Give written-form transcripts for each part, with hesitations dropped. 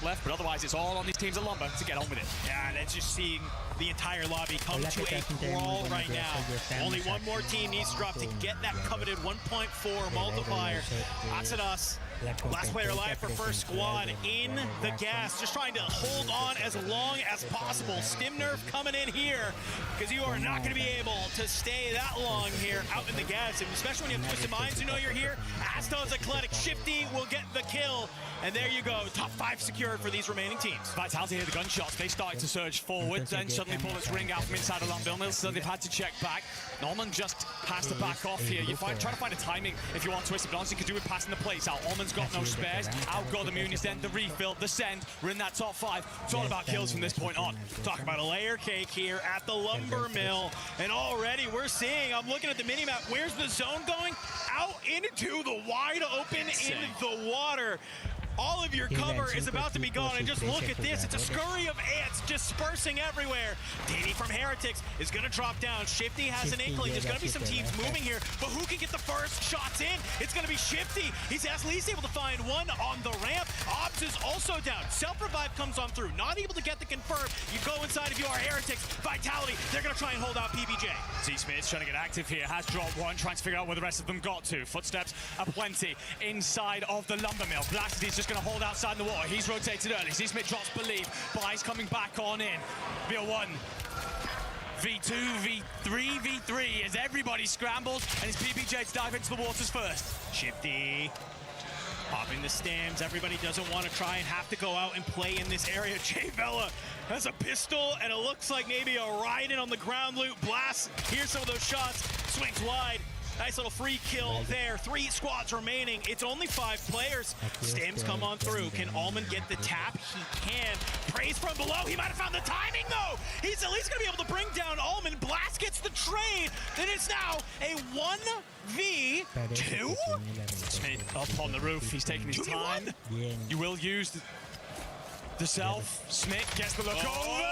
left, but otherwise it's all on these teams at Lumber to get on with it. Yeah, and it's just seeing the entire lobby come to a crawl right now. Only one more team needs to drop to get that coveted 1.4 multiplier. That's at us. Last player alive for first squad in the gas, just trying to hold on as long as possible. Stim Nerf coming in here, because you are not going to be able to stay that long here out in the gas, and especially when you have Twisted Minds, you know you're here. Aston's Athletic, Shifty will get the kill, and there you go. Top 5 secured for these remaining teams. Vitality hear the gunshots. They started to surge forward, then suddenly bullets ring out from inside of Lumber, so they've had to check back. Norman just has to back off here. You try to find a timing if you want Twisted, but honestly you can do it passing the plates out. Almond's got no spares. Out go the Muni's, then the refill, the send. We're in that top 5. It's all about kills from this point on. Talk about a layer cake here at the Lumber Mill, and already we're seeing, I'm looking at the minimap, where's the zone going? Out into the wide open in the water. All of your cover is about to be gone, and just look at this. It's a scurry of ants dispersing everywhere. DD from Heretics is going to drop down. Shifty has an inkling. There's going to be some teams moving here, but who can get the first shots in? It's going to be Shifty. He's at least able to find one on the ramp. Obs is also down. Self-revive comes on through. Not able to get the confirm. You go inside if you are Heretics. Vitality, they're going to try and hold out PBJ. T-Smith's trying to get active here. Has dropped one, trying to figure out where the rest of them got to. Footsteps aplenty inside of the Lumber Mill. Blasted is just going to hold outside in the water. He's rotated early. T-Smith drops believe. Bly's coming back on in. V1, V2, V3, V3 as everybody scrambles, and it's PBJ to dive into the waters first. Shifty popping the stems. Everybody doesn't want to try and have to go out and play in this area. Jay Vela has a pistol, and it looks like maybe a ride-in on the ground loot. Blast, here's some of those shots. Swings wide. Nice little free kill there. 3 squads remaining. It's only 5 players. Stems come on through. Can Almond get the tap? He can. Praise from below. He might have found the timing, though. He's at least going to be able to bring down Almond. Blast gets the trade. Then it's now a 1v2. Smith up on the roof. He's taking his time. You will use the self. Smith gets the look over.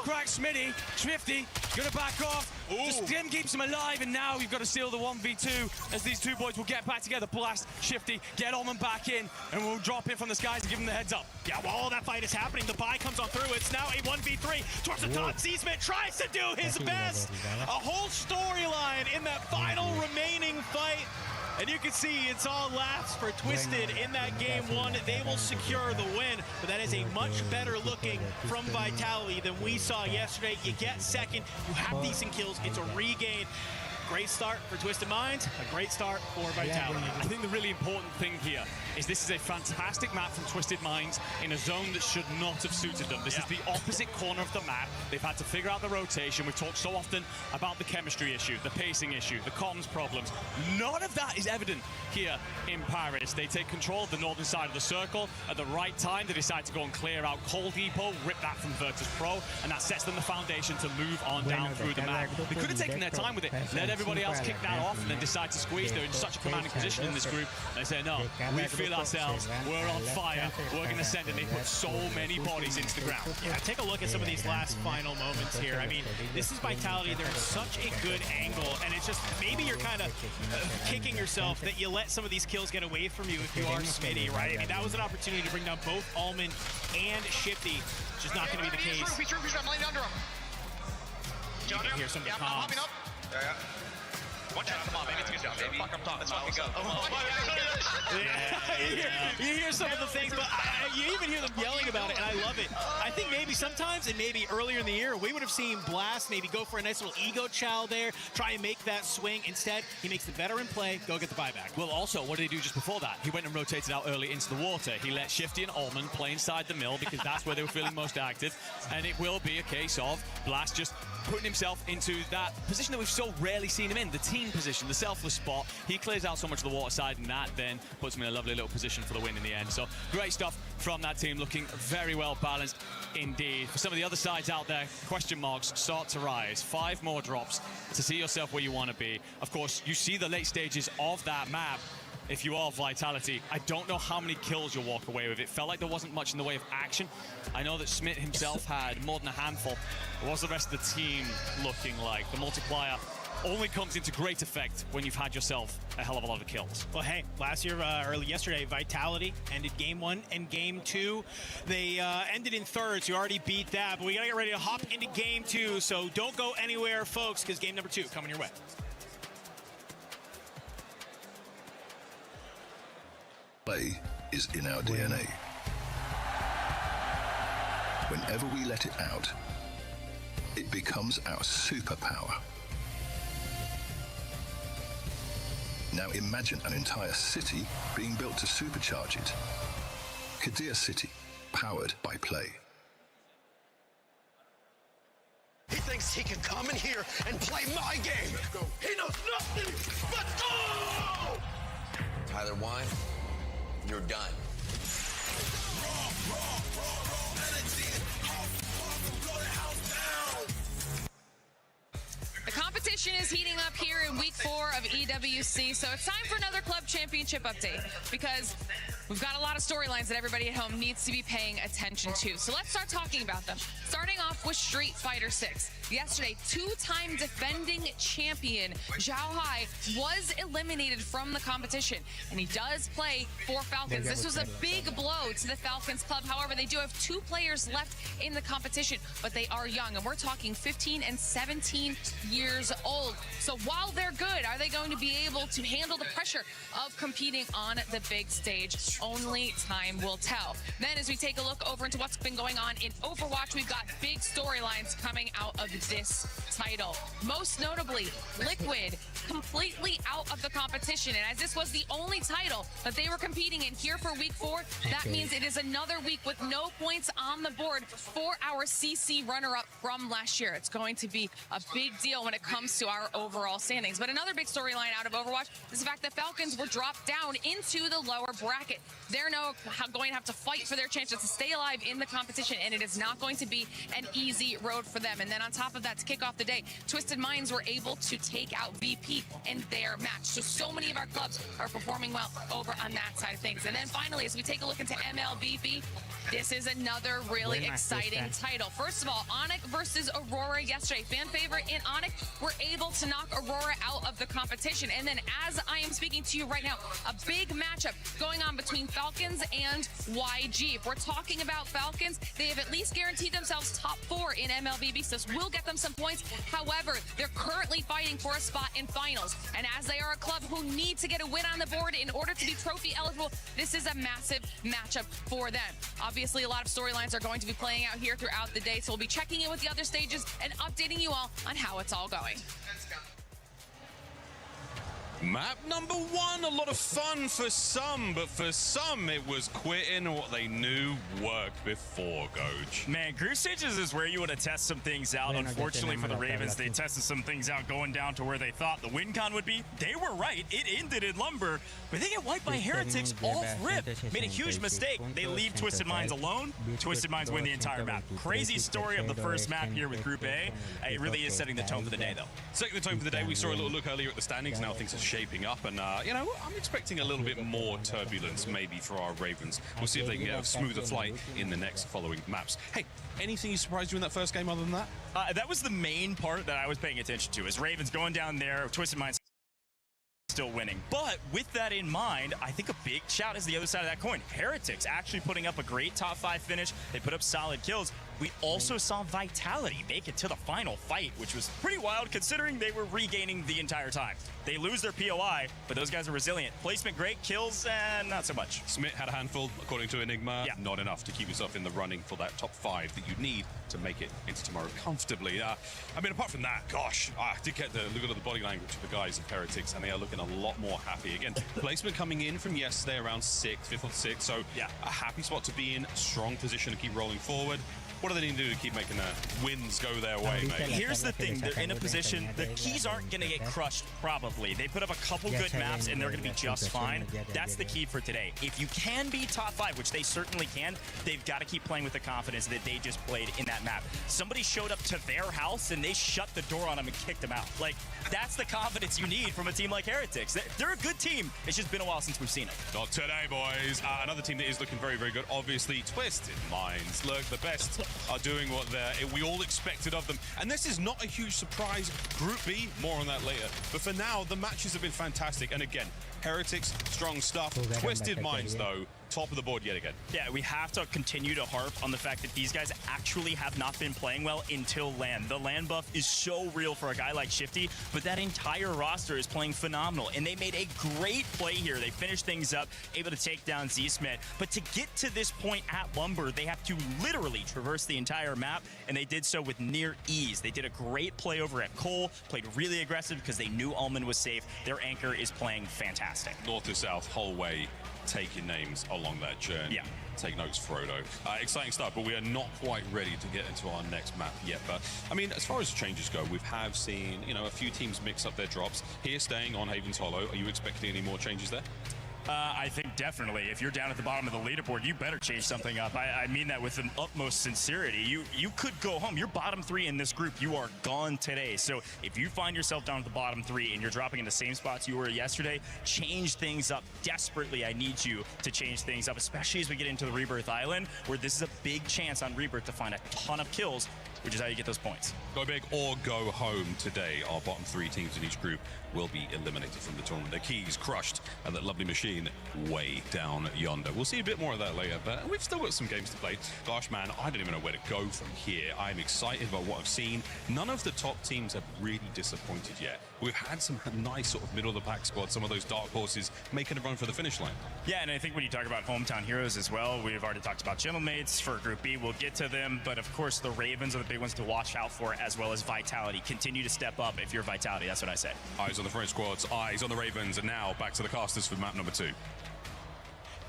Crack Smitty. Swifty gonna back off. The stim keeps him alive, and now you've got to seal the 1v2 as these two boys will get back together. Blast, Shifty, get Almond back in, and we'll drop in from the skies to give him the heads up. Yeah, while all that fight is happening, the buy comes on through. It's now a 1v3 towards the top. Seasmith tries to do his best. A whole storyline in that final remaining fight. And you can see it's all laughs for Twisted in that game 1. They will secure the win, but that is a much better looking from Vitality than we saw yesterday. You get second, you have decent kills, it's a regain. Great start for Twisted Minds, a great start for Vitality. I think the really important thing here is this is a fantastic map from Twisted Minds in a zone that should not have suited them. This is the opposite corner of the map. They've had to figure out the rotation. We've talked so often about the chemistry issue, the pacing issue, the comms problems. None of that is evident here in Paris. They take control of the northern side of the circle. At the right time, they decide to go and clear out Cold Depot, rip that from Virtus Pro, and that sets them the foundation to move on down through the map. They could have taken their time with it, let everybody else kick that off, and then decide to squeeze. They're in such a commanding position in this group. They say, no, we feel ourselves, we're on fire, we're going to send it. They put so many bodies into the ground. Yeah, take a look at some of these last final moments here. I mean, this is Vitality. They're in such a good angle, and it's just maybe you're kind of kicking yourself that you let some of these kills get away from you if you are Smitty, right? I mean, that was an opportunity to bring down both Almond and Shifty. It's just not going to be the case. He's true. I'm laying under him. You can hear some of the comms. I'm popping up. Yeah. Watch out, come on, maybe it's a good job, baby. Fuck, I'm talking. Let's fucking go. You hear some of the things, but you even hear them yelling about it, and I love it. I think maybe sometimes, and maybe earlier in the year, we would have seen Blast maybe go for a nice little ego chow there, try and make that swing. Instead, he makes the veteran play, go get the buyback. Well, also, what did he do just before that? He went and rotated out early into the water. He let Shifty and Almond play inside the mill because that's where they were feeling most active, and it will be a case of Blast just putting himself into that position that we've so rarely seen him in, the team position, the selfless spot. He clears out so much of the water side, and that then puts him in a lovely little position for the win in the end. So great stuff from that team, looking very well balanced indeed. For some of the other sides out there, question marks start to rise. 5 more drops to see yourself where you want to be. Of course, you see the late stages of that map. If you are Vitality, I don't know how many kills you'll walk away with. It felt like there wasn't much in the way of action. I know that Smith himself had more than a handful. What was the rest of the team looking like? The multiplier only comes into great effect when you've had yourself a hell of a lot of kills. Well, hey, last year, yesterday, Vitality ended game 1 and game 2. They ended in third, so you already beat that. But we got to get ready to hop into game 2, so don't go anywhere, folks, because game number 2 coming your way. Play is in our DNA. Whenever we let it out, it becomes our superpower. Now imagine an entire city being built to supercharge it. Kadir City, powered by play. He thinks he can come in here and play my game. He knows nothing but go! Tyler Wine, you're done. The competition is heating up here in week 4 of EWC, so it's time for another club championship update because we've got a lot of storylines that everybody at home needs to be paying attention to. So let's start talking about them. Starting off with Street Fighter 6. Yesterday, 2-time defending champion Zhao Hai was eliminated from the competition, and he does play for Falcons. This was a big blow to the Falcons club. However, they do have 2 players left in the competition, but they are young, and we're talking 15 and 17 years old. So while they're good, are they going to be able to handle the pressure of competing on the big stage? Only time will tell. Then as we take a look over into what's been going on in Overwatch, we've got big storylines coming out of this title. Most notably, Liquid completely out of the competition. And as this was the only title that they were competing in here for week 4, that means it is another week with no points on the board for our CC runner-up from last year. It's going to be a big deal when it comes to our overall standings. But another big storyline out of Overwatch is the fact that Falcons were dropped down into the lower bracket. They're now going to have to fight for their chances to stay alive in the competition, and it is not going to be an easy road for them. And then on top of that, to kick off the day, Twisted Minds were able to take out VP in their match. So many of our clubs are performing well over on that side of things. And then finally, as we take a look into MLBB, this is another really exciting title. First of all, Onyx versus Aurora yesterday. Fan favorite in Onyx were able to knock Aurora out of the competition. And then as I am speaking to you right now, a big matchup going on between Falcons and YG. If we're talking about Falcons, they have at least guaranteed themselves top 4 in MLBB, so this will get them some points. However, they're currently fighting for a spot in finals. And as they are a club who need to get a win on the board in order to be trophy eligible, this is a massive matchup for them. Obviously, a lot of storylines are going to be playing out here throughout the day, so we'll be checking in with the other stages and updating you all on how it's all going. Map number 1, a lot of fun for some, but for some it was quitting what they knew worked before, Goj. Man, group stages is where you want to test some things out. Unfortunately for the Ravens, they tested some things out going down to where they thought the win con would be. They were right. It ended in Lumber, but they get wiped by Heretics off rip. Made a huge mistake. They leave Twisted Minds alone. Twisted Minds win the entire map. Crazy story of the first map here with Group A. It really is setting the tone for the day, though. Setting the tone for the day, we saw a little look earlier at the standings. Now things are shaping up, and you know, I'm expecting a little bit more turbulence maybe for our Ravens. We'll see if they can get a smoother flight in the next following maps. Hey, anything you surprised you in that first game other than that? That was the main part that I was paying attention to, is Ravens going down there, Twisted Minds still winning. But with that in mind, I think a big shout is the other side of that coin. Heretics actually putting up a great top 5 finish. They put up solid kills. We also saw Vitality make it to the final fight, which was pretty wild considering they were regaining the entire time. They lose their POI, but those guys are resilient. Placement great, kills, and not so much. Smith had a handful, according to Enigma. Yeah. Not enough to keep yourself in the running for that top 5 that you need to make it into tomorrow comfortably. I mean, apart from that, gosh, I did get the look at the body language of the guys of Heretics, and they are looking a lot more happy. Again, placement coming in from yesterday around 6th, 5th or 6th, so yeah, a happy spot to be in, strong position to keep rolling forward. What do they need to do to keep making the wins go their way, mate? Here's the thing. They're in a position, the keys aren't going to get crushed, probably. They put up a couple good maps, and they're going to be just fine. That's the key for today. If you can be top 5, which they certainly can, they've got to keep playing with the confidence that they just played in that map. Somebody showed up to their house, and they shut the door on them and kicked them out. Like, that's the confidence you need from a team like Heretics. Heretics. They're a good team. It's just been a while since we've seen it. Not today, boys. Another team that is looking very, very good. Obviously, Twisted Minds. Look, the best are doing what we all expected of them. And this is not a huge surprise. Group B, more on that later. But for now, the matches have been fantastic. And again, Heretics, strong stuff. Twisted Minds, though, top of the board yet again. Yeah, we have to continue to harp on the fact that these guys actually have not been playing well until LAN. The LAN buff is so real for a guy like Shifty, but that entire roster is playing phenomenal, and they made a great play here. They finished things up, able to take down Z-Smith, but to get to this point at Lumber, they have to literally traverse the entire map, and they did so with near ease. They did a great play over at Cole, played really aggressive because they knew Ullman was safe. Their anchor is playing fantastic. North to south, whole way, taking names along that journey. Yeah. Take notes, Frodo. Exciting stuff, but we are not quite ready to get into our next map yet. But, I mean, as far as the changes go, we have seen, you know, a few teams mix up their drops. Here, staying on Haven's Hollow, are you expecting any more changes there? I think definitely. If you're down at the bottom of the leaderboard, you better change something up. I mean that with the utmost sincerity. You could go home. You're bottom 3 in this group. You are gone today. So if you find yourself down at the bottom 3 and you're dropping in the same spots you were yesterday, change things up desperately. I need you to change things up, especially as we get into the Rebirth Island, where this is a big chance on Rebirth to find a ton of kills, which is how you get those points. Go big or go home today. Our bottom 3 teams in each group will be eliminated from the tournament. Their keys crushed, and that lovely machine way down yonder. We'll see a bit more of that later, but we've still got some games to play. Gosh, man, I don't even know where to go from here. I'm excited about what I've seen. None of the top teams have really disappointed yet. We've had some nice sort of middle-of-the-pack squads, some of those dark horses making a run for the finish line. Yeah, and I think when you talk about hometown heroes as well, we've already talked about Gentlemates for Group B. We'll get to them, but of course the Ravens are the big ones to watch out for, as well as Vitality. Continue to step up if you're Vitality. That's what I say. Eyes on the French squads, eyes on the Ravens, and now back to the casters for map number 2.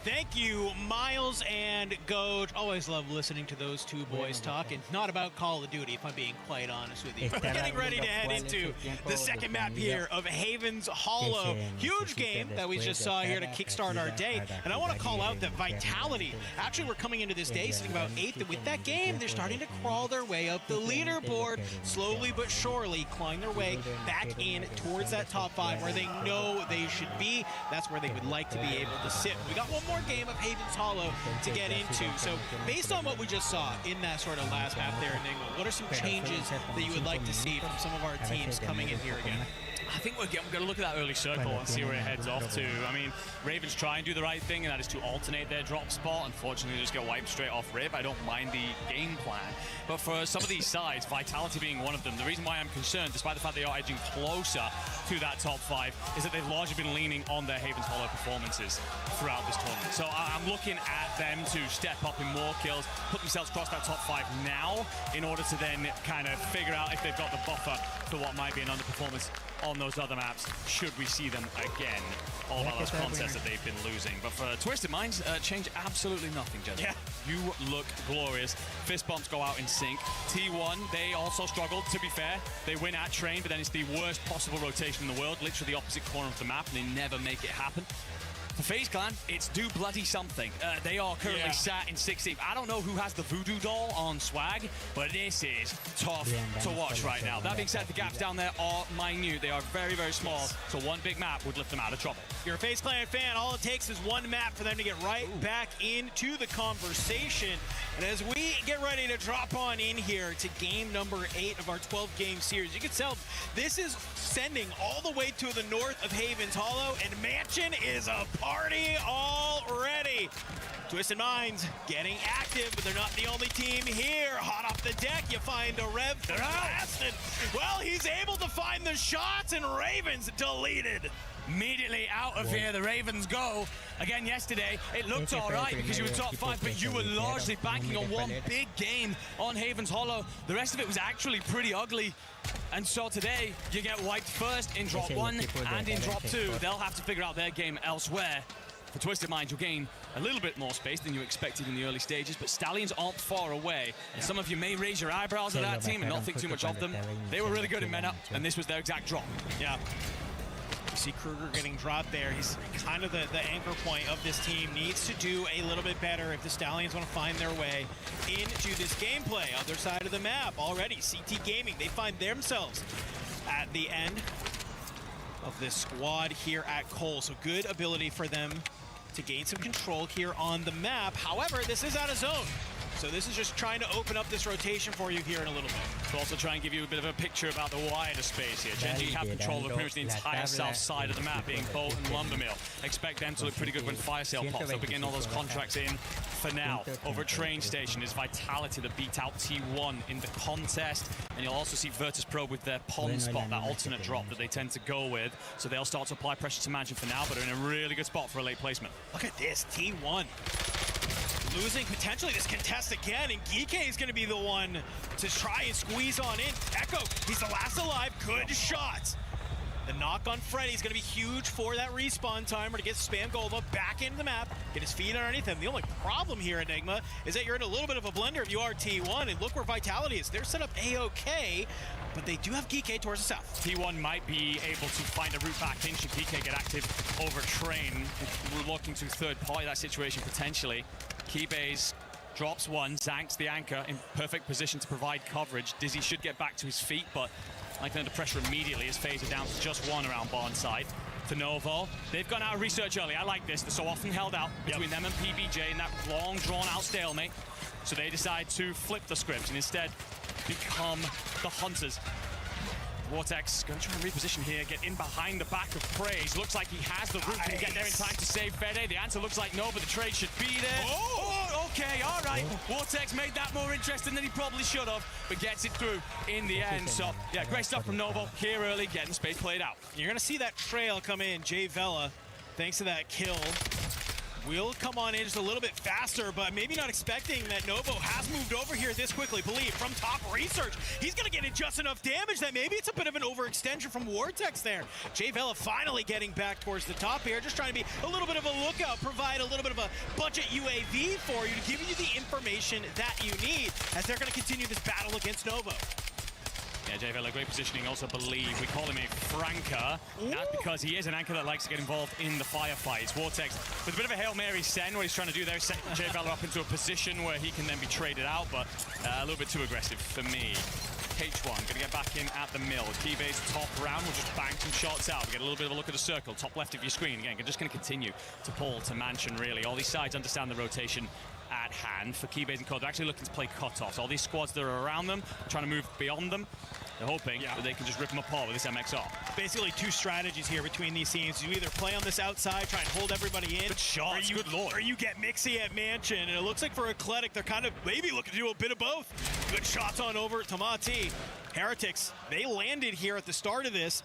Thank you, Miles and Goj. Always love listening to those two boys talk. It's not about Call of Duty, if I'm being quite honest with you. We're getting ready to head into the second map here of Haven's Hollow. Huge game that we just saw here to kickstart our day. And I want to call out that Vitality, actually we're coming into this day sitting about 8th. And with that game, they're starting to crawl their way up the leaderboard, slowly but surely clawing their way back in towards that top 5 where they know they should be. That's where they would like to be able to sit. We got one more game of Haven's Hollow to get into. So based on what we just saw in that sort of last map there in England, what are some changes that you would like to see from some of our teams coming in here again? I think we're going to look at that early circle and see where it heads off to. I mean, Ravens try and do the right thing, and that is to alternate their drop spot. Unfortunately, they just get wiped straight off rip. I don't mind the game plan. But for some of these sides, Vitality being one of them, the reason why I'm concerned, despite the fact they are edging closer to that top 5, is that they've largely been leaning on their Haven's Hollow performances throughout this tournament. So I'm looking at them to step up in more kills, put themselves across that top 5 now, in order to then kind of figure out if they've got the buffer for what might be an underperformance on those other maps, should we see them again, all about those contests that they've been losing. But for Twisted Minds, change absolutely nothing, gentlemen. Yeah. You look glorious. Fist bumps go out in sync. T1, they also struggled, to be fair. They win at train, but then it's the worst possible rotation in the world, literally the opposite corner of the map, and they never make it happen. For FaZe Clan, it's do bloody something. They are currently sat in 16th. I don't know who has the voodoo doll on swag, but this is tough to watch right now. That being said, the gaps down there are minute. They are very, very small, so one big map would lift them out of trouble. If you're a FaZe Clan fan, all it takes is one map for them to get right back into the conversation. And as we get ready to drop on in here to game number 8 of our 12-game series, you can tell this is sending all the way to the north of Haven's Hollow, and Mansion is a party already. Twisted Minds getting active, but they're not the only team here. Hot off the deck, you find a Rev for Aston. Well, he's able to find the shots, and Ravens deleted. Immediately out of here, the Ravens go. Again, yesterday, it looked all right because you were top 5, but you were largely banking on one big game on Haven's Hollow. The rest of it was actually pretty ugly. And so today, you get wiped first in drop 1 and in drop 2. They'll have to figure out their game elsewhere. For Twisted Minds, you'll gain a little bit more space than you expected in the early stages, but Stallions aren't far away. And some of you may raise your eyebrows at that team and not think too much of them. They were really good in Men Up, and this was their exact drop. Yeah. You see Kruger getting dropped there. He's kind of the anchor point of this team. Needs to do a little bit better if the Stallions want to find their way into this gameplay. Other side of the map already, CT Gaming, they find themselves at the end of this squad here at Cole. So good ability for them to gain some control here on the map. However, this is out of zone. So this is just trying to open up this rotation for you here in a little bit. To also try and give you a bit of a picture about the wider space here. Gen G have control of pretty much the entire south side of the map, being Bolt and Lumbermill. Expect them to look pretty good when Fire Sale pops. They'll begin all those contracts in for now. Over at Train Station is Vitality that beat out T1 in the contest. And you'll also see Virtus Pro with their pond spot, that alternate drop that they tend to go with. So they'll start to apply pressure to Mansion for now, but are in a really good spot for a late placement. Look at this, T1. Losing potentially this contest again, and Geeke is going to be the one to try and squeeze on in. Echo, he's the last alive, good shot. The knock on Freddy is going to be huge for that respawn timer to get Spam Golda back into the map, get his feet underneath him. The only problem here, Enigma, is that you're in a little bit of a blender if you are T1, and look where Vitality is. They're set up A-OK, but they do have Geeke towards the south. T1 might be able to find a route back in should Geeke get active over Train. We're looking to third party that situation potentially. Keybase drops one, Zank's the anchor in perfect position to provide coverage. Dizzy should get back to his feet, but like under pressure immediately is phaser down to just one around barn side. For Novo, they've gone out of research early. I like this. They're so often held out between them and PBJ in that long, drawn-out stalemate. So they decide to flip the script and instead become the hunters. Vortex going to try and reposition here, get in behind the back of Praise. Looks like he has the route. Can he get there in time to save Fede? The answer looks like no, but the trade should be there. Oh, okay, all right. Vortex made that more interesting than he probably should have, but gets it through in the end. So, yeah, great stuff from Novo here early, getting space played out. You're going to see that trail come in. Jay Vela, thanks to that kill, will come on in just a little bit faster, but maybe not expecting that Novo has moved over here this quickly. Believe from top research, he's going to get in just enough damage that maybe it's a bit of an overextension from Vortex there. Jay Vela finally getting back towards the top here, just trying to be a little bit of a lookout, provide a little bit of a budget UAV for you to give you the information that you need as they're going to continue this battle against Novo. Yeah, Jay Vela, great positioning. Also believe we call him a franker. That's because he is an anchor that likes to get involved in the firefights. Vortex with a bit of a Hail Mary send. What he's trying to do there is set Jay Vela up into a position where he can then be traded out, but a little bit too aggressive for me. H1 going to get back in at the mill. Keybase top round. We'll just bang some shots out. We get a little bit of a look at the circle. Top left of your screen. Again, just going to continue to pull to Mansion, really. All these sides understand the rotation at hand. For Keybase and Code, they're actually looking to play cutoffs. All these squads that are around them, trying to move beyond them. They're hoping that they can just rip them apart with this MXR. Basically two strategies here between these teams. You either play on this outside, try and hold everybody in. Good shots, good lord. Or you get Mixie at Mansion. And it looks like for Eclectic, they're kind of maybe looking to do a bit of both. Good shots on over to Mati. Heretics, they landed here at the start of this.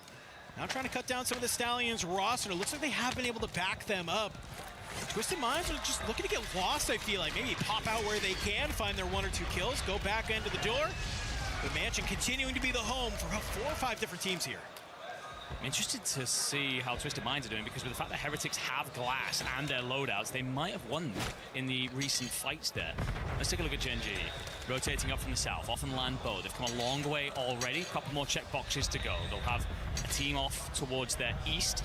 Now trying to cut down some of the Stallions' roster. It looks like they have been able to back them up. Twisted Minds are just looking to get lost, I feel like. Maybe pop out where they can, find their 1 or 2 kills, go back into the door. But Mansion continuing to be the home for about 4 or 5 different teams here. I'm interested to see how Twisted Minds are doing, because with the fact that Heretics have glass and their loadouts, they might have won in the recent fights there. Let's take a look at Gen G. Rotating up from the south, off and land bow. They've come a long way already. A couple more check boxes to go. They'll have a team off towards their east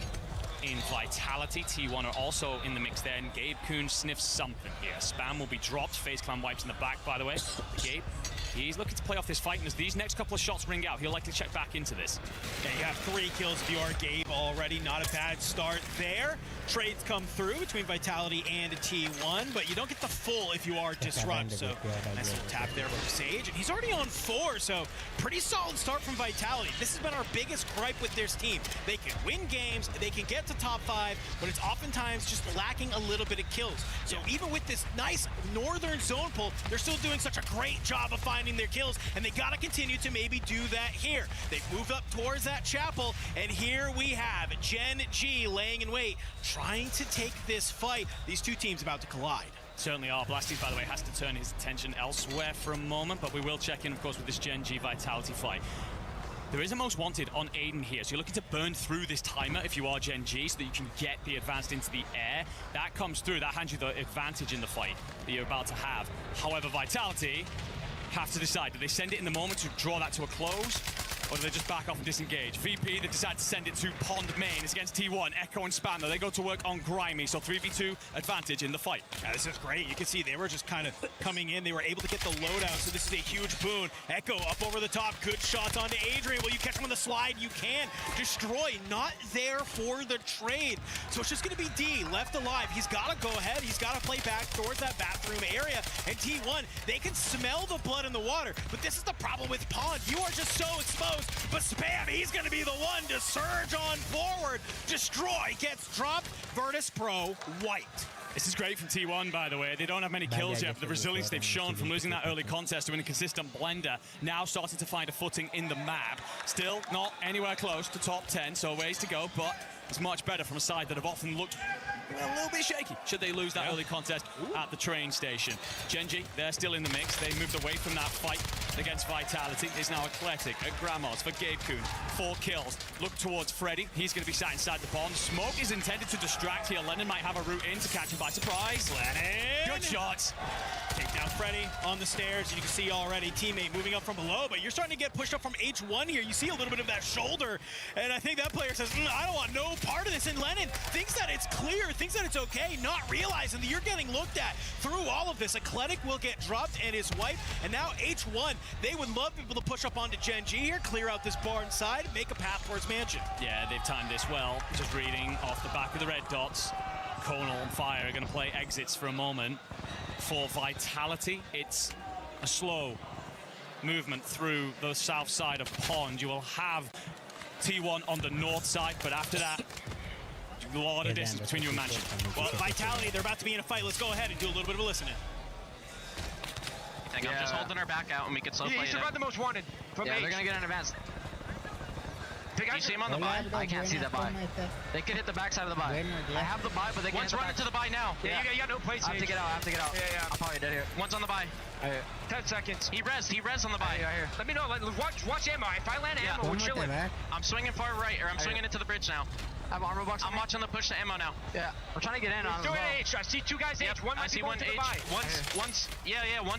in Vitality. T1 are also in the mix there, and Gabe Kuhn sniffs something here. Spam will be dropped. FaZe Clan wipes in the back, by the way. Gabe, he's looking to play off this fight, and as these next couple of shots ring out, he'll likely check back into this. Yeah, you have 3 kills if you are Gabe already. Not a bad start there. Trades come through between Vitality and T1, but you don't get the full if you are Disrupt. So nice little tap there from Sage, and he's already on 4, so pretty solid start from Vitality. This has been our biggest gripe with this team. They can win games, they can get to top 5, but it's oftentimes just lacking a little bit of kills. So even with this nice northern zone pull, they're still doing such a great job of finding their kills, and they gotta continue to maybe do that here. They've moved up towards that chapel, and here we have Gen G laying in wait, trying to take this fight. These two teams about to collide. Certainly are. Blasties, by the way, has to turn his attention elsewhere for a moment, but we will check in, of course, with this Gen G Vitality fight. There is a most wanted on Aiden here, so you're looking to burn through this timer if you are Gen G so that you can get the advanced into the air. That comes through, that hands you the advantage in the fight that you're about to have. However, Vitality have to decide, do they send it in the moment to draw that to a close? or do they just back off and disengage? VP, they decide to send it to Pond main. It's against T1. Echo and Spam, though. They go to work on Grimy, so 3v2 advantage in the fight. Yeah, this is great. You can see they were just kind of coming in. They were able to get the loadout, so this is a huge boon. Echo up over the top. Good shots onto Adrian. Will you catch him on the slide? You can. Destroy. Not there for the trade. So it's just going to be D left alive. He's got to go ahead. He's got to play back towards that bathroom area. And T1, they can smell the blood in the water. But this is the problem with Pond. You are just so exposed. But Spam, he's going to be the one to surge on forward. Destroy gets dropped. Virtus Pro wiped. This is great from T1, by the way. They don't have many kills yet, but the resilience they've shown from losing that early contest to win a consistent blender, now starting to find a footing in the map. Still not anywhere close to top 10, so ways to go, but it's much better from a side that have often looked a little bit shaky should they lose that early contest at the train station. Genji, they're still in the mix. They moved away from that fight against Vitality. It's now Eclectic at Gramos for Gabe Kuhn. 4 kills. Look towards Freddy. He's going to be sat inside the pond. Smoke is intended to distract here. Lennon might have a route in to catch him by surprise. Lennon! Good shots. Take down Freddy on the stairs. You can see already teammate moving up from below, but you're starting to get pushed up from H1 here. You see a little bit of that shoulder, and I think that player says, I don't want no part of this. And Lennon thinks that it's clear, thinks that it's okay, not realizing that you're getting looked at through all of this. Eclectic will get dropped and is wiped, and now H1, they would love people to push up onto Gen G here, clear out this barn side, make a path towards Mansion. Yeah, they've timed this well. Just reading off the back of the red dots. Conal and Fire are going to play exits for a moment. For Vitality, it's a slow movement through the south side of Pond. You will have T1 on the north side, but after that, a lot of distance between you and Mansion. Well, Vitality, they're about to be in a fight. Let's go ahead and do a little bit of a listening. I think I'm just holding our back out and we can slow play it. He should run the most wanted from Yeah, H. they're going to get an advance. Do you see him on the buy? I can't see that buy. They could hit the backside of the buy. I have the buy, but they can't. One's running to the buy now. Yeah, you got no place. I have to get out. I have to get out. Yeah. I'm probably dead here. One's on the buy. 10 seconds. He res on the buy. Right here. Let me know. Watch ammo. If I land ammo, we're chilling. I'm swinging far right, or I'm swinging into the bridge now. I have armor box. I'm watching the push to ammo now. Yeah. We're trying to get in on do it H. I see 2 guys H. One might be going to the buy. One's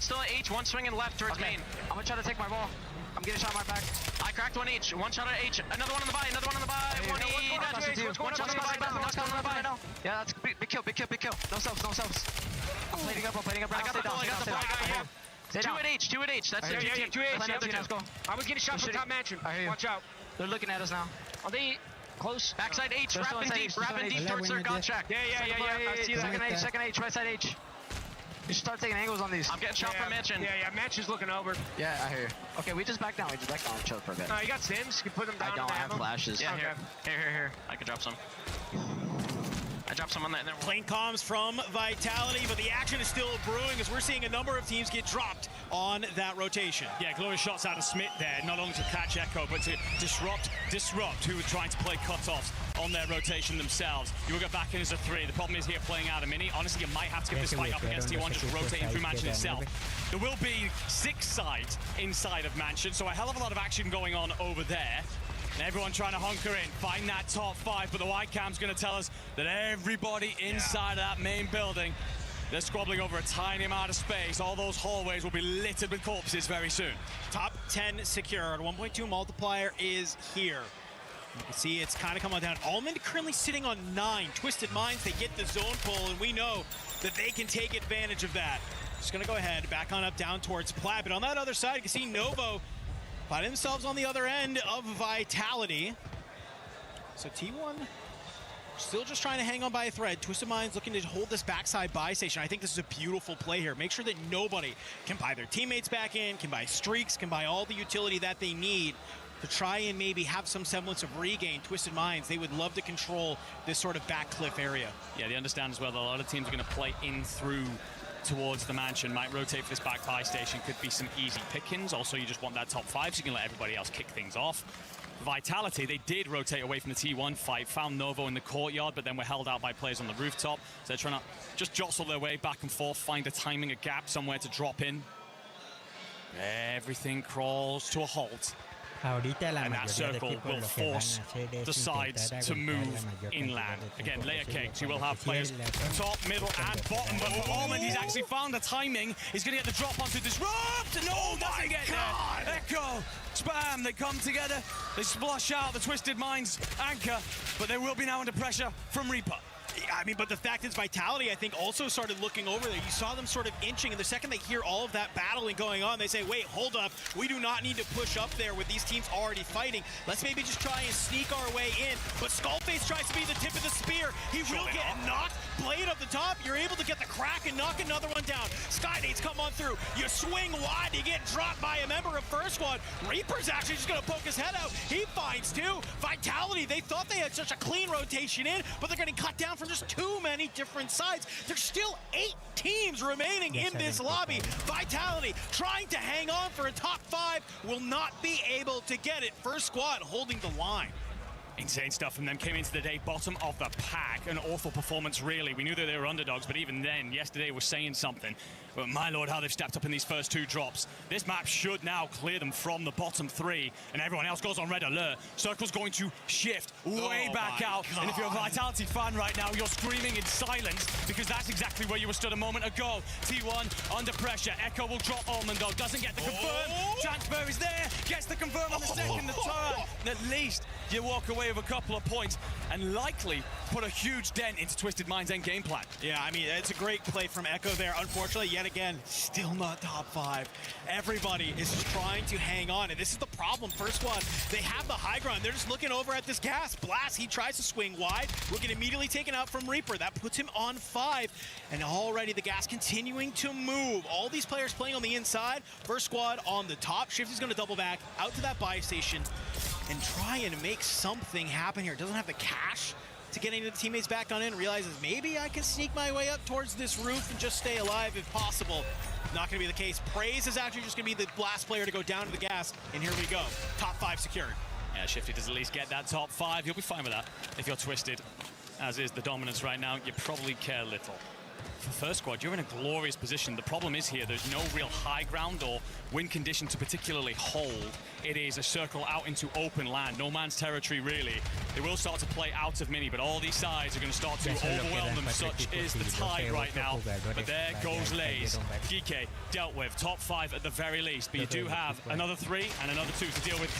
still at H. One's swinging left towards main. I'm gonna try to take my ball. I'm getting shot in my back. I cracked one H. One shot at H. Another one on the buy. Another one on the buy. One E. What's going on? Yeah, that's big kill. No selves. I'm plating up. I got the ball. I got the ball. I got him. 2 at H. That's it. Yeah, 2 H. Let's go. I was getting shot from top mansion. Watch out. They're looking at us now. Are they close? Backside H. Rapping deep towards their gun check. Yeah. I see that. Second H. Right side H. You should start taking angles on these. I'm getting shot from Mansion. Yeah. Mansion's looking over. Yeah, I hear you. Okay, we just back down. Chill for a bit. You got Sims. You can put them down. I don't have flashes. Yeah, okay. Here. I can drop some. I dropped some on that. Plane comms from Vitality, but the action is still brewing as we're seeing a number of teams get dropped on that rotation. Yeah, glorious shots out of Smith there, not only to catch Echo, but to disrupt who were trying to play cutoffs on their rotation themselves. You will go back in as a 3. The problem is here playing out a mini. Honestly, you might have to give this fight up against T1, just rotating through Mansion itself. There will be 6 sides inside of Mansion, so a hell of a lot of action going on over there. And everyone trying to hunker in, find that top 5, but the white cam's going to tell us that everybody inside of that main building, they're squabbling over a tiny amount of space. All those hallways will be littered with corpses very soon. Top 10 secured. 1.2 multiplier is here. You can see it's kind of coming down. Almond currently sitting on 9. Twisted Minds, they get the zone pull, and we know that they can take advantage of that. Just going to go ahead, back on up, down towards Plaid. But on that other side, you can see Novo find themselves on the other end of Vitality. So T1 still just trying to hang on by a thread. Twisted Minds looking to hold this backside buy station. I think this is a beautiful play here. Make sure that nobody can buy their teammates back in, can buy streaks, can buy all the utility that they need to try and maybe have some semblance of regain. Twisted Minds, they would love to control this sort of back cliff area. Yeah, they understand as well that a lot of teams are going to play in through towards the Mansion, might rotate for this back buy station, could be some easy pickings. Also, you just want that top 5 so you can let everybody else kick things off. Vitality, they did rotate away from the T1 fight, found Novo in the courtyard, but then were held out by players on the rooftop. So they're trying to just jostle their way back and forth, find a timing, a gap somewhere to drop in. Everything crawls to a halt And that circle will force the sides to move inland. Again, layer cakes. You will have players top, middle, and bottom. But for Almond, he's actually found the timing. He's going to get the drop onto Disrupt. No, doesn't get there. Echo, Spam, they come together. They splush out the Twisted Minds anchor. But they will be now under pressure from Reaper. I mean, but the fact is Vitality, I think, also started looking over there. You saw them sort of inching, and the second they hear all of that battling going on, they say, wait, hold up. We do not need to push up there with these teams already fighting. Let's maybe just try and sneak our way in. But Skullface tries to be the tip of the spear. He will get knocked. Blade up the top. You're able to get the crack and knock another one down. Skynates come on through. You swing wide. You get dropped by a member of First Squad. Reaper's actually just going to poke his head out. He finds two. Vitality, they thought they had such a clean rotation in, but they're getting cut down from just too many different sides. There's still 8 teams remaining in this lobby. Vitality trying to hang on for a top 5 will not be able to get it. First Squad holding the line. Insane stuff from them. Came into the day bottom of the pack. An awful performance, really. We knew that they were underdogs, but even then, yesterday was saying something. But my lord, how they've stepped up in these first 2 drops. This map should now clear them from the bottom 3, and everyone else goes on red alert. Circle's going to shift way back out. God. And if you're a Vitality fan right now, you're screaming in silence, because that's exactly where you were stood a moment ago. T1 under pressure. Echo will drop Almond, though. Doesn't get the confirm. Transfer is there. Gets the confirm on the second turn. And at least you walk away with a couple of points and likely put a huge dent into Twisted Mind's end game plan. Yeah, I mean, it's a great play from Echo there. Unfortunately, yet again, still not top 5. Everybody is just trying to hang on, and this is the problem. First Squad, they have the high ground. They're just looking over at this gas. Blast, he tries to swing wide. Will get immediately taken out from Reaper. That puts him on 5, and already the gas continuing to move. All these players playing on the inside. First Squad on the top. Shifty's going to double back out to that buy station and try and make something happen here. Doesn't have the cash to get any of the teammates back on in. Realizes maybe I can sneak my way up towards this roof and just stay alive if possible. Not going to be the case. Praise is actually just going to be the last player to go down to the gas. And here we go. Top 5 secured. Yeah, Shifty does at least get that top 5. You'll be fine with that. If you're Twisted, as is the dominance right now, you probably care little. For First Squad, you're in a glorious position. The problem is here, there's no real high ground or wind condition to particularly hold. It is a circle out into open land, no man's territory really. They will start to play out of mini, but all these sides are going to start to overwhelm them. Such is the tide right now. But there goes Lays. Geeke dealt with, top 5 at the very least. But you do have another 3 and another 2 to deal with.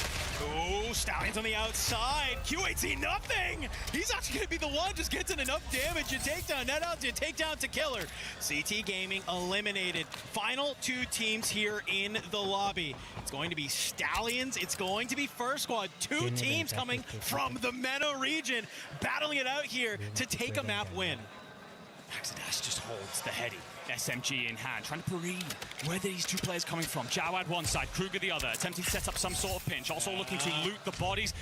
Oh, Stallions on the outside. Q18, nothing. He's actually going to be the one just gets in enough damage. You take down net out, you take down to killer. CT Gaming eliminated. Final 2 teams here in the lobby. It's going to be Stallions. It's going to be First Squad. 2 teams coming from the MENA region, battling it out here to take a map win. Exodus just holds the heady. SMG in hand, trying to read where these 2 players coming from. Jawad one side, Kruger the other, attempting to set up some sort of pinch, also looking to loot the bodies.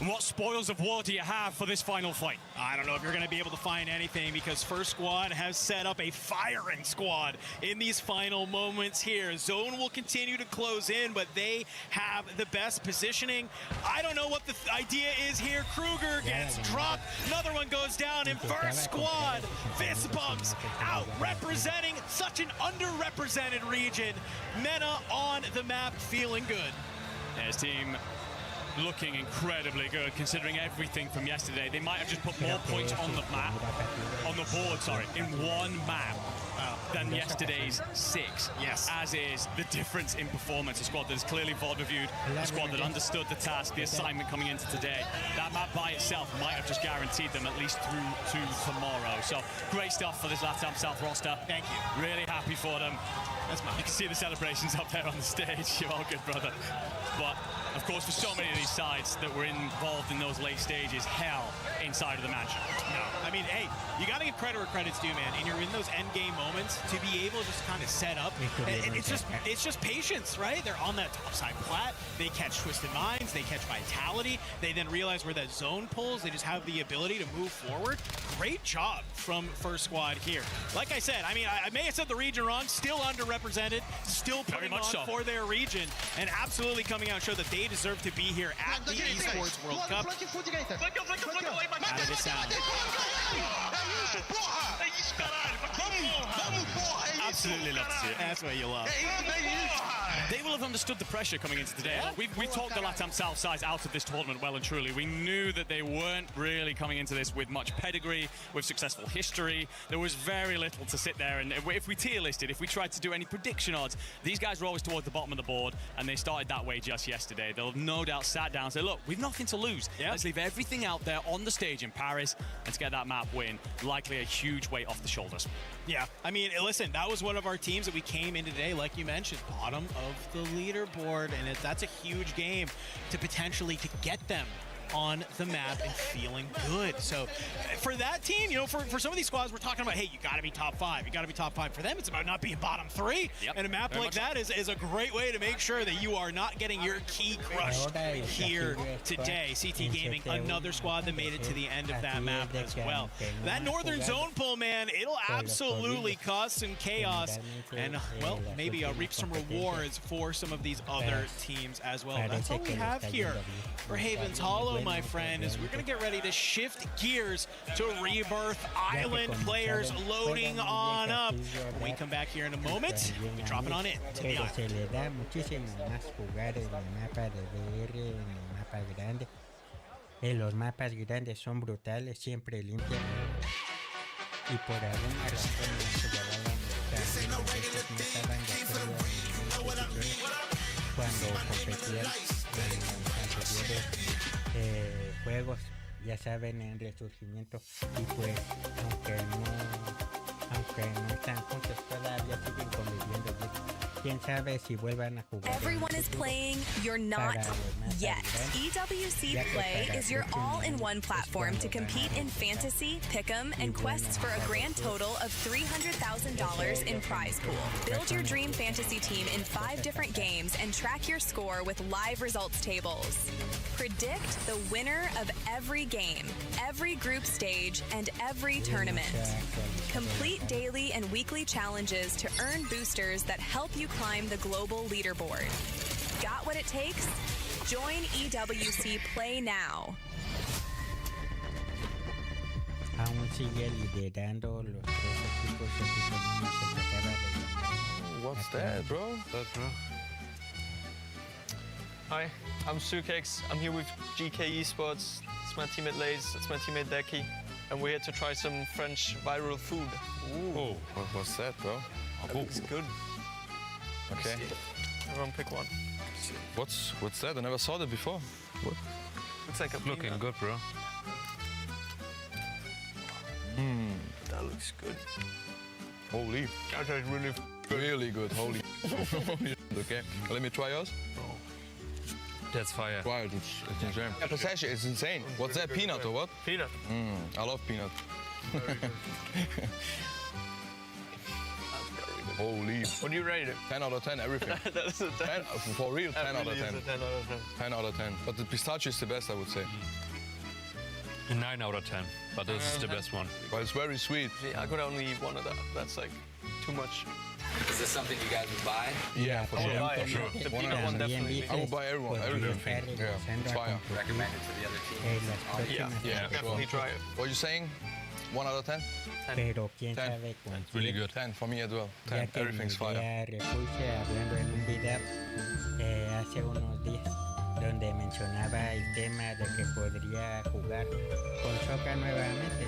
And what spoils of war do you have for this final fight? I don't know if you're going to be able to find anything, because First Squad has set up a firing squad in these final moments here. Zone will continue to close in, but they have the best positioning. I don't know what the idea is here. Kruger gets dropped. Another one goes down, and First Squad fist bumps out, representing such an underrepresented region. MENA on the map, feeling good. His team looking incredibly good, considering everything from yesterday. They might have just put more points on the map, on the board, sorry, in one map than yesterday's 6. Yes. As is the difference in performance. A squad that has clearly VOD reviewed, a squad that understood the task, the assignment coming into today. That map by itself might have just guaranteed them at least through to tomorrow. So great stuff for this LATAM South roster. Thank you. Really happy for them. You can see the celebrations up there on the stage. You're all good, brother. But of course, for so many of these sides that were involved in those late stages, hell inside of the mansion. No, I mean, hey, you got to give credit where credit's due, man. And you're in those end game moments to be able to just kind of set up. It's just patience, right? They're on that top side plat. They catch Twisted Minds. They catch Vitality. They then realize where that zone pulls. They just have the ability to move forward. Great job from First Squad here. Like I said, I mean, I may have said the region wrong. Still underrepresented. Still putting on for their region. And absolutely coming out and show that they deserve to be here at the Esports World Cup. Out of this sound. Absolutely love to see it. That's what you love. They will have of understood the pressure coming into today. Yeah? We talked the LATAM South sides out of this tournament well and truly. We knew that they weren't really coming into this with much pedigree, with successful history. There was very little to sit there, and if we tier listed, if we tried to do any prediction odds, these guys were always towards the bottom of the board, and they started that way just yesterday. They'll no doubt sat down and said, look, we've nothing to lose. Let's leave everything out there on the stage in Paris and to get that map win. Likely a huge weight off the shoulders. Yeah, I mean, listen, that was one of our teams that we came in today, like you mentioned, bottom of the leaderboard, and that's a huge game to potentially to get them on the map and feeling good. So for that team, you know, for some of these squads, we're talking about, hey, you got to be top 5. You got to be top 5. For them, it's about not being bottom 3. And a map like that is a great way to make sure that you are not getting your key crushed here today. CT Gaming, another squad that made it to the end of that map as well. That northern zone pull, man, it'll absolutely cause some chaos and, well, maybe reap some rewards for some of these other teams as well. That's all we have here for Haven's Hollow, my friend, is we're going to get ready to shift gears to Rebirth Island. Players loading on up. When we come back here in a moment, we're dropping on in to the island. Los mapas grandes son brutales, siempre limpian. Y por alguna razón no se llevaban cuando competían en anteriores juegos, ya saben, en Resurgimiento, y pues aunque no están juntos, todavía siguen conviviendo. Quién sabe si vuelvan a jugar. Everyone is playing, you're not yet. EWC Play is your all-in-one platform to compete in fantasy, pick'em, and quests for a grand total of $300,000 in prize pool. Build your dream fantasy team in 5 different games and track your score with live results tables. Predict the winner of every game, every group stage, and every tournament. Complete daily and weekly challenges to earn boosters that help you climb the global leaderboard. Got what it takes? Join EWC Play now. Aún sigue liderando los 3 equipos que What's that, bro? Hi, I'm Sukex. I'm here with GK Esports. It's my teammate Laze. It's my teammate Deki. And we're here to try some French viral food. Ooh. What's that, bro? That looks good. Okay. Everyone pick one. What's that? I never saw that before. What? Looks like a looking peanut. good, bro. That looks good. Holy. That tastes really Really good. Holy. Okay. Let me try yours. That's fire. Wow, it's insane. Yeah, Passage is insane. What's that, peanut or what? Peanut. I love peanut. Very good. Holy. What do you rate it? 10 out of 10, everything. That's a 10. For real, 10 out of really 10. is a 10 out of 10. 10 out of 10. But the pistachio is the best, I would say. 9 out of 10, but this is the best one. But it's very sweet. I could only eat one of that. That's like too much. Is this something you guys would buy? Yeah, for sure. For sure. The peanut one definitely. I will buy everything. Yeah, it's fire. Recommend it to the other team? Yeah, definitely try it. What are you saying? 1 out of 10? Pero quién 10. sabe cuánto. It's really good. 10 for me as well. 10. Ya que Everything's fire. Repuse hablando en un video hace unos días donde mencionaba el tema de que podría jugar con Soca nuevamente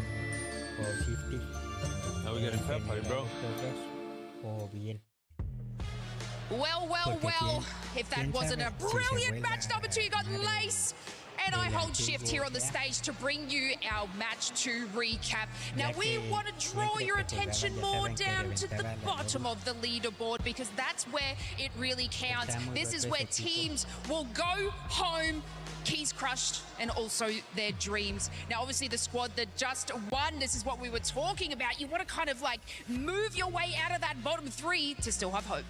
o 50. Now we get a fair play, bro. O bien. Well, if that wasn't a brilliant match number 2, you got Lace. And I hold shift here on the stage to bring you our match 2 recap. Now, we want to draw your attention more down to the bottom of the leaderboard because that's where it really counts. This is where teams will go home keys crushed and also their dreams. Now, obviously, the squad that just won, this is what we were talking about. You want to kind of like move your way out of that bottom 3 to still have hope.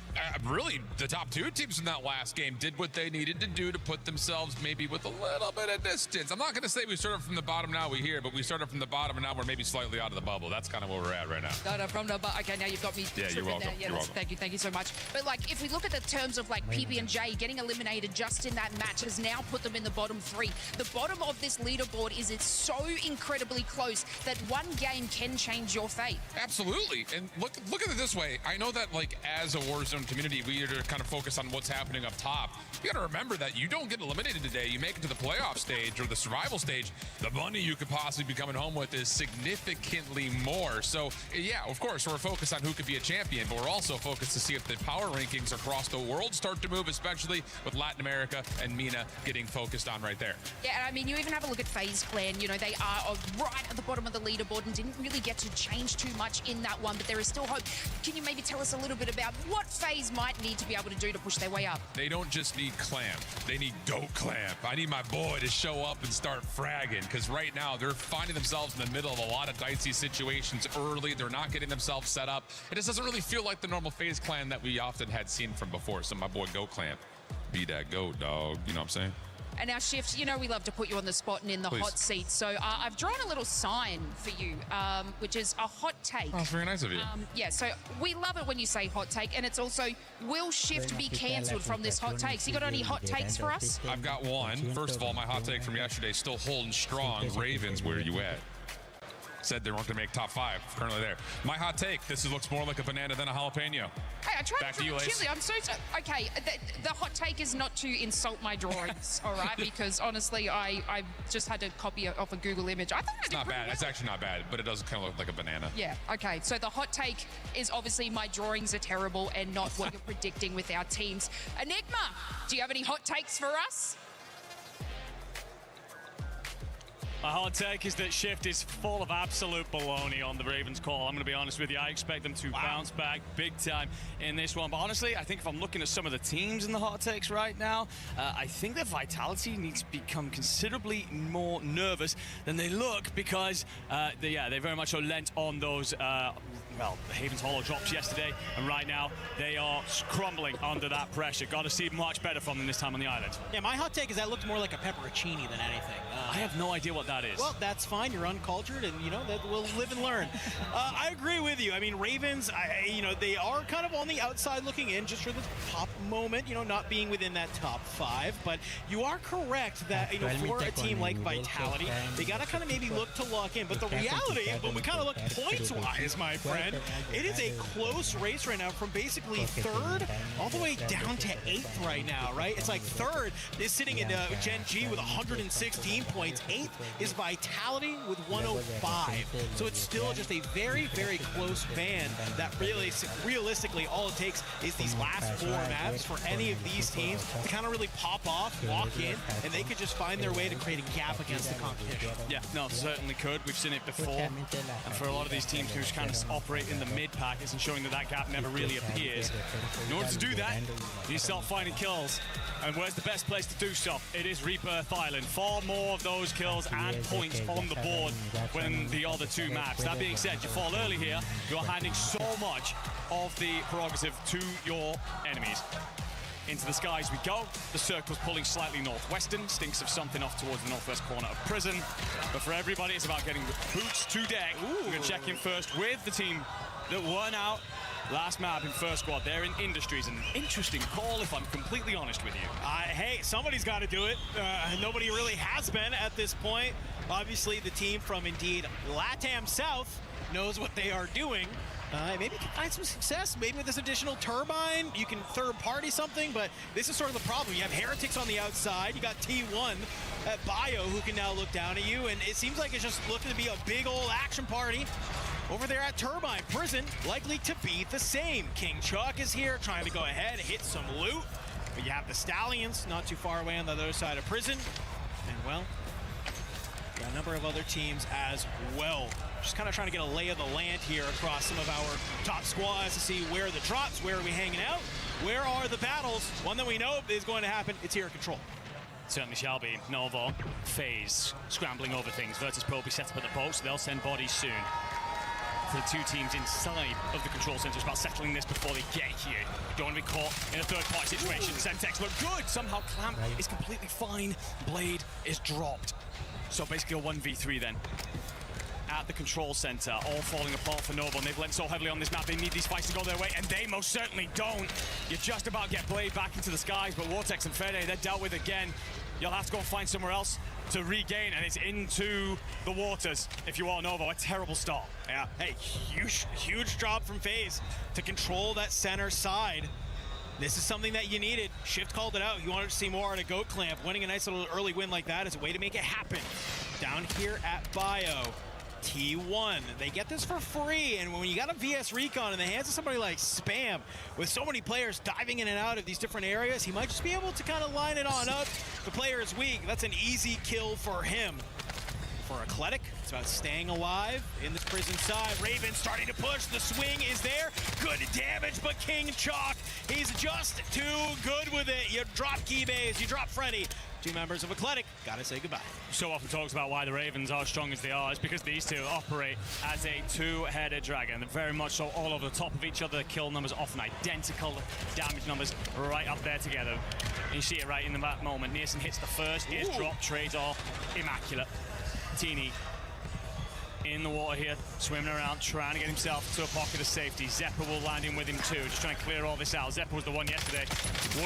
Really, the top 2 teams in that last game did what they needed to do to put themselves maybe with a little bit at a distance. I'm not going to say we started from the bottom, now we're here, but we started from the bottom, and now we're maybe slightly out of the bubble. That's kind of where we're at right now. No, from the bottom. Okay, now you've got me. Yeah, you're welcome. Yeah, you're welcome. Thank you so much. But like, if we look at the terms of like PB&J getting eliminated just in that match has now put them in the bottom 3. The bottom of this leaderboard is it's so incredibly close that one game can change your fate. Absolutely. And look at it this way. I know that like as a Warzone community, we are to kind of focus on what's happening up top. You got to remember that you don't get eliminated today. You make it to the playoff stage or the survival stage. The money you could possibly be coming home with is significantly more. So yeah, of course, we're focused on who could be a champion, but we're also focused to see if the power rankings across the world start to move, especially with Latin America and MENA getting focused on right there. Yeah, and I mean, you even have a look at FaZe Clan. You know, they are right at the bottom of the leaderboard and didn't really get to change too much in that one, but there is still hope. Can you maybe tell us a little bit about what FaZe might need to be able to do to push their way up? They don't just need Clamp. They need Goat Clamp. I need my boy to show up and start fragging, because right now they're finding themselves in the middle of a lot of dicey situations early. They're not getting themselves set up. It just doesn't really feel like the normal FaZe Clan that we often had seen from before. So my boy Goat Clamp, be that goat, dog. You know what I'm saying? And our Shift, you know we love to put you on the spot and in the hot seat. So I've drawn a little sign for you, which is a hot take. Oh, that's very nice of you. Yeah, so we love it when you say hot take, and it's also, will Shift be cancelled from this hot take? So you got any hot takes for us? I've got one. First of all, my hot take from yesterday, still holding strong. Ravens, where are you at? Said they weren't going to make top 5. Currently there. My hot take, this looks more like a banana than a jalapeno. Hey, I tried Back to to you, Lace. chili. I'm so okay. The hot take is not to insult my drawings, all right? Because honestly, I just had to copy it off a Google image. I thought it's not bad. It's actually not bad, but it does kind of look like a banana. Yeah. Okay. So the hot take is obviously my drawings are terrible and not what you're predicting with our teams. Enigma, do you have any hot takes for us? My hot take is that Shift is full of absolute baloney on the Ravens call. I'm going to be honest with you. I expect them to bounce back big time in this one. But honestly, I think if I'm looking at some of the teams in the hot takes right now, I think their vitality needs to become considerably more nervous than they look, because, they very much so lent on those, Haven's Hollow drops yesterday, and right now they are crumbling under that pressure. Got to see much better from them this time on the island. Yeah, my hot take is that looked more like a pepperoncini than anything. I have no idea what that is. Well, that's fine. You're uncultured, and, you know, that we'll live and learn. I agree with you. I mean, Ravens, they are kind of on the outside looking in just for the top moment, you know, not being within that top 5. But you are correct that, you know, for a team like Vitality, they got to kind of maybe look to lock in. But the reality, when we kind of look points-wise, my friend, it is a close race right now from basically 3rd all the way down to 8th right now, right? It's like 3rd is sitting in Gen G with 116 points. 8th is Vitality with 105. So it's still just a very, very close band that realistically all it takes is these last 4 maps for any of these teams to kind of really pop off, lock in, and they could just find their way to create a gap against the competition. Yeah, no, certainly could. We've seen it before. And for a lot of these teams who kind of operate in the mid-pack, it's ensuring that gap never really appears. In order to do that, you start finding kills. And where's the best place to do so? It is Rebirth Island. Far more of those kills and points on the board when the other 2 maps. That being said, you fall early here, you're handing so much of the prerogative to your enemies. Into the skies we go. The circle's pulling slightly northwestern, stinks of something off towards the northwest corner of prison. But for everybody, it's about getting the boots to deck. We're going to check in first with the team that won out last map in first squad. They're in Industries. An interesting call, if I'm completely honest with you. Hey, somebody's got to do it. Nobody really has been at this point. Obviously, the team from Indeed LATAM South knows what they are doing. Maybe you can find some success. Maybe with this additional turbine, you can third-party something, but this is sort of the problem. You have Heretics on the outside. You got T1 at Bio who can now look down at you, and it seems like it's just looking to be a big old action party over there at Turbine. Prison likely to be the same. King Chuck is here trying to go ahead, hit some loot. But you have the Stallions not too far away on the other side of Prison. And, well, got a number of other teams as well. Just kind of trying to get a lay of the land here across some of our top squads to see where are the drops, where are we hanging out, where are the battles. One that we know is going to happen, it's here at Control. Certainly shall be. Novo, FaZe, scrambling over things. Virtus Probe set up at the post. They'll send bodies soon. for the two teams inside of the control center. It's about settling this before they get here. You don't want to be caught in a third-party situation. Semtex look good. Somehow Clamp is completely fine. Blade is dropped. So basically a 1v3 then. At the control center, all falling apart for Nova, and they've lent so heavily on this map. They need these fights to go their way, and they most certainly don't. You just about get Blade back into the skies, but Vortex and Fede, they're dealt with again. You'll have to go and find somewhere else to regain, and it's into the waters. If you are Nova, a terrible start. Yeah, hey, huge job from FaZe to control that center side. This is something that you needed. Shift called it out. You wanted to see more out of Goat Clamp. Winning a nice little early win like that is a way to make it happen. Down here at Bio, T1, they get this for free, and when you got a VS Recon in the hands of somebody like Spam, with so many players diving in and out of these different areas, he might just be able to kind of line it on up. The player is weak. That's an easy kill for him. For Eclectic, it's about staying alive in this prison side. Raven starting to push. The swing is there. Good damage, but King Chalk, he's just too good with it. You drop Keybase, you drop Freddy. Two members of Eclectic gotta say goodbye. So often talks about why the Ravens are strong as they are. It's because these two operate as a two-headed dragon. They're very much so all over the top of each other. Kill numbers often identical. Damage numbers right up there together. And you see it right in that moment. Nielsen hits the first. Here's drop. Trades all immaculate. Teeny in the water here, swimming around, trying to get himself to a pocket of safety. Zeppa will land in with him too, just trying to clear all this out. Zeppa was the one yesterday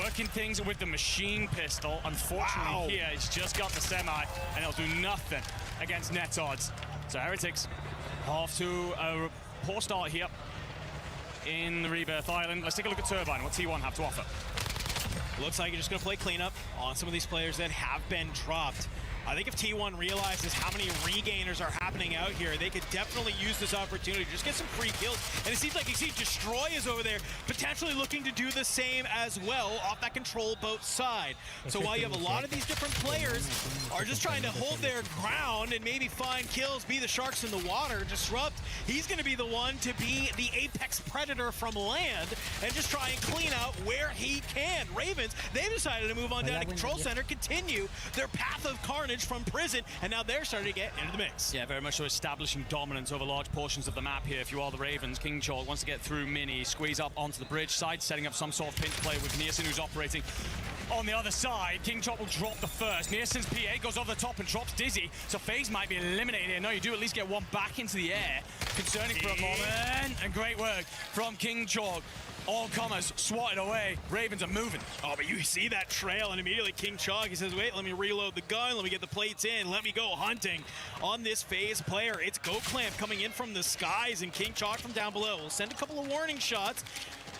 working things with the machine pistol. Unfortunately here, he's just got the semi, and it'll do nothing against net odds. So Heretics off to a poor start here in the Rebirth Island. Let's take a look at Turbine, what T1 have to offer. Looks like you're just gonna play cleanup on some of these players that have been dropped. I think if T1 realizes how many regainers are happening out here, they could definitely use this opportunity to just get some free kills. And it seems like you see Destroy is over there, potentially looking to do the same as well off that control boat side. So while you have a lot of these different players are just trying to hold their ground and maybe find kills, be the sharks in the water, Disrupt, he's going to be the one to be the apex predator from land and just try and clean out where he can. Ravens, they've decided to move on down to Control Center, continue their path of carnage from prison, and now they're starting to get into the mix. Yeah, very much so establishing dominance over large portions of the map here. If you are the Ravens, King Chalk wants to get through Mini, squeeze up onto the bridge side, setting up some sort of pinch play with Nielsen, who's operating on the other side. King Chalk will drop the first. Nielsen's PA goes over the top and drops Dizzy, so FaZe might be eliminated here. No, you do at least get one back into the air. Concerning for a moment, and great work from King Chalk. All comers swatted away. Ravens are moving. Oh, but you see that trail, and immediately King Chalk, he says, wait, let me reload the gun, let me get the plates in, let me go hunting on this FaZe player. It's Goat Clamp coming in from the skies, and King Chalk from down below will send a couple of warning shots,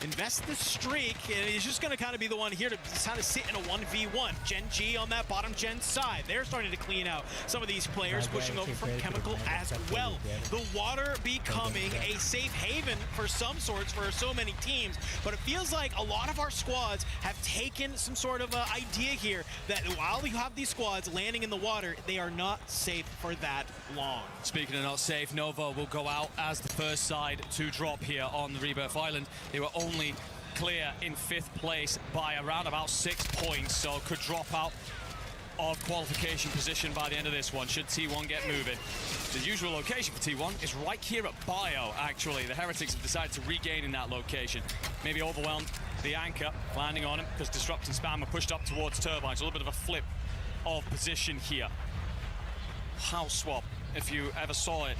invest the streak, and he's just going to kind of be the one here to kind of sit in a 1v1. Gen G on that bottom gen side. They're starting to clean out some of these players, pushing over from Chemical as well. The water becoming a safe haven for some sorts for so many teams, but it feels like a lot of our squads have taken some sort of idea here that while you have these squads landing in the water, they are not safe for that long. Speaking of not safe, Nova will go out as the first side to drop here on the Rebirth Island. They were only clear in 5th place by around about 6 points, so could drop out of qualification position by the end of this one, should T1 get moving. The usual location for T1 is right here at Bio, actually. The Heretics have decided to regain in that location. Maybe overwhelmed the anchor, landing on him, because Disrupt and Spam are pushed up towards Turbine. So a little bit of a flip of position here. House swap, if you ever saw it.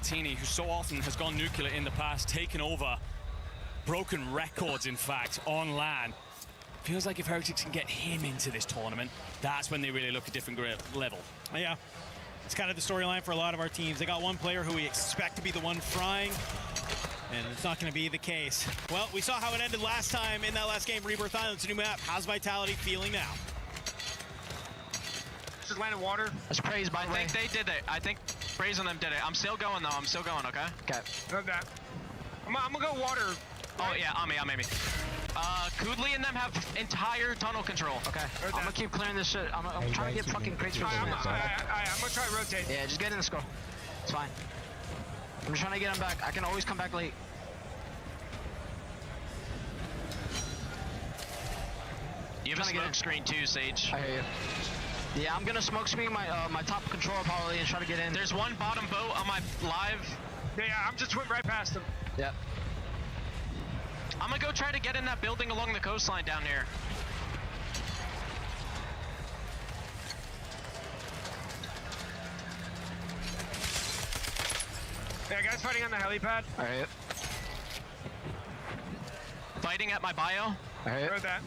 Teeny, who so often has gone nuclear in the past, taken over, broken records, in fact, on LAN. Feels like if Heretics can get him into this tournament, that's when they really look a different level. Yeah, it's kind of the storyline for a lot of our teams. They got one player who we expect to be the one frying, and it's not going to be the case. Well, we saw how it ended last time in that last game, Rebirth Island. It's a new map. How's Vitality feeling now? Just landed water. That's praise, by the way. I think they did it. I think praise on them did it. I'm still going, though. I'm still going, okay? Okay. Love that. I'm gonna go water. Oh, yeah, on me. Kudley and them have entire tunnel control. Okay. I'm gonna keep clearing this shit. I'm trying to get fucking crates for this man. I'm gonna try to rotate. Yeah, just get in the score. It's fine. I'm just trying to get him back. I can always come back late. You have a smoke screen too, Sage. I hear you. Yeah, I'm gonna smoke screen my top control probably and try to get in. There's one bottom boat on my live. Yeah, I'm just went right past him. Yep. I'm gonna go try to get in that building along the coastline down here. Yeah, guys fighting on the helipad. All right. Fighting at my bio. All right. Heard that.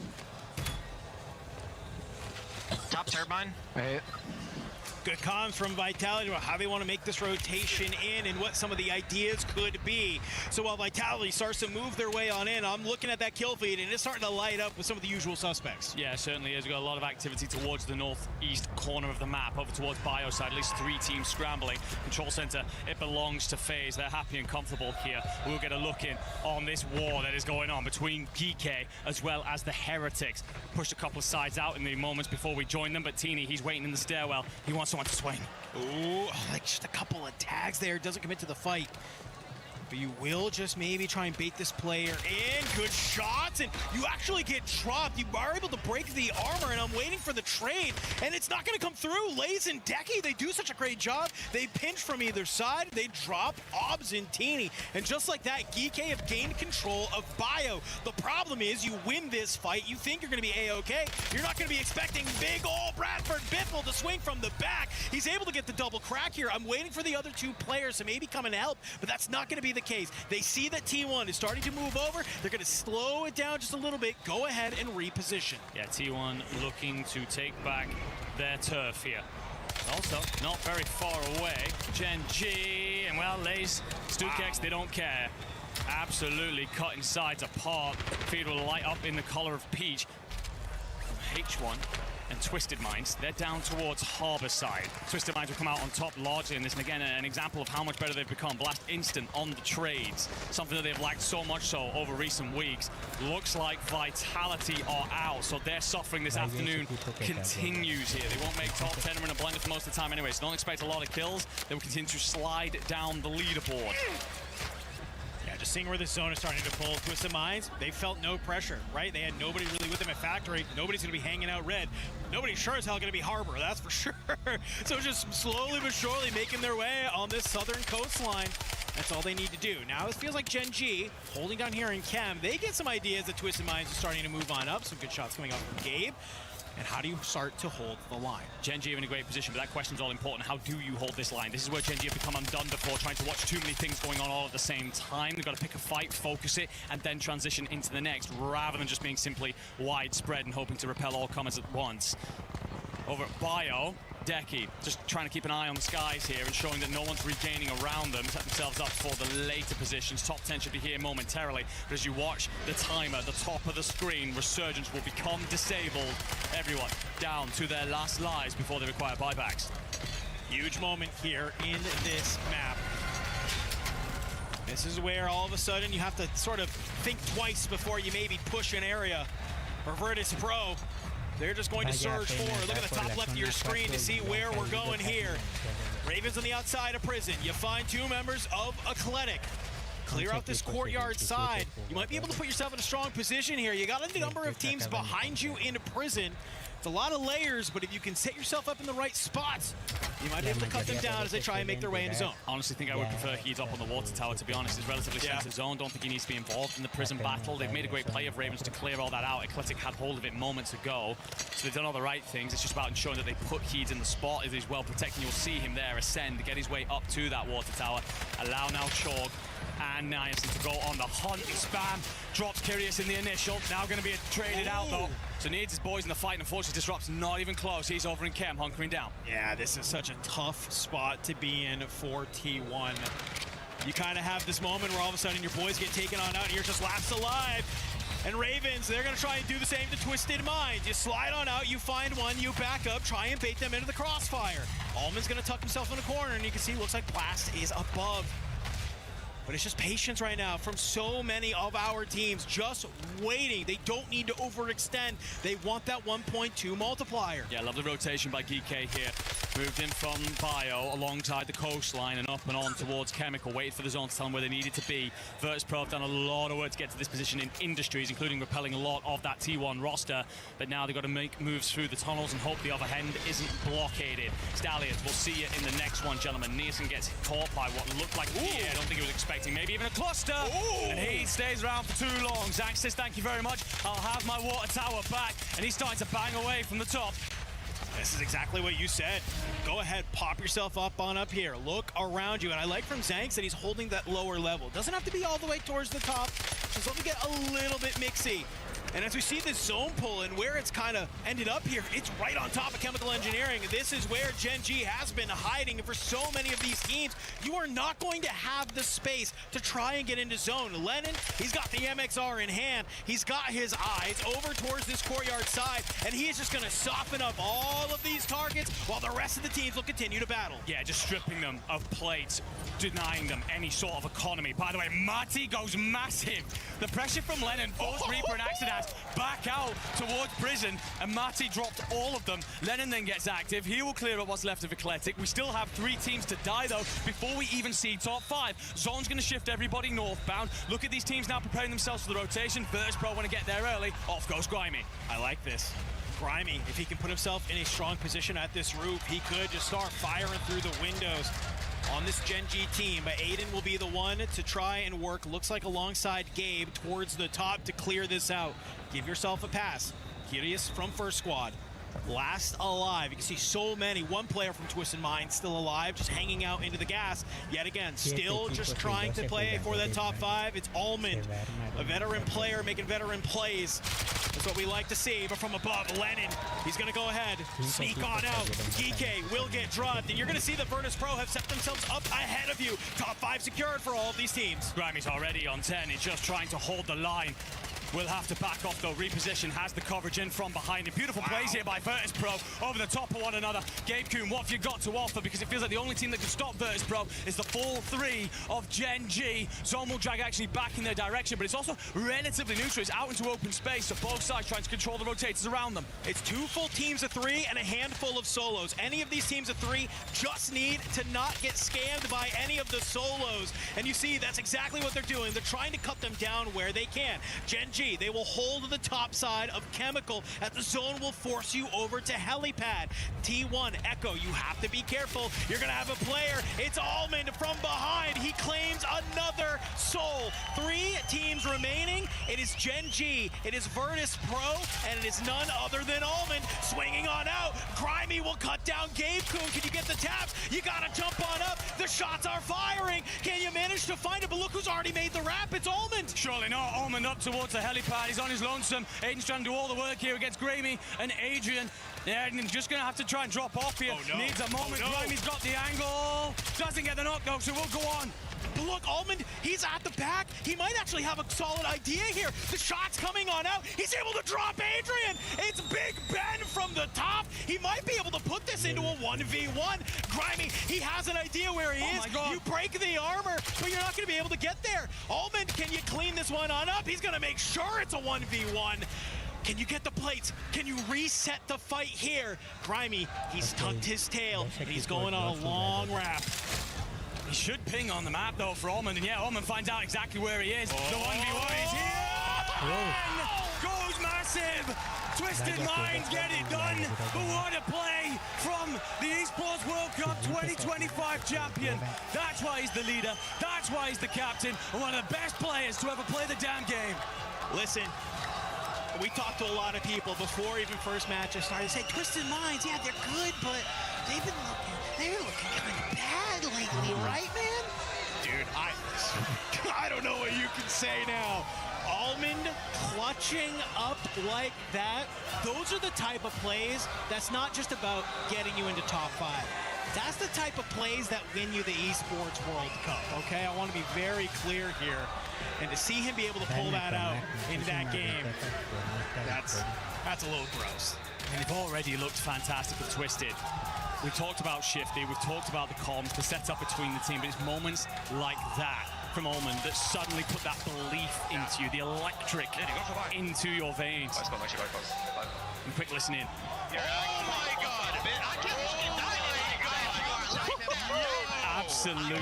Top turbine. All right. Good comms from Vitality about how they want to make this rotation in and what some of the ideas could be. So while Vitality starts to move their way on in, I'm looking at that kill feed and it's starting to light up with some of the usual suspects. Yeah, certainly is. We've got a lot of activity towards the northeast corner of the map, over towards Bio side, at least 3 teams scrambling. Control center, it belongs to FaZe. They're happy and comfortable here. We'll get a look in on this war that is going on between GK as well as the Heretics. Pushed a couple of sides out in the moments before we join them, but Teeny, he's waiting in the stairwell. He wants someone to swing. Ooh, like just a couple of tags there. Doesn't commit to the fight. But you will just maybe try and bait this player in. Good shots, and you actually get dropped. You are able to break the armor, and I'm waiting for the trade, and it's not going to come through. Lays and Decky, they do such a great job. They pinch from either side. They drop Obs and Teeny, and just like that, GK have gained control of Bio. The problem is you win this fight, you think you're going to be A-OK. You're not going to be expecting big ol' Bradford Biffle to swing from the back. He's able to get the double crack here. I'm waiting for the other 2 players to maybe come and help, but that's not going to be the case. They see that T1 is starting to move over. They're going to slow it down just a little bit. Go ahead and reposition. Yeah, T1 looking to take back their turf here. Also, not very far away, Gen G, and well, Lays, StuKX, they don't care. Absolutely cutting sides apart. Feed will light up in the color of peach. H1 and Twisted Minds, they're down towards Harbor side. Twisted Minds will come out on top largely in this, and again, an example of how much better they've become. Blast instant on the trades, something that they've lacked so much so over recent weeks. Looks like Vitality are out, so their suffering this afternoon continues here. They won't make top 10 or in a blender for most of the time anyway, so don't expect a lot of kills. They will continue to slide down the leaderboard. Yeah, just seeing where this zone is starting to pull. Twisted Minds, they felt no pressure, right? They had nobody really with them at Factory. Nobody's going to be hanging out red. Nobody's sure as hell going to be Harbor, that's for sure. So just slowly but surely making their way on this southern coastline. That's all they need to do. Now it feels like Gen G, holding down here in Chem, they get some ideas that Twisted Minds are starting to move on up. Some good shots coming up from Gabe. And how do you start to hold the line? Gen G are in a great position, but that question's all important. How do you hold this line? This is where Gen G have become undone before, trying to watch too many things going on all at the same time. They've got to pick a fight, focus it, and then transition into the next, rather than just being simply widespread and hoping to repel all comers at once. Over at Bio, Decky just trying to keep an eye on the skies here and showing that no one's regaining around them, set themselves up for the later positions. Top 10 should be here momentarily, but as you watch the timer at the top of the screen, Resurgence will become disabled. Everyone down to their last lives before they require buybacks. Huge moment here in this map. This is where all of a sudden you have to sort of think twice before you maybe push an area. For Virtus Pro, they're just going to surge forward. Look at the top left of your screen to see where we're going here. Ravens on the outside of prison. You find 2 members of Athletic. Clear out this courtyard side. You might be able to put yourself in a strong position here. You got a number of teams behind you in prison. It's a lot of layers, but if you can set yourself up in the right spots, you might be able to cut them down as they try and make their way into zone. I honestly think I would prefer He's up on the water tower, to be honest. It's relatively center zone. Don't think he needs to be involved in the prison battle. They've made a great play of Ravens to clear all that out. Eclectic had hold of it moments ago, so they've done all the right things. It's just about ensuring that they put Heeds in the spot. If he's well protected, you'll see him there ascend, get his way up to that water tower. Allow now Chalk and Niacin to go on the hunt. Spam drops Curious in the initial. Now going to be traded out though. So needs his boys in the fight, and unfortunately Disrupt's not even close. He's over in Chem, hunkering down. Yeah, this is such a tough spot to be in for T1. You kind of have this moment where all of a sudden your boys get taken on out and you're just last alive. And Ravens, they're going to try and do the same to Twisted Minds. You slide on out, you find one, you back up, try and bait them into the crossfire. Allman's going to tuck himself in a corner, and you can see it looks like Blast is above. But it's just patience right now from so many of our teams, just waiting. They don't need to overextend. They want that 1.2 multiplier. Yeah, lovely rotation by GK here. Moved in from Bio alongside the coastline and up and on towards Chemical. Waited for the zone to tell them where they needed to be. Virtus.pro have done a lot of work to get to this position in Industries, including repelling a lot of that T1 roster. But now they've got to make moves through the tunnels and hope the other end isn't blockaded. Stallions, we'll see you in the next one, gentlemen. Nielsen gets caught by what looked like I don't think he was expecting. Maybe even a cluster. Ooh. And he stays around for too long. Zach says, thank you very much. I'll have my water tower back. And he's starting to bang away from the top. This is exactly what you said. Go ahead, pop yourself up here. Look around you. And I like from Zanks that he's holding that lower level. Doesn't have to be all the way towards the top. Just let me get a little bit mixy. And as we see this zone pull and where it's kind of ended up here, it's right on top of Chemical Engineering. This is where Gen G has been hiding. And for so many of these teams, you are not going to have the space to try and get into zone. Lennon, he's got the MXR in hand. He's got his eyes over towards this courtyard side, and he is just going to soften up all of these targets while the rest of the teams will continue to battle. Yeah, just stripping them of plates, denying them any sort of economy. By the way, Mati goes massive. The pressure from Lennon forced Reaper and Accident back out towards prison, and Mati dropped all of them. Lennon then gets active. He will clear up what's left of Eclectic. We still have 3 teams to die, though, before we even see top 5. Zone's going to shift everybody northbound. Look at these teams now preparing themselves for the rotation. Virtus.pro want to get there early. Off goes Grimy. I like this. Grimy, if he can put himself in a strong position at this roof, he could just start firing through the windows on this Gen G team. But Aiden will be the one to try and work, looks like alongside Gabe, towards the top to clear this out. Give yourself a pass. Curious from First Squad. Last alive. You can see so many. One player from Twisted Mind still alive, just hanging out into the gas. Yet again, still just trying to play for that top 5. It's Almond, a veteran player making veteran plays. That's what we like to see. But from above, Lennon, he's going to go ahead, sneak on out. Geeke will get drugged, and you're going to see the Virtus.pro have set themselves up ahead of you. Top 5 secured for all of these teams. Grimy's already on 10. He's just trying to hold the line. Will have to back off, though. Reposition has the coverage in from behind. And beautiful plays here by Virtus.pro over the top of one another. Gabe Kuhn, what have you got to offer? Because it feels like the only team that can stop Virtus.pro is the full 3 of Gen G. Zone will drag actually back in their direction, but it's also relatively neutral. It's out into open space, so both sides trying to control the rotators around them. It's 2 full teams of 3 and a handful of solos. Any of these teams of 3 just need to not get scammed by any of the solos. And you see, that's exactly what they're doing. They're trying to cut them down where they can. Gen G, they will hold the top side of Chemical as the zone will force you over to Helipad. T1, Echo, you have to be careful. You're going to have a player. It's Almond from behind. He claims another soul. 3 teams remaining. It is Gen G, it is Virtus.pro, and it is none other than Almond swinging on out. Grimy will cut down Gabe Kuhn. Can you get the taps? You got to jump on up. The shots are firing. Can you manage to find it? But look who's already made the wrap. It's Almond. Surely not. Almond up towards the helipad. He's on his lonesome. Aiden's trying to do all the work here against Grimy and Adrian. Yeah, and just going to have to try and drop off here. Oh, no. Needs a moment. Oh, no. Grimy's got the angle. Doesn't get the knockdown, so we'll go on. But look, Almond, he's at the back. He might actually have a solid idea here. The shot's coming on out. He's able to drop Adrian. It's Big Ben from the top. He might be able to put this into a 1v1. Grimy, he has an idea where he is. My God. You break the armor, but you're not going to be able to get there. Almond, can you clean this one on up? He's going to make sure it's a 1v1. Can you get the plates? Can you reset the fight here? Grimy, he's tucked his tail, and he's going on a long wrap. He should ping on the map, though, for Almond. And yeah, Almond finds out exactly where he is. The 1v1 is here! And goes massive! Twisted Minds get it done. But what a play from the Esports World Cup 2025 champion. That's why he's the leader. That's why he's the captain. And one of the best players to ever play the damn game. Listen, we talked to a lot of people before even first match started. Say, Twisted Minds, yeah, they're good, but they're looking kind of bad lately, right, man? Dude, I don't know what you can say now. Almond clutching up like that. Those are the type of plays that's not just about getting you into top 5. That's the type of plays that win you the Esports World Cup, okay? I want to be very clear here. And to see him be able to pull that out in that game, that's a little gross. And they've already looked fantastic with Twisted. We talked about Shifty, we've talked about the comms, the setup between the team, but it's moments like that from Almond that suddenly put that belief into you, the electric into your veins. And quick listen in. Oh my God! I can't Absolutely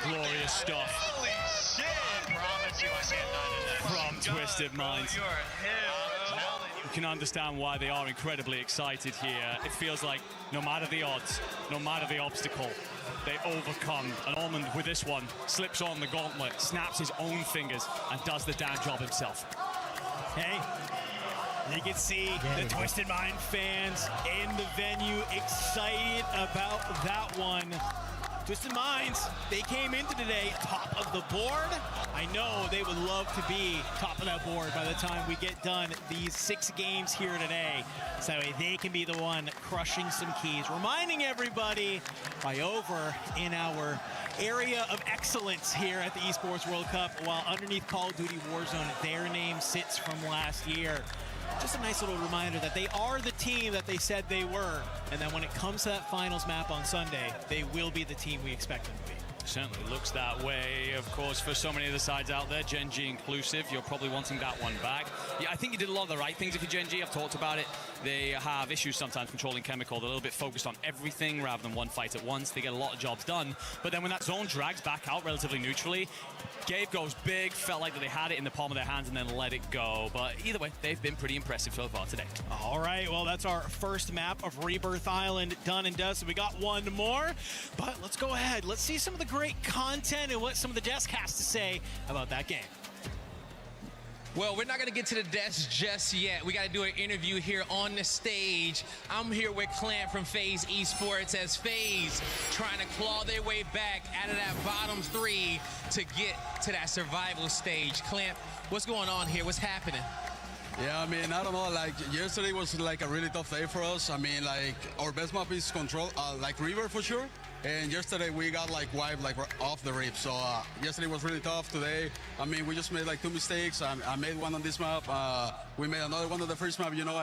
glorious stuff. Holy shit! Promise you I can't From Twisted Minds. You can understand why they are incredibly excited here. It feels like no matter the odds, no matter the obstacle, they overcome. And Almond with this one slips on the gauntlet, snaps his own fingers, and does the damn job himself. Hey, you can see the Twisted Mind fans in the venue excited about that one. Twisted Minds, they came into today top of the board. I know they would love to be top of that board by the time we get done these 6 games here today. So that way they can be the one crushing some keys. Reminding everybody, by over in our area of excellence here at the Esports World Cup, while underneath Call of Duty Warzone, their name sits from last year. Just a nice little reminder that they are the team that they said they were, and that when it comes to that finals map on Sunday, they will be the team we expect them to be. Certainly looks that way, of course, for so many of the sides out there, Gen G inclusive. You're probably wanting that one back. Yeah, I think you did a lot of the right things if you're Gen G. I've talked about it. They have issues sometimes controlling Chemical. They're a little bit focused on everything rather than one fight at once. They get a lot of jobs done. But then when that zone drags back out relatively neutrally, Gabe goes big, felt like that they had it in the palm of their hands and then let it go. But either way, they've been pretty impressive so far today. All right, well, that's our first map of Rebirth Island done and dusted. We got one more, but let's go ahead. Let's see some of the great content and what some of the desk has to say about that game. Well, we're not going to get to the desk just yet. We got to do an interview here on the stage. I'm here with Clamp from FaZe Esports as FaZe trying to claw their way back out of that bottom 3 to get to that survival stage. Clamp, what's going on here? What's happening? Yeah, I mean, I don't know, like, yesterday was like a really tough day for us. I mean, like, our best map is Control, like River for sure. And yesterday we got like wiped like off the rip. So yesterday was really tough. Today, I mean, we just made like 2 mistakes. I made one on this map. We made another one on the first map, you know,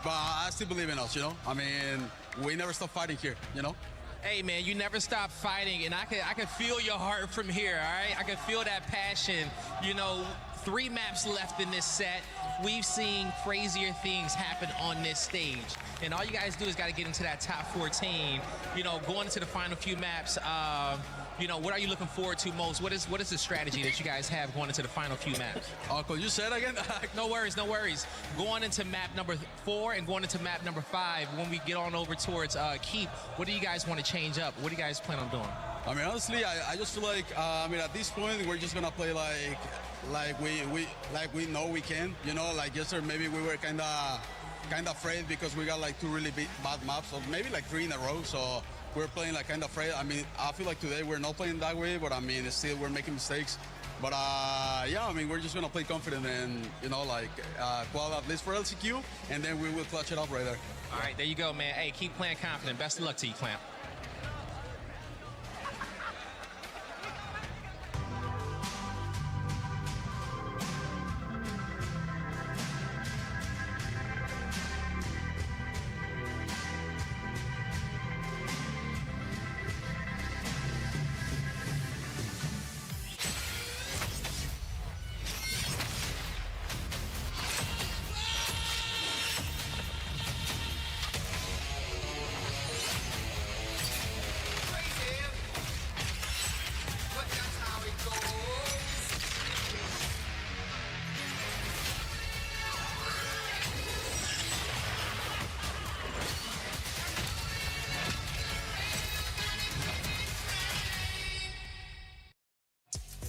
but I still believe in us, you know. I mean, we never stop fighting here, you know. Hey man, you never stop fighting, and I can feel your heart from here, all right? I can feel that passion. You know, 3 maps left in this set. We've seen crazier things happen on this stage. And all you guys do is got to get into that top 14. You know, going into the final few maps, you know, what are you looking forward to most? What is the strategy that you guys have going into the final few maps? Could you say it again? No worries, no worries. Going into map number 4 and going into map number 5, when we get on over towards Keep, what do you guys want to change up? What do you guys plan on doing? I mean, honestly, I just feel like, I mean, at this point, we're just going to play like we know we can, you know, like yesterday maybe we were kind of afraid because we got like 2 really bad maps, or maybe like 3 in a row, so we're playing like kind of afraid. I mean, I feel like today we're not playing that way, but I mean, still we're making mistakes. But yeah, I mean, we're just gonna play confident and, you know, like qual at least for LCQ, and then we will clutch it up right there. All right, there you go, man. Hey, keep playing confident. Best of luck to you, Clamp.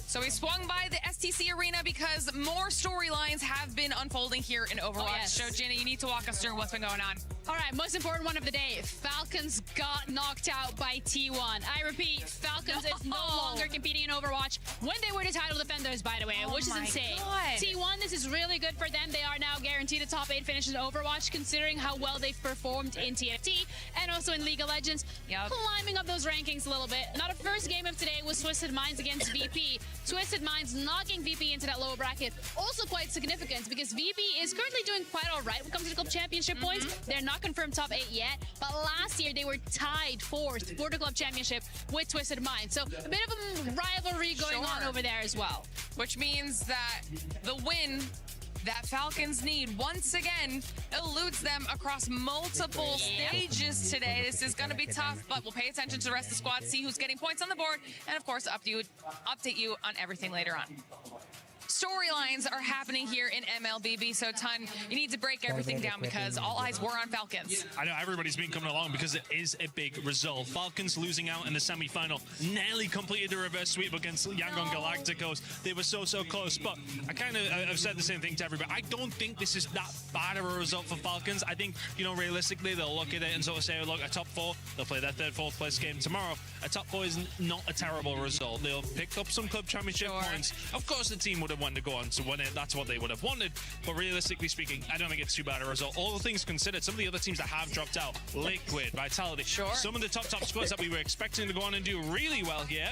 So we swung by the STC arena because more storylines have been unfolding here in Overwatch. Oh, yes. So, Jenny, you need to walk us through what's been going on. All right, most important one of the day. Falcons got knocked out by T1. I repeat, Falcons is no longer competing in Overwatch when they were the title defenders, by the way, which is insane. God. T1, this is really good for them. They are now guaranteed a top 8 finish in Overwatch, considering how well they've performed in TFT and also in League of Legends. Climbing up those rankings a little bit. Now, the first game of today was Twisted Minds against VP. Twisted Minds knocking VP into that lower bracket. Also quite significant because VP is currently doing quite all right when it comes to the club championship points. They're not confirmed top 8 yet, but last year they were tied 4th for the club championship with Twisted Minds. So a bit of a rivalry going on over there as well. Which means that the win that Falcons need once again eludes them across multiple stages today. This is going to be tough, but we'll pay attention to the rest of the squad, see who's getting points on the board, and of course update you on everything later on. Storylines are happening here in MLBB, so Ton, you need to break everything down because all eyes were on Falcons. I know everybody's been coming along because it is a big result. Falcons losing out in the semi-final, nearly completed a reverse sweep against Yangon Galacticos. They were so close, but I kind of have said the same thing to everybody. I don't think this is that bad of a result for Falcons. I think, you know, realistically, they'll look at it and sort of say, look, a top 4, they'll play their 3rd, 4th place game tomorrow. A top 4 is not a terrible result. They'll pick up some club championship points. Of course, the team would have wanted to go on to win it. That's what they would have wanted. But realistically speaking, I don't think it's too bad a result. All the things considered, some of the other teams that have dropped out, Liquid, Vitality, some of the top squads that we were expecting to go on and do really well here,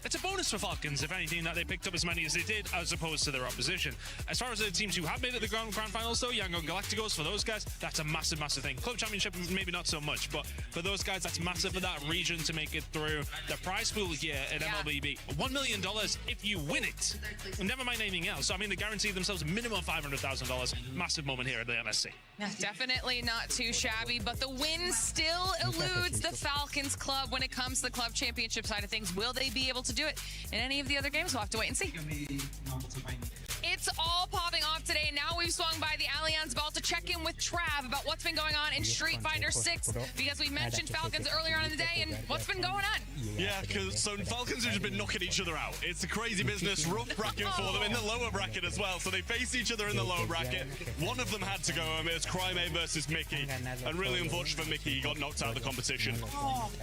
it's a bonus for Falcons, if anything, that they picked up as many as they did, as opposed to their opposition. As far as the teams who have made it the grand finals, though, Yangon Galacticos, for those guys, that's a massive thing. Club Championship, maybe not so much, but for those guys, that's massive for that region to make it through. The prize pool here at MLBB, $1 million if you win it. And never mind anything else. So, I mean, they guaranteed themselves a minimum of $500,000. Massive moment here at the MSC. Yeah, definitely not too shabby, but the win still eludes the Falcons club when it comes to the club championship side of things. Will they be able to do it in any of the other games? We'll have to wait and see. It's all popping off today. Now we've swung by the Allianz Ball to check in with Trav about what's been going on in Street Fighter 6 because we mentioned Falcons earlier on in the day, and what's been going on? Yeah, because so Falcons have just been knocking each other out. It's a crazy business, rough bracket for them in the lower bracket as well. So they faced each other in the lower bracket. One of them had to go. It was Crime versus Mickey, and really unfortunate for Mickey, he got knocked out of the competition.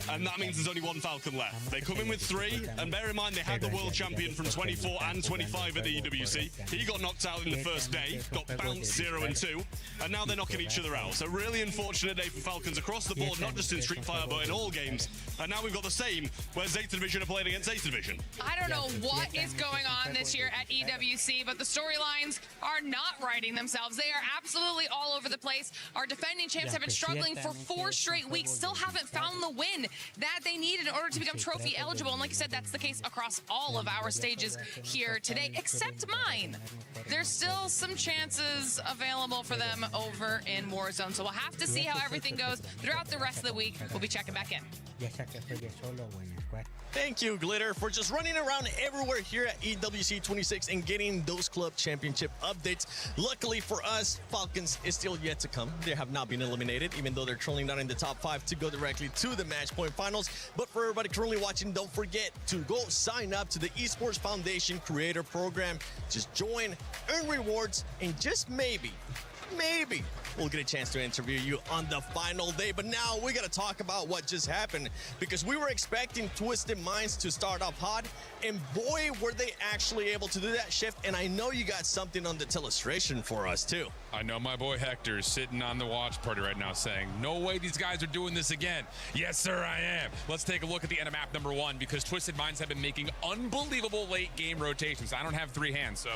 And that means there's only one Falcon left. They come in with 3, and bear in mind they had the world champion from 24 and 25 at the EWC. He got knocked out in the first day, got bounced 0 and 2, and now they're knocking each other out. So really unfortunate day for Falcons across the board, not just in Street Fighter, but in all games. And now we've got the same, where Zeta Division are playing against Zeta Division. I don't know what is going on this year at EWC, but the storylines are not writing themselves. They are absolutely all over the place. Our defending champs have been struggling for 4 straight weeks, still haven't found the win that they need in order to become trophy eligible. And like you said, that's the case across all of our stages here today, except mine. There's still some chances available for them over in Warzone, so we'll have to see how everything goes throughout the rest of the week. We'll be checking back in. Thank you, Glitter, for just running around everywhere here at EWC26 and getting those club championship updates. Luckily for us, Falcons is still yet to come. They have not been eliminated, even though they're trailing down in the top 5 to go directly to the match point finals. But for everybody currently watching, don't forget to go sign up to the Esports Foundation Creator Program. Just join, earn rewards, and just maybe we'll get a chance to interview you on the final day. But now we got to talk about what just happened, because we were expecting Twisted Minds to start off hot, and boy, were they actually able to do that shift. And I know you got something on the illustration for us too. I know my boy Hector is sitting on the watch party right now saying, no way these guys are doing this again. Yes, sir, I am. Let's take a look at the end of map number 1, because Twisted Minds have been making unbelievable late game rotations. I don't have 3 hands, so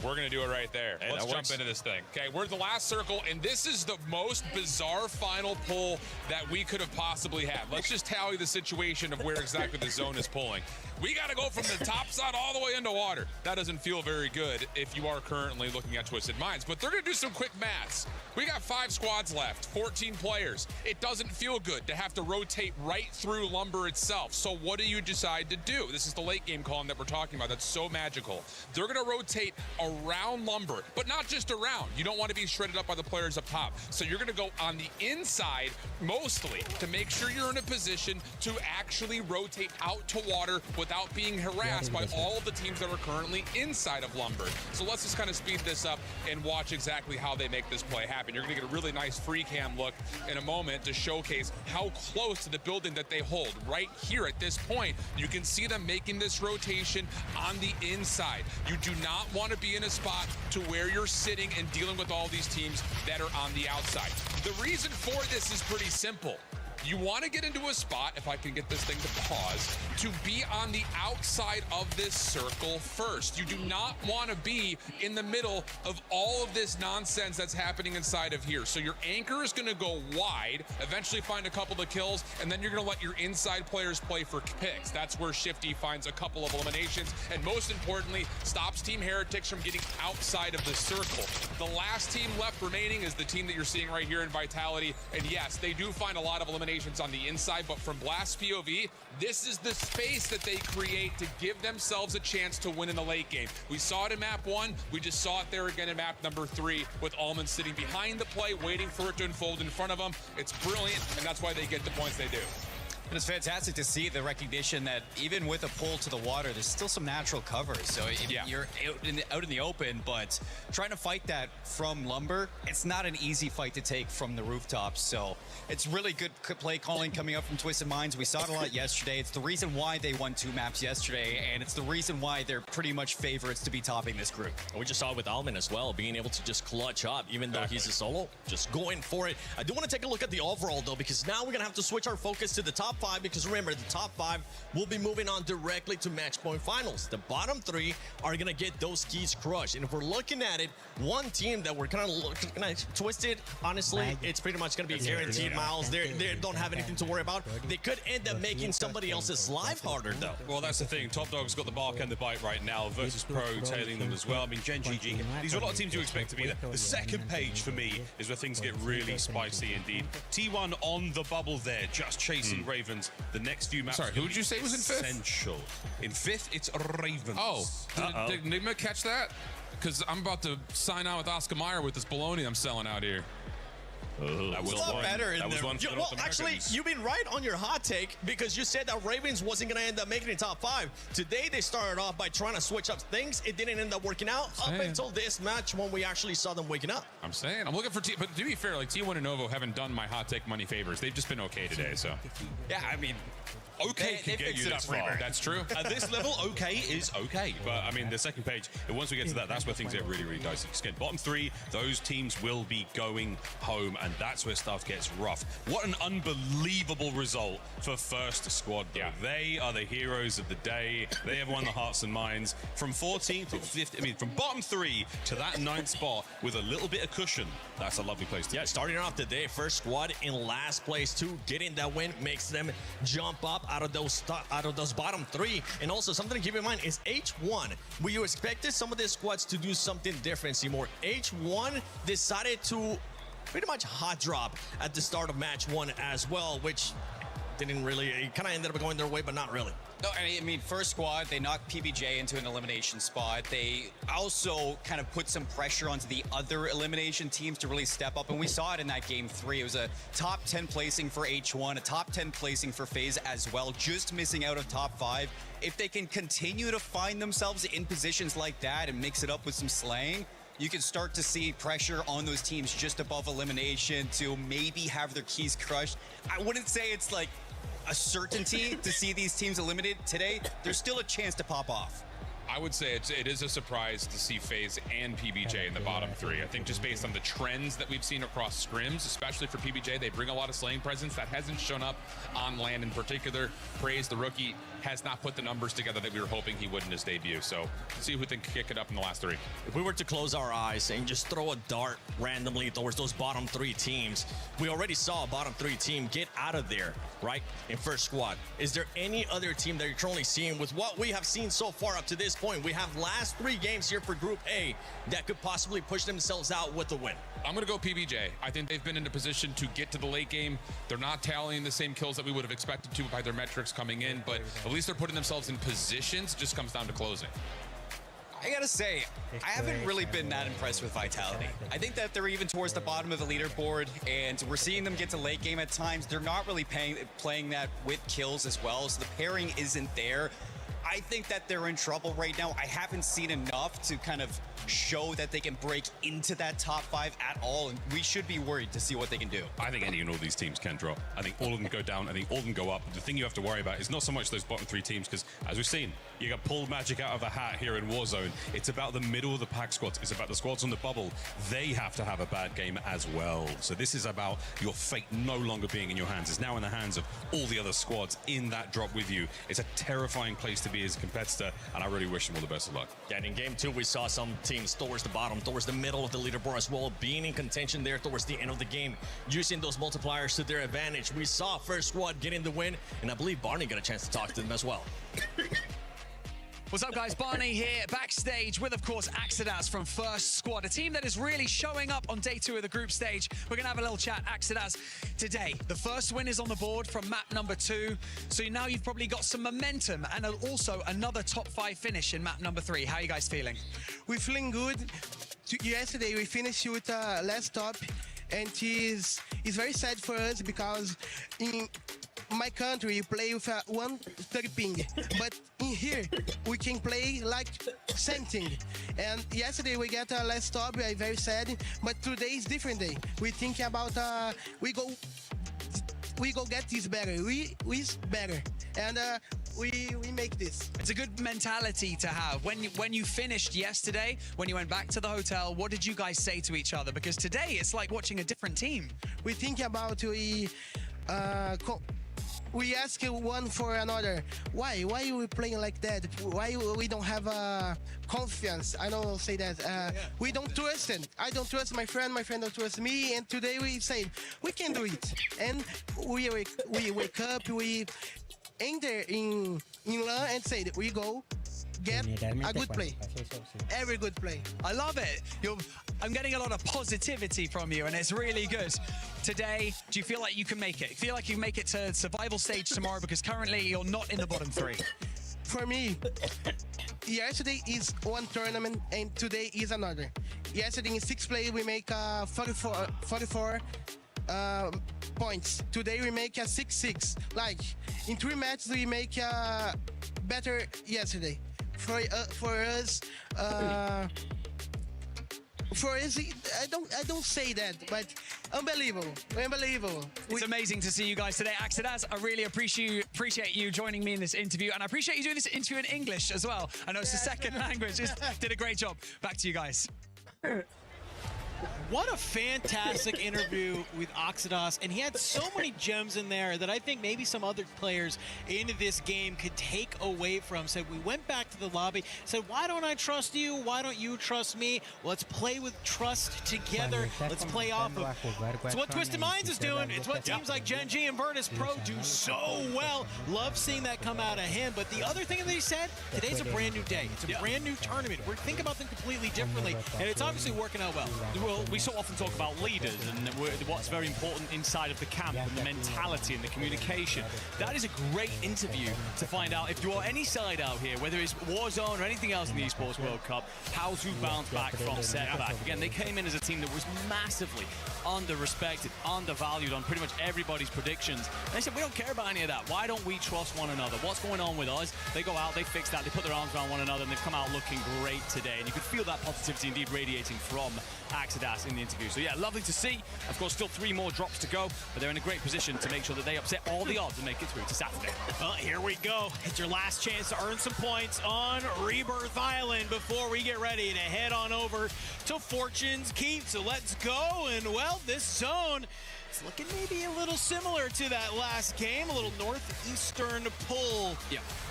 we're going to do it right there. Hey, let's jump into this thing. Okay, we're at the last circle, and this is the most bizarre final pull that we could have possibly had. Let's just tally the situation of where exactly the zone is pulling. We got to go from the top side all the way into water. That doesn't feel very good if you are currently looking at Twisted Minds, but they're going to do some quick maths. We got 5 squads left, 14 players. It doesn't feel good to have to rotate right through Lumber itself. So what do you decide to do? This is the late game column that we're talking about. That's so magical. They're going to rotate around Lumber, but not just around. You don't want to be shredded up by the players up top. So you're going to go on the inside mostly to make sure you're in a position to actually rotate out to water without being harassed by all of the teams that are currently inside of Lumber. So let's just kind of speed this up and watch exactly how they make this play happen. You're going to get a really nice free cam look in a moment to showcase how close to the building that they hold. Right here at this point, you can see them making this rotation on the inside. You do not want to be in a spot to where you're sitting and dealing with all these teams that are on the outside. The reason for this is pretty simple. You want to get into a spot, if I can get this thing to pause, to be on the outside of this circle first. You do not want to be in the middle of all of this nonsense that's happening inside of here. So your anchor is going to go wide, eventually find a couple of kills, and then you're going to let your inside players play for picks. That's where Shifty finds a couple of eliminations, and most importantly, stops Team Heretics from getting outside of the circle. The last team left remaining is the team that you're seeing right here in Vitality, and yes, they do find a lot of eliminations on the inside, but from Blast POV, this is the space that they create to give themselves a chance to win in the late game. We saw it in map 1, we just saw it there again in map number 3 with Allman sitting behind the play, waiting for it to unfold in front of them. It's brilliant, and that's why they get the points they do. And it's fantastic to see the recognition that even with a pull to the water, there's still some natural cover. So you're out in the open, but trying to fight that from lumber, it's not an easy fight to take from the rooftops. So it's really good play calling coming up from Twisted Minds. We saw it a lot yesterday. It's the reason why they won 2 maps yesterday, and it's the reason why they're pretty much favorites to be topping this group. We just saw it with Alman as well, being able to just clutch up, even though he's a solo, just going for it. I do want to take a look at the overall, though, because now we're going to have to switch our focus to the top 5, because remember, the top 5 will be moving on directly to match point finals. The bottom 3 are going to get those keys crushed. And if we're looking at it, one team that we're kind of twisted, honestly, it's pretty much going to be guaranteed miles. They don't have anything to worry about. They could end up making somebody else's life harder, though. Well, that's the thing. Top Dog's got the bark and the bite right now versus Pro tailing them as well. I mean, Gen GG, these are a lot of teams you expect to be there. The second page for me is where things get really spicy indeed. T1 on the bubble there, just chasing Ravens. The next few maps. Sorry, who would you say was in 5th? Essential. In 5th, it's Ravens. Oh, did Nigma catch that? Because I'm about to sign out with Oscar Mayer with this baloney I'm selling out here. That was a lot better in there. Well, actually, you've been right on your hot take, because you said that Ravens wasn't going to end up making it top 5. Today, they started off by trying to switch up things. It didn't end up working out up until this match when we actually saw them waking up. I'm saying. I'm looking for but to be fair, like T1 and Novo haven't done my hot take money favors. They've just been okay today, so. Yeah, I mean, okay can get you this far. That's true. At this level, okay is okay. But I mean, the second page, once we get to that, that's where things get really, really dicey. Again, bottom 3, those teams will be going home, and that's where stuff gets rough. What an unbelievable result for First Squad, though. Yeah. They are the heroes of the day. They have won the hearts and minds. From 14th to 15th, I mean, from bottom 3 to that 9th spot with a little bit of cushion, that's a lovely place to be. Yeah, starting off the day, First Squad in last place, too. Getting that win makes them jump up out of those bottom 3. And also, something to keep in mind is H1. We expected some of these squads to do something different, Seymour. H1 decided to pretty much hot drop at the start of match 1 as well, which didn't really, it kind of ended up going their way, but not really. No, I mean, First Squad, they knocked PBJ into an elimination spot. They also kind of put some pressure onto the other elimination teams to really step up, and we saw it in that game 3. It was a top 10 placing for H1, a top 10 placing for FaZe as well, just missing out of top 5. If they can continue to find themselves in positions like that and mix it up with some slaying, you can start to see pressure on those teams just above elimination to maybe have their keys crushed. I wouldn't say it's like a certainty to see these teams eliminated today. There's still a chance to pop off. I would say it is a surprise to see FaZe and PBJ in the bottom 3. I think just based on the trends that we've seen across scrims, especially for PBJ, they bring a lot of slaying presence that hasn't shown up on land in particular. Praise, the rookie, has not put the numbers together that we were hoping he would in his debut. So see who can kick it up in the last 3. If we were to close our eyes and just throw a dart randomly towards those bottom 3 teams, we already saw a bottom 3 team get out of there, right, in First Squad. Is there any other team that you're currently seeing with what we have seen so far up to this point? We have last 3 games here for Group A that could possibly push themselves out with a win. I'm going to go PBJ. I think they've been in a position to get to the late game. They're not tallying the same kills that we would have expected to by their metrics coming in, but at least they're putting themselves in positions. It just comes down to closing. I gotta say, I haven't really been that impressed with Vitality. I think that they're even towards the bottom of the leaderboard, and we're seeing them get to late game at times. They're not really playing that with kills as well, so the pairing isn't there. I think that they're in trouble right now. I haven't seen enough to kind of show that they can break into that top 5 at all, and we should be worried to see what they can do. I think any and all these teams can drop. I think all of them go down. I think all of them go up. The thing you have to worry about is not so much those bottom 3 teams, because as we've seen, you got pulled magic out of a hat here in Warzone. It's about the middle of the pack squads. It's about the squads on the bubble. They have to have a bad game as well. So this is about your fate no longer being in your hands. It's now in the hands of all the other squads in that drop with you. It's a terrifying place to be as a competitor, and I really wish them all the best of luck. Yeah, and in game 2, we saw some teams towards the bottom, towards the middle of the leaderboard as well, being in contention there towards the end of the game, using those multipliers to their advantage. We saw first squad getting the win, and I believe Barney got a chance to talk to them as well. What's up, guys? Barney here, backstage with, of course, Axidas from First Squad, a team that is really showing up on day 2 of the group stage. We're going to have a little chat. Axidas, today, the first win is on the board from map number 2. So now you've probably got some momentum and also another top 5 finish in map number 3. How are you guys feeling? We're feeling good. Yesterday, we finished with last top, and it's very sad for us because in my country, you play with a 130 ping, but in here, we can play like same thing. And yesterday, we got a last stop, very sad, but today is different day. We think about, we go get this better, we better, and we make this. It's a good mentality to have. When you finished yesterday, when you went back to the hotel, what did you guys say to each other? Because today, it's like watching a different team. We think about, we ask one for another, why are we playing like that? Why we don't have confidence? I don't say that. We don't trust it. I don't trust my friend don't trust me, and today we say, we can do it. And we wake up, we enter in LAN and say that we go get a good play. Every good play. I love it. I'm getting a lot of positivity from you, and it's really good. Today, do you feel like you can make it? Feel like you can make it to survival stage tomorrow, because currently you're not in the bottom 3? For me, yesterday is one tournament and today is another. Yesterday in 6 play we make 44 points. Today we make a 6-6. Like in 3 matches we make better yesterday. For us, I don't say that, but unbelievable. It's amazing to see you guys today. Axidas, I really appreciate you joining me in this interview, and I appreciate you doing this interview in English as well. I know it's the second language. Just did a great job. Back to you guys. What a fantastic interview with Axidas, and he had so many gems in there that I think maybe some other players in this game could take away from. So we went back to the lobby, said, why don't I trust you? Why don't you trust me? Let's play with trust together. Let's play off of. It's what Twisted Minds is doing. It's what teams like Gen G and Virtus Pro do so well. Love seeing that come out of him. But the other thing that he said, today's a brand new day. It's a brand new tournament. We're thinking about them completely differently, and it's obviously working out well. Well, we so often talk about leaders and what's very important inside of the camp and the mentality and the communication. That is a great interview to find out if you are any side out here, whether it's Warzone or anything else in the Esports World Cup, how to bounce back from setback. Again, they came in as a team that was massively under-respected, undervalued on pretty much everybody's predictions. And they said, we don't care about any of that. Why don't we trust one another? What's going on with us? They go out, they fix that, they put their arms around one another, and they've come out looking great today. And you could feel that positivity indeed radiating from Axidas in the interview. So yeah, lovely to see. Of course, still 3 more drops to go, but they're in a great position to make sure that they upset all the odds and make it through to Saturday. Well, here we go. It's your last chance to earn some points on Rebirth Island before we get ready to head on over to Fortune's Keep. So let's go. And well, this zone is looking maybe a little similar to that last game, a little northeastern pull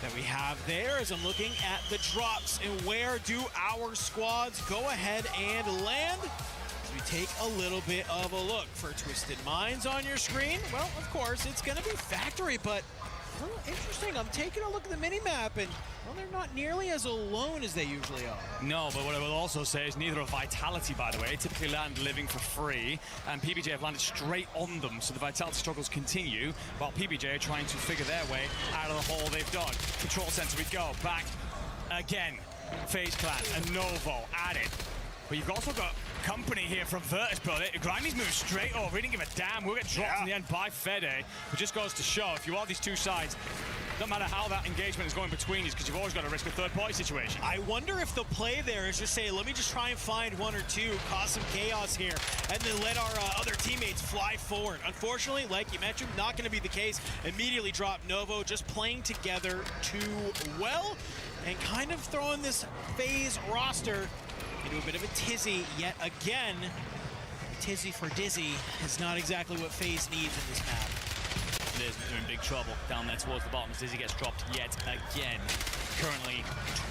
that we have there as I'm looking at the drops and where do our squads go ahead and land. We take a little bit of a look for Twisted Minds on your screen. Well, of course, it's going to be Factory, but a little interesting. I'm taking a look at the mini-map, and well, they're not nearly as alone as they usually are. No, but what I will also say is neither of Vitality, by the way. Typically land living for free, and PBJ have landed straight on them, so the Vitality struggles continue, while PBJ are trying to figure their way out of the hole they've dug. Control center we go, back again. FaZe Clan and Novo at it. But you've also got company here from Virtus Pro. Grimey's moved straight over. He didn't give a damn. We'll get dropped in the end by Fede. It just goes to show, if you are these two sides, no matter how that engagement is going between you, because you've always got to risk a third-party situation. I wonder if the play there is just say, let me just try and find one or two, cause some chaos here, and then let our other teammates fly forward. Unfortunately, like you mentioned, not going to be the case. Immediately drop Novo, just playing together too well, and kind of throwing this FaZe roster into a bit of a tizzy yet again. Tizzy for dizzy is not exactly what FaZe needs in this map. They're in big trouble down there towards the bottom. Dizzy gets dropped yet again. Currently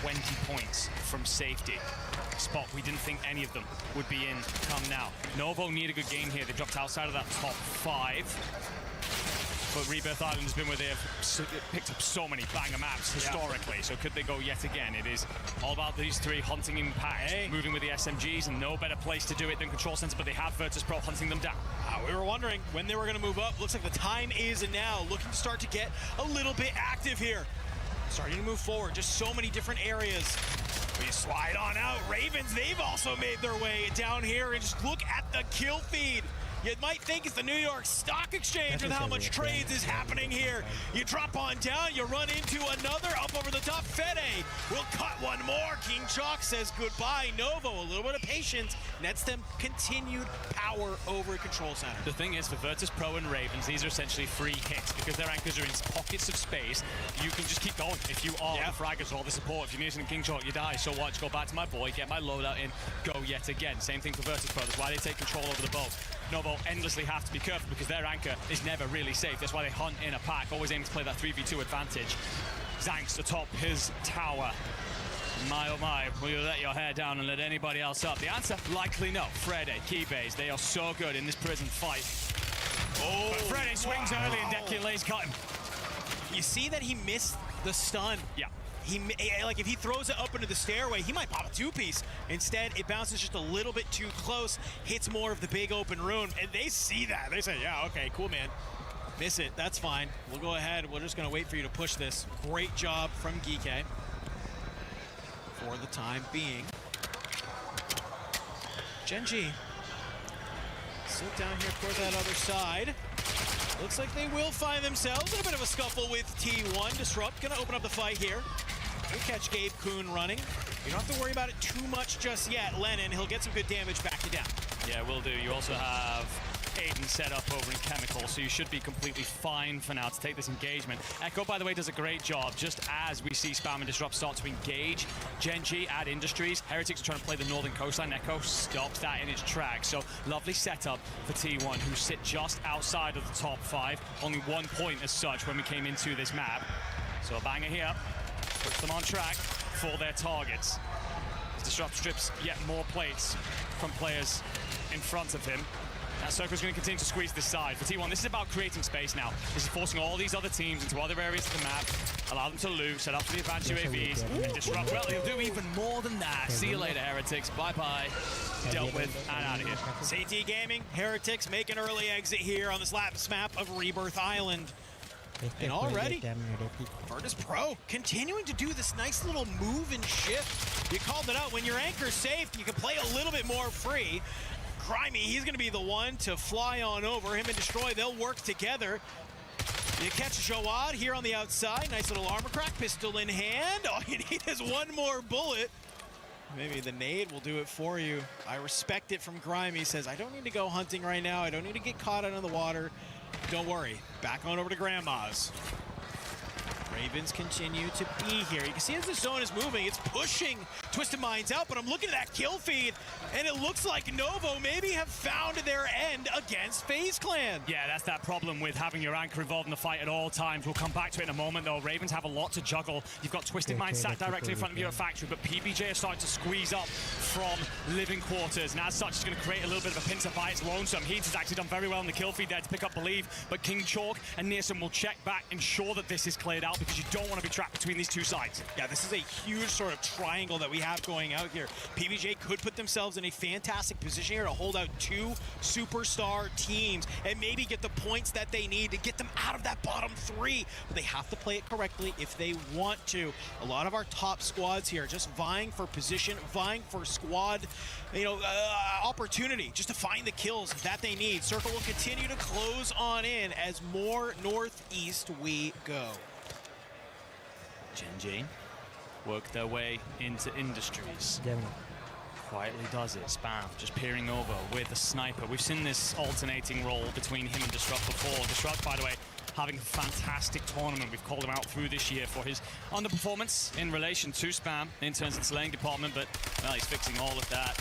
20 points from safety. Spot we didn't think any of them would be in come now. Novo need a good game here. They dropped outside of that top 5. But Rebirth Island has been where they have picked up so many banger maps historically. So could they go yet again? It is all about these three hunting in packs, moving with the SMGs, and no better place to do it than Control Center, but they have Virtus Pro hunting them down. We were wondering when they were going to move up. Looks like the time is now. Looking to start to get a little bit active here. Starting to move forward. Just so many different areas. We slide on out. Ravens, they've also made their way down here, and just look at the kill feed. You might think it's the New York Stock Exchange with how much trades is happening here. You drop on down, you run into another up over the top. Fede will cut one more. King Chalk says goodbye. Novo, a little bit of patience, nets them continued power over Control Center. The thing is, for Virtus Pro and Ravens, these are essentially free hits because their anchors are in pockets of space. You can just keep going. If you are the fraggers or the support, if you're using King Chalk, you die. So what? Just go back to my boy, get my loadout in, go yet again. Same thing for Virtus Pro. That's why they take control over the boat. Novo endlessly have to be careful because their anchor is never really safe. That's why they hunt in a pack, always aim to play that 3v2 advantage. Zanks atop his tower. My oh my, will you let your hair down and let anybody else up? The answer, likely no. Frede, Keybase, they are so good in this prison fight. Oh, but Frede swings early and Decula's cut him. You see that he missed the stun. Yeah. Like if he throws it up into the stairway, he might pop a two-piece. Instead, it bounces just a little bit too close, hits more of the big open room, and they see that. They say, yeah, okay, cool, man. Miss it, that's fine. We'll go ahead. We're just gonna wait for you to push this. Great job from Geeke for the time being. Genji, sit down here towards that other side. Looks like they will find themselves in a bit of a scuffle with T1. Disrupt gonna open up the fight here. We'll catch Gabe Kuhn running. You don't have to worry about it too much just yet. Lennon, he'll get some good damage back you down. Yeah, will do. You also have Aiden set up over in Chemical, so you should be completely fine for now to take this engagement. Echo, by the way, does a great job. Just as we see Spam and Disrupt start to engage, Genji at Industries, Heretics are trying to play the northern coastline. Echo stops that in its tracks. So lovely setup for T1, who sit just outside of the top 5. Only 1 point as such when we came into this map. So a banger here. Puts them on track for their targets. As Disrupt strips yet more plates from players in front of him. That circle's going to continue to squeeze this side. For T1, this is about creating space now. This is forcing all these other teams into other areas of the map, allow them to loot, set up for the advanced UAVs, and Disrupt. Well, he'll do even more than that. See you later, Heretics. Bye-bye. Dealt with and out of here. CT Gaming, Heretics make an early exit here on this last map of Rebirth Island. And already, Virtus Pro continuing to do this nice little move and shift. You called it out. When your anchor's safe, you can play a little bit more free. Grimy, he's going to be the one to fly on over. Him and Destroy, they'll work together. You catch Jawad here on the outside. Nice little armor crack, pistol in hand. All you need is one more bullet. Maybe the nade will do it for you. I respect it from Grimy. He says, I don't need to go hunting right now. I don't need to get caught out in the water. Don't worry. Back on over to Grandma's. Ravens continue to be here. You can see as the zone is moving, it's pushing Twisted Minds out, but I'm looking at that kill feed, and it looks like Novo maybe have found their end against FaZe Clan. Yeah, that's that problem with having your anchor involved in the fight at all times. We'll come back to it in a moment, though. Ravens have a lot to juggle. You've got Twisted Minds sat directly in front of you at Factory, but PBJ are starting to squeeze up from living quarters, and as such, it's going to create a little bit of a pincer by its lonesome. Heats has actually done very well in the kill feed there to pick up Believe, but King Chalk and Nearson will check back, ensure that this is cleared out, because you don't want to be trapped between these two sides. Yeah, this is a huge sort of triangle that we have going out here. PBJ could put themselves in a fantastic position here to hold out two superstar teams and maybe get the points that they need to get them out of that bottom 3. But they have to play it correctly if they want to. A lot of our top squads here just vying for position, vying for squad, opportunity just to find the kills that they need. Circle will continue to close on in as more northeast we go. Gen work their way into Industries. Quietly does it. Spam just peering over with the sniper. We've seen this alternating role between him and Disrupt before. Disrupt, by the way, having a fantastic tournament. We've called him out through this year for his underperformance in relation to Spam in terms of the slaying department, but well, he's fixing all of that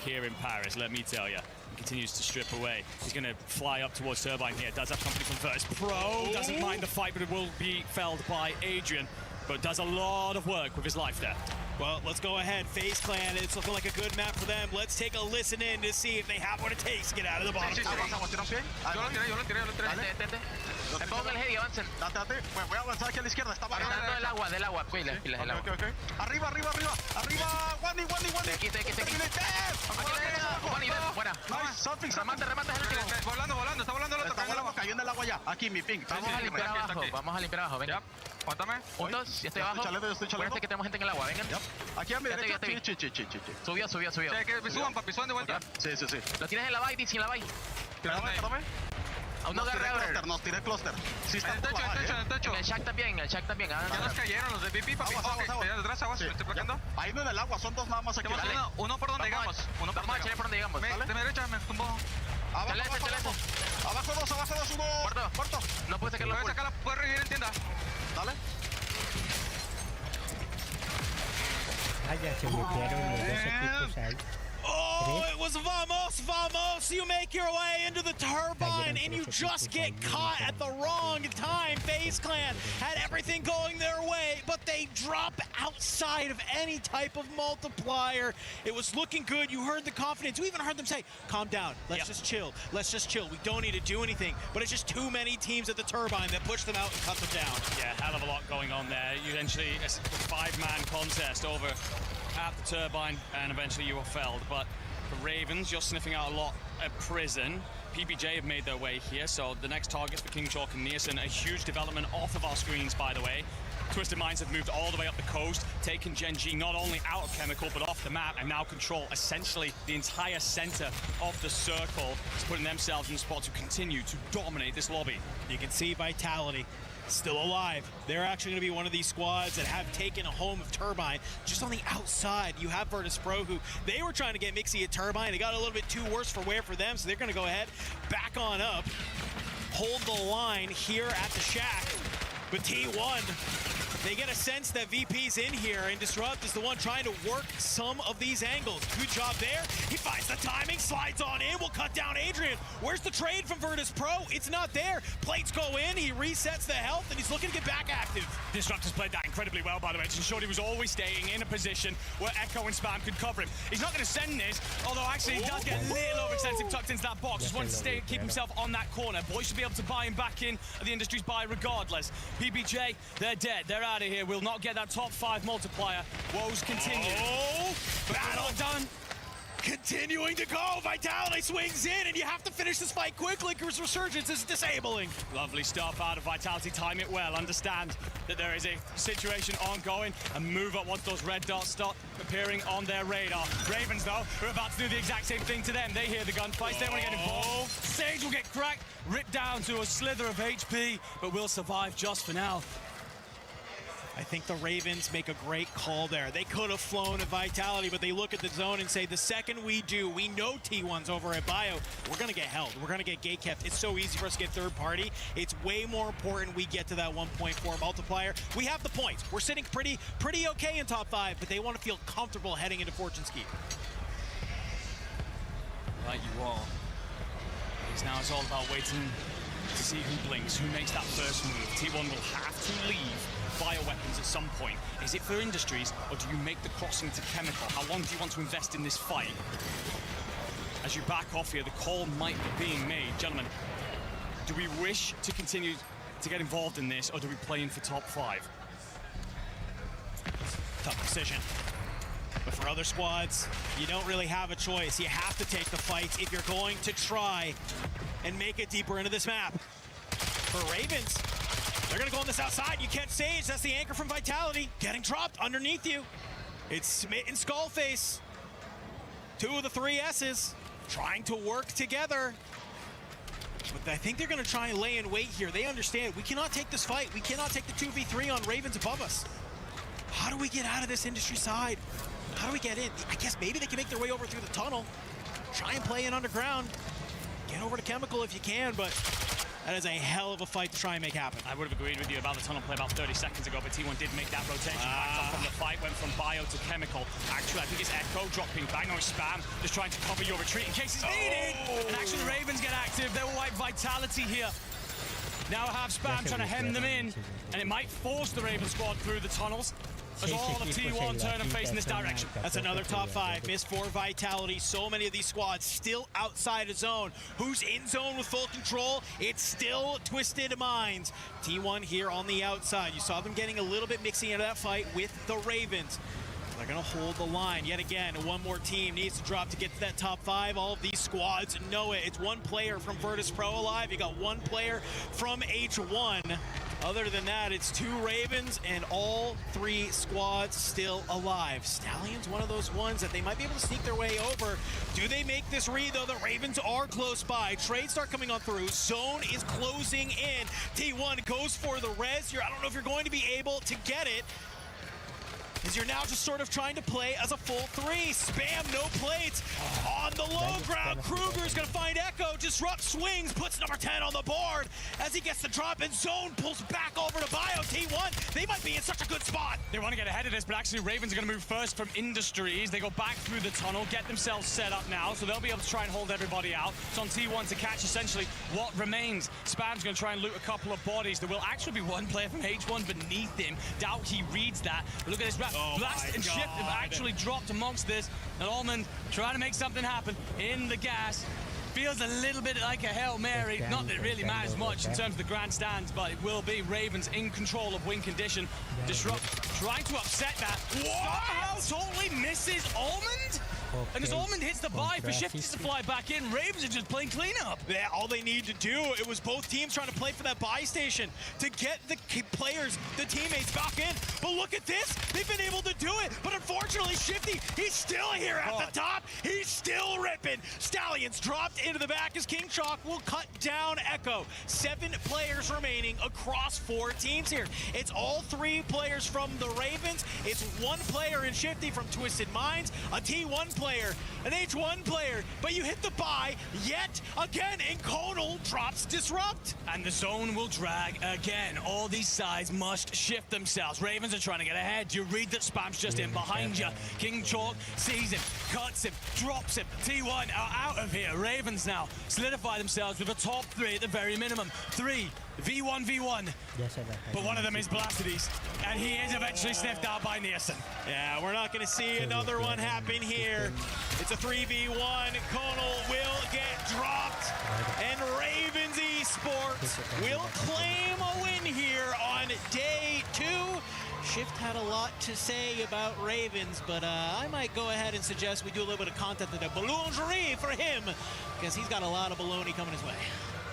here in Paris, let me tell you. He continues to strip away. He's going to fly up towards Turbine here. Does have company from First Pro. Doesn't mind the fight, but it will be felled by Adrian, but does a lot of work with his life there. Well, let's go ahead. FaZe Clan, it's looking like a good map for them. Let's take a listen in to see if they have what it takes to get out of the bottom. Yo lo tiré. Me pongo el heavy, avancen. Date. Voy a avanzar aquí a la izquierda. Está bajando. Del agua. Pilas del agua. Okay. Arriba. Wani. De aquí. Wani, buena. Nice. Something. Remate el último. Está volando el otro. Está cayendo en el agua ya. Aquí, mi ping. Vamos a limpiar abajo, venga. Aguántame. Juntos, ya estoy abajo. Estoy chaleco. Acuérdense que tenemos gente en el agua, vengan. Aquí a mi derecha. Subió. Papi, suban de vuelta. Sí. Lo tienes en la bike, sin la bike. Espérame. Aún no agarré. Nos tiré cluster. Sí, está en el techo. En el shack también. Ya nos cayeron los de VP, papi. Aguas. Me estoy bloqueando. Ahí no en el agua, son dos nada más aquí. Uno por donde llegamos. Vamos a echarle por donde llegamos. De mi derecha me tumbó. Abajo dos, uno. Muerto. No puedes sacarlo. Puedes revivir en tienda. Dale. Se metieron los dos equipos ahí. Oh, it was Vemos. You make your way into the turbine and you just get caught at the wrong time. FaZe Clan had everything going their way, but they drop outside of any type of multiplier. It was looking good. You heard the confidence. You even heard them say, calm down. Let's just chill. We don't need to do anything. But it's just too many teams at the turbine that push them out and cut them down. Yeah, hell of a lot going on there. Eventually, a five-man contest over at the turbine, and eventually you were felled. But the Ravens, you're sniffing out a lot at prison. PBJ have made their way here, so the next targets for King Chalk and Nielsen. A huge development off of our screens, by the way. Twisted Minds have moved all the way up the coast, taken Gen G not only out of Chemical, but off the map, and now control essentially the entire center of the circle. It's putting themselves in the spot to continue to dominate this lobby. You can see Vitality still alive. They're actually going to be one of these squads that have taken a home of Turbine. Just on the outside, you have Virtus Pro, who they were trying to get Mixie at Turbine. It got a little bit too worse for wear for them, so they're going to go ahead, back on up, hold the line here at the shack. But T1, they get a sense that VP's in here, and Disrupt is the one trying to work some of these angles. Good job there. He finds the timing, slides on in, will cut down Adrian. Where's the trade from Virtus Pro? It's not there. Plates go in, he resets the health, and he's looking to get back active. Disrupt has played that incredibly well, by the way. To ensure he was always staying in a position where Echo and Spam could cover him. He's not going to send this, although actually he does get a little overextensive tucked into that box. Just wants to keep himself on that corner. Boys should be able to buy him back in the Industries buy regardless. PBJ, they're dead. They're out of here. We'll not get that top 5 multiplier. Woes continue. Battle done. Continuing to go. Vitality swings in, and you have to finish this fight quickly because Resurgence is disabling. Lovely stuff out of Vitality. Time it well. Understand that there is a situation ongoing, and move up once those red dots start appearing on their radar. Ravens, though, are about to do the exact same thing to them. They hear the gunfights. They want to get involved. Sage will get cracked, ripped down to a slither of HP, but will survive just for now. I think the Ravens make a great call there. They could have flown at Vitality, but they look at the zone and say, the second we do, we know T1's over at Bio, we're going to get held. We're going to get gate kept. It's so easy for us to get third party. It's way more important we get to that 1.4 multiplier. We have the points. We're sitting pretty okay in top 5, but they want to feel comfortable heading into Fortune's Keep. Right, you are. Because now it's all about waiting to see who blinks, who makes that first move. T1 will have to leave bioweapons at some point. Is it for Industries, or do you make the crossing to Chemical? How long do you want to invest in this fight? As you back off here, the call might be being made. Gentlemen, do we wish to continue to get involved in this, or do we play in for top 5? Tough decision. But for other squads, you don't really have a choice. You have to take the fights if you're going to try and make it deeper into this map. For Ravens, they're going to go on this outside. You catch Sage. That's the anchor from Vitality. Getting dropped underneath you. It's Smith and Skullface. 2 of the 3 S's trying to work together. But I think they're going to try and lay in wait here. They understand we cannot take this fight. We cannot take the 2v3 on Ravens above us. how do we get out of this industry side? How do we get in? I guess maybe they can make their way over through the tunnel. Try and play in underground. Get over to Chemical if you can, but that is a hell of a fight to try and make happen. I would have agreed with you about the tunnel play about 30 seconds ago, but T1 did make that rotation. Backed up from the fight, went from bio to Chemical. Actually, I think it's Echo dropping back. No, it's Spam, just trying to cover your retreat in case it's needed. And actually, the Ravens get active. They will wipe Vitality here. Now have Spam trying to hem them in, and it might force the Raven squad through the tunnels. As all of T1 turn and face in this direction. That's another top 5. Miss 4 Vitality. So many of these squads still outside of zone. Who's in zone with full control? It's still Twisted Minds. T1 here on the outside. You saw them getting a little bit mixing into that fight with the Ravens. They're going to hold the line. Yet again, one more team needs to drop to get to that top 5. All of these squads know it. It's one player from Virtus Pro alive. You got one player from H1. Other than that, it's 2 Ravens and all 3 squads still alive. Stallion's one of those ones that they might be able to sneak their way over. Do they make this read, though? The Ravens are close by. Trades start coming on through. Zone is closing in. T1 goes for the res here. I don't know if you're going to be able to get it, as you're now just sort of trying to play as a full 3. Spam, no plates. On the low ground, Kruger's gonna find Echo, disrupt swings, puts number 10 on the board as he gets the drop, and Zone pulls back over to Bio. T1, they might be in such a good spot. They want to get ahead of this, but actually Ravens are going to move first from Industries. They go back through the tunnel, get themselves set up now, so they'll be able to try and hold everybody out. It's on T1 to catch essentially what remains. Spam's going to try and loot a couple of bodies. There will actually be one player from H1 beneath him. Doubt he reads that. But look at this wrap. Blast and Shift have actually dropped amongst this. And Allman trying to make something happen in the gas. Feels a little bit like a Hail Mary. Not that it really matters much in terms of the grandstands, but it will be Ravens in control of win condition. Disrupt, trying to upset that. Somehow totally misses Almond. And as Almond hits the buy for Shifty to fly back in, Ravens are just playing cleanup. Yeah, all they need to do, it was both teams trying to play for that buy station to get the players, the teammates back in. But look at this, they've been able to do it. But unfortunately, Shifty, he's still here at the top. He's still ripping. Stallions dropped into the back as King Chalk will cut down Echo. 7 players remaining across 4 teams here. It's all 3 players from the Ravens. It's 1 player in Shifty from Twisted Minds, a T1 player, an H1 player, but you hit the buy yet again, and Conal drops Disrupt. And the zone will drag again. All these sides must shift themselves. Ravens are trying to get ahead. You read that Spam's just in behind you. King Chalk sees him, cuts him, drops him. T1 are out of here. Ravens now solidify themselves with a top 3 at the very minimum. 3 V1v1. But one of them is Blastides, and he is eventually sniffed out by Nielsen. Yeah, we're not going to see another one happen here. It's a 3v1. Conal will get dropped, and Ravens Esports will claim a win here on day 2. Shift had a lot to say about Ravens, but I might go ahead and suggest we do a little bit of content to the boulangerie for him, because he's got a lot of bologna coming his way.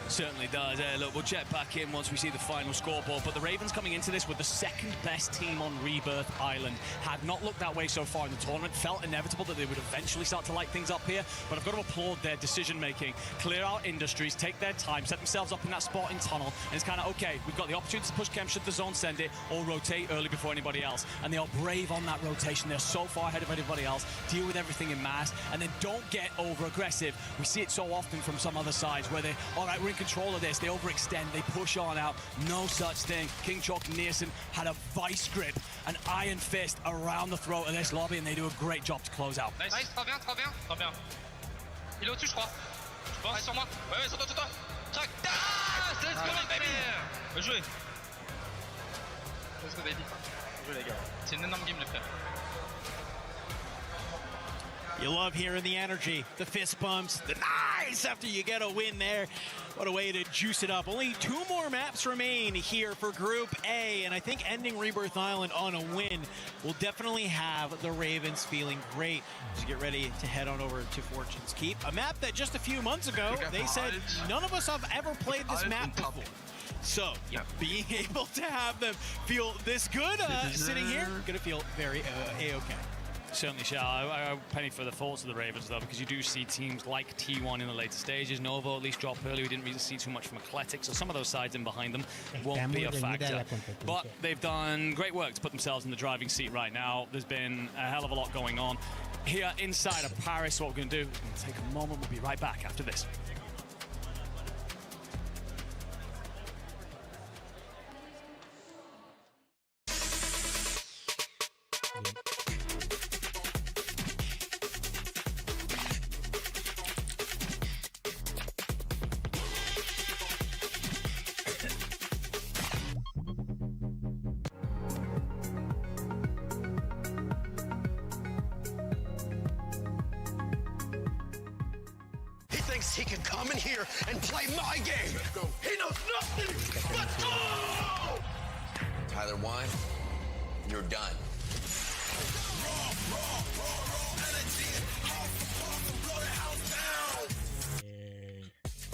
Certainly does. Look, we'll check back in once we see the final scoreboard. But the Ravens coming into this with the 2nd best team on Rebirth Island. Had not looked that way so far in the tournament. Felt inevitable that they would eventually start to light things up here. But I've got to applaud their decision-making. Clear out Industries, take their time, set themselves up in that spot in tunnel. And it's kind of, okay, we've got the opportunity to push Chem should the zone send it, or rotate early before anybody else. And they are brave on that rotation. They're so far ahead of everybody else. Deal with everything in mass. And then don't get over-aggressive. We see it so often from some other sides where they, all right, we're in control of this, they overextend, they push on out. No such thing. King Chalk and Nielsen had a vice grip, an iron fist around the throat of this lobby, and they do a great job to close out. Nice, très bien, très bien. Très bien. Il est au-dessus, je crois. Je pense. Sur moi. Ouais, sur toi, sur toi. Track. Ah, let's go, baby. Bien joué. Let's go, baby. Bien joué, les gars. C'est une énorme game, les frères. You love hearing the energy, the fist bumps, the nice after you get a win there. What a way to juice it up. Only 2 more maps remain here for Group A, and I think ending Rebirth Island on a win will definitely have the Ravens feeling great to get ready to head on over to Fortune's Keep. A map that just a few months ago, they said none of us have ever played this map before. So, being able to have them feel this good sitting here, gonna feel very A-okay. certainly shall. I penny for the faults of the Ravens, though, because you do see teams like T1 in the later stages. Novo at least drop early. We didn't really see too much from Eclectic, so some of those sides in behind them won't be a factor. But they've done great work to put themselves in the driving seat right now. There's been a hell of a lot going on. Here inside of Paris, what we're going to do, we're going to take a moment. We'll be right back after this. He can come in here and play my game. He knows nothing but go! Tyler Wine, you're done.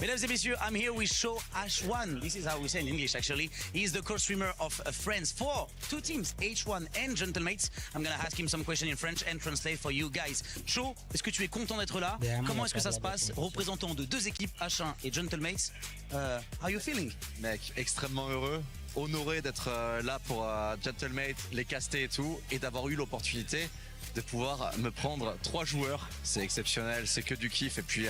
Mesdames et messieurs, I'm here with Show H1. This is how we say in English, actually. He's the co-streamer of France for two teams, H1 and Gentlemates. I'm going to ask him some questions in French and translate for you guys. Show, est-ce que tu es content d'être là? Comment est-ce que ça se passe, représentant de deux équipes, H1 et Gentlemates? How are you feeling? Mec, extrêmement heureux, honoré d'être là pour Gentlemates, les caster et tout, et d'avoir eu l'opportunité de pouvoir me prendre 3 joueurs. C'est exceptionnel, c'est que du kiff. Et puis,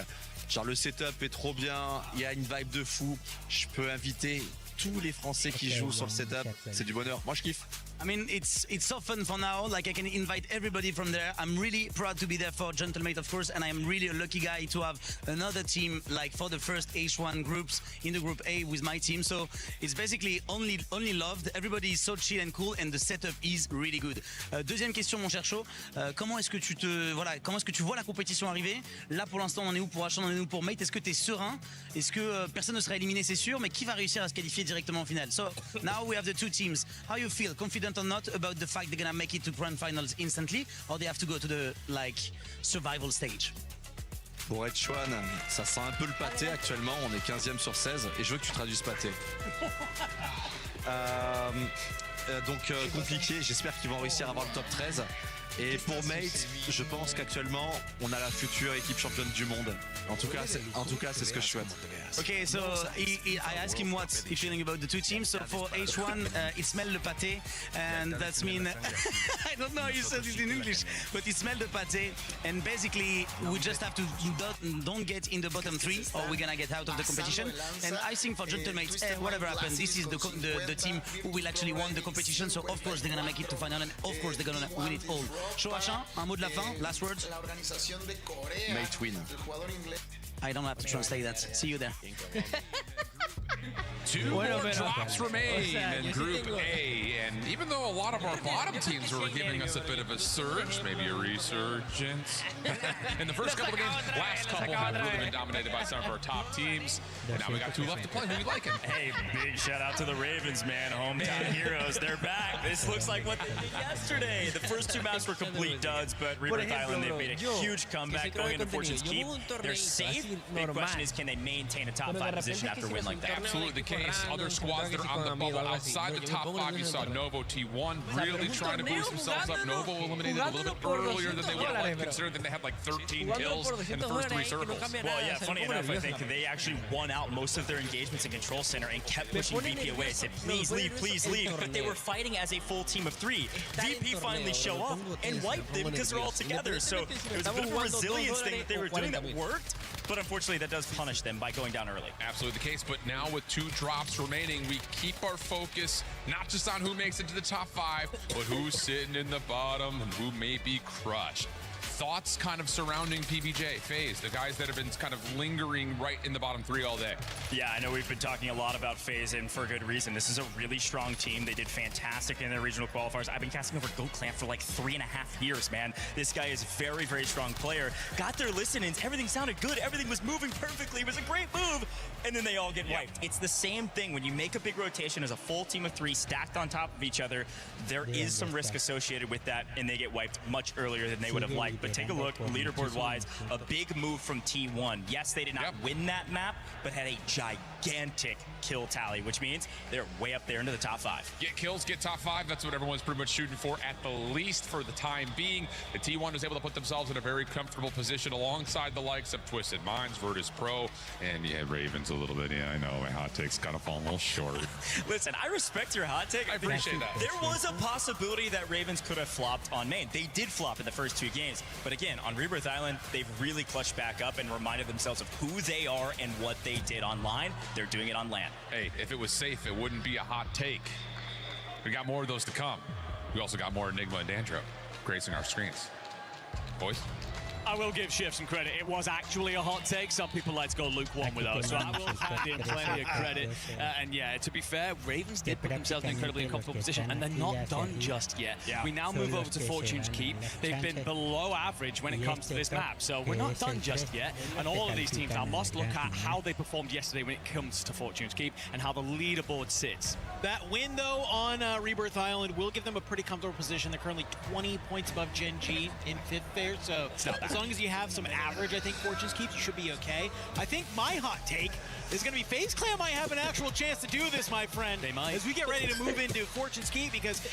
genre, le setup est trop bien, il y a une vibe de fou. Je peux inviter tous les Français qui jouent sur le setup. C'est du bonheur. Moi, je kiffe. I mean, it's so fun for now. Like, I can invite everybody from there. I'm really proud to be there for Gentlemate, of course, and I'm really a lucky guy to have another team, like, for the first H1 groups in the Group A with my team. So it's basically only loved. Everybody is so chill and cool, and the setup is really good. Deuxième question, mon cher Cho. Comment est-ce que tu vois la compétition arriver? Là, pour l'instant, on en est où pour H1, on en est où pour Mate? Est-ce que tu es serein? Est-ce que personne ne sera éliminé, c'est sûr, mais qui va réussir à se qualifier directement en finale? So now we have the two teams. How you feel? Confident or not about the fact they're gonna make it to grand finals instantly, or they have to go to the survival stage? Pour H1, ça sent un peu le pâté actuellement. On est 15e sur 16 et je veux que tu traduises pâté. Donc compliqué. J'espère qu'ils vont réussir à avoir le top 13. Et pour Mate, je pense qu'actuellement, on a la future équipe championne du monde. En tout cas, c'est ce que je souhaite. Okay, so I asked him what's he feeling about the two teams. So for H1, it smelled the pâté, and that's mean I don't know. You said it in English, but it smelled the pâté, and basically we just have to don't get in the bottom 3, or we're gonna get out of the competition. And I think for Gentlemates, whatever happens, this is the team who will actually win the competition. So of course they're gonna make it to final, and of course they're gonna win it all. Show H1, un mot de la fin, last words. Mate win. I don't have to translate that. See you there. 2 more drops remain in Group A, and even though a lot of our bottom teams were giving us a bit of a surge, maybe a resurgence, in the first couple of games, last couple have really been dominated by some of our top teams. Now we got 2 left to play. Who you liking? Hey, big shout out to the Ravens, man. Hometown heroes, they're back. This looks like what they did yesterday. The first 2 maps were complete duds, but Rebirth Island, they've made a huge comeback going into Fortune's Keep. They're safe. Big question is, can they maintain a top 5 position after a win like that? Absolutely the case. Other squads that are on the bubble outside the top 5, you saw Novo T1 really trying to boost themselves up. Novo eliminated a little bit earlier than they would have liked, considering that they had like 13 kills in the first 3 circles. Well, yeah, funny enough, I think they actually won out most of their engagements in Control Center and kept pushing VP away. Said, please leave, but they were fighting as a full team of 3. VP finally show up and wiped them because they're all together. So it was a bit of a resilience thing that they were doing that worked, but unfortunately that does punish them by going down early. Absolutely the case, but now with 2 drops remaining, we keep our focus not just on who makes it to the top 5, but who's sitting in the bottom and who may be crushed. Thoughts kind of surrounding PBJ, FaZe, the guys that have been kind of lingering right in the bottom 3 all day? Yeah, I know we've been talking a lot about FaZe, and for good reason. This is a really strong team. They did fantastic in their regional qualifiers. I've been casting over GoClan for like 3.5 years, man. This guy is a very, very strong player. Got their listen-ins. Everything sounded good. Everything was moving perfectly. It was a great move. And then they all get wiped. It's the same thing. When you make a big rotation as a full team of 3 stacked on top of each other, there is some risk associated with that, and they get wiped much earlier than they would have liked. But but take a look, leaderboard-wise, a big move from T1. Yes, they did not win that map, but had a gigantic kill tally, which means they're way up there into the top 5. Get kills, get top 5. That's what everyone's pretty much shooting for at the least for the time being. The T1 was able to put themselves in a very comfortable position alongside the likes of Twisted Minds, Virtus Pro, and Ravens a little bit. Yeah, I know my hot take's kind of falling a little short. Listen, I respect your hot take. I appreciate that. There was a possibility that Ravens could have flopped on main. They did flop in the first 2 games, but again, on Rebirth Island, they've really clutched back up and reminded themselves of who they are and what they did online. They're doing it on land. Hey, if it was safe, it wouldn't be a hot take. We got more of those to come. We also got more Enigma and Dandro gracing our screens. Boys? I will give Shift some credit. It was actually a hot take. Some people like to go lukewarm with those, so I will hand him plenty of credit. And yeah, to be fair, Ravens did put themselves in an incredibly uncomfortable position, and they're not done just yet. We now move over to Fortune's Keep. They've been below average when it comes to this map, so we're not done just yet. And all of these teams now must look at how they performed yesterday when it comes to Fortune's Keep and how the leaderboard sits. That win, though, on Rebirth Island will give them a pretty comfortable position. They're currently 20 points above Gen G in 5th there, so as long as you have some average, I think Fortune's Keep, you should be okay. I think my hot take is going to be FaZe Clan might have an actual chance to do this, my friend. They might. As we get ready to move into Fortune's Keep, because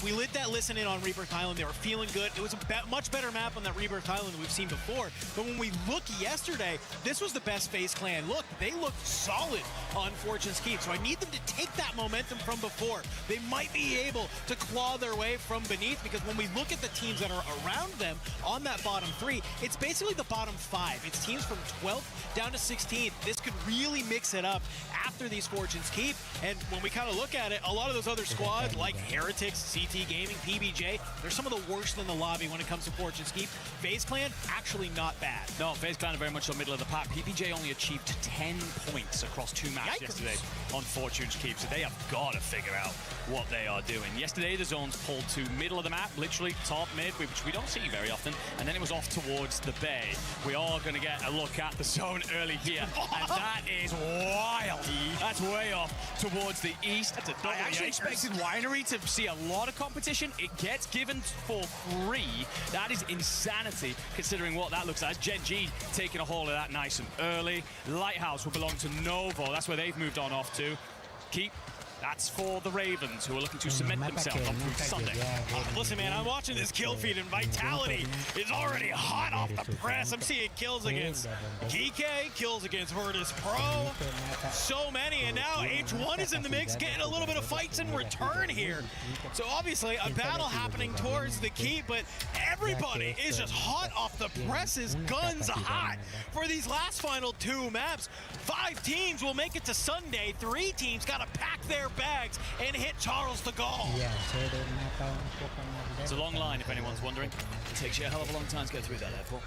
we lit that listen in on Rebirth Island. They were feeling good. It was a much better map on that Rebirth Island than we've seen before. But when we look yesterday, this was the best FaZe Clan look. They looked solid on Fortune's Keep. So I need them to take that momentum from before. They might be able to claw their way from beneath, because when we look at the teams that are around them on that bottom 3, it's basically the bottom 5. It's teams from 12th down to 16th. This could really mix it up after these Fortunes Keep. And when we kind of look at it, a lot of those other squads like Heretics, CT Gaming, PBJ, they're some of the worst in the lobby when it comes to Fortunes Keep. FaZe Clan, actually not bad. No, FaZe Clan are very much in the middle of the pack. PBJ only achieved 10 points across 2 maps yesterday on Fortune's Keep, so they have got to figure out what they are doing. Yesterday, the zones pulled to middle of the map, literally top mid, which we don't see very often, and then it was off towards the bay. We are going to get a look at the zone early here, and that is wild. That's way off towards the east. I actually expected Winery to see a lot of competition. It gets given for free. That is insanity, considering what that looks like. Gen G taking a hold of that nice and early. Lighthouse will belong to Novo. That's where they've moved on off to. Keep. That's for the Ravens, who are looking to cement themselves on through Sunday. Listen, man, I'm watching this kill feed, and Vitality is already hot off the press. I'm seeing kills against GK, kills against Virtus Pro, so many, and now H1 is in the mix, getting a little bit of fights in return here. So obviously, a battle happening towards the keep, but everybody is just hot off the presses, guns hot for these last final 2 maps. 5 teams will make it to Sunday. 3 teams got to pack their bags and hit Charles de Gaulle. It's a long line, if anyone's wondering. It takes you a hell of a long time to get through that airport.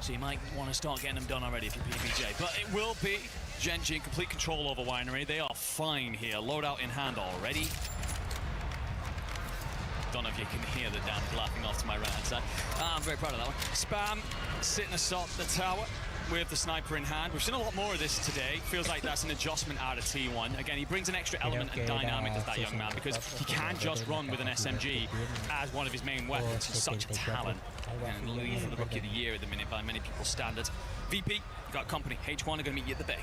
So you might want to start getting them done already if you're PBJ. But it will be Gen G in complete control over Winery. They are fine here. Loadout in hand already. Don't know if you can hear the Dan laughing off to my right hand side. I'm very proud of that one. Spam sitting atop the tower with the sniper in hand. We've seen a lot more of this today. Feels like that's an adjustment out of T1. Again, he brings an extra element and dynamic as that young man, because he can't just run with an SMG as one of his main weapons. He's such a talent. And leading for the Rookie of the Year at the minute by many people's standards. VP, you got company. H1 are going to meet you at the bay.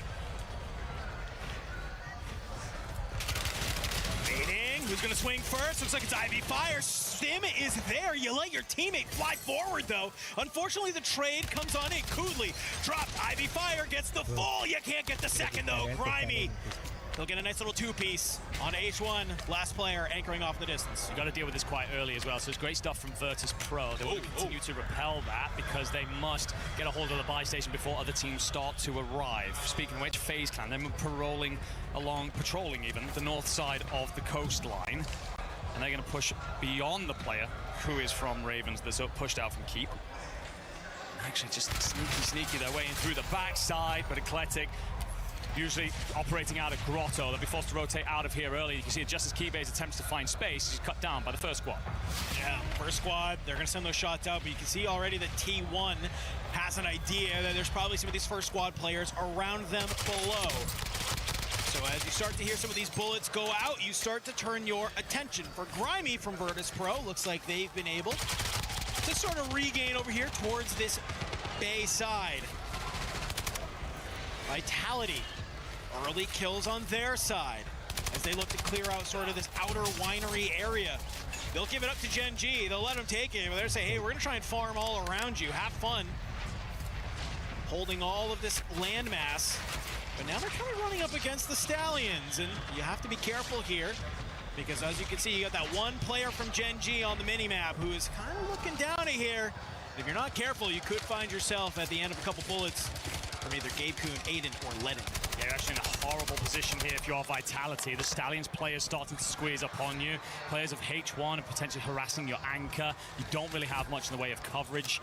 Who's going to swing first? Looks like it's Ivy Fire. Stim is there. You let your teammate fly forward, though. Unfortunately, the trade comes on in. Kudli dropped. Ivy Fire gets the full. You can't get the second, though. Grimy. He'll get a nice little 2-piece on H1. Last player anchoring off the distance. You got to deal with this quite early as well. So it's great stuff from Virtus Pro. They will continue to repel that because they must get a hold of the buy station before other teams start to arrive. Speaking of which, FaZe Clan, they're patrolling even the north side of the coastline. And they're going to push beyond the player who is from Ravens that's pushed out from Keep. Actually, just sneaky their way in through the backside, but Eclectic usually operating out of Grotto. They'll be forced to rotate out of here early. You can see it just as Keybase's attempts to find space. He's cut down by the first squad. Yeah, first squad, they're going to send those shots out, but you can see already that T1 has an idea that there's probably some of these first squad players around them below. So as you start to hear some of these bullets go out, you start to turn your attention. For Grimy from Virtus Pro, looks like they've been able to sort of regain over here towards this Bay side. Vitality, early kills on their side as they look to clear out sort of this outer winery area. They'll give it up to Gen G. They'll let them take it. They'll say, hey, we're going to try and farm all around you. Have fun. Holding all of this landmass. But now they're kind of running up against the Stallions. And you have to be careful here. Because as you can see, you got that one player from Gen G on the minimap who is kind of looking down at here. If you're not careful, you could find yourself at the end of a couple bullets from either Gabe Kuhn, Aiden, or Ledden. Yeah, you're actually in a horrible position here if you're Vitality. The Stallions players starting to squeeze up on you. Players of H1 and potentially harassing your anchor. You don't really have much in the way of coverage.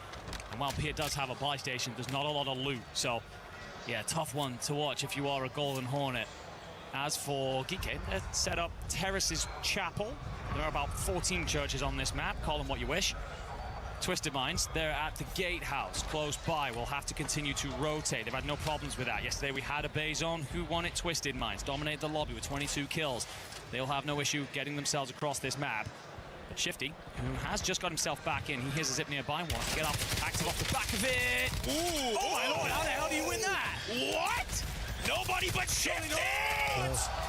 And while Pier does have a buy station, there's not a lot of loot. So, yeah, tough one to watch if you are a Golden Hornet. As for Geekade, they're set up Terrace's Chapel. There are about 14 churches on this map. Call them what you wish. Twisted Minds, they're at the Gatehouse, close by. We'll have to continue to rotate. They've had no problems with that. Yesterday we had a Bay zone. Who won it? Twisted Minds. Dominated the lobby with 22 kills. They'll have no issue getting themselves across this map. But Shifty, who has just got himself back in, he hears a zip nearby, wants to get up, active off the back of it. Ooh! Oh my lord, how the hell do you win that? What? Nobody but Shifty!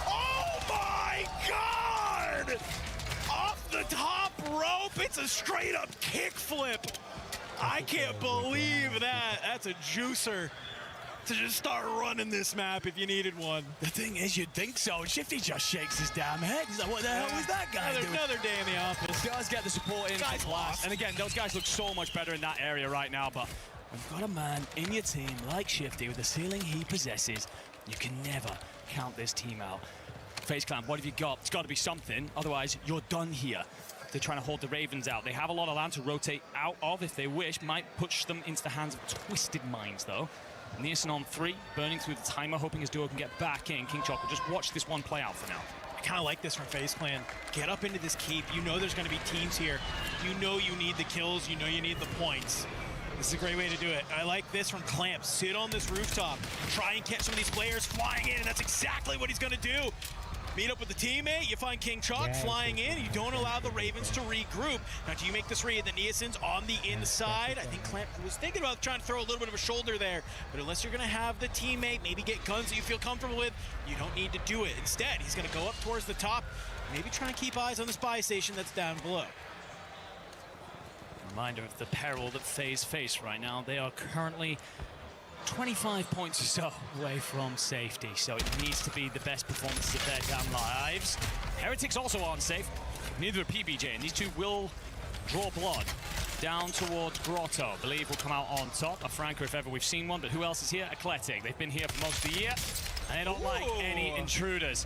Oh my god! Off the top rope, it's a straight up kickflip. I can't believe that. That's a juicer to just start running this map if you needed one. The thing is, you'd think so. Shifty just shakes his damn head. He's like, what the hell was that guy doing? Another day in the office. Does get the support in. Guys lost. And again, those guys look so much better in that area right now, but when you've got a man in your team like Shifty with the ceiling he possesses, you can never count this team out. FaZe Clan, what have you got? It's got to be something, otherwise you're done here. They're trying to hold the Ravens out. They have a lot of land to rotate out of if they wish. Might push them into the hands of Twisted Minds, though. Nearson on 3, burning through the timer, hoping his duo can get back in. King Chocolate, just watch this one play out for now. I kind of like this from FaZe Clan. Get up into this keep. You know there's going to be teams here. You know you need the kills. You know you need the points. This is a great way to do it. I like this from Clamp. Sit on this rooftop. Try and catch some of these players flying in, and that's exactly what he's going to do. Meet up with the teammate, you find King Chalk flying in, you don't allow the Ravens to regroup. Now, do you make this read? The Neoson's on the inside. I think Clamp was thinking about trying to throw a little bit of a shoulder there, but unless you're gonna have the teammate, maybe get guns that you feel comfortable with, you don't need to do it. Instead, he's gonna go up towards the top, maybe try and keep eyes on the spy station that's down below. Reminder of the peril that FaZe face right now. They are currently 25 points or so away from safety, so it needs to be the best performances of their damn lives. Heretics also aren't safe, neither are PBJ, and these two will draw blood down towards Grotto. Believe will come out on top. A Franco, if ever we've seen one, but who else is here? Eclectic. They've been here for most of the year, and they don't like any intruders.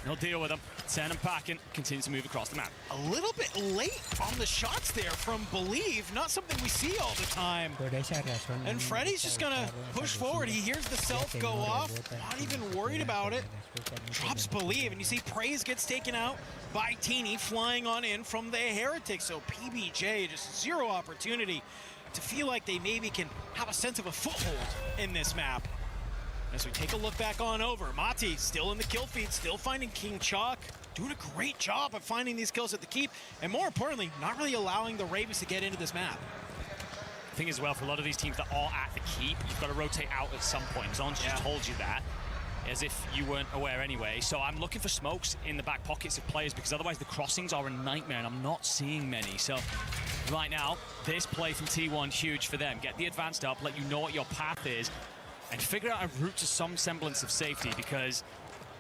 They'll deal with them, send them packing, continue to move across the map. A little bit late on the shots there from Believe, not something we see all the time. And Freddy's just gonna push forward. He hears the self go off, not even worried about it. Drops Believe, and you see Praise gets taken out by Teeny flying on in from the Heretics. So PBJ, just zero opportunity to feel like they maybe can have a sense of a foothold in this map. As we take a look back on over, Mati still in the kill feed, still finding King Chalk, doing a great job of finding these kills at the keep, and more importantly, not really allowing the Ravens to get into this map. The thing is, well, for a lot of these teams that are at the keep, you've got to rotate out at some point. Zon's just told you that, as if you weren't aware anyway. So I'm looking for smokes in the back pockets of players, because otherwise the crossings are a nightmare, and I'm not seeing many. So right now, this play from T1, huge for them. Get the advanced up, let you know what your path is, and figure out a route to some semblance of safety, because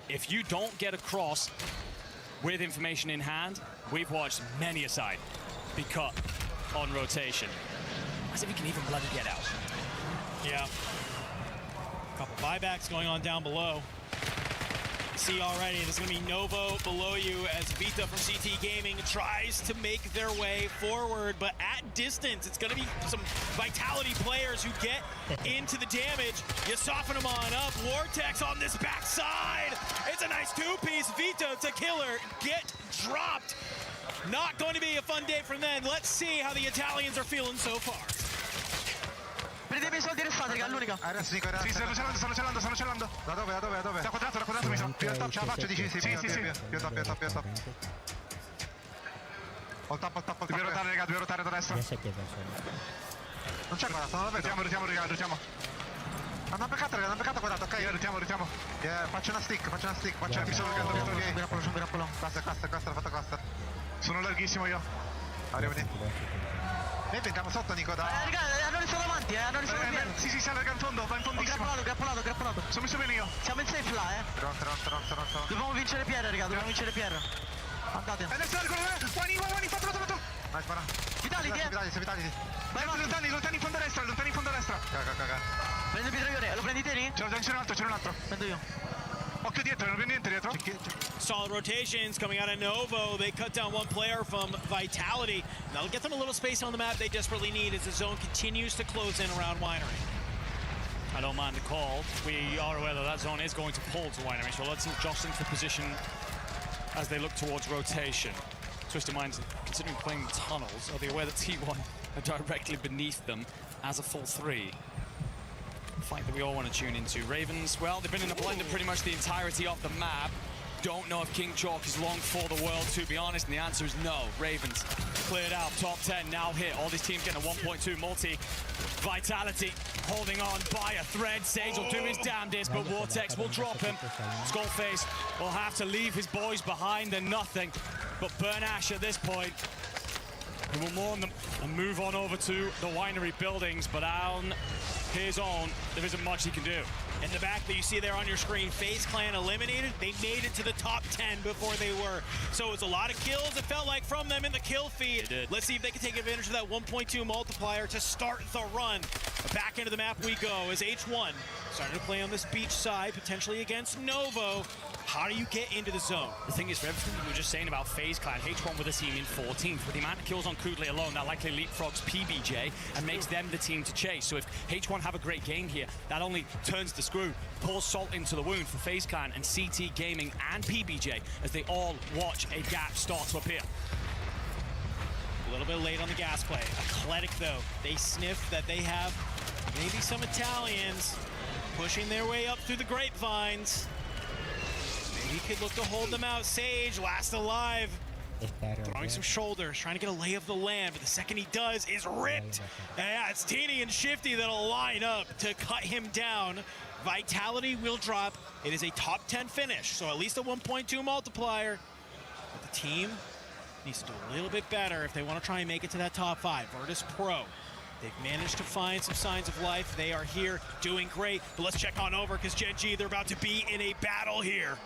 if you don't get across with information in hand, we've watched many a side be cut on rotation. As if you can even bloody get out. Yeah. A couple buybacks going on down below. See already, there's going to be Novo below you as Vita from CT Gaming tries to make their way forward, but at distance, it's going to be some Vitality players who get into the damage. You soften them on up. Vortex on this backside. It's a nice two-piece. Vita to Killer get dropped. Not going to be a fun day for them. Let's see how the Italians are feeling so far. Prendete i soldi restate, raga, l'unica. Sì, stanno celando. Da dove? Da quadrato mi sono. Più al top ce la faccio, dici? Sì. Più top. Ho il tappo. Dobbiamo rotare, raga, dobbiamo rotare da destra. Ya se quedó solo. Non c'è guarda, stanno davvero. Rutiamo. Hanno beccato, guardate, ok, rutiamo. Faccio una stick. Mi sono legato. Cluster, l'ho fatto cluster. Sono larghissimo io. Arrivo lì. Noi veniamo sotto, Nico, da... raga, hanno riso davanti, hanno riso davanti. Sì, si allarga in fondo, va in fondissimo. Grappolato. Sono messo bene io. Siamo in safe là, Tron. Dobbiamo vincere Pierre, raga, Andate. Adesso largo, Guani, fatto. Nice, buona. Vitality. Vai, lontani in fondo a destra. Caga. Prendo il mitraglione, lo prendi te lì? C'è un altro. Prendo io. Occhio dietro, non viene niente dietro. Solid rotations coming out of Novo. They cut down one player from Vitality. That'll get them a little space on the map they desperately need as the zone continues to close in around Winery. I don't mind the call. We are aware that zone is going to pull to Winery, so let's jostling for position as they look towards rotation. Twisted Minds, considering playing tunnels, are they aware that T1 are directly beneath them as a full 3? Fight that we all want to tune into. Ravens, well, they've been in the blender pretty much the entirety of the map. Don't know if King Chalk is long for the world, to be honest, and the answer is no. Ravens cleared out, top 10 now hit. All these teams getting a 1.2 multi. Vitality holding on by a thread. Sage will do his damnedest, but Vortex will drop him. Skullface will have to leave his boys behind and nothing but burn ash at this point. He will mourn them and move on over to the Winery buildings, but on his own, there isn't much he can do. In the back that you see there on your screen, FaZe Clan eliminated. They made it to the top 10 before they were. So it's a lot of kills, it felt like, from them in the kill feed. Let's see if they can take advantage of that 1.2 multiplier to start the run. Back into the map we go as H1 starting to play on this beach side, potentially against Novo. How do you get into the zone? The thing is, for everything we were just saying about FaZe Clan, H1 with a team in 14th. With the amount of kills on Kudley alone, that likely leapfrogs PBJ and makes them the team to chase. So if H1 have a great game here, that only turns the screw, pours salt into the wound for FaZe Clan and CT Gaming and PBJ as they all watch a gap start to appear. A little bit late on the gas play. Athletic, though, they sniff that they have maybe some Italians pushing their way up through the grapevines. He could look to hold them out. Sage, last alive. Throwing some shoulders, trying to get a lay of the land, but the second he does is ripped. Yeah, it's Teeny and Shifty that'll line up to cut him down. Vitality will drop. It is a top 10 finish, so at least a 1.2 multiplier. But the team needs to do a little bit better if they want to try and make it to that top 5. Virtus Pro. They've managed to find some signs of life. They are here doing great, but let's check on over because Gen G, they're about to be in a battle here.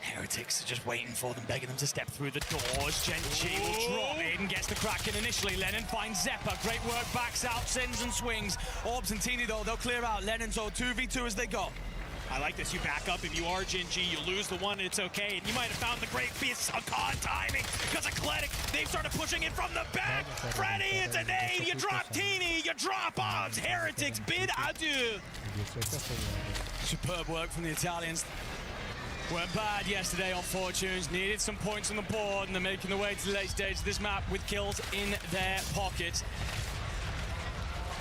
Heretics are just waiting for them, begging them to step through the doors. Gen G will drop. Aiden gets the Kraken initially. Lennon finds Zeppa. Great work, backs out, sends and swings. Orbs and Teeny, though, they'll clear out. Lennon's 2v2 as they go. I like this. You back up. If you are Gen G, you lose the one, and it's okay. And you might have found the great piece of con timing because Athletic, they've started pushing it from the back. Freddy, it's a nade. You drop Teeny. You drop Orbs. Heretics bid adieu. Superb work from the Italians. Weren't bad yesterday on Fortunes, needed some points on the board, and they're making their way to the late stage of this map with kills in their pockets.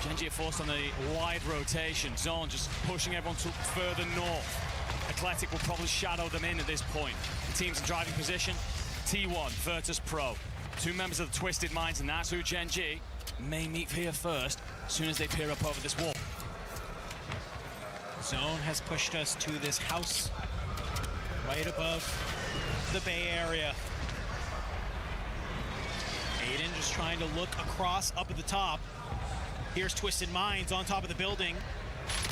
Gen G are forced on a wide rotation. Zone just pushing everyone to further north. Athletic will probably shadow them in at this point. The team's in driving position. T1, Virtus Pro. 2 members of the Twisted Minds, and that's who Gen G may meet here first, as soon as they peer up over this wall. Zone has pushed us to this house right above the Bay Area. Aiden just trying to look across up at the top. Here's Twisted Minds on top of the building.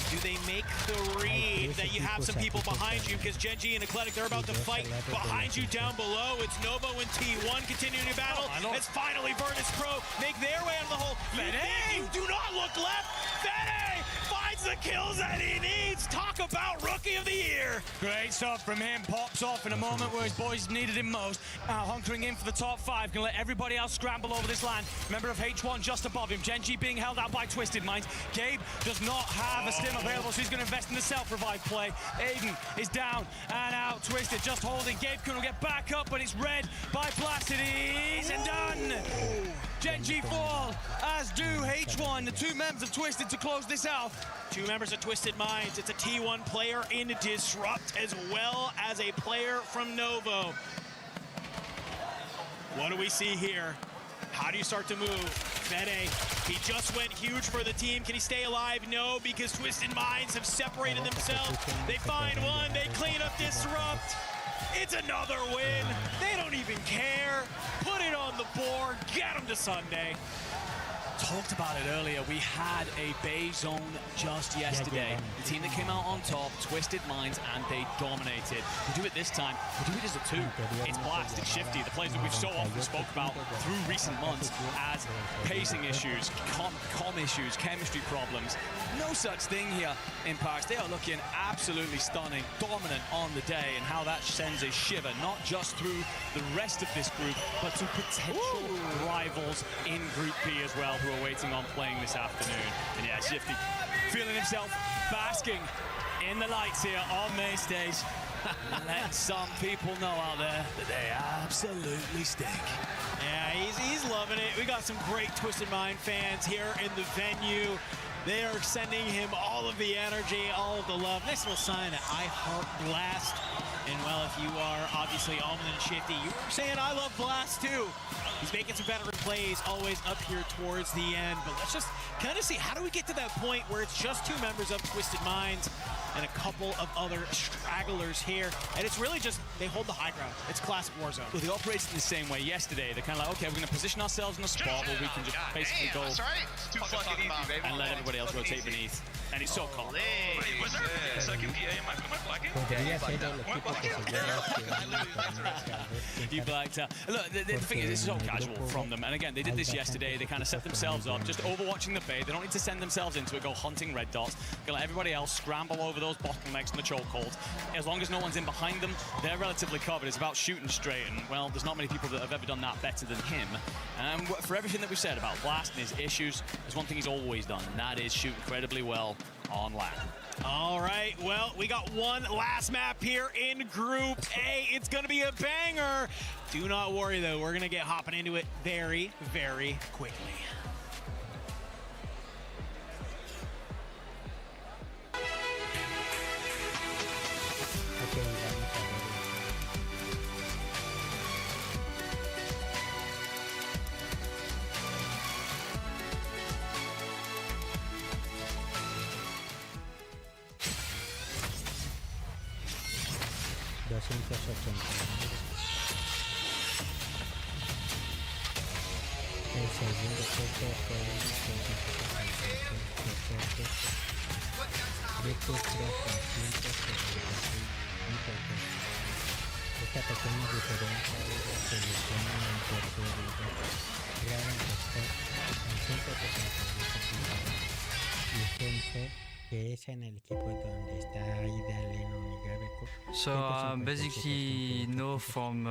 Do they make the read that you have some people behind you? Because Gen G and Athletic, they're about to fight behind you down below. It's Novo and T1 continuing to battle. As finally Virtus Pro make their way out of the hole. You do not look left. Fede finds the kills that he needs. Talk about Rookie of the Year. Great stuff from him. Pops off in a moment where his boys needed him most. Hunkering in for the top 5. Gonna let everybody else scramble over this land. Member of H1 just above him. Gen G being held out by Twisted Minds. Gabe does not have a stim available, so he's going to invest in the self-revive play. Aiden is down and out. Twisted just holding. Gabe couldn't get back up, but it's read by Placides and done. Gen G fall, as do H1. The 2 members of Twisted to close this out. 2 members of Twisted Minds. It's a T1 player in Disrupt as well as a player from Novo. What do we see here? How do you start to move? Fede, he just went huge for the team. Can he stay alive? No, because Twisted Minds have separated themselves. They find one, they clean up Disrupt. It's another win. They don't even care. Put it on the board. Get them to Sunday. Talked about it earlier. We had a Bay zone just yesterday. The team that came out on top, Twisted Minds, and they dominated. We do it this time. We do it as a 2. It's Blast, it's Shifty, the players that we've so often spoke about through recent months as pacing issues, com issues, chemistry problems. No such thing here in Paris. They are looking absolutely stunning, dominant on the day, and how that sends a shiver, not just through the rest of this group, but to potential rivals in Group B as well, who are waiting on playing this afternoon. And yeah, Shifty feeling himself basking in the lights here on main stage. Let some people know out there that they absolutely stink. Yeah, he's loving it. We got some great Twisted Mind fans here in the venue. They are sending him all of the energy, all of the love. Nice little sign that I heart Blast. And well, if you are obviously Almond and Shifty, you were saying I love Blast too. He's making some veteran plays always up here towards the end. But let's just kind of see, how do we get to that point where it's just 2 members of Twisted Minds and a couple of other stragglers here? And it's really just, they hold the high ground. It's classic Warzone. Well, they operated the same way yesterday. They're kind of like, okay, we're going to position ourselves in a spot where we can just basically go and let everybody else rotate beneath. And it's so calm. Wait, was there a second PA in my blacking? You blacked out. Look, the thing is, this is so casual from them. And again, they did this yesterday. They kind of set themselves up, just overwatching the bait. They don't need to send themselves into it, go hunting red dots. Gonna let everybody else scramble over those bottlenecks and the chokehold. As long as no one's in behind them, they're relatively covered. It's about shooting straight. And, well, there's not many people that have ever done that better than him. And for everything that we've said about Blast and his issues, there's one thing he's always done, and that is shoot incredibly well on land. All right, well, we got one last map here in Group A. It's going to be a banger. Do not worry, though. We're going to get hopping into it very, very quickly. Esta pequeña diferencia de solución en tercer lugar, grave en 172 que es en el equipo donde está Idaleno Migabeco. So basically know from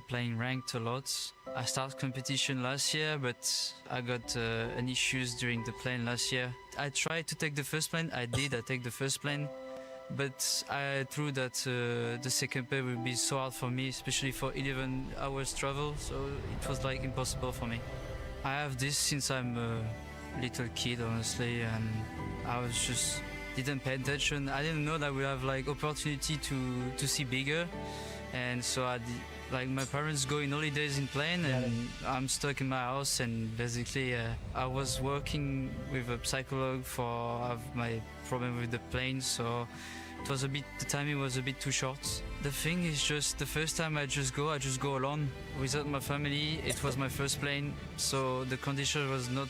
playing ranked a lot. I started competition last year, but I got an issues during the plane last year. I tried to take the first plane. I take the first plane, but I threw that the second plane would be so hard for me, especially for 11 hours travel. So it was like impossible for me. I have this since I'm a little kid, honestly, and I was just didn't pay attention. I didn't know that we have like opportunity to see bigger, and so like my parents go in holidays in plane, and I'm stuck in my house. And basically, I was working with a psychologist for my problem with the plane, so it was the timing was a bit too short. The thing is just the first time I just go alone without my family. It was my first plane, so the condition was not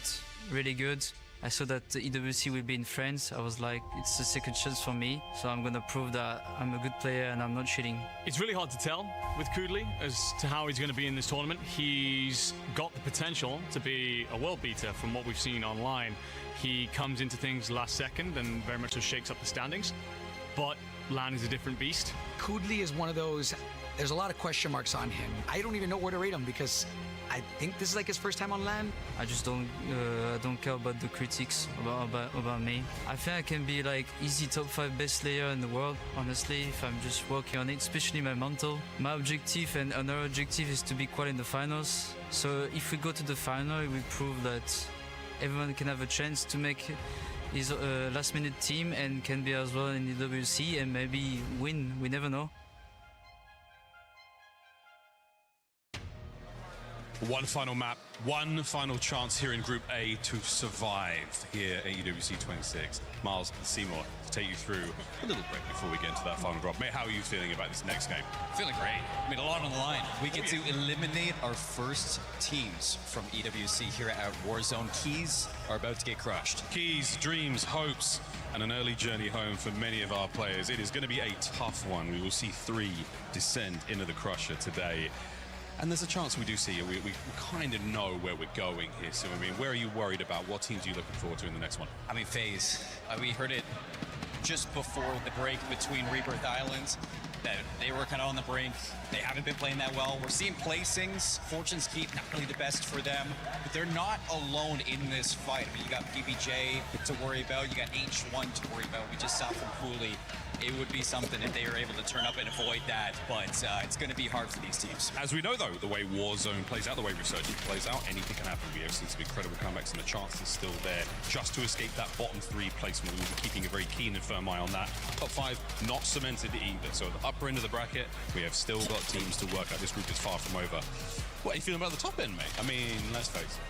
really good. I saw that the EWC will be in France. I was like, it's a second chance for me, so I'm gonna prove that I'm a good player and I'm not cheating. It's really hard to tell with Kudli as to how he's going to be in this tournament. He's got the potential to be a world beater from what we've seen online. He comes into things last second and very much so shakes up the standings, but LAN is a different beast. Kudli is one of those, there's a lot of question marks on him. I don't even know where to rate him because I think this is like his first time on LAN. I just don't care about the critics about me. I think I can be like easy top 5 best player in the world, honestly, if I'm just working on it, especially my mental. My objective and another objective is to be quite in the finals. So if we go to the final, we prove that everyone can have a chance to make his last minute team and can be as well in the EWC and maybe win. We never know. One final map, one final chance here in Group A to survive here at EWC26. Miles and Seymour to take you through a little break before we get into that final drop. Mate, how are you feeling about this next game? Feeling great. I mean, a lot on the line. We get to eliminate our first teams from EWC here at Warzone. Keys are about to get crushed. Keys, dreams, hopes, and an early journey home for many of our players. It is going to be a tough one. We will see 3 descend into the Crusher today. And there's a chance we do see it. We kind of know where we're going here. So, I mean, where are you worried about? What teams are you looking forward to in the next one? I mean, FaZe. We heard it just before the break between Rebirth Islands that they were kind of on the brink. They haven't been playing that well. We're seeing placings. Fortune's Keep, not really the best for them. But they're not alone in this fight. I mean, you got PBJ to worry about. You got H1 to worry about. We just saw from Julio. It would be something if they were able to turn up and avoid that, but it's going to be hard for these teams. As we know, though, the way Warzone plays out, the way Resurgimiento plays out, anything can happen. We have seen some incredible comebacks, and the chance is still there just to escape that bottom 3 placement. We'll be keeping a very keen and firm eye on that. Top 5 not cemented either. So at the upper end of the bracket, we have still got teams to work out. This group is far from over. What are you feeling about the top end, mate? I mean, let's face it.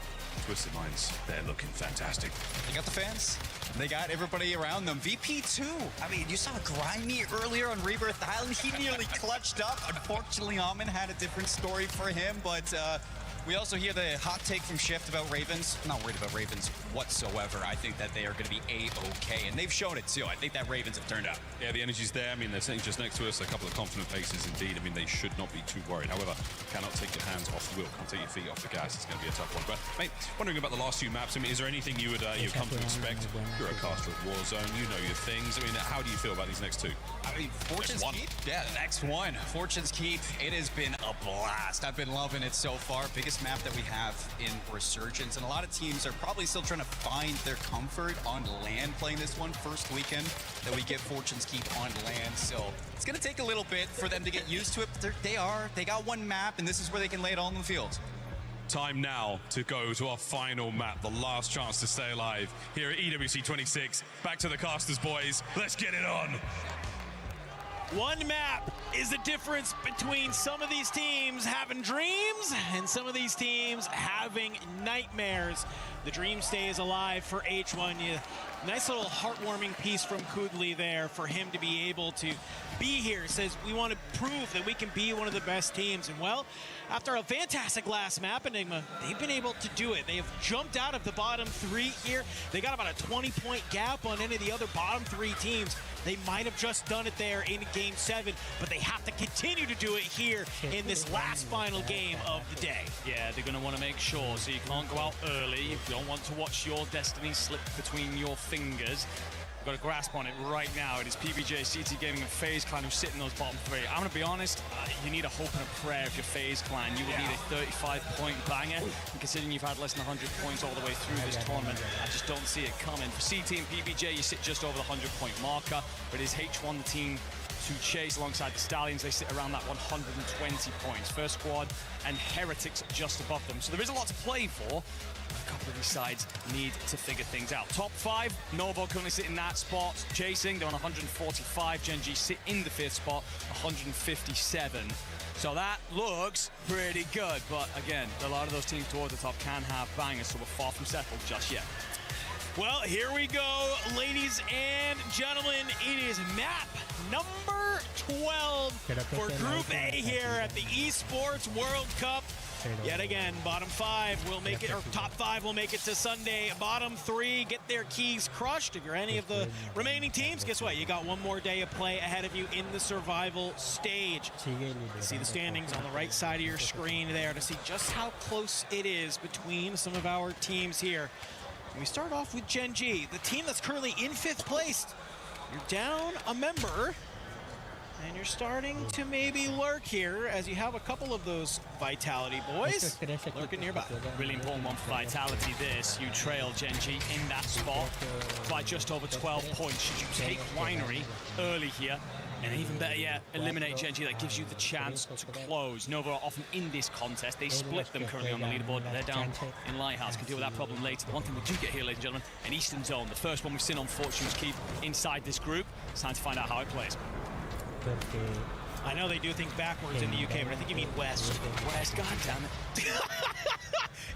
Twisted Minds, they're looking fantastic. They got the fans. They got everybody around them. VP2. I mean, you saw Grimy earlier on Rebirth Island. He nearly clutched up. Unfortunately, Amin had a different story for him, but we also hear the hot take from Shift about Ravens. I'm not worried about Ravens whatsoever. I think that they are going to be A-okay, and they've shown it too. I think that Ravens have turned out. Yeah, the energy's there. I mean, they're sitting just next to us. A couple of confident faces indeed. I mean, they should not be too worried. However, cannot take your hands off the wheel. Can't take your feet off the gas. It's going to be a tough one. But, mate, wondering about the last 2 maps. I mean, is there anything you would you've come to expect? You're a caster of Warzone. You know your things. I mean, how do you feel about these next 2? I mean, Fortune's Keep? Yeah, the next one. Fortune's Keep. It has been a blast. I've been loving it so far. Biggest map that we have in Resurgence, and a lot of teams are probably still trying to find their comfort on land playing this one. First weekend that we get Fortune's Keep on land, so it's going to take a little bit for them to get used to it. But they got one map, and this is where they can lay it all in the field. Time now to go to our final map, the last chance to stay alive here at EWC26. Back to the casters, boys. Let's get it on. One map is the difference between some of these teams having dreams and some of these teams having nightmares. The dream stays alive for H1. Nice little heartwarming piece from Kudli there for him to be able to be here. Says we want to prove that we can be one of the best teams. And well, after a fantastic last map, Enigma, they've been able to do it. They have jumped out of the bottom 3 here. They got about a 20-point gap on any of the other bottom 3 teams. They might have just done it there in Game 7, but they have to continue to do it here in this last final game of the day. Yeah, they're going to want to make sure, so you can't go out early. You don't want to watch your destiny slip between your fingers. Got a grasp on it right now. It is PBJ, CT Gaming, and FaZe Clan who sit in those bottom 3. I'm going to be honest, you need a hope and a prayer if you're FaZe Clan. You would need a 35-point banger. And considering you've had less than 100 points all the way through this tournament, I just don't see it coming. For CT and PBJ, you sit just over the 100-point marker, but is H1 the team to chase alongside the Stallions? They sit around that 120 points. First Squad and Heretics just above them. So there is a lot to play for. A couple of these sides need to figure things out. Top 5, Novo currently sit in that spot, chasing. They're on 145. Gen G sit in the 5th spot, 157. So that looks pretty good. But again, a lot of those teams towards the top can have bangers, so we're far from settled just yet. Well, here we go, ladies and gentlemen. It is map number 12 for Group A here at the Esports World Cup. Yet again, bottom 5 will make it, or top 5 will make it to Sunday. Bottom 3 get their keys crushed. If you're any of the remaining teams, guess what? You got one more day of play ahead of you in the survival stage. See the standings on the right side of your screen there to see just how close it is between some of our teams here. And we start off with Gen G, the team that's currently in 5th place. You're down a member, and you're starting to maybe lurk here as you have a couple of those Vitality boys lurking nearby. Really important one for Vitality this. You trail Gen G in that spot by just over 12 points. Should you take Winery early here, and even better yet, eliminate Gen G, that gives you the chance to close. Nova are often in this contest. They split them currently on the leaderboard. They're down in Lighthouse. Can deal with that problem later. The one thing we do get here, ladies and gentlemen, an Eastern Zone. The first one we've seen on Fortune's Keep inside this group. It's time to find out how it plays. I know they do think backwards in the UK, but I think you mean west. West, god damn it.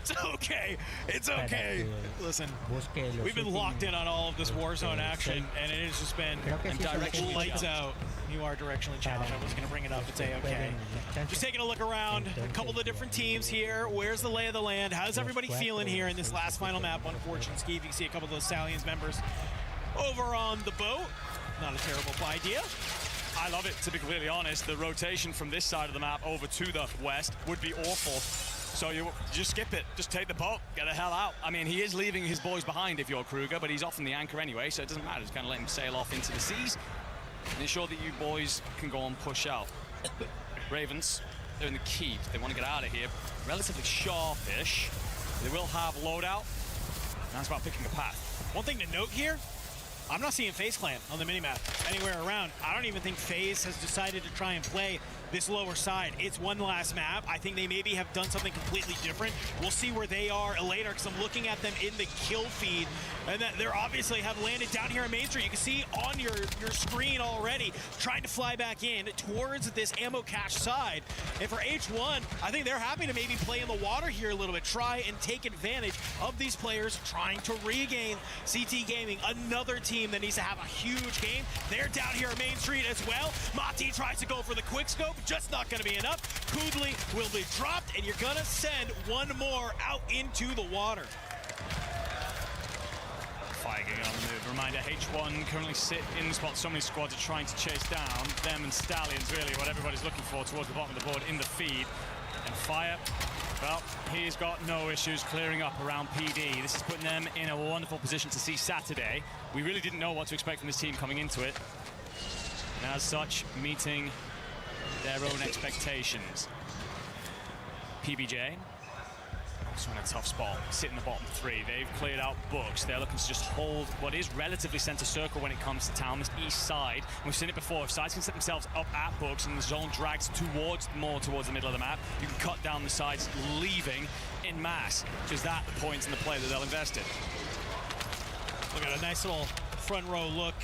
It's okay. It's okay. Listen, we've been locked in on all of this Warzone action, and it has just been directionally lights out. You are directionally challenged. I was going to bring it up and say, okay. Just taking a look around, a couple of the different teams here. Where's the lay of the land? How's everybody feeling here in this last final map? Unfortunately, Ski, you can see a couple of those Stallions members over on the boat. Not a terrible idea. I love it, to be completely honest. The rotation from this side of the map over to the west would be awful. So you just skip it. Just take the boat. Get the hell out. I mean, he is leaving his boys behind if you're Kruger, but he's often the anchor anyway, so it doesn't matter. Just kind of let him sail off into the seas and ensure that you boys can go and push out. Ravens, they're in the keep. They want to get out of here. Relatively sharpish. They will have loadout. Now it's about picking a path. One thing to note here, I'm not seeing FaZe Clan on the minimap anywhere around. I don't even think FaZe has decided to try and play this lower side. It's one last map. I think they maybe have done something completely different. We'll see where they are later, because I'm looking at them in the kill feed, and that they're obviously have landed down here on Main Street. You can see on your screen already, trying to fly back in towards this ammo cache side. And for H1, I think they're happy to maybe play in the water here a little bit, try and take advantage of these players trying to regain. CT Gaming, another team that needs to have a huge game. They're down here on Main Street as well. Mati tries to go for the quick scope, just not going to be enough. Kudli will be dropped, and you're going to send one more out into the water. Fire getting on the move. Reminder, H1 currently sit in the spot. So many squads are trying to chase down them, and Stallions really what everybody's looking for towards the bottom of the board in the feed. And Fire, well, he's got no issues clearing up around PD. This is putting them in a wonderful position to see Saturday. We really didn't know what to expect from this team coming into it. And as such, meeting their own expectations. PBJ, also in a tough spot, sit in the bottom three. They've cleared out books. They're looking to just hold what is relatively center circle when it comes to town, this east side. We've seen it before. If sides can set themselves up at books and the zone drags more towards the middle of the map, you can cut down the sides, leaving in mass. Just that the points in the play that they'll invest in. Look at a nice little front row look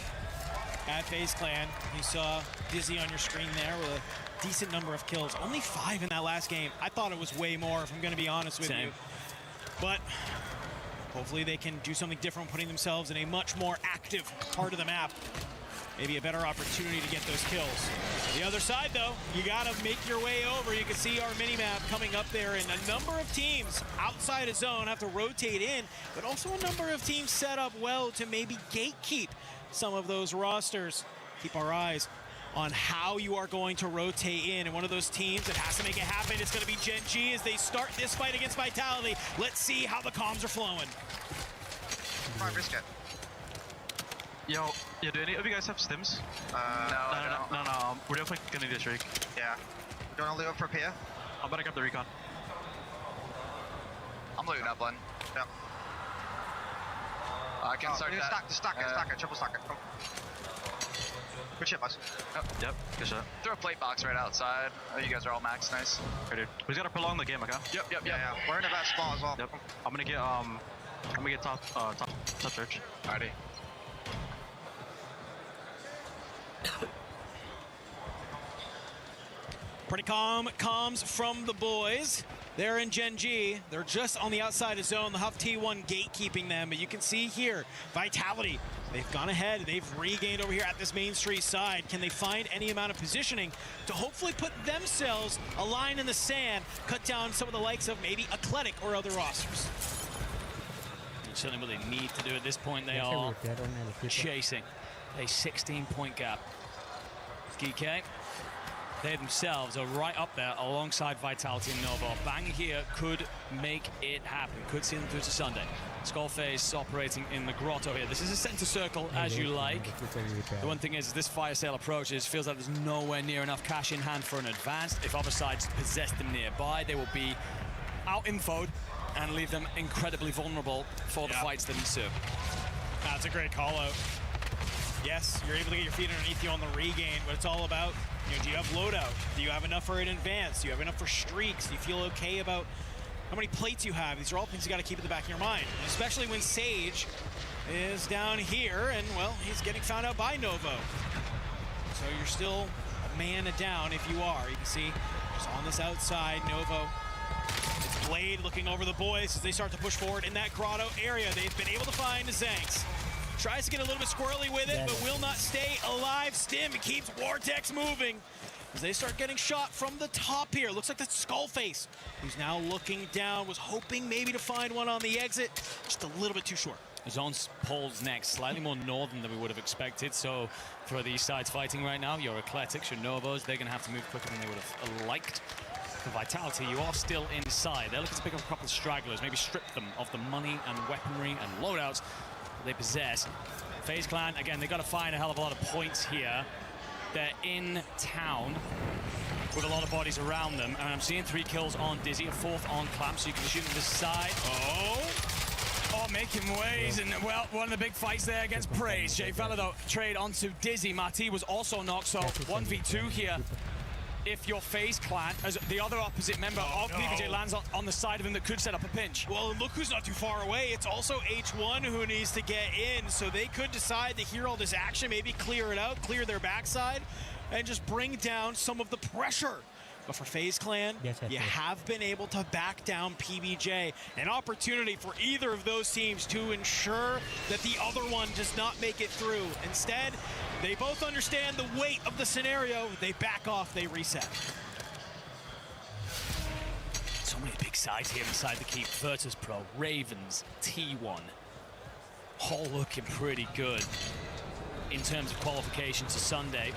at FaZe Clan. You saw Dizzy on your screen there with a decent number of kills. Only 5 in that last game. I thought it was way more, if I'm going to be honest with you. But hopefully they can do something different, putting themselves in a much more active part of the map. Maybe a better opportunity to get those kills. The other side, though, you got to make your way over. You can see our mini-map coming up there, and a number of teams outside of zone have to rotate in, but also a number of teams set up well to maybe gatekeep some of those rosters. Keep our eyes on how you are going to rotate in. And one of those teams that has to make it happen is going to be Gen G as they start this fight against Vitality. Let's see how the comms are flowing. Yo, do any of you guys have stims? No. We're definitely gonna need a streak. Yeah. We're going to loot up for Pia. I'm about to grab the recon. I'm looting up one. Yep. I can start that. Stack it, triple stack it. Oh. Good shit, boss. Oh, yep, good shot. Throw a plate box right outside. Oh, you guys are all max, nice. Okay, dude. We just gotta prolong the game, okay? Yep. Yeah. We're in the best spot as well. Yep. I'm gonna get top church. Alrighty. Pretty calm comms from the boys. They're in Gen G. They're just on the outside of zone. They'll have T1 gatekeeping them, but you can see here, Vitality, they've gone ahead. They've regained over here at this Main Street side. Can they find any amount of positioning to hopefully put themselves a line in the sand, cut down some of the likes of maybe Athletic or other rosters? Certainly what they need to do at this point. They are chasing a 16-point gap. GK, they themselves are right up there alongside Vitality and Nova. Bang here could make it happen, could see them through to Sunday. Skullface operating in the grotto here. This is a center circle as you like. The one thing is, as this fire sale approaches, feels like there's nowhere near enough cash in hand for an advance. If other sides possess them nearby, they will be out-infoed and leave them incredibly vulnerable for the fights that ensue. That's a great call out. Yes, you're able to get your feet underneath you on the regain, but it's all about, do you have loadout? Do you have enough for an advance? Do you have enough for streaks? Do you feel okay about how many plates you have? These are all things you got to keep in the back of your mind, especially when Sage is down here and, well, he's getting found out by Novo. So you're still man down if you are. You can see just on this outside, Novo. It's Blade looking over the boys as they start to push forward in that grotto area. They've been able to find Zanks. Tries to get a little bit squirrely with it, but will not stay alive. Stim keeps Vortex moving as they start getting shot from the top here. Looks like that's Skullface, who's now looking down, was hoping maybe to find one on the exit. Just a little bit too short. Zone's poles next, slightly more northern than we would have expected. So for these sides fighting right now, your Ecletics, your Novos, they're going to have to move quicker than they would have liked. For Vitality, you are still inside. They're looking to pick up a couple of stragglers, maybe strip them of the money and weaponry and loadouts they possess. FaZe Clan, again, they've got to find a hell of a lot of points here. They're in town with a lot of bodies around them, and I'm seeing 3 kills on Dizzy, a 4th on Clamp, so you can shoot them this side. Oh, making waves, and well, one of the big fights there against Praise. Jay Fella, though, trade onto Dizzy. Marty was also knocked, so 1v2 here. If your FaZe Clan, as the other opposite member of PBJ lands on the side of him that could set up a pinch. Well, and look who's not too far away. It's also H1 who needs to get in, so they could decide to hear all this action, maybe clear it out, clear their backside, and just bring down some of the pressure. But for FaZe Clan, you have been able to back down PBJ. An opportunity for either of those teams to ensure that the other one does not make it through. Instead, they both understand the weight of the scenario. They back off, they reset. So many big sides here inside the keep. Virtus Pro, Ravens, T1. All looking pretty good in terms of qualification to Sunday.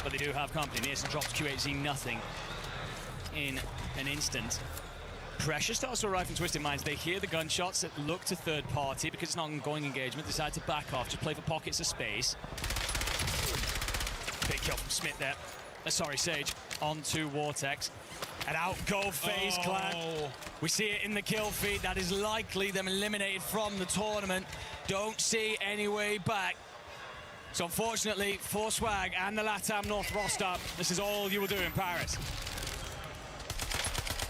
But they do have company. Nearson drops QHZ nothing in an instant. Pressure starts to arrive from Twisted Minds. They hear the gunshots that look to third party because it's not an ongoing engagement. Decide to back off, just play for pockets of space. Big kill from Smith there. Sorry, Sage. Onto Vortex. And out go FaZe Clan. We see it in the kill feed. That is likely them eliminated from the tournament. Don't see any way back. So unfortunately, for Swag and the LATAM North roster, this is all you will do in Paris.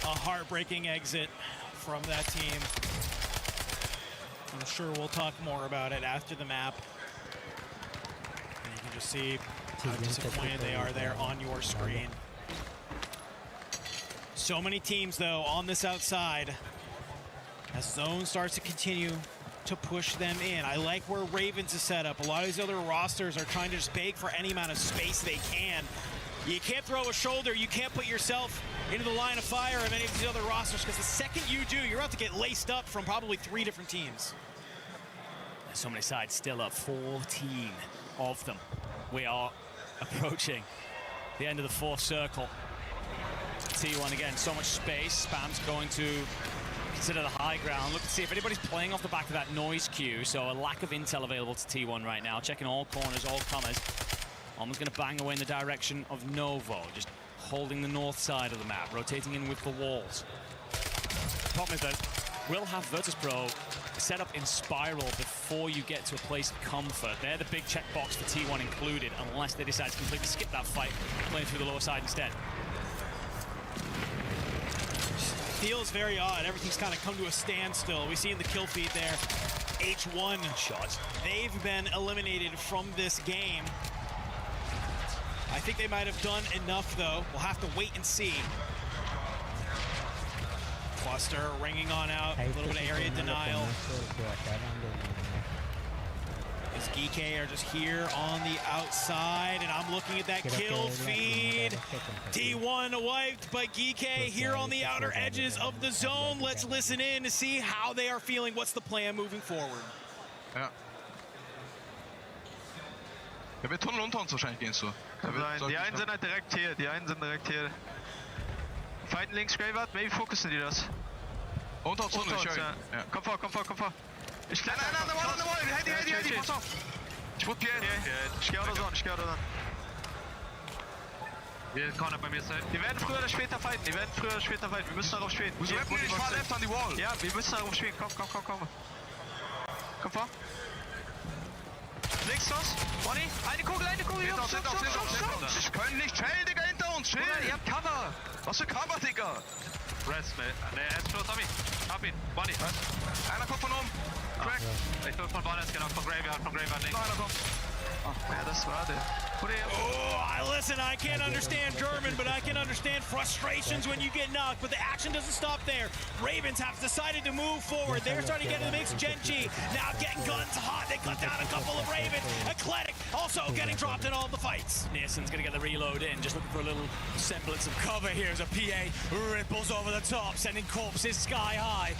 A heartbreaking exit from that team. I'm sure we'll talk more about it after the map. And you can just see how disappointed they are there on your screen. So many teams, though, on this outside. As Zone starts to continue to push them in. I like where Ravens is set up. A lot of these other rosters are trying to just beg for any amount of space they can. You can't throw a shoulder. You can't put yourself into the line of fire of any of these other rosters, because the second you do, you're about to get laced up from probably 3 different teams. There's so many sides still up, 14 of them. We are approaching the end of the 4th circle. T1 again, so much space. Spam's going to consider the high ground. Look to see if anybody's playing off the back of that noise queue. So a lack of intel available to T1 right now. Checking all corners, all comers. Almost going to bang away in the direction of Novo. Just holding the north side of the map. Rotating in with the walls. Problem is that we'll have Virtus Pro set up in spiral before you get to a place of comfort. They're the big checkbox for T1 included, unless they decide to completely skip that fight, playing through the lower side instead. Feels very odd. Everything's kind of come to a standstill. We see in the kill feed there, H1 shots. They've been eliminated from this game. I think they might have done enough, though. We'll have to wait and see. Cluster ringing on out, a little bit of area denial. As GK are just here on the outside, and I'm looking at that kill feed. T1 wiped by GK here on the outer edges of the zone. Let's listen in to see how they are feeling. What's the plan moving forward? Ja. Ja, wir tunneln unter uns wahrscheinlich gehen so. Die einen sind halt direkt hier, die einen sind direkt hier. Fighten links, Graveyard, maybe focussen die das. Unter uns, ja. Komm vor, komm vor, komm vor. Ich kletter. Nein, Handy, pass auf. Ich wurde ich geh oder so, ich geh oder so. Wir Corner bei mir sein. Die werden früher oder später fighten, Wir müssen darauf spielen. Ich fahr left on the wall. Ja, wir müssen darauf spielen. Komm. Komm vor. Links los. Bonnie, eine Kugel, Jungs. Ich kann nicht chillen, Digga, hinter uns. Chill. Ihr habt Cover. Was für Cover, Digga? Rest, ne, er ist für Tommy. Hab ihn. Bonnie. Einer kommt von oben. Crack. Ich bin von Bonnie, genau, von Graveyard links. Noch einer kommt. Listen, I can't understand German, but I can understand frustrations when you get knocked, but the action doesn't stop there. Ravens have decided to move forward. They're starting to get in the mix. Gen G now getting guns hot. They cut down a couple of Ravens. Eclectic also getting dropped in all the fights. Nielsen's going to get the reload in, just looking for a little semblance of cover here as a PA ripples over the top, sending corpses sky high.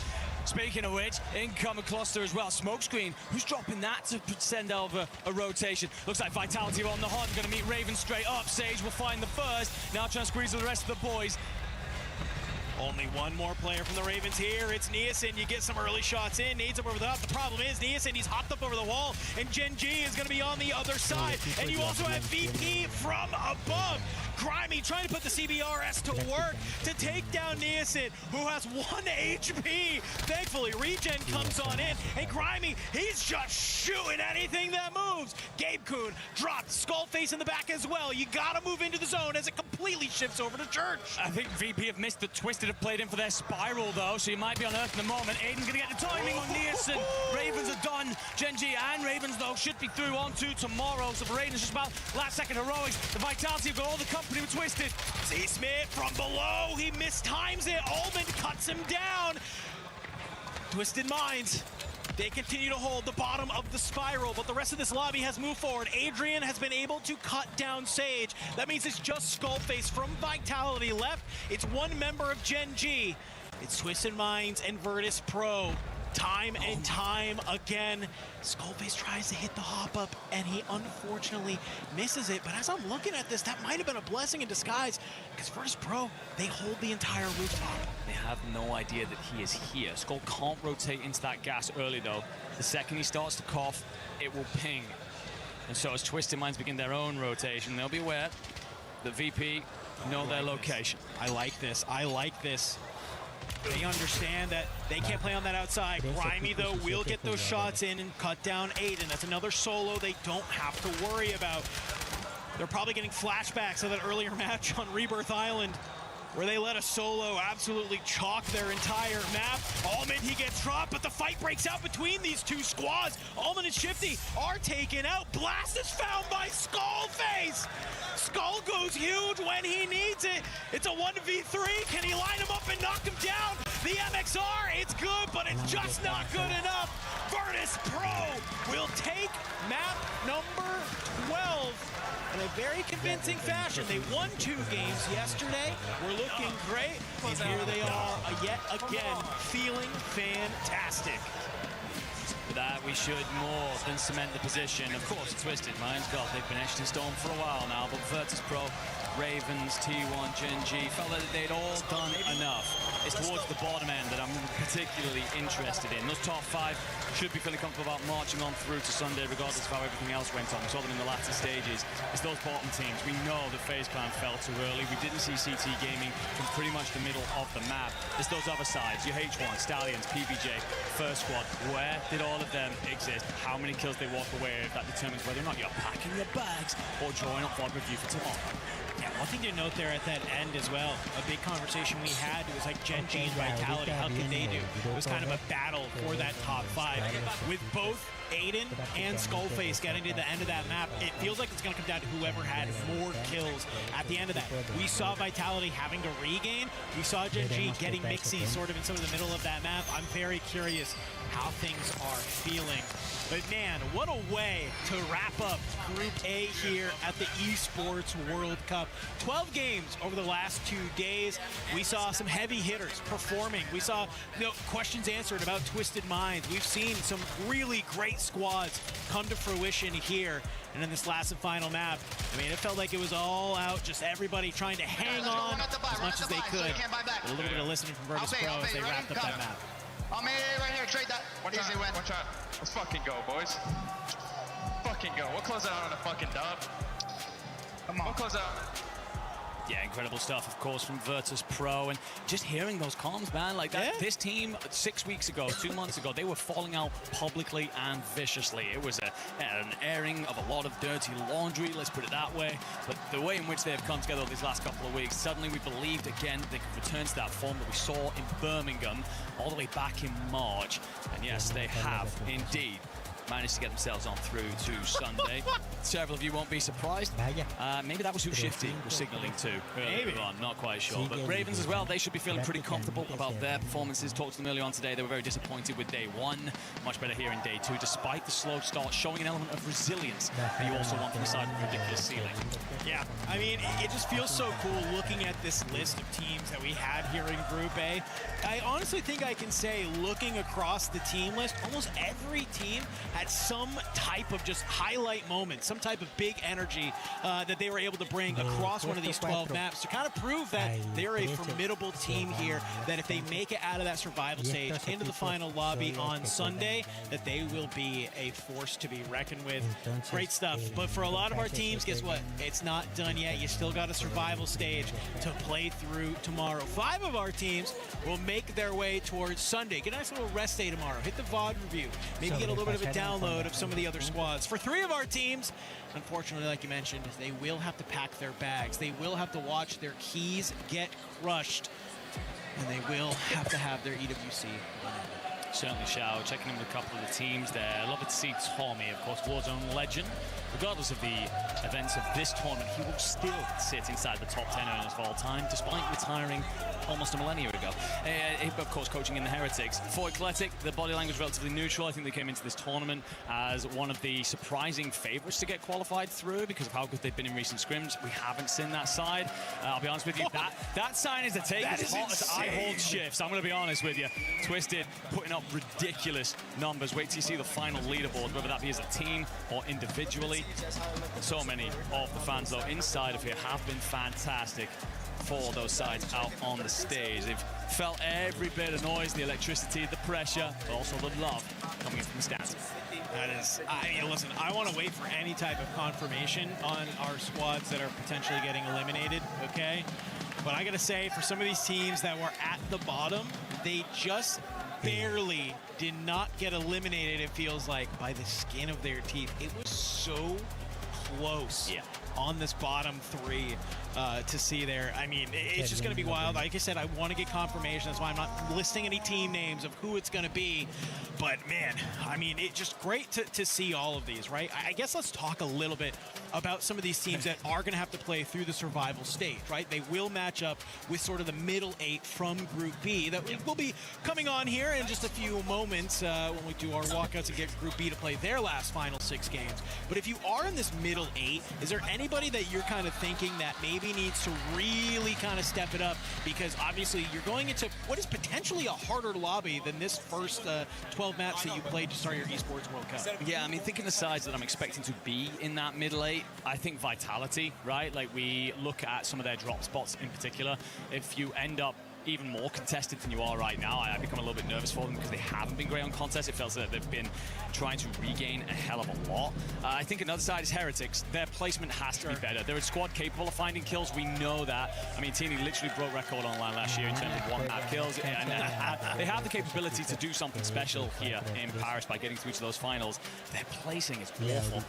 Speaking of which, incoming cluster as well. Smokescreen, who's dropping that to send over a rotation? Looks like Vitality on the hunt, going to meet Raven straight up. Sage will find the first, now trying to squeeze the rest of the boys. Only one more player from the Ravens here. It's Nielsen. You get some early shots in. Needs him over the top. The problem is Nielsen, he's hopped up over the wall, and Gen G is going to be on the other side. And you also have VP from above. Grimy trying to put the CBRS to work to take down Nielsen, who has 1 HP. Thankfully, Regen comes on in, and Grimy, he's just shooting anything that moves. Gabe Kuhn dropped Skullface in the back as well. You got to move into the zone as it completely shifts over to Church. I think VP have missed the Twisted, have played in for their spiral though, so he might be on Earth in the moment. Aiden's gonna get the timing on Nielsen. Ravens are done. Gen G and Ravens though should be through on to tomorrow. So for Ravens, just about last second heroics. The Vitality have got all the company with Twisted. Z Smith from below, he mistimes it. Ullman cuts him down. Twisted Minds, they continue to hold the bottom of the spiral, but the rest of this lobby has moved forward. Adrian has been able to cut down Sage. That means it's just Skullface from Vitality left. It's one member of Gen G. It's Twisted Minds and Virtus Pro. Time and time again, Skullface tries to hit the hop up, and he unfortunately misses it. But as I'm looking at this, that might have been a blessing in disguise, because Virtus Pro, they hold the entire rooftop. They have no idea that he is here. Skull can't rotate into that gas early though. The second he starts to cough, it will ping. And so as Twisted Minds begin their own rotation, they'll be aware that VP know their location. I like this. I like this. They understand that they can't play on that outside. Grimy, though, will get those shots in and cut down Aiden. That's another solo they don't have to worry about. They're probably getting flashbacks of that earlier match on Rebirth Island, where they let a solo absolutely chalk their entire map. Allman, he gets dropped, but the fight breaks out between these two squads. Allman and Shifty are taken out. Blast is found by Skullface. Skull goes huge when he needs it. It's a 1v3. Can he line him up and knock him down? The MXR, it's good, but it's just not good enough. Virtus Pro will take map number 12 in a very convincing fashion. They won 2 games yesterday. We're looking great, and here they are yet again, feeling fantastic. For that, we should more than cement the position. Of course, Twisted Minds, God, they've been etched in stone for a while now, but Virtus Pro, Ravens, T1, Gen G, felt that they'd all done enough. It's towards the bottom end that I'm particularly interested in. Those top 5 should be feeling comfortable about marching on through to Sunday, regardless of how everything else went on. We saw them in the latter stages. It's those bottom teams. We know that FaZe Clan fell too early. We didn't see CT Gaming from pretty much the middle of the map. It's those other sides, your H1, Stallions, PBJ, First Squad. Where did all of them exist? How many kills they walk away with? That determines whether or not you're packing your bags or drawing up VOD review for tomorrow. Yeah, one thing to note there at that end as well, a big conversation we had was like Gen G and Vitality, how could they do? It was kind of a battle for that top 5. With both Aiden and Skullface getting to the end of that map, it feels like it's going to come down to whoever had more kills at the end of that. We saw Vitality having to regain. We saw Gen G getting mixy sort of in some of the middle of that map. I'm very curious how things are feeling. But man, what a way to wrap up Group A here at the Esports World Cup. 12 games over the last 2 days. We saw some heavy hitters performing. We saw questions answered about Twisted Minds. We've seen some really great squads come to fruition here. And in this last and final map, I mean, it felt like it was all out, just everybody trying to hang on as much as they could. A little bit of listening from Virtus Pro as they wrapped up that map. I'm right here, trade that. Easy win. Watch out. Let's fucking go, boys. Fucking go. We'll close out on a fucking dub. Come on. We'll close out. Yeah, incredible stuff, of course, from Virtus Pro. And just hearing those comms, man, like that, this team 6 weeks ago, 2 months ago, they were falling out publicly and viciously. It was an airing of a lot of dirty laundry, let's put it that way. But the way in which they have come together these last couple of weeks, suddenly we believed again that they could return to that form that we saw in Birmingham all the way back in March. And yes, they have indeed. managed to get themselves on through to Sunday. Several of you won't be surprised. Maybe that was who Shifty was signaling to earlier on, not quite sure. But Ravens as well, they should be feeling pretty comfortable about their performances. Talked to them earlier on today. They were very disappointed with day one. Much better here in day two, despite the slow start, showing an element of resilience that you also want from the side of a ridiculous ceiling. Yeah, I mean, it just feels so cool looking at this list of teams that we had here in Group A. I honestly think I can say, looking across the team list, almost every team had some type of just highlight moment, some type of big energy that they were able to bring across one of these 12 maps to kind of prove that they're a formidable team here, that if they make it out of that survival stage into the final lobby on Sunday, that they will be a force to be reckoned with. Great stuff. But for a lot of our teams, guess what? It's not done yet. You still got a survival stage to play through tomorrow. 5 of our teams will make their way towards Sunday. Get a nice little rest day tomorrow. Hit the VOD review. Maybe get a little bit of a download of some of the other squads. For 3 of our teams, unfortunately, like you mentioned, they will have to pack their bags. They will have to watch their keys get crushed. And they will have to have their EWC. Certainly shall. Checking in with a couple of the teams there. Love it to see Tommy, of course, Warzone legend. Regardless of the events of this tournament, he will still sit inside the top 10 earners of all time, despite retiring almost a millennia ago. Of course, coaching in the Heretics. For Eclectic, the body language relatively neutral. I think they came into this tournament as one of the surprising favorites to get qualified through because of how good they've been in recent scrims. We haven't seen that side. I'll be honest with you, that sign is to take as hot as I hold shifts. I'm going to be honest with you. Twisted, putting up ridiculous numbers. Wait till you see the final leaderboard, whether that be as a team or individually. So many of the fans, though, inside of here have been fantastic for those sides out on the stage. They've felt every bit of noise, the electricity, the pressure, but also the love coming in from the stands. That is, listen, I want to wait for any type of confirmation on our squads that are potentially getting eliminated, okay? But I got to say, for some of these teams that were at the bottom, they just barely did not get eliminated, it feels like, by the skin of their teeth. It was so close on this bottom 3 to see there. I mean, it's just going to be wild. Like I said, I want to get confirmation. That's why I'm not listing any team names of who it's going to be. But, man, I mean, it's just great to see all of these, right? I guess let's talk a little bit about some of these teams that are going to have to play through the survival stage, right? They will match up with sort of the middle 8 from Group B that will be coming on here in just a few moments when we do our walkouts and get Group B to play their last final 6 games. But if you are in this middle 8, is there anybody that you're kind of thinking that maybe needs to really kind of step it up? Because obviously you're going into what is potentially a harder lobby than this first 12 maps that you played to start your Esports World Cup. Yeah, I mean, thinking the sides that I'm expecting to be in that middle 8, I think Vitality, right? Like, we look at some of their drop spots in particular. If you end up even more contested than you are right now, I become a little bit nervous for them because they haven't been great on contest. It feels that they've been trying to regain a hell of a lot. I think another side is Heretics. Their placement has to be better. They're a squad capable of finding kills. We know that. I mean, Teeny literally broke record online last year in terms of 1-map kills. And they have the capability to do something special here in Paris by getting through to those finals. Their placing is awful.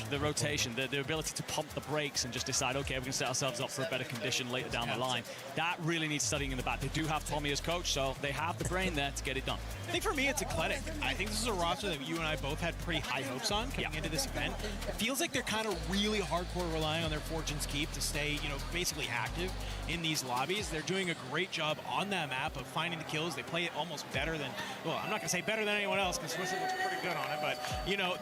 The rotation, the ability to pump the brakes and just decide, okay, we're going to set ourselves up for a better condition later down the line. That really needs studying in the back. They do have Tommy as coach, so they have the brain there to get it done. I think for me, it's Eclectic. I think this is a roster that you and I both had pretty high hopes on coming into this event. It feels like they're kind of really hardcore relying on their Fortune's Keep to stay, basically active in these lobbies. They're doing a great job on that map of finding the kills. They play it almost better than, well, I'm not going to say better than anyone else because Swiss looks pretty good on it, but,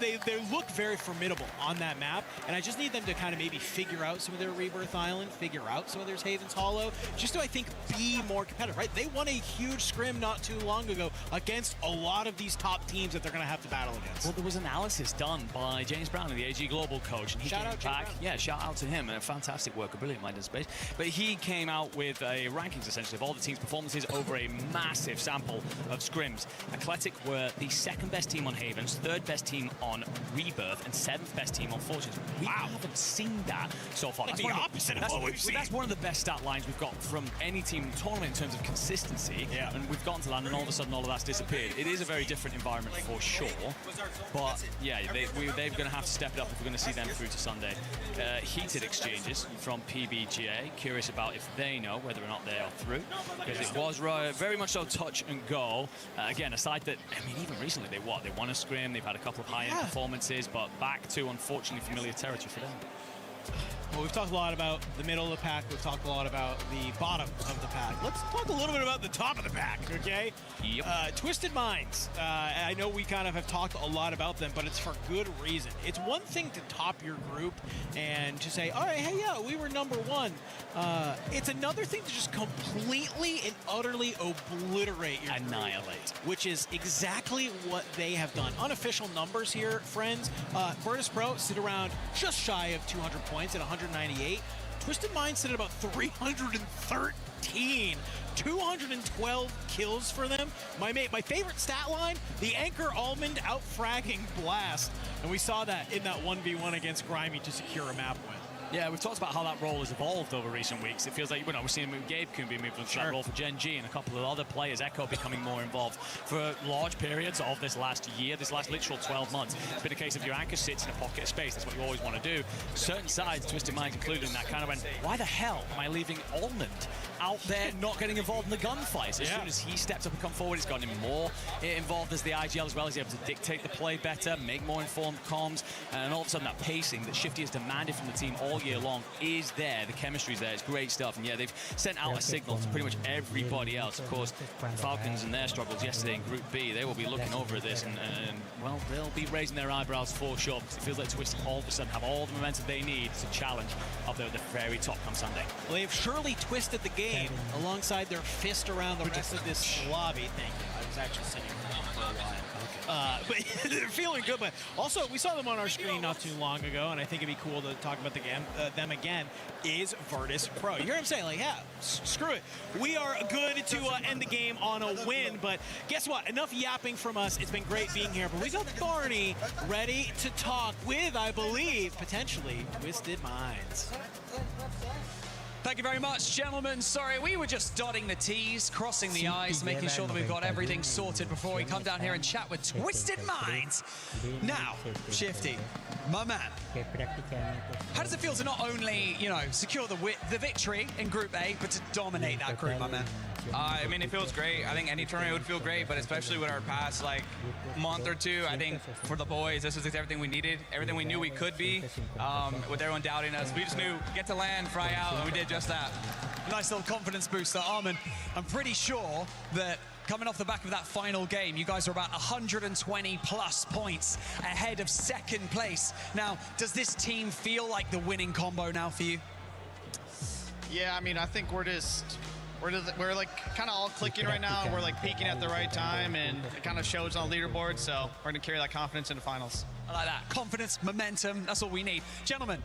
they look very formidable on that map, and I just need them to kind of maybe figure out some of their Rebirth Island, figure out some of their Haven's Hollow, just to, I think, be more competitive, right? They won a huge scrim not too long ago against a lot of these top teams that they're going to have to battle against. Well, there was analysis done by James Brown, the AG Global coach, and he came back. Yeah, shout out to him. A fantastic work, a brilliant mind in space. But he came out with a rankings, essentially, of all the teams' performances over a massive sample of scrims. Eclectic were the 2nd best team on Havens, 3rd best team on Rebirth, and 7th best team on Fortunes. We haven't seen that so far. That's the opposite of what we've seen. That's one of the best stat lines we've got from any team in the tournament in terms of consistency. Yeah. And we've gotten to land, and all of a sudden, all of that's disappeared. It is a very different environment for sure. But yeah, they're going to have to step it up if we're going to see them through to Sunday. Heated exchanges from PBGA. Curious about if they know whether or not they are through, because it was very much so touch and go. Again, a side that, I mean, even recently they won a scrim. They've had a couple of high-end performances, but back to unfortunately familiar territory for them. Well, we've talked a lot about the middle of the pack. We've talked a lot about the bottom of the pack. Let's talk a little bit about the top of the pack, okay? Yep. Twisted Minds. I know we kind of have talked a lot about them, but it's for good reason. It's one thing to top your group and to say, all right, hey, yeah, we were #1. It's another thing to just completely and utterly obliterate your annihilate, which is exactly what they have done. Unofficial numbers here, friends. Virtus Pro sit around just shy of 200 points at 198. Twisted Minds sit at about 313. 212 kills for them. My favorite stat line, the Anchor Almond out-fragging Blast. And we saw that in that 1v1 against Grimy to secure a map win. Yeah, we've talked about how that role has evolved over recent weeks. It feels like, we're seeing Gabe can be moved into that role for Gen G, and a couple of other players, Echo becoming more involved for large periods of this last year, this last literal 12 months. It's been a case of your anchor sits in a pocket of space. That's what you always want to do. Certain sides, Twisted Minds included in that, kind of went, why the hell am I leaving Almond out there not getting involved in the gunfights? As soon as he steps up and come forward, it's gotten him more involved as the IGL as well. He's able to dictate the play better, make more informed comms, and all of a sudden that pacing that Shifty has demanded from the team all year long is there. The chemistry's there. It's great stuff. And yeah, they've sent out a signal to pretty much everybody else. Of course, Falcons and their struggles yesterday in Group B, they will be looking over at this and well, they'll be raising their eyebrows for sure, because it feels like Twisted all of a sudden have all the momentum they need to challenge up there at the very top come Sunday. Well, they've surely twisted the game alongside their fist around the rest of this lobby. Thank you. I was actually sitting around for a while. But they're feeling good. But also, we saw them on our screen not too long ago, and I think it'd be cool to talk about them again, is Virtus Pro. You hear him saying, like, yeah, screw it. We are good to end the game on a win. But guess what? Enough yapping from us. It's been great being here. But we got Barney ready to talk with, I believe, potentially Twisted Minds. Thank you very much, gentlemen. Sorry, we were just dotting the T's, crossing the I's, making sure that we've got everything sorted before we come down here and chat with Twisted Minds. Now, Shifty, my man, how does it feel to not only, secure the victory in Group A, but to dominate that group, my man? I mean, it feels great. I think any tournament would feel great, but especially with our past month or two, I think for the boys, this was everything we needed, everything we knew we could be. With everyone doubting us, we just knew get to land, fry out, and we did just that. Nice little confidence booster, Armin. I'm pretty sure that coming off the back of that final game, you guys are about 120 plus points ahead of second place. Now, does this team feel like the winning combo now for you? Yeah, I mean, I think we're like kind of all clicking right now, and we're like peaking at the right time, and it kind of shows on the leaderboard, so we're gonna carry that confidence into finals. I like that. Confidence, momentum, that's all we need. Gentlemen,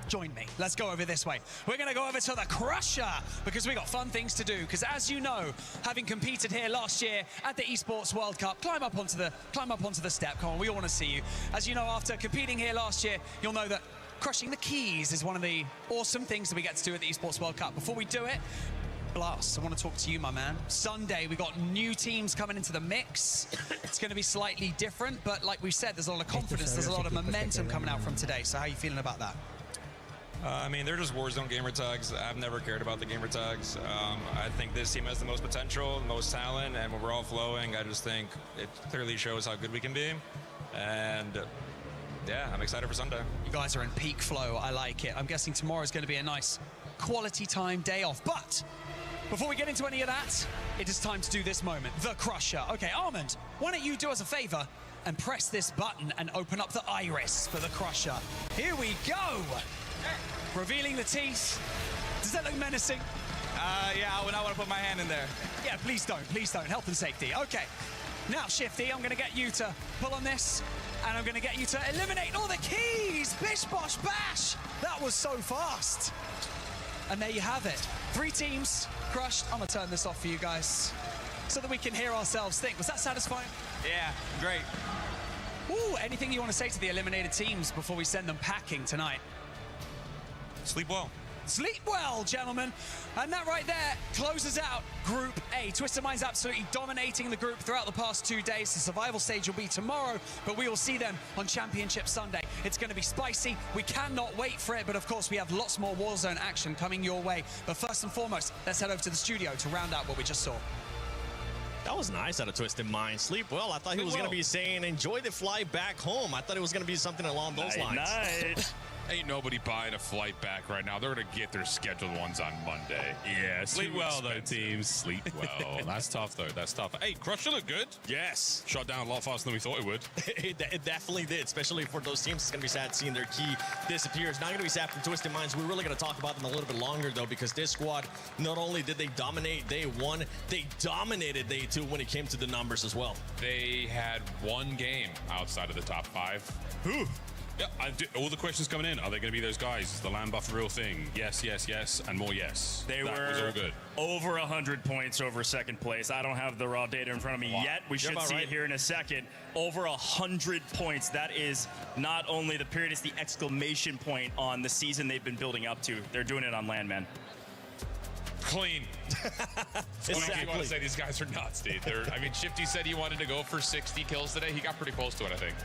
join me. Let's go over this way. We're gonna go over to the Crusher, because we got fun things to do. Because as you know, having competed here last year at the Esports World Cup, climb up onto the step. Come on, we all want to see you. As you know, after competing here last year, you'll know that crushing the keys is one of the awesome things that we get to do at the Esports World Cup. Before we do it, Blast, I want to talk to you, my man. Sunday, we got new teams coming into the mix. It's going to be slightly different, but like we said, there's a lot of confidence, there's a lot of momentum coming out from today. So how are you feeling about that? I mean, they're just Warzone gamer tags. I've never cared about the gamer tags. I think this team has the most potential, the most talent, and when we're all flowing, I just think it clearly shows how good we can be. And yeah, I'm excited for Sunday. You guys are in peak flow. I like it. I'm guessing tomorrow's going to be a nice quality time day off. But before we get into any of that, it is time to do this moment, the Crusher. Okay, Armand, why don't you do us a favor and press this button and open up the iris for the Crusher. Here we go. Revealing the teeth. Does that look menacing? Yeah, I would not want to put my hand in there. Yeah, please don't, health and safety. Okay, now Shifty, I'm gonna get you to pull on this, and I'm gonna get you to eliminate all the keys. Bish, bosh, bash. That was so fast. And there you have it. 3 teams crushed. I'm gonna turn this off for you guys so that we can hear ourselves think. Was that satisfying? Yeah, great. Ooh, anything you want to say to the eliminated teams before we send them packing tonight? Sleep well. Sleep well, gentlemen. And that right there closes out Group A. Twisted Minds absolutely dominating the group throughout the past 2 days. The survival stage will be tomorrow, but we will see them on Championship Sunday. It's going to be spicy. We cannot wait for it, but of course we have lots more Warzone action coming your way. But first and foremost, let's head over to the studio to round out what we just saw. That was nice out of Twisted Mind. Sleep well. I thought he was going to be saying, enjoy the flight back home. I thought it was going to be something along those lines. Night. Ain't nobody buying a flight back right now. They're going to get their scheduled ones on Monday. Yeah, sleep well, though, teams. Sleep well. That's tough, though. That's tough. Hey, Crusher looked good. Yes. Shot down a lot faster than we thought it would. It definitely did, especially for those teams. It's going to be sad seeing their key disappear. It's not going to be sad for Twisted Minds. We're really going to talk about them a little bit longer, though, because this squad, not only did they dominate day one, they dominated day two when it came to the numbers as well. They had one game outside of the top 5. Whew. Yeah, all the questions coming in. Are they going to be those guys? Is the land buff a real thing? Yes, yes, yes, and more yes. They that were was all good. Over 100 points over second place. I don't have the raw data in front of me yet. We should see it here in a second. Over 100 points. That is not only the period, it's the exclamation point on the season they've been building up to. They're doing it on land, man. Clean. Exactly. You want to say these guys are nuts, dude. I mean, Shifty said he wanted to go for 60 kills today. He got pretty close to it, I think.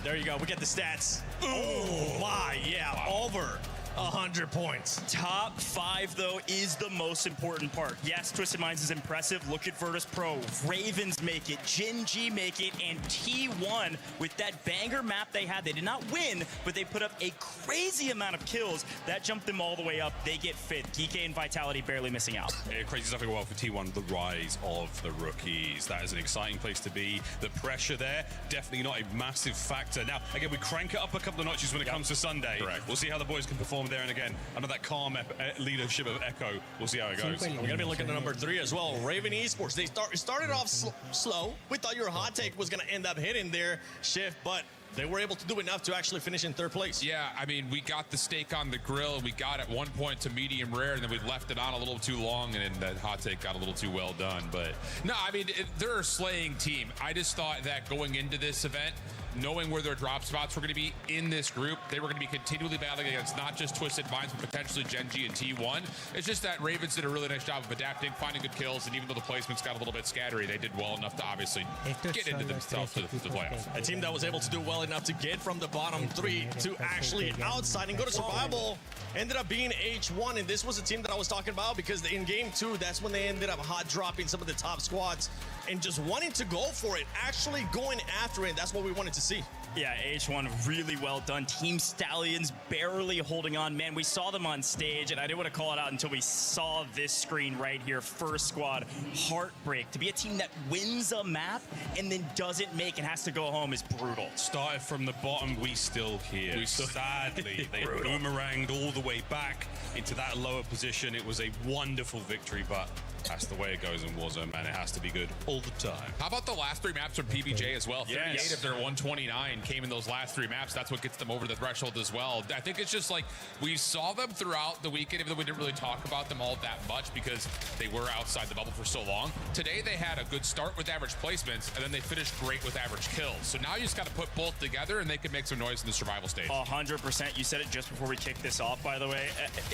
There you go. We get the stats. Oh, my. Yeah, wow. Over 100 points. Top 5, though, is the most important part. Yes, Twisted Minds is impressive. Look at Virtus Pro. Ravens make it. Gen G make it. And T1, with that banger map they had, they did not win, but they put up a crazy amount of kills. That jumped them all the way up. They get 5th. Geek and Vitality barely missing out. Yeah, crazy stuff well for T1, the rise of the rookies. That is an exciting place to be. The pressure there, definitely not a massive factor. Now, again, we crank it up a couple of notches when it comes to Sunday. Correct. We'll see how the boys can perform there and again. Under that calm leadership of Echo, we'll see how it goes. We're going to be looking at number 3 as well. Raven Esports. They started off slow. We thought your hot take was going to end up hitting their shift, but they were able to do enough to actually finish in 3rd place. Yeah, I mean, we got the steak on the grill, and we got at one point to medium rare, and then we left it on a little too long, and then that hot take got a little too well done. But no, I mean, they're a slaying team. I just thought that going into this event, knowing where their drop spots were going to be in this group, they were going to be continually battling against not just Twisted Minds, but potentially Gen G and T1. It's just that Ravens did a really nice job of adapting, finding good kills, and even though the placements got a little bit scattery, they did well enough to obviously get into themselves to the playoffs. A team that was able to do well enough to get from the bottom 3 to actually outside and go to survival ended up being H1, and this was a team that I was talking about because in game 2, that's when they ended up hot dropping some of the top squads and just wanting to go for it, actually going after it. That's what we wanted to see. Yeah, H1 really well done. Team Stallions barely holding on. Man, we saw them on stage, and I didn't want to call it out until we saw this screen right here. First squad, heartbreak. To be a team that wins a map and then doesn't make and has to go home is brutal. Started from the bottom, we still here. Sadly, they boomeranged all the way back into that lower position. It was a wonderful victory, but that's the way it goes in Warzone, man. It has to be good all the time. How about the last 3 maps from PBJ as well? Yes. 38 of their 129 came in those last 3 maps. That's what gets them over the threshold as well. I think it's just like we saw them throughout the weekend, even though we didn't really talk about them all that much because they were outside the bubble for so long. Today, they had a good start with average placements, and then they finished great with average kills. So now you just got to put both together, and they can make some noise in the survival stage. 100%. You said it just before we kicked this off, by the way.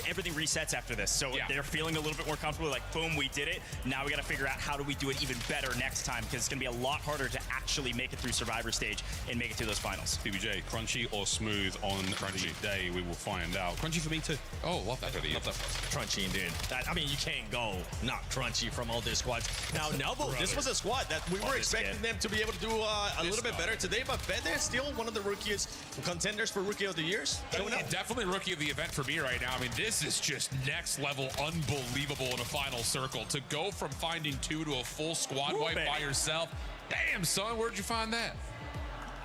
Everything resets after this. So they're feeling a little bit more comfortable. Like, boom, we did it. Now we got to figure out how do we do it even better next time, because it's going to be a lot harder to actually make it through Survivor stage and make it to those finals. PBJ, crunchy or smooth on crunchy day? We will find out. Crunchy for me too. Oh, love that. Love that. Crunchy indeed. I mean, you can't go not crunchy from all these squads. Now, Nelbo, this was a squad that we were expecting them to be able to do a little bit better today, but Bede is still one of the rookies contenders for Rookie of the Years. Definitely Rookie of the event for me right now. I mean, this is just next level unbelievable in a final circle. To go from finding 2 to a full squad wipe by yourself. Damn, son, where'd you find that?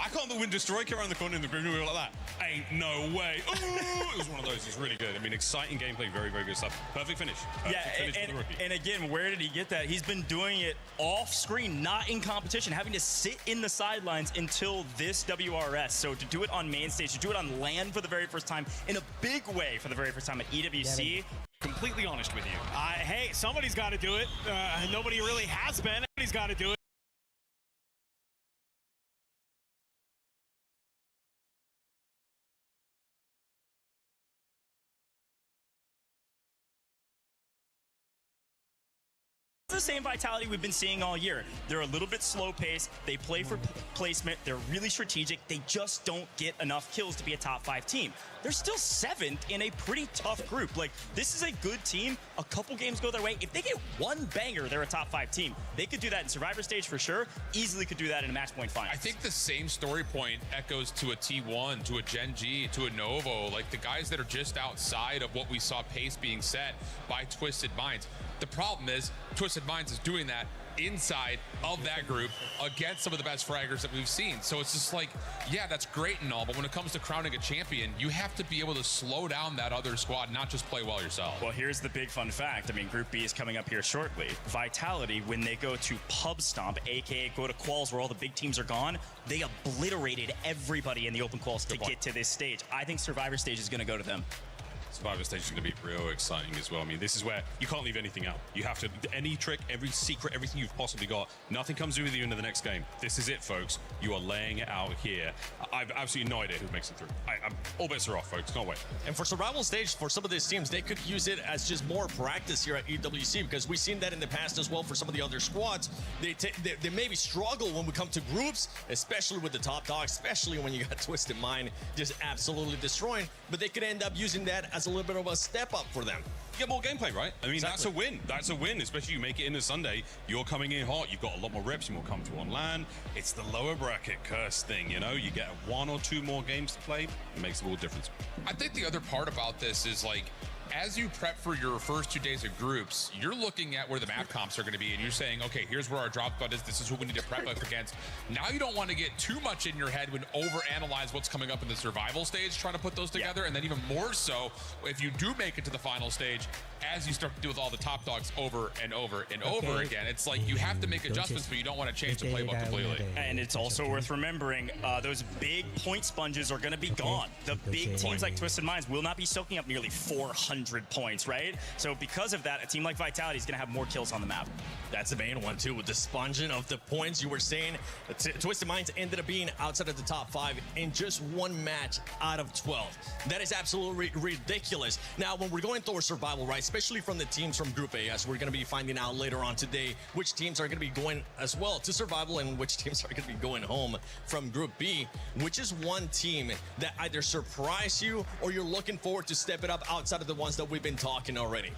I can't the wind destroy around the corner in the green wheel like that. Ain't no way. Ooh, it was one of those. It's really good. I mean, exciting gameplay, very, very good stuff. Perfect finish. Perfect finish for the rookie. And again, where did he get that? He's been doing it off screen, not in competition, having to sit in the sidelines until this WRS. So to do it on main stage, to do it on land for the very first time, in a big way for the very first time at EWC. Completely honest with you. Hey, somebody's got to do it. Nobody really has been. Somebody's got to do it. same Vitality we've been seeing all year. They're a little bit slow paced. They play for placement. They're really strategic. They just don't get enough kills to be a top 5 team. They're still 7th in a pretty tough group. Like, this is a good team. A couple games go their way. If they get one banger, they're a top 5 team. They could do that in Survivor Stage for sure. Easily could do that in a match point final. I think the same story point echoes to a T1, to a Gen G, to a Novo, like the guys that are just outside of what we saw pace being set by Twisted Minds. The problem is Twisted Minds is doing that inside of that group against some of the best fraggers that we've seen. So it's just like, yeah, that's great and all, but when it comes to crowning a champion, you have to be able to slow down that other squad, not just play well yourself. Well, here's the big fun fact. I mean, Group B is coming up here shortly. Vitality, when they go to Pub Stomp, aka go to quals where all the big teams are gone, they obliterated everybody in the open quals to get to this stage. I think Survivor Stage is going to go to them. Survivor Stage is going to be real exciting as well. I mean, this is where you can't leave anything out. You have to, any trick, every secret, everything you've possibly got, nothing comes with you into the next game. This is it, folks. You are laying it out here. I've absolutely no idea who makes it through. All bets are off, folks. Can't wait. And for Survival Stage, for some of these teams, they could use it as just more practice here at EWC, because we've seen that in the past as well for some of the other squads. They maybe struggle when we come to groups, especially with the top dogs, especially when you got Twisted Mind just absolutely destroying, but they could end up using that as a little bit of a step up for them. You get more gameplay, right? I mean, That's a win. That's a win, especially you make it in a Sunday. You're coming in hot. You've got a lot more reps. You're more comfortable on LAN. It's the lower bracket curse thing, you know? You get 1 or 2 more games to play. It makes a little difference. I think the other part about this is, like, as you prep for your first 2 days of groups, you're looking at where the map comps are going to be, and you're saying, okay, here's where our drop spot is. This is who we need to prep up against. Now you don't want to get too much in your head when overanalyze what's coming up in the survival stage, trying to put those together, and then even more so if you do make it to the final stage, as you start to deal with all the top dogs over and over and over again. It's like you have to make adjustments, but you don't want to change the playbook completely. And it's also worth remembering, those big point sponges are going to be gone. The big teams like Twisted Minds will not be soaking up nearly 400 points, right? So because of that, a team like Vitality is going to have more kills on the map. That's the main one too, with the sponging of the points. You were saying Twisted Minds ended up being outside of the top 5 in just 1 match out of 12. That is absolutely ridiculous. Now, when we're going through a survival, right, especially from the teams from Group A, as we're going to be finding out later on today which teams are going to be going as well to survival and which teams are going to be going home from Group B, which is one team that either surprise you or you're looking forward to step it up outside of the ones that we've been talking already?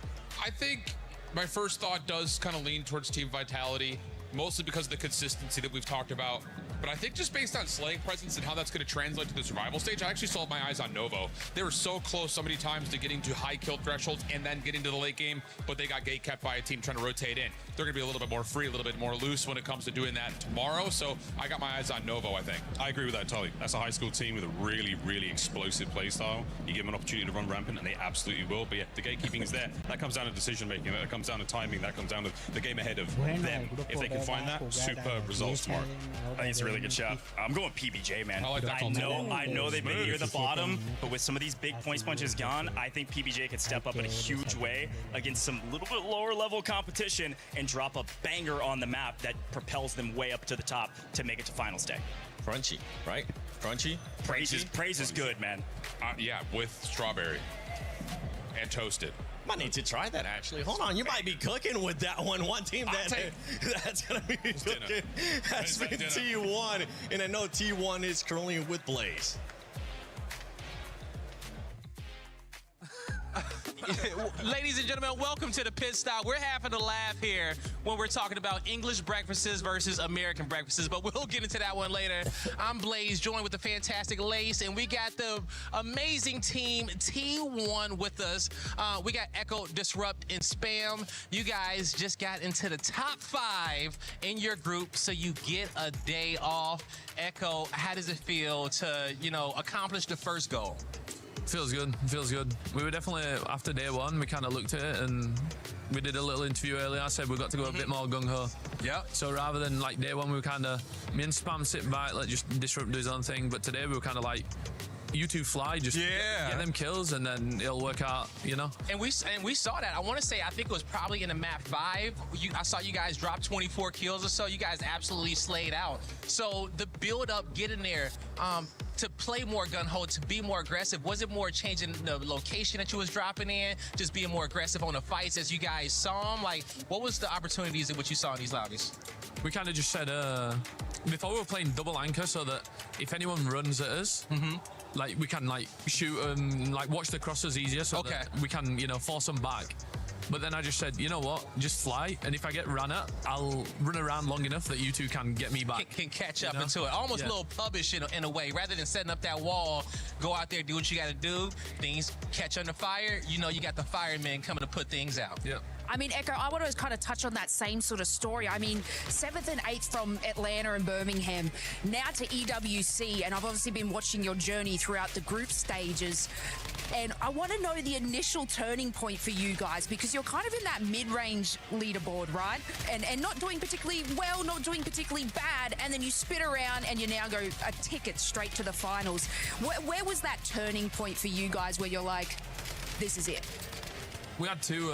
I think my first thought does kind of lean towards Team Vitality, mostly because of the consistency that we've talked about. But I think just based on slaying presence and how that's going to translate to the survival stage, I actually saw my eyes on Novo. They were so close so many times to getting to high kill thresholds and then getting to the late game, but they got gate kept by a team trying to rotate in. They're going to be a little bit more free, a little bit more loose when it comes to doing that tomorrow. So I got my eyes on Novo, I think. I agree with that entirely. That's a high school team with a really, really explosive play style. You give them an opportunity to run rampant, and they absolutely will. But yeah, the gatekeeping is there. That comes down to decision making. That comes down to timing. That comes down to the game ahead of them. If they can find that, superb results tomorrow. I think it's a really good shot. I'm going PBJ, man. I like that. I know they've been near the bottom, but with some of these big point sponges gone, I think PBJ could step up in a huge way against some little bit lower level competition and drop a banger on the map that propels them way up to the top to make it to finals day. Crunchy, right? Crunchy? Praise is good, man. Yeah, with strawberry and toasted. Might need to try that, actually. Hold on, you might be cooking with that one. One team that's going to be cooking has been T1, and I know T1 is currently with Blaze. Ladies and gentlemen, welcome to the Pit Stop. We're having a laugh here when we're talking about English breakfasts versus American breakfasts, but we'll get into that one later. I'm Blaze, joined with the fantastic Lace, and we got the amazing team T1 with us. We got Echo, Disrupt, and Spam. You guys just got into the top 5 in your group, so you get a day off. Echo, how does it feel to, accomplish the first goal? Feels good. We were definitely, after day 1, we kind of looked at it and we did a little interview earlier. I said we've got to go a bit more gung-ho. Yeah. So rather than like day 1, we were kind of, me and Spam sit back, let just Disrupt do his own thing. But today we were kind of like, you two fly, just get them kills, and then it'll work out, you know. And we saw that. I want to say, I think it was probably in the map 5. I saw you guys drop 24 kills or so. You guys absolutely slayed out. So the build up, getting there, to play more gun hold, to be more aggressive, was it more changing the location that you was dropping in, just being more aggressive on the fights as you guys saw them? Like, what was the opportunities in which you saw in these lobbies? We kind of just said, before we were playing double anchor, so that if anyone runs at us, like we can like shoot and like watch the crosses easier, so that we can, you know, force them back. But then I just said, you know what, just fly, and if I get run at, I'll run around long enough that you two can get me back. Can catch up into it. Almost a little pubbish in a way. Rather than setting up that wall, go out there, do what you got to do. Things catch under fire. You know, you got the firemen coming to put things out. Yeah. I mean, Echo, I want to kind of touch on that same sort of story. I mean, 7th and 8th from Atlanta and Birmingham, now to EWC, and I've obviously been watching your journey throughout the group stages. And I want to know the initial turning point for you guys, because you're kind of in that mid-range leaderboard, right? And not doing particularly well, not doing particularly bad, and then you spit around and you now go a ticket straight to the finals. Where was that turning point for you guys where you're like, this is it? We had two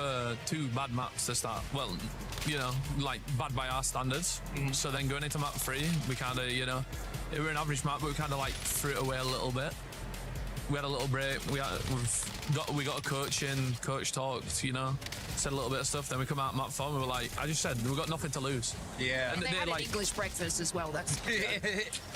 bad maps to start. Well, you know, like bad by our standards. So then going into map 3, we kind of, you know, it was an average map, but we kind of like threw it away a little bit. We had a little break. We got a coach in, coach talked, you know, said a little bit of stuff. Then we come out map 4, and we were like, I just said, we've got nothing to lose. Yeah. And they had an English breakfast as well. That's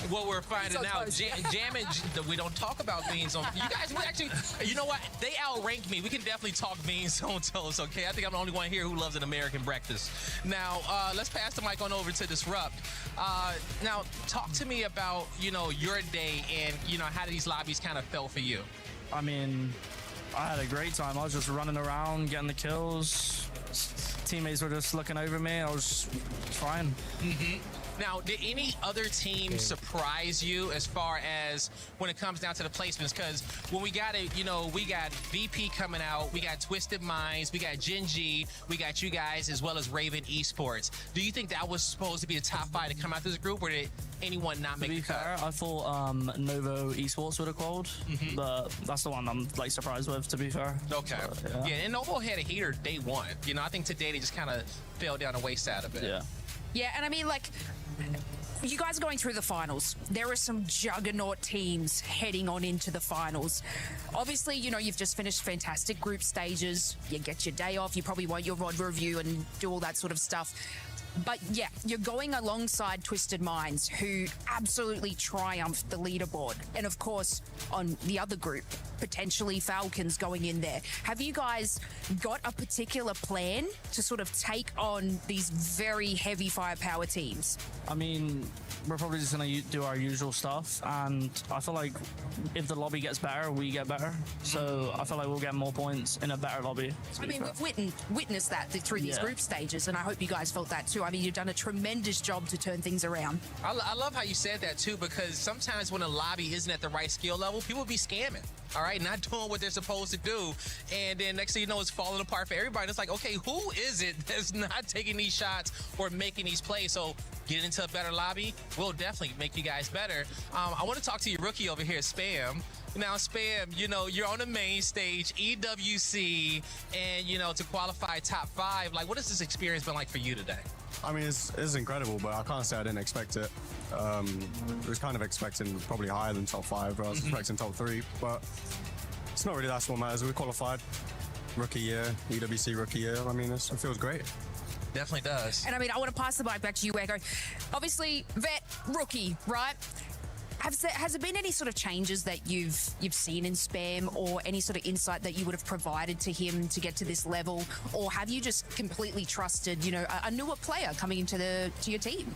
what we're finding out. Jamming, we don't talk about beans on. You guys, we actually, you know what? They outrank me. We can definitely talk beans on toast, okay? I think I'm the only one here who loves an American breakfast. Now, let's pass the mic on over to Disrupt. Now, talk to me about, you know, your day and, you know, how these lobbies kind of felt for you. I mean, I had a great time. I was just running around, getting the kills. Teammates were just looking over me. I was fine. Now, did any other team surprise you as far as when it comes down to the placements? Because when we got it, you know, we got VP coming out, we got Twisted Minds, we got Gen G, we got you guys, as well as Raven Esports. Do you think that was supposed to be the top 5 to come out of this group, or did anyone not make the cut? To be fair, I thought Novo Esports would have called, but that's the one I'm like surprised with, to be fair. Okay. But, yeah, and Novo had a heater day 1. You know, I think today they just kind of fell down the wayside a bit. Yeah. Yeah, and I mean, like, you guys are going through the finals. There are some juggernaut teams heading on into the finals. Obviously, you know, you've just finished fantastic group stages. You get your day off. You probably want your VOD review and do all that sort of stuff. But yeah, you're going alongside Twisted Minds, who absolutely triumphed the leaderboard. And of course, on the other group, potentially Falcons going in there. Have you guys got a particular plan to sort of take on these very heavy firepower teams? I mean, we're probably just going to do our usual stuff, and I feel like if the lobby gets better, we get better. So I feel like we'll get more points in a better lobby. I mean, we've witnessed that through these group stages, and I hope you guys felt that too. I mean, you've done a tremendous job to turn things around. I love how you said that too, because sometimes when a lobby isn't at the right skill level, people be scamming, all right, not doing what they're supposed to do, and then next thing you know, it's falling apart for everybody. It's like, okay, who is it that's not taking these shots or making these plays? So getting into a better lobby will definitely make you guys better. I want to talk to your rookie over here, Spam. Now, Spam, you know, you're on the main stage, EWC, and, you know, to qualify top 5, like, what has this experience been like for you today? I mean, it's incredible, but I can't say I didn't expect it. I was kind of expecting probably higher than top 5, but I was expecting top 3, but it's not really that's what matters. We qualified, rookie year, EWC rookie year. I mean, it feels great. Definitely does. And I mean, I want to pass the mic back to you, Echo. Obviously, vet, rookie, right? Has there been any sort of changes that you've seen in Spam, or any sort of insight that you would have provided to him to get to this level, or have you just completely trusted, you know, a newer player coming into your team?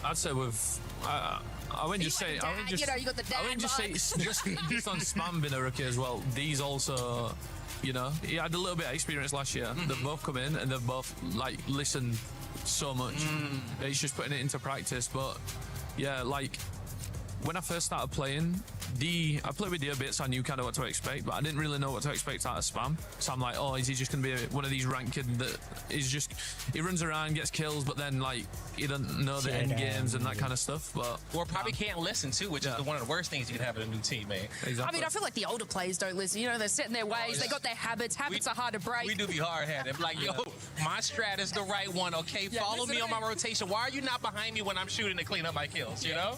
I'd say I wouldn't just say, you know, you got the dad. I wouldn't just say just on Spam being a rookie as well. These also, you know, he had a little bit of experience last year. They've both come in and they've both like listened so much. He's just putting it into practice. But yeah, like when I first started playing, I played with D a bit, so I knew kind of what to expect, but I didn't really know what to expect out of Spam. So I'm like, oh, is he just going to be one of these ranked kids that is just, he runs around, gets kills, but then like he doesn't know the end games and that kind of stuff. But or probably can't listen too, which is one of the worst things you can have in a new team, man. Exactly. I mean, I feel like the older players don't listen. You know, they're set in their ways. They got their habits. Habits are hard to break. We do be hard-headed. Like, yo, my strat is the right one, okay? Follow me on my rotation. Why are you not behind me when I'm shooting to clean up my kills, you know?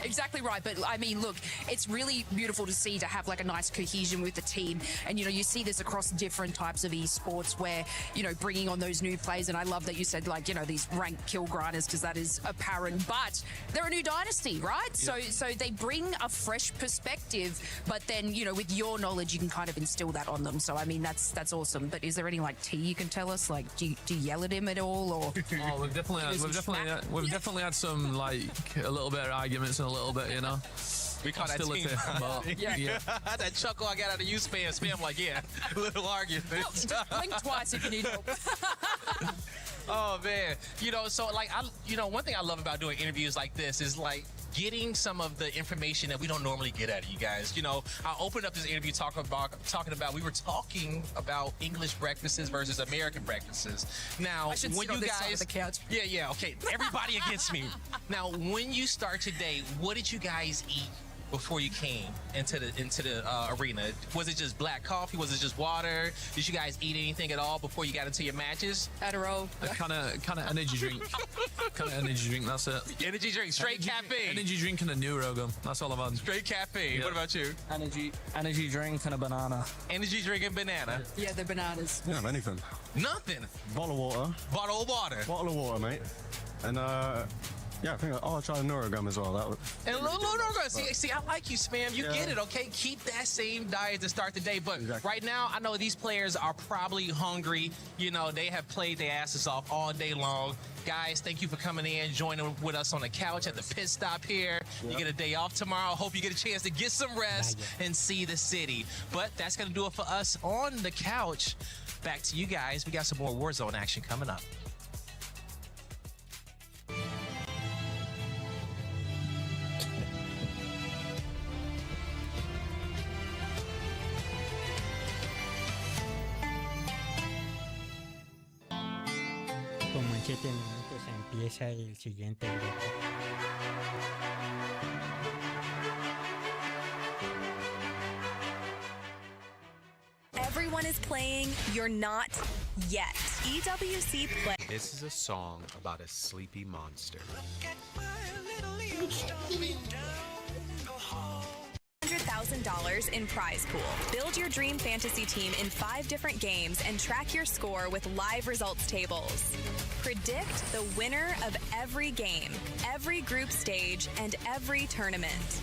Exactly right. But, I mean, look, it's really beautiful to see, to have, like, a nice cohesion with the team. And, you know, you see this across different types of esports where, you know, bringing on those new players. And I love that you said, like, you know, these ranked kill grinders, because that is apparent. But they're a new dynasty, right? Yeah. So they bring a fresh perspective, but then, you know, with your knowledge, you can kind of instill that on them. So, I mean, that's awesome. But is there any, like, tea you can tell us? Like, do you yell at him at all? Or oh, we've definitely had some, like, a little bit of arguments and a little bit, you know. We call that team. Yeah. That chuckle I got out of you, Spam, like, yeah, little argument. Just blink twice if you need help. Oh, man. You know, so, like, one thing I love about doing interviews like this is, like, getting some of the information that we don't normally get out of you guys. You know, I opened up this interview talking about we were talking about English breakfasts versus American breakfasts. Now, when you guys, yeah, okay, everybody against me. Now, when you start today, what did you guys eat before you came into the arena? Was it just black coffee? Was it just water? Did you guys eat anything at all before you got into your matches? Adderall. Kind of energy drink. Kind of energy drink. That's it. Energy drink, straight caffeine. Energy drink and a neuro gum. That's all I've had. Straight caffeine. Yeah. What about you? Energy drink and a banana. Energy drink and banana. Yeah, they're bananas. Yeah, anything. Nothing. Bottle of water. Bottle of water. Bottle of water, mate. And yeah, I think I'll try a neurogum as well. That would. And a little neurogum. See, I like you, Spam. You get it, okay? Keep that same diet to start the day. But right now, I know these players are probably hungry. You know, they have played their asses off all day long. Guys, thank you for coming in, joining with us on the couch at the pit stop here. Yep. You get a day off tomorrow. Hope you get a chance to get some rest and see the city. But that's going to do it for us on the couch. Back to you guys. We got some more Warzone action coming up. Como en 7 minutos empieza el siguiente grupo. Everyone is playing, you're not yet. EWC Play. This is a song about a sleepy monster. $100,000 in prize pool. Build your dream fantasy team in 5 different games and track your score with live results tables. Predict the winner of every game, every group stage, and every tournament.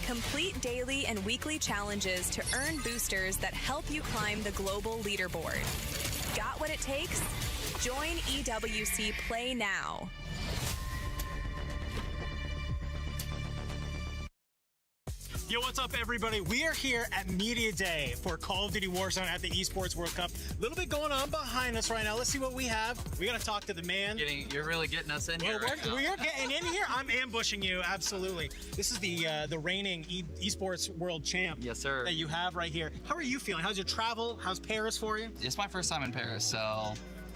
Complete daily and weekly challenges to earn boosters that help you climb the global leaderboard. Got what it takes? Join EWC Play now. Yo, what's up, everybody? We are here at Media Day for Call of Duty Warzone at the Esports World Cup. A little bit going on behind us right now. Let's see what we have. We got to talk to the man. You're really getting us in here right now. We are getting in here. I'm ambushing you, absolutely. This is the reigning Esports World Champ. Yes, sir. That you have right here. How are you feeling? How's your travel? How's Paris for you? It's my first time in Paris, so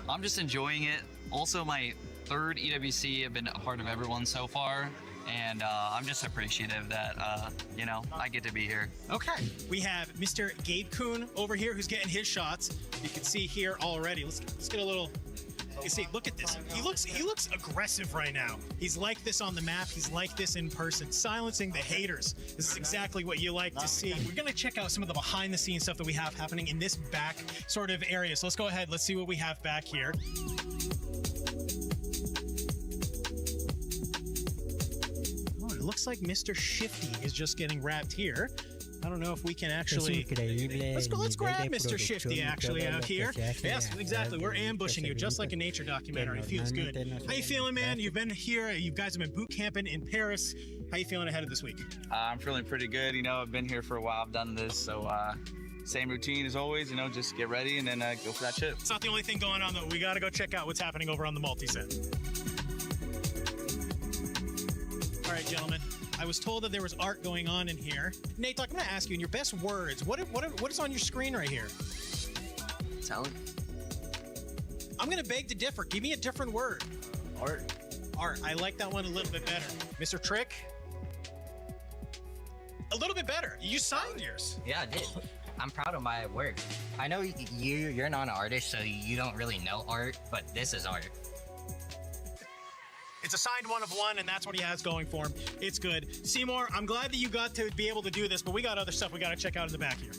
I'm just enjoying it. Also, my 3rd EWC. I've been a part of everyone so far. And I'm just appreciative that, you know, I get to be here. Okay. We have Mr. Gabe Kuhn over here who's getting his shots. You can see here already. Let's get a little... You see, look at this. He looks aggressive right now. He's like this on the map. He's like this in person, silencing the haters. This is exactly what you like to see. We're going to check out some of the behind-the-scenes stuff that we have happening in this back sort of area. So let's go ahead. Let's see what we have back here. It looks like Mr. Shifty is just getting wrapped here. I don't know if we can actually... Let's grab Mr. Shifty actually out here. Yes, exactly. We're ambushing you just like a nature documentary. It feels good. How you feeling, man? You've been here. You guys have been boot camping in Paris. How you feeling ahead of this week? I'm feeling pretty good. You know, I've been here for a while. I've done this, so same routine as always. You know, just get ready and then go for that chip. It's not the only thing going on, though. We got to go check out what's happening over on the multi-set. All right, gentlemen. I was told that there was art going on in here. Nate, I'm going to ask you, in your best words, what is on your screen right here? Talent. I'm going to beg to differ. Give me a different word. Art. Art. I like that one a little bit better. Mr. Trick? A little bit better. You signed yours. Yeah, I did. I'm proud of my work. I know you're not an artist, so you don't really know art, but this is art. It's a signed 1 of 1, and that's what he has going for him. It's good. Seymour, I'm glad that you got to be able to do this, but we got other stuff we got to check out in the back here.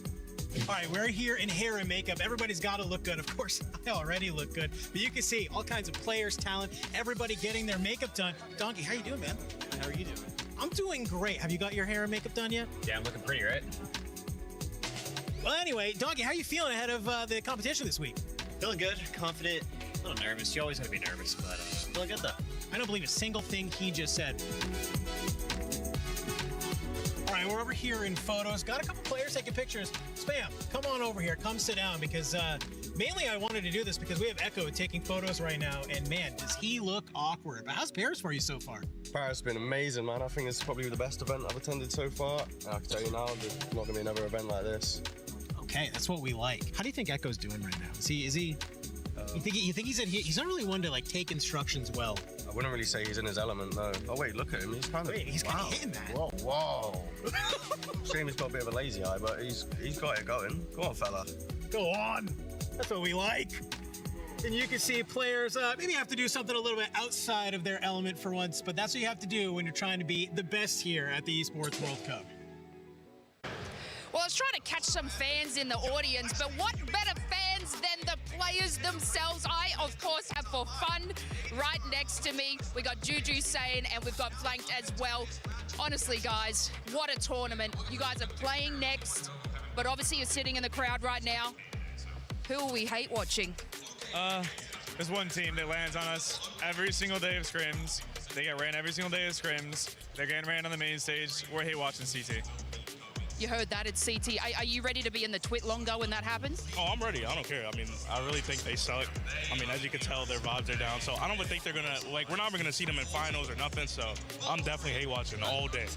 All right, we're here in hair and makeup. Everybody's got to look good. Of course, I already look good, but you can see all kinds of players, talent, everybody getting their makeup done. Donkey, how you doing, man? How are you doing? I'm doing great. Have you got your hair and makeup done yet? Yeah, I'm looking pretty, right? Well, anyway, Donkey, how are you feeling ahead of the competition this week? Feeling good, confident, a little nervous. You always got to be nervous, but feeling good, though. I don't believe a single thing he just said. All right, we're over here in photos. Got a couple players taking pictures. Spam, come on over here. Come sit down because mainly I wanted to do this because we have Echo taking photos right now. And man, does he look awkward. But how's Paris for you so far? Paris has been amazing, man. I think it's probably the best event I've attended so far. And I can tell you now, there's not going to be another event like this. Okay, that's what we like. How do you think Echo's doing right now? Is he? You think he's not really one to like take instructions well? I wouldn't really say he's in his element, though. Oh wait, look at him. He's kind of hitting that. Whoa. Shame he's got a bit of a lazy eye, but he's got it going. Go on, fella. Go on. That's what we like. And you can see players maybe have to do something a little bit outside of their element for once, but that's what you have to do when you're trying to be the best here at the Esports World Cup. Well, I was trying to catch some fans in the audience, but what better fans than the players themselves? I, of course, have for fun right next to me. We got Juju saying, and we've got Flanked as well. Honestly, guys, what a tournament. You guys are playing next, but obviously you're sitting in the crowd right now. Who will we hate watching? There's one team that lands on us every single day of scrims. They get ran every single day of scrims. They're getting ran on the main stage. We're hate watching CT. You heard that, it's CT. Are you ready to be in the twit longer when that happens? Oh, I'm ready. I don't care. I mean, I really think they suck. I mean, as you can tell, their vibes are down. So I don't think they're going to, like, we're not even going to see them in finals or nothing. So I'm definitely hate watching all day.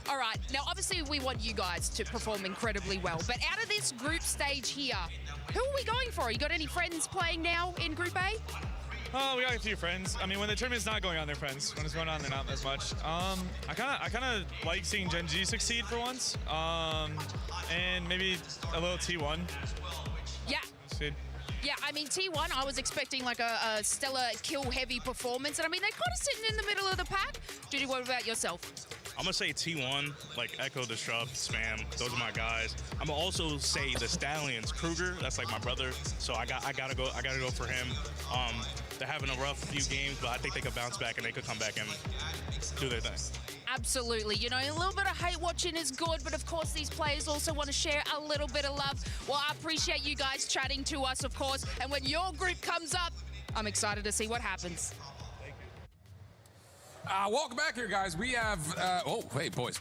All right. Now, obviously, we want you guys to perform incredibly well. But out of this group stage here, who are we going for? You got any friends playing now in Group A? Oh, we got a few friends. I mean, when the tournament's not going on, they're friends. When it's going on, they're not as much. I kind of like seeing Gen G succeed for once, and maybe a little T1. Yeah. Succeed. Yeah, I mean, T1, I was expecting like a stellar kill-heavy performance, and I mean, they're kind of sitting in the middle of the pack. Judy, what about yourself? I'm gonna say T1, like Echo, Disrupt, Spam. Those are my guys. I'm gonna also say the Stallions, Kruger. That's like my brother. So I gotta go for him. They're having a rough few games, but I think they could bounce back and they could come back and do their thing. Absolutely. You know, a little bit of hate watching is good, but of course these players also want to share a little bit of love. Well, I appreciate you guys chatting to us, of course. And when your group comes up, I'm excited to see what happens. Welcome back here, guys. We have, wait, boys.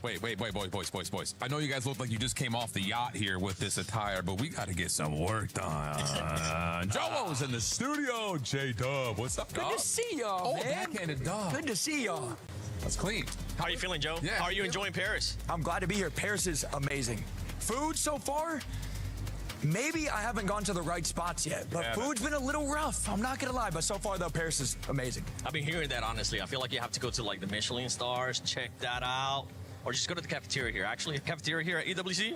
I know you guys look like you just came off the yacht here with this attire, but we got to get some work done. Jomo's in the studio. J-Dub, what's up, dog? Good to see y'all, man. Backhanded dog. Good to see y'all. That's clean. How are you feeling, Joe? Yeah. How are you enjoying Paris? I'm glad to be here. Paris is amazing. Food so far, maybe I haven't gone to the right spots yet, but food's been a little rough. I'm not going to lie, but so far, though, Paris is amazing. I've been hearing that, honestly. I feel like you have to go to, like, the Michelin stars, check that out, or just go to the cafeteria here. Actually, the cafeteria here at EWC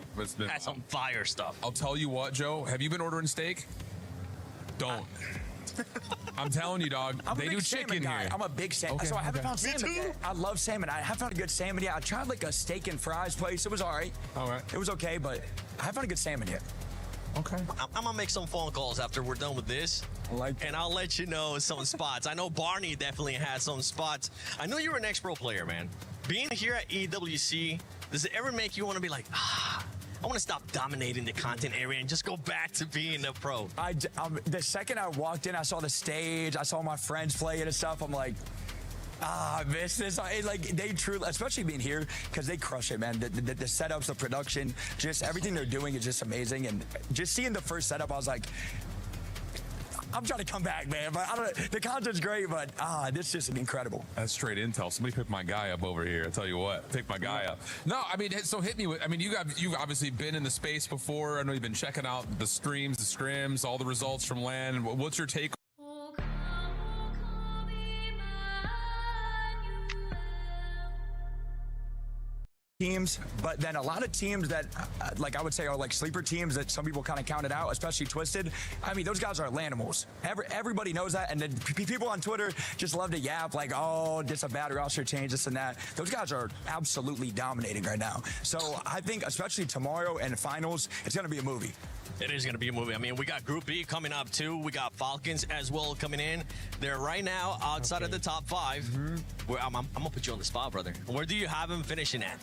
has some fire stuff. I'll tell you what, Joe. Have you been ordering steak? Don't. I'm telling you, dog. They do chicken here. I'm a big salmon. Okay, so I haven't found Me salmon too. yet. I love salmon. I haven't found a good salmon yet. I tried like a steak and fries place. It was all right. All right. It was okay, but I haven't found a good salmon yet. Okay. I'm gonna make some phone calls after we're done with this. And I'll let you know some spots. I know Barney definitely has some spots. I know you're an ex-pro player, man. Being here at EWC, does it ever make you want to be like, I want to stop dominating the content area and just go back to being a pro? The second I walked in, I saw the stage, I saw my friends playing and stuff. I'm like, I miss this. Like, they truly, especially being here, because they crush it, man. The setups, the production, just everything they're doing is just amazing. And just seeing the first setup, I was like, I'm trying to come back, man. But I don't. The content's great, but this is incredible. That's straight intel. Somebody pick my guy up over here. I tell you what, pick my guy up. No, I mean, so hit me with. I mean, you've obviously been in the space before. I know you've been checking out the streams, the scrims, all the results from LAN. What's your take? Teams, but then a lot of teams that like I would say are like sleeper teams that some people kind of counted out, especially Twisted. I mean, those guys are animals. Everybody knows that, and then people on Twitter just love to yap like, oh, this a bad roster change, this and that. Those guys are absolutely dominating right now. So I think especially tomorrow and the finals, it's going to be a movie. It is going to be a movie. I mean, we got Group B coming up, too. We got Falcons as well coming in. They're right now outside of the top 5. I'm going to put you on the spot, brother. Where do you have them finishing at?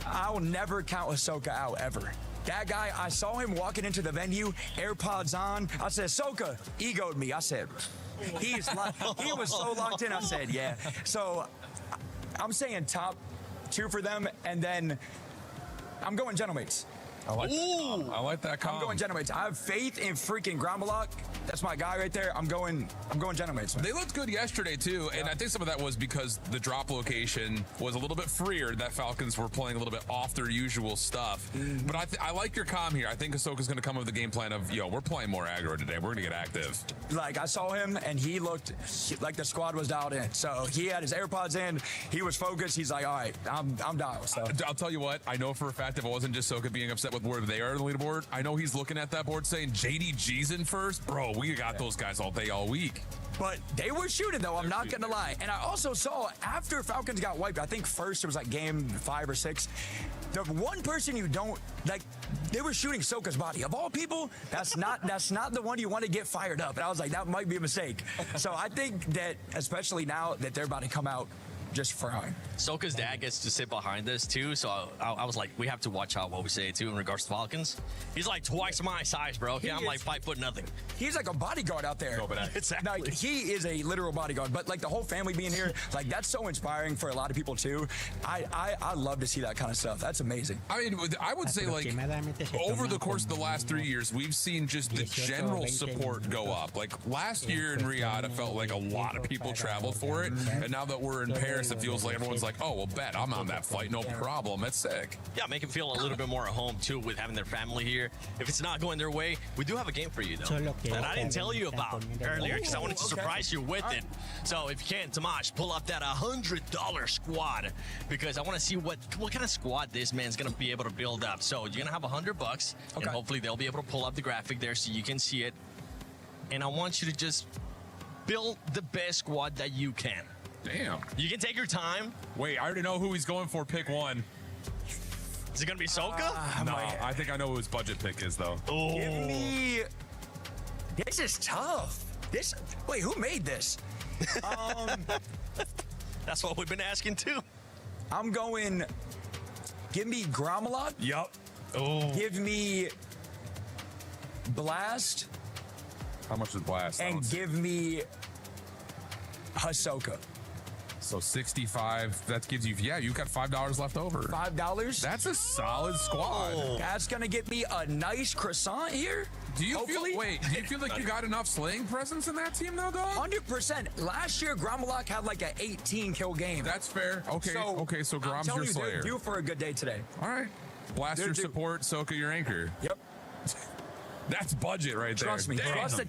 I will never count Ahsoka out, ever. That guy, I saw him walking into the venue, AirPods on. I said, Ahsoka, egoed me. I said, he was so locked in. I said, yeah. So I'm saying top 2 for them, and then I'm going Gentlemates. I like that comp. I'm going Gentlemates. I have faith in freaking Grombalok. That's my guy right there. I'm going Gentlemates. They looked good yesterday too, and I think some of that was because the drop location was a little bit freer. That Falcons were playing a little bit off their usual stuff. But I like your comm here. I think Ahsoka's going to come with the game plan of, yo, we're playing more aggro today. We're going to get active. Like I saw him, and he looked like the squad was dialed in. So he had his AirPods in. He was focused. He's like, all right, I'm dialed. So I'll tell you what. I know for a fact if it wasn't just Ahsoka being upset with where they are in the leaderboard, I know he's looking at that board saying JDG's in first. Bro, we got those guys all day, all week. But they were shooting, though. I'm not going to lie. And I also saw after Falcons got wiped, I think first it was like game 5 or 6, the one person you don't like, they were shooting Ahsoka's body. Of all people, that's not the one you want to get fired up. And I was like, that might be a mistake. So I think that especially now that they're about to come out just frying. Ahsoka's dad gets to sit behind us too, so I was like, we have to watch out what we say too in regards to Falcons. He's like twice my size, bro. Okay, I'm like 5'0". He's like a bodyguard out there. Exactly. Like, he is a literal bodyguard. But like the whole family being here, like that's so inspiring for a lot of people too. I love to see that kind of stuff. That's amazing. I mean, I would say like over the course of the last 3 years, we've seen just the general support go up. Like last year in Riyadh, it felt like a lot of people traveled for it, and now that we're in Paris, it feels like everyone's like, oh, well, bet I'm on that flight, no problem. That's sick. Yeah, make them feel a little bit more at home too with having their family here. If it's not going their way, we do have a game for you though that I didn't tell you about earlier because I wanted to surprise you with it. So if you can, Tomash, pull up that $100 squad because I want to see what kind of squad this man's gonna be able to build up. So you're gonna have $100, and hopefully they'll be able to pull up the graphic there so you can see it. And I want you to just build the best squad that you can. Damn. You can take your time. Wait, I already know who he's going for. Pick one. Is it going to be Ahsoka? No, I think I know who his budget pick is, though. Oh. Give me... This is tough. Wait, who made this? That's what we've been asking, too. I'm going... Give me Gromalot. Yup. Oh. Give me Blast. How much is Blast? And give me Ahsoka. So 65, that gives you, yeah, you've got $5 left over. $5? That's a solid squad. That's going to get me a nice croissant here. Do you feel like you got enough slaying presence in that team, though, dog? 100%. Last year, Gromalok had like an 18-kill game. That's fair. Okay, so Grom's your slayer. They're due for a good day today. All right. Blast your support, Ahsoka your anchor. Yep. That's budget right there. Trust me.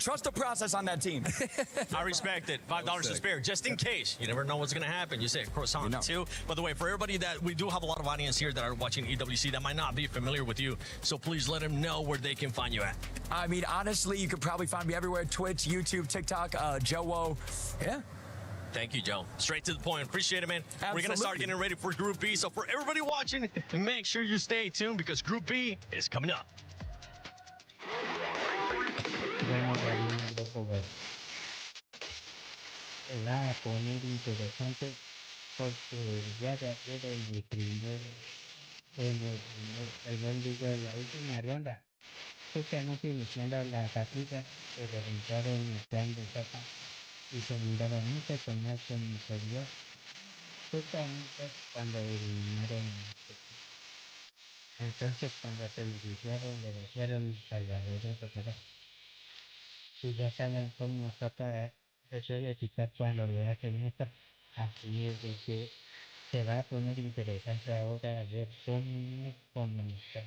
Trust the process on that team. I respect it. $5 to spare, just in case. You never know what's going to happen. You say croissant too. By the way, for everybody that we do have a lot of audience here that are watching EWC that might not be familiar with you, so please let them know where they can find you at. I mean, honestly, you could probably find me everywhere: Twitch, YouTube, TikTok, Joe. Yeah. Thank you, Joe. Straight to the point. Appreciate it, man. Absolutely. We're going to start getting ready for Group B. So for everybody watching, make sure you stay tuned because Group B is coming up. Vemos ahí un grupo la poner interesante porque ya desde mi primer el Mundial de la última ronda justamente iniciando la partida se reventaron el plan de etapa y se miraron muchas tomas con mi servidor justamente cuando eliminaron entonces cuando se iniciaron le dijeron salvadores Si ya saben cómo nosotros verificar cuando vea que neta, así es de que se va a poner interesante ahora a ver cómo comenzar.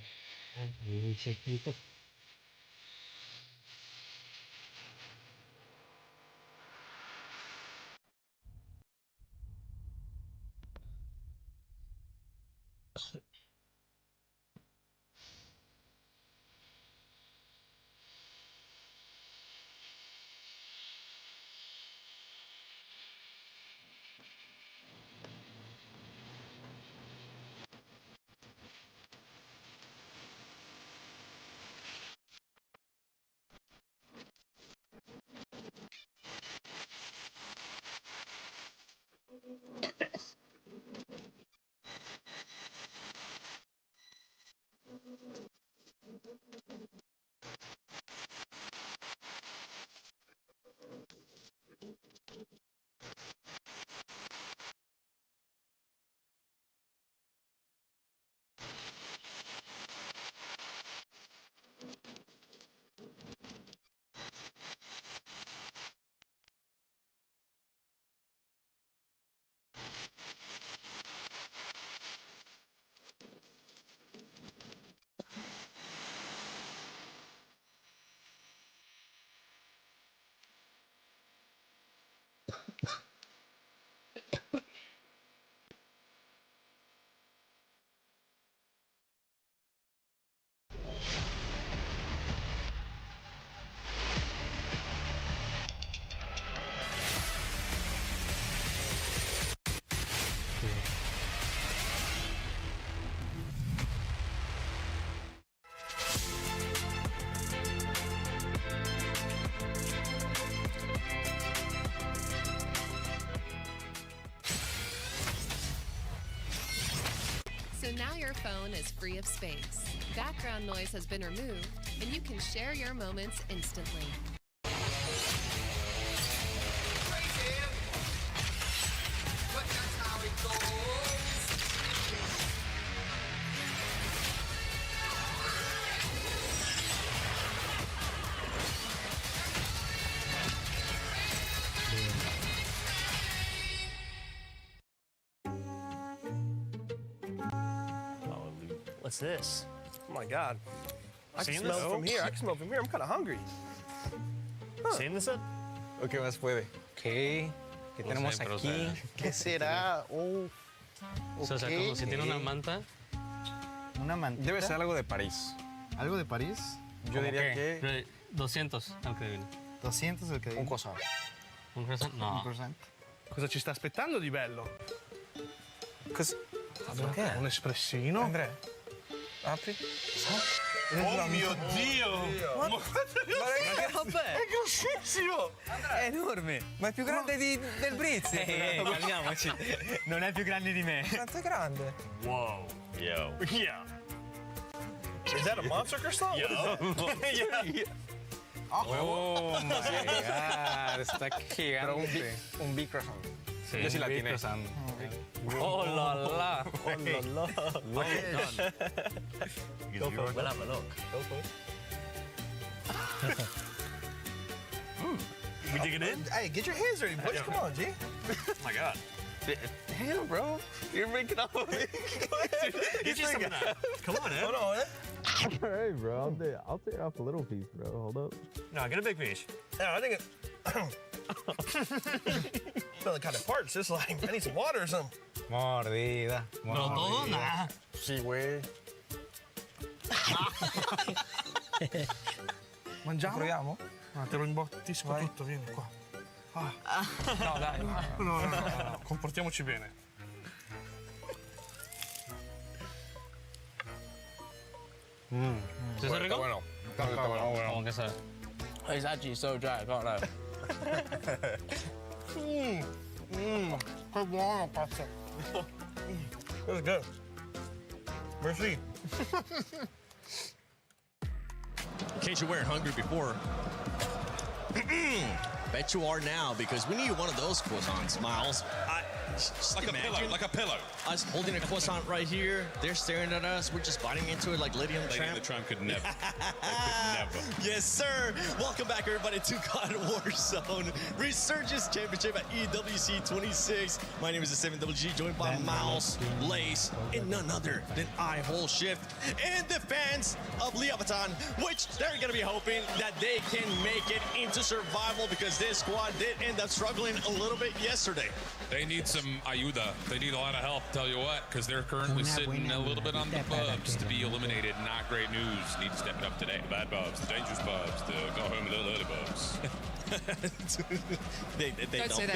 Y se quita. So now your phone is free of space. Background noise has been removed, and you can share your moments instantly. What's this? Oh my God. I can Seen smell this? it from here. I can smell it from here. I'm kind of hungry. ¿Seen this? ¿Qué más puede? ¿Qué tenemos sé, pero, aquí? o sea, ¿Qué será? O sea, como si tiene una manta. Una manta. Debe ser algo de París. ¿Algo de París? Yo diría que 200 al che viene. 200 el che Un croissant. Un croissant? No. Un croissant. Cosa ci sta aspettando di bello? Perché? Un espressino? Andrea, apri. Oh mio Dio! Ma vabbè! È grossissimo! È enorme! Ma è più grande del Brizz! Calmiamoci. Non è più grande di me. Quanto è grande? Wow. Yo. Yeah. Is that a monster croissant? Yo. Yeah. Oh my God, está gigante. Un big croissant. Sí, Yo sí la tiene. Oh la la. Oh la la. Go for it. We'll have a look. Go for it. We digging in? Hey, get your hands ready, boys. Come on, G. Oh my God. Damn, bro. You're making off with me. Get you some of that. Come on, Ed. Hold on, Ed. Hey, bro, I'll tear off a little piece, bro. Hold up. No, get a big piece. Yeah, I think it. Smelling kind of parts. Just like I need some water or something. Mordida. Pero todo nada. Sí, güey. Mangiamo? Proviamo? Ah, te lo imbottisco tutto, vieni qua. Ah. No, dai. No. Comportiamoci bene. ¿Sí se rico? Bueno. Está bueno. ¿Cómo que sabe? It's actually so dry, I can't lie. Qué buono, pazzo. That was good. Merci. In case you weren't hungry before, bet you are now because we need one of those croissants, Miles. Like a pillow, like a pillow. Us holding a croissant right here. They're staring at us. We're just biting into it like Lady and the Tramp. Lady and the Tramp could never. They could never. Yes, sir. Welcome back, everybody, to God Warzone Resurgence Championship at EWC26. My name is the 7WG, joined by Mouse, Lace, and none other than Whole Shift, and the fans of Leviathan, which they're going to be hoping that they can make it into survival because this squad did end up struggling a little bit yesterday. They need some ayuda. They need a lot of help, tell you what, because they're currently sitting a little bit on the bubs to be eliminated. Not great news. Need to step it up today. Bad bubs, the dangerous bubs, the go home little early bubs. they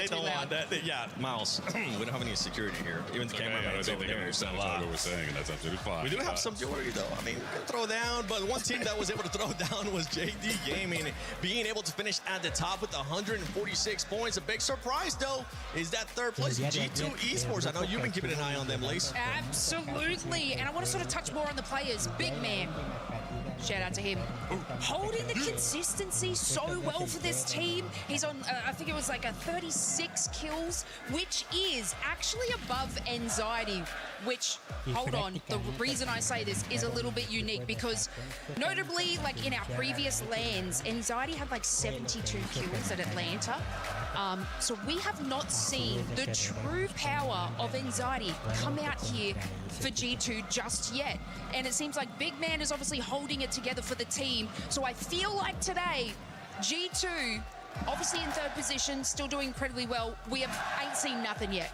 don't want that. Yeah, Miles. We don't have any security here. Even the cameraman is over here. Understand what we're saying, and that's absolutely fine. We do have some jewelry, though. I mean, we can throw down, but one team that was able to throw down was JD Gaming, being able to finish at the top with 146 points. A big surprise, though, is that third place G2 Esports. I know you've been keeping an eye on them, Lace. Absolutely. And I want to sort of touch more on the players. Big man. Shout out to him. Holding the consistency so well for this team. He's on, I think it was like a 36 kills, which is actually above Anxiety, which, hold on, the reason I say this is a little bit unique because notably, like in our previous LANs, Anxiety had like 72 kills at Atlanta. So we have not seen the true power of Anxiety come out here for G2 just yet. And it seems like Big Man is obviously holding it together for the team. So I feel like today, G2, obviously in third position, still doing incredibly well. We ain't seen nothing yet.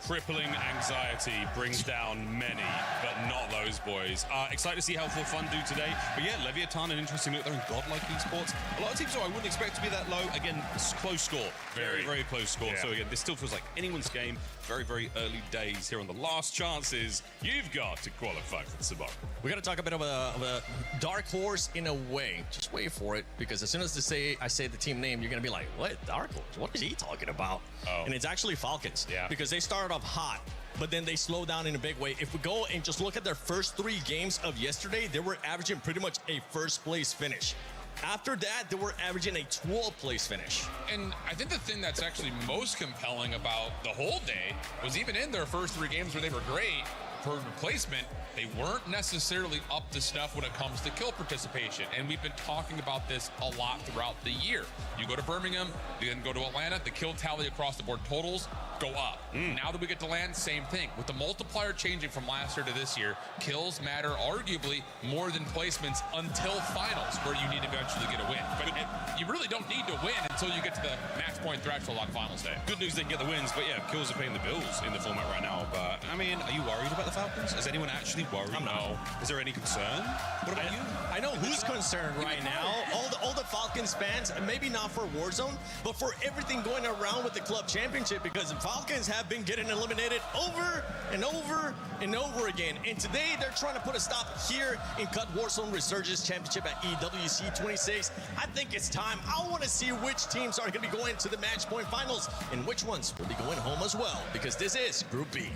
Crippling Anxiety brings down many, but not those boys. Excited to see how full fun do today. But yeah, Leviathan, an interesting look. They're in godlike esports. A lot of teams, I wouldn't expect to be that low. Again, it's close score. Very, very close score. Yeah. So again, this still feels like anyone's game. Very, very early days here on the last chances you've got to qualify for the Subaru. We got to talk a bit of a dark horse in a way. Just wait for it, because as soon as I say the team name, you're going to be like, what? Dark horse? What is he talking about? Oh. And it's actually Falcons. Yeah. Because they started off hot, but then they slowed down in a big way. If we go and just look at their first 3 games of yesterday, they were averaging pretty much a first place finish. After that, they were averaging a 12th place finish. And I think the thing that's actually most compelling about the whole day was even in their first 3 games where they were great, for replacement, they weren't necessarily up to snuff when it comes to kill participation. And we've been talking about this a lot throughout the year. You go to Birmingham, you then go to Atlanta, the kill tally across the board totals go up. Now that we get to land, same thing. With the multiplier changing from last year to this year, kills matter arguably more than placements until finals, where you need to eventually get a win. But you really don't need to win until you get to the match point threshold on finals day. Good news, they can get the wins, but yeah, kills are paying the bills in the format right now. But I mean, are you worried about the Falcons? Is anyone actually worried? No. Is there any concern? What about you? I know who's concerned right now. All the Falcons fans, maybe not for Warzone, but for everything going around with the club championship, because the Falcons have been getting eliminated over and over and over again. And today they're trying to put a stop here in Cut Warzone Resurgence Championship at EWC26. I think it's time. I want to see which teams are going to be going to the match point finals and which ones will be going home as well, because this is Group B.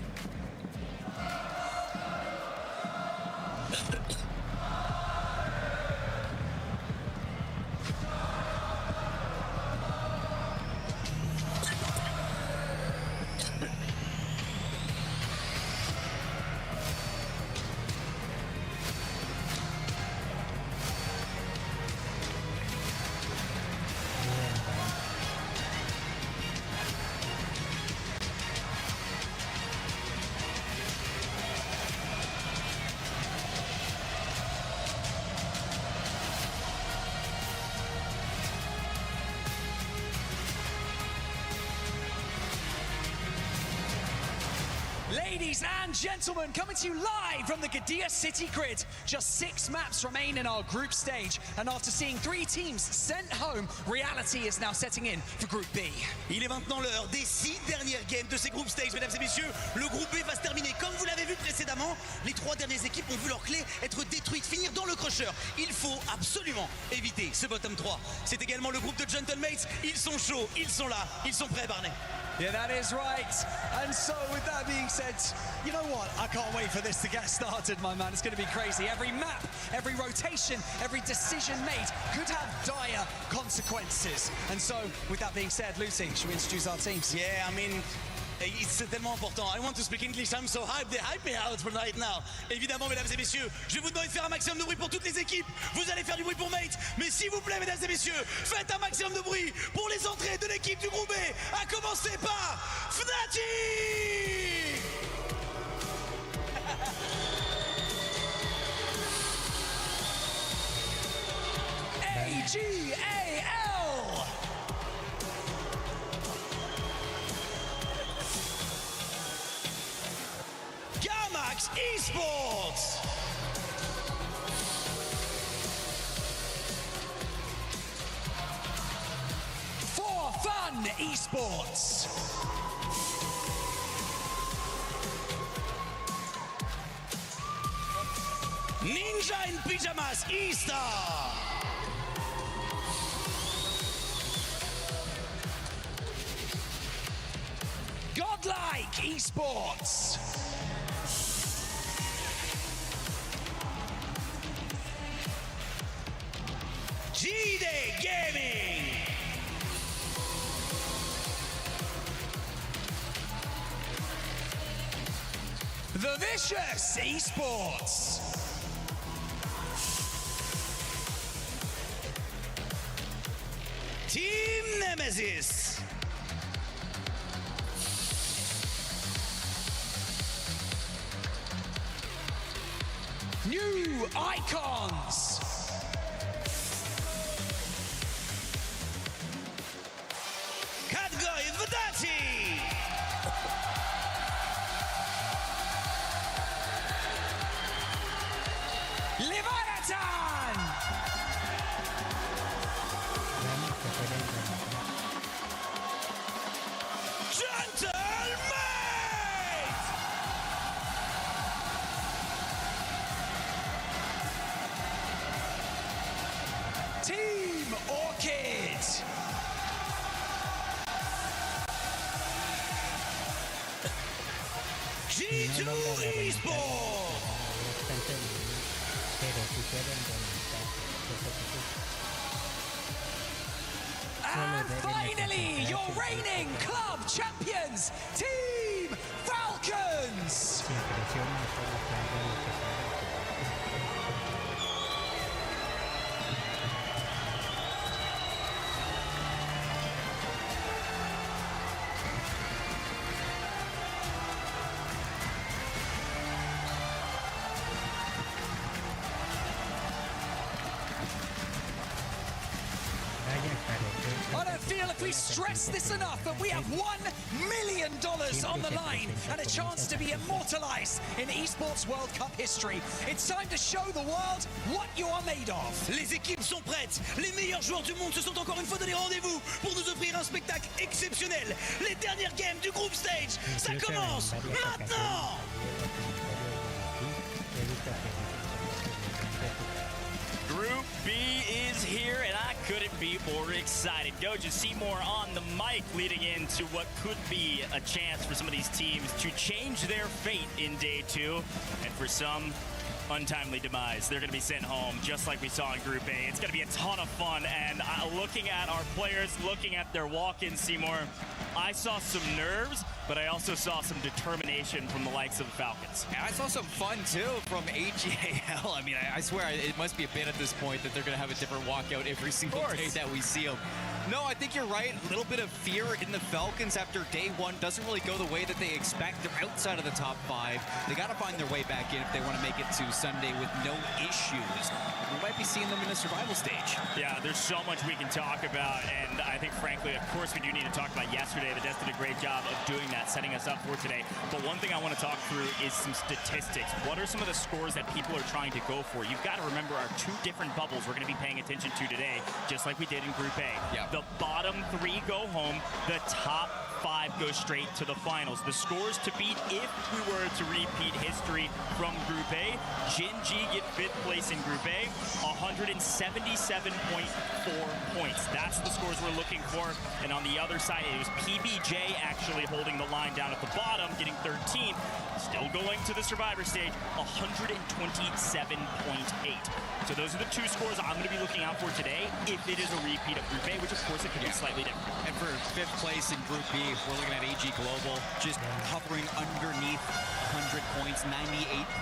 Ladies and gentlemen, coming to you live from the Gadia City Grid. Just 6 maps remain in our group stage, and after seeing 3 teams sent home, reality is now setting in for Group B. Il est maintenant l'heure des 6 dernières games de ces group stage, mesdames et messieurs. Le groupe B va se terminer comme vous l'avez vu précédemment. Les 3 dernières équipes ont vu leur clé être détruite, finir dans le crusher. Il faut absolument éviter ce bottom 3. C'est également le groupe de Gentlemates. Ils sont chauds, ils sont là, ils sont prêts, Barney. Yeah, that is right. And so with that being said, you know what? I can't wait for this to get started, my man. It's going to be crazy. Every map, every rotation, every decision made could have dire consequences. And so with that being said, Lucy, should we introduce our teams? Yeah, I mean, C'est tellement important. I want to speak English. I'm so hyped. They hype me out for right now. Évidemment, mesdames et messieurs, je vais vous demander de faire un maximum de bruit pour toutes les équipes. Vous allez faire du bruit pour Mate. Mais s'il vous plaît, mesdames et messieurs, faites un maximum de bruit pour les entrées de l'équipe du groupe B. À commencer par Fnatic. AGAL. Gamax Esports. For Fun Esports. Ninja in Pyjamas Eastar. Godlike Esports. G-Day Gaming. The Vicious Esports. Team Nemesis. New Icons. Kadgoy Vadati. Leviathan. Team Orchid. G2 Esports. And finally, your reigning club champions, Team Falcons. I don't feel if we stress this enough that we have $1 million on the line and a chance to be immortalized in esports World Cup history. It's time to show the world what you are made of. Les équipes sont prêtes. Les meilleurs joueurs du monde se sont encore une fois donné rendez-vous pour nous offrir un spectacle exceptionnel. Les dernières games du group stage, ça commence maintenant. Group B is here, and I couldn't be more excited. Doja Seymour on the mic, leading into what could be a chance for some of these teams to change their fate in Day 2, and for some, untimely demise. They're going to be sent home, just like we saw in Group A. It's going to be a ton of fun, and looking at our players, looking at their walk-in, Seymour, I saw some nerves, but I also saw some determination from the likes of the Falcons. And I saw some fun, too, from AGAL. I mean, I swear it must be a bit at this point that they're going to have a different walkout every single day that we see them. No, I think you're right. A little bit of fear in the Falcons after Day 1 doesn't really go the way that they expect. They're outside of the top 5. They got to find their way back in if they want to make it to Sunday with no issues. We might be seeing them in a survival stage. Yeah, there's so much we can talk about, and I think, frankly, of course, we do need to talk about yesterday. The Dest did a great job of doing that, setting us up for today. But one thing I want to talk through is some statistics. What are some of the scores that people are trying to go for? You've got to remember our 2 different bubbles we're going to be paying attention to today, just like we did in Group A. Yep. The bottom 3 go home. The top 5 go straight to the finals. The scores to beat if we were to repeat history from Group A. Jin G get 5th place in Group A, 177.4 points. That's the scores we're looking for. And on the other side, it was PBJ actually holding the line down at the bottom, getting 13th. still going to the Survivor stage, 127.8. So those are the two scores I'm going to be looking out for today if it is a repeat of Group A, which of course it could be slightly different. And for 5th place in Group B, we're looking at AG Global, just hovering underneath 100 points,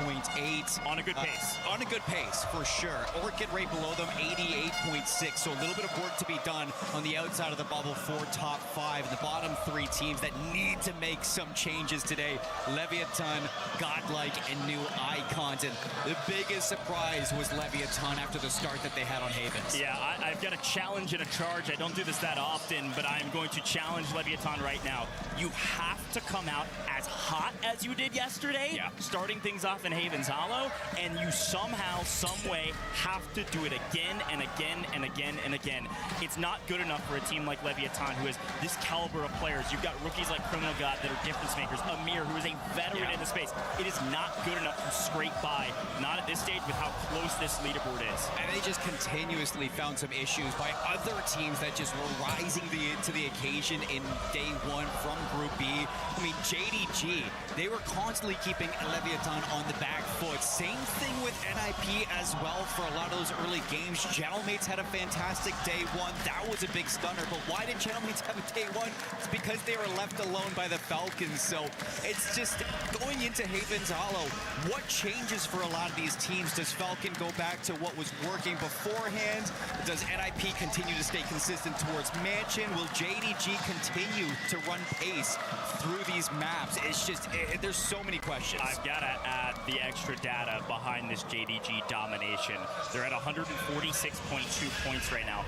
98.8. On a good pace. On a good pace, for sure. Orchid right below them, 88.6. So a little bit of work to be done on the outside of the bubble for top 5. The bottom 3 teams that need to make some changes today. Leviathan, Godlike, and New Icons. And the biggest surprise was Leviathan after the start that they had on Havens. Yeah, I've got a challenge and a charge. I don't do this that often, but I'm going to challenge Leviathan right now. You have to come out as hot as you did yesterday, starting things off in Havens Hollow, and you somehow, some way, have to do it again and again and again and again. It's not good enough for a team like Leviathan, who has this caliber of players. You've got rookies like Criminal God that are difference makers. Amir, who is a veteran in the space. It is not good enough to scrape by, not at this stage, with how close this leaderboard is. And they just continuously found some issues by other teams that just were rising to the occasion in day 1 from Group B. I mean, JDG, they were constantly keeping Leviathan on the back foot. Same thing with NIP as well for a lot of those early games. Gentleman's had a fantastic day 1. That was a big stunner. But why did Gentleman's have a day 1? It's because they were left alone by the Falcons. So it's just going into Havens Hollow. What changes for a lot of these teams? Does Falcon go back to what was working beforehand? Does NIP continue to stay consistent towards Mansion? Will JDG continue to run pace through these maps? It's just, there's so many questions. I've got to add the extra data behind this JDG domination. They're at 146.2 points right now.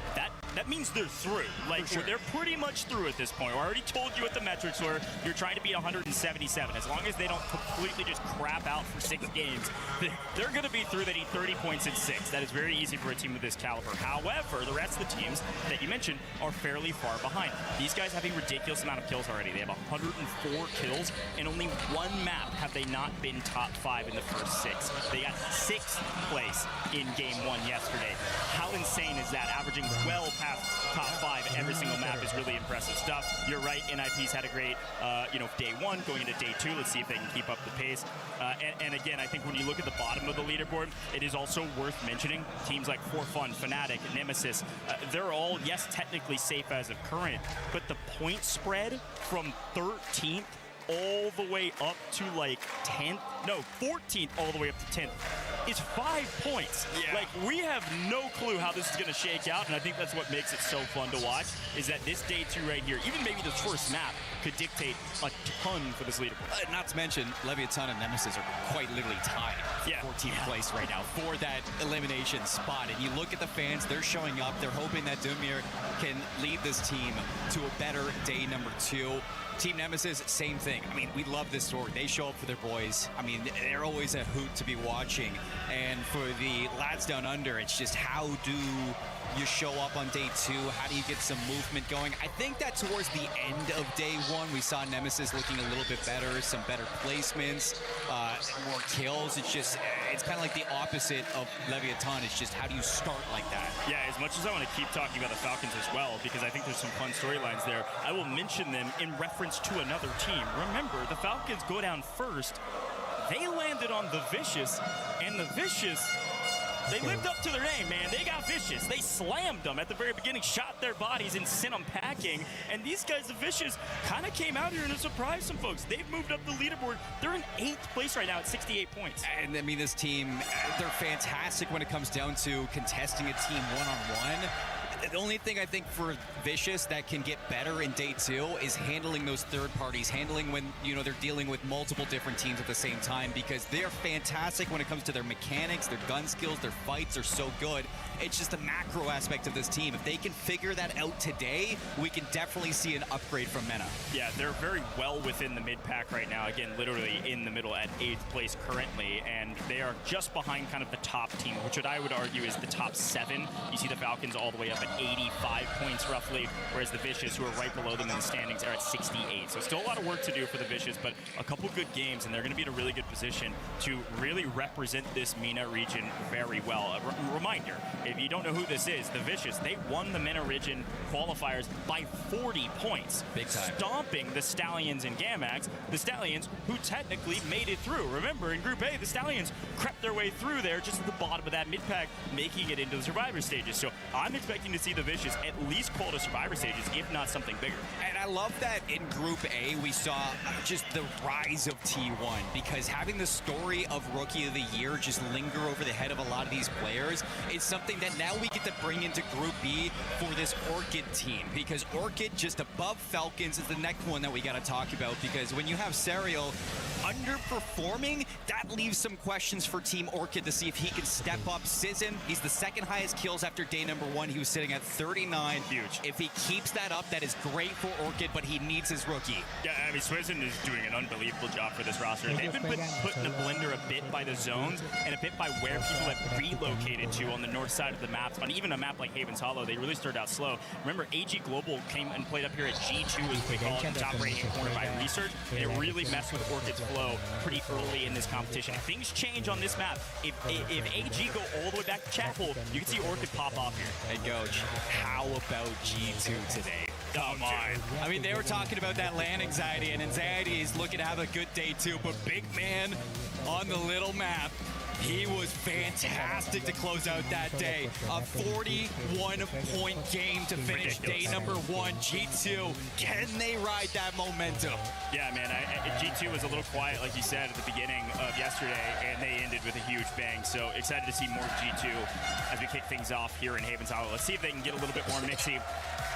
That means they're through. Like, they're pretty much through at this point. I already told you what the metrics were. You're trying to beat 177. As long as they don't completely just crap out for 6 games, they're going to be through. They need 30 points in 6. That is very easy for a team of this caliber. However, the rest of the teams that you mentioned are fairly far behind. These guys have a ridiculous amount of kills already. They have 104 kills, and only 1 map have they not been top 5 in the first 6. They got 6th place in game 1 yesterday. How insane is that? Averaging well past top 5 every single map is really impressive stuff. You're right, NIP's had a great day 1 going into day 2. Let's see if they can keep up the pace. And again, I think when you look at the bottom of the leaderboard, it is also worth mentioning teams like For Fun, Fnatic, Nemesis. They're all, yes, technically safe as of current, but the point spread from 13th all the way up to like 10th, no, 14th all the way up to 10th is 5 points. Yeah. Like, we have no clue how this is going to shake out, and I think that's what makes it so fun to watch, is that this day 2 right here, even maybe the first map, could dictate a ton for this leaderboard. Not to mention, Leviathan and Nemesis are quite literally tied for 14th place right now for that elimination spot. And you look at the fans, they're showing up. They're hoping that Dumir can lead this team to a better day number 2. Team Nemesis, same thing. I mean, we love this story. They show up for their boys. I mean, they're always a hoot to be watching. And for the lads down under, it's just how do you show up on day 2? How do you get some movement going? I think that towards the end of day 1, we saw Nemesis looking a little bit better, some better placements, more kills. It's kind of like the opposite of Leviathan. It's just how do you start like that? Yeah, as much as I want to keep talking about the Falcons as well, because I think there's some fun storylines there, I will mention them in reference to another team. Remember, the Falcons go down first. They landed on the Vicious, and the Vicious, they lived up to their name, man. They got vicious. They slammed them at the very beginning, shot their bodies, and sent them packing. And these guys, the Vicious, kind of came out here and surprised some folks. They've moved up the leaderboard. They're in 8th place right now at 68 points. And I mean, this team, they're fantastic when it comes down to contesting a team one-on-one. The only thing I think for Vicious that can get better in day 2 is handling those third parties, handling when, they're dealing with multiple different teams at the same time, because they're fantastic when it comes to their mechanics, their gun skills, their fights are so good. It's just the macro aspect of this team. If they can figure that out today, we can definitely see an upgrade from Mena. Yeah, they're very well within the mid-pack right now. Again, literally in the middle at 8th place currently, and they are just behind kind of the top team, which I would argue is the top 7. You see the Falcons all the way up at 85 points roughly, whereas the Vicious, who are right below them in the standings, are at 68. So still a lot of work to do for the Vicious, but a couple good games, and they're going to be in a really good position to really represent this MENA region very well. A reminder, if you don't know who this is, the Vicious, they won the MENA region qualifiers by 40 points. Big time. Stomping the Stallions and Gamax, the Stallions who technically made it through. Remember, in Group A, the Stallions crept their way through there just at the bottom of that mid-pack, making it into the Survivor stages. So I'm expecting to see the Vicious at least call to Survivor stages, if not something bigger. And I love that in Group A, we saw just the rise of T1, because having the story of Rookie of the Year just linger over the head of a lot of these players is something that now we get to bring into Group B for this Orchid team, because Orchid just above Falcons is the next one that we got to talk about, because when you have Serial underperforming, that leaves some questions for Team Orchid to see if he can step up. Sizzin, he's the second highest kills after day number 1. He was sitting at 39. Huge. If he keeps that up, that is great for Orchid, but he needs his rookie. Yeah, I mean, Sizzin is doing an unbelievable job for this roster. They've been put in the blender a bit by the zones and a bit by where people have relocated to on the north side of the maps. On even a map like Haven's Hollow, they really started out slow. Remember, AG Global came and played up here at G2, as we call it, in the top right-hand corner by Research, and it really messed with Orchid's flow pretty early in this competition. If things change on this map, if AG go all the way back to Chapel, you can see Orchid pop off here. And Coach, how about G2 today? Come on. I mean, they were talking about that land anxiety, and anxiety is looking to have a good day too, but big man on the little map, he was fantastic to close out that day. A 41-point game to finish day number 1. G2, can they ride that momentum? Yeah, man, G2 was a little quiet, like you said, at the beginning of yesterday, and they ended with a huge bang. So excited to see more G2 as we kick things off here in Haven's Hollow. Let's see if they can get a little bit more mixy.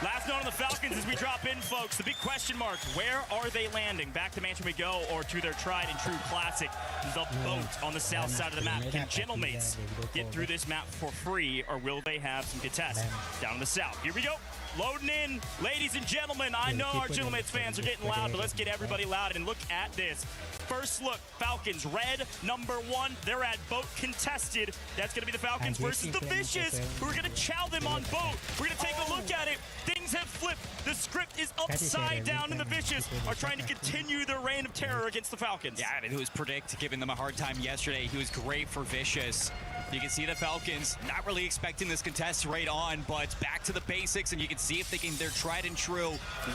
Last note on the Falcons as we drop in, folks. The big question mark, where are they landing? Back to Mansion we go, or to their tried and true classic, the boat on the south side of the map. Can Gentlemates get through this map for free, or will they have some contests down in the south? Here we go. Loading in, ladies and gentlemen. I know our Gentlemates fans are getting loud, but let's get everybody loud and look at this. First look, Falcons, red, number 1. They're at boat contested. That's going to be the Falcons versus the Vicious, who are going to chow them on boat. We're going to take a look at it. Things have flipped. The script is upside down, and the Vicious are trying to continue their reign of terror against the Falcons. Yeah, I mean, it was Predict giving them a hard time yesterday. He was great for Vicious. You can see the Falcons not really expecting this contest right on, but back to the basics, and you can see if they can, their tried and true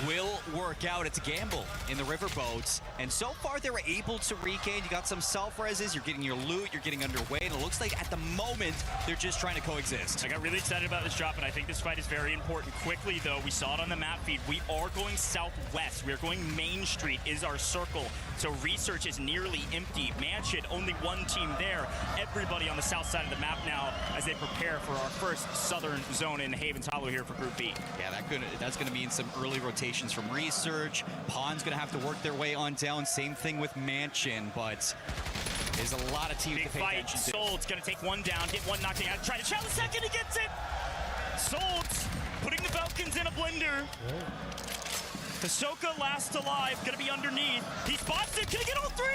will work out. It's a gamble in the riverboats, and so far they were able to regain. You got some self-reses, you're getting your loot, you're getting underway, and it looks like at the moment they're just trying to coexist. I got really excited about this drop, and I think this fight is very important. Quickly, though, we saw it on the map feed. We are going southwest. We are going Main Street is our circle, so Research is nearly empty. Mansion, only one team there. Everybody on the south side of the map now as they prepare for our first southern zone in Haven's Hollow here for Group B. Yeah, that's going to mean some early rotations from Research. Pawn's going to have to work their way on down. Same thing with Mansion, but there's a lot of teams big to pay fight. attention to. Solt's going to take one down, get one knocked out. Try to challenge the second, he gets it! Solt's putting the Falcons in a blender. Hisoka last alive, gonna be underneath. He spots it, can he get all 3?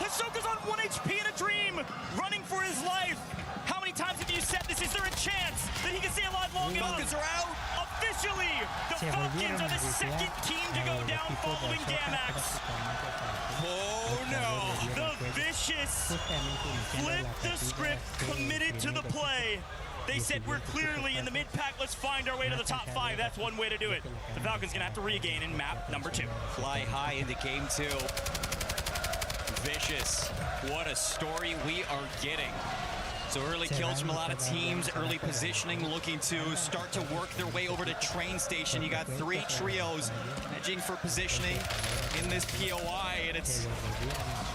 Hisoka's on 1 HP in a dream, running for his life. How many times have you said this? Is there a chance that he can stay alive long enough? Falcons are out. Officially, the Falcons are the second team to go down following Gamax. Oh no, the Vicious flipped the script, committed to the play. They said we're clearly in the mid-pack. Let's find our way to the top 5. That's one way to do it. The Falcons going to have to regain in map number 2. Fly high into game 2. Vicious. What a story we are getting. So early kills from a lot of teams, early positioning, looking to start to work their way over to train station. You got 3 trios edging for positioning in this POI, and it's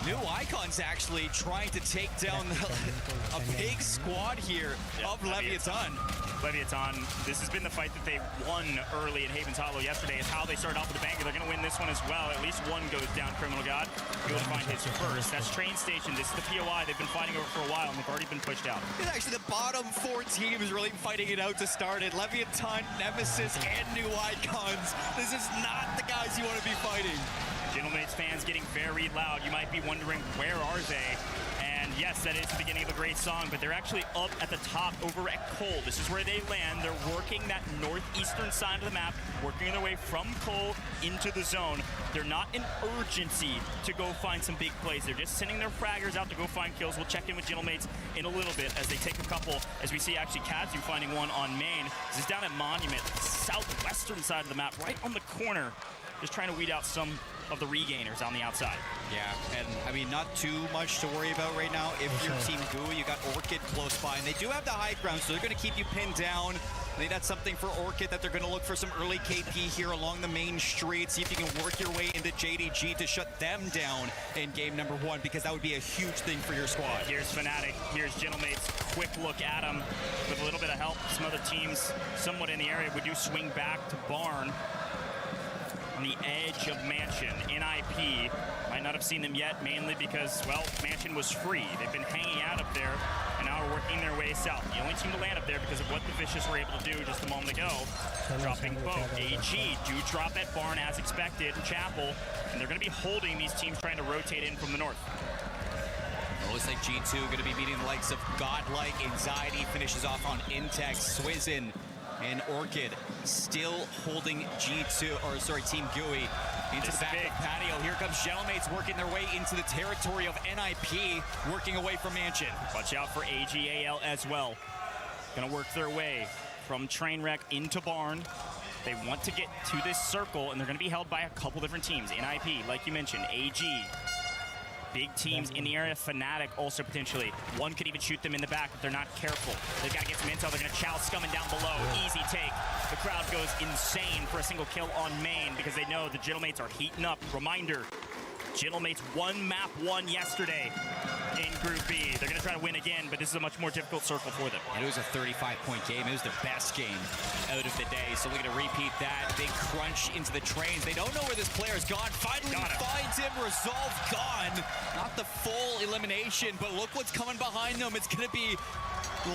new icons actually trying to take down a big squad here of Leviathan. Leviathan, this has been the fight that they won early in Haven's Hollow yesterday. It's how they started off with a banger. They're going to win this one as well. At least one goes down, Criminal God. He'll find his first. That's train station. This is the POI they've been fighting over for a while, and they've already been pushed out. It's actually the bottom 4 teams really fighting it out to start it. Leviathan, Nemesis, and new icons. This is not the guys you want to be fighting. Gentlemates fans getting very loud. You might be wondering, where are they? And And yes, that is the beginning of a great song, but they're actually up at the top over at Cole. This is where they land. They're working that northeastern side of the map, working their way from Cole into the zone. They're not in urgency to go find some big plays. They're just sending their fraggers out to go find kills. We'll check in with Gentlemates in a little bit as they take a couple, as we see actually Kazu finding one on main. This is down at Monument, southwestern side of the map, right on the corner, just trying to weed out some of the regainers on the outside. Yeah, and I mean, not too much to worry about right now. If you're Team GUI, you got Orchid close by, and they do have the high ground, so they're going to keep you pinned down. I think that's something for Orchid, that they're going to look for some early KP here along the main street, see if you can work your way into JDG to shut them down in game number 1, because that would be a huge thing for your squad. Here's Fnatic, here's Gentlemates, quick look at him with a little bit of help. Some other teams somewhat in the area would do swing back to Barn. On the edge of Mansion, NIP. Might not have seen them yet, mainly because, well, Mansion was free. They've been hanging out up there, and now are working their way south. The only team to land up there because of what the Vicious were able to do just a moment ago. Dropping both. AG do drop at Barn as expected, Chapel, and they're going to be holding these teams trying to rotate in from the north. It looks like G2 going to be meeting the likes of Godlike. Anxiety finishes off on Intex. Swizzin and Orchid still holding Team GUI into the back of patio. Here comes Gentlemates working their way into the territory of NIP, working away from Mansion. Watch out for AGAL as well. Gonna work their way from Trainwreck into Barn. They want to get to this circle, and they're gonna be held by a couple different teams. NIP, like you mentioned, AG. Big teams in the area. Fnatic also potentially. One could even shoot them in the back if they're not careful. They've got to get some intel. They're going to chow Scumming down below. Easy take. The crowd goes insane for a single kill on main because they know the Gentlemates are heating up. Reminder, Gentlemates won map 1 yesterday in Group B. They're going to try to win again, but this is a much more difficult circle for them. And it was a 35-point game. It was the best game out of the day. So we're going to repeat that. Big crunch into the trains. They don't know where this player's gone. Finally finds him. Resolve gone. Not the full elimination, but look what's coming behind them. It's going to be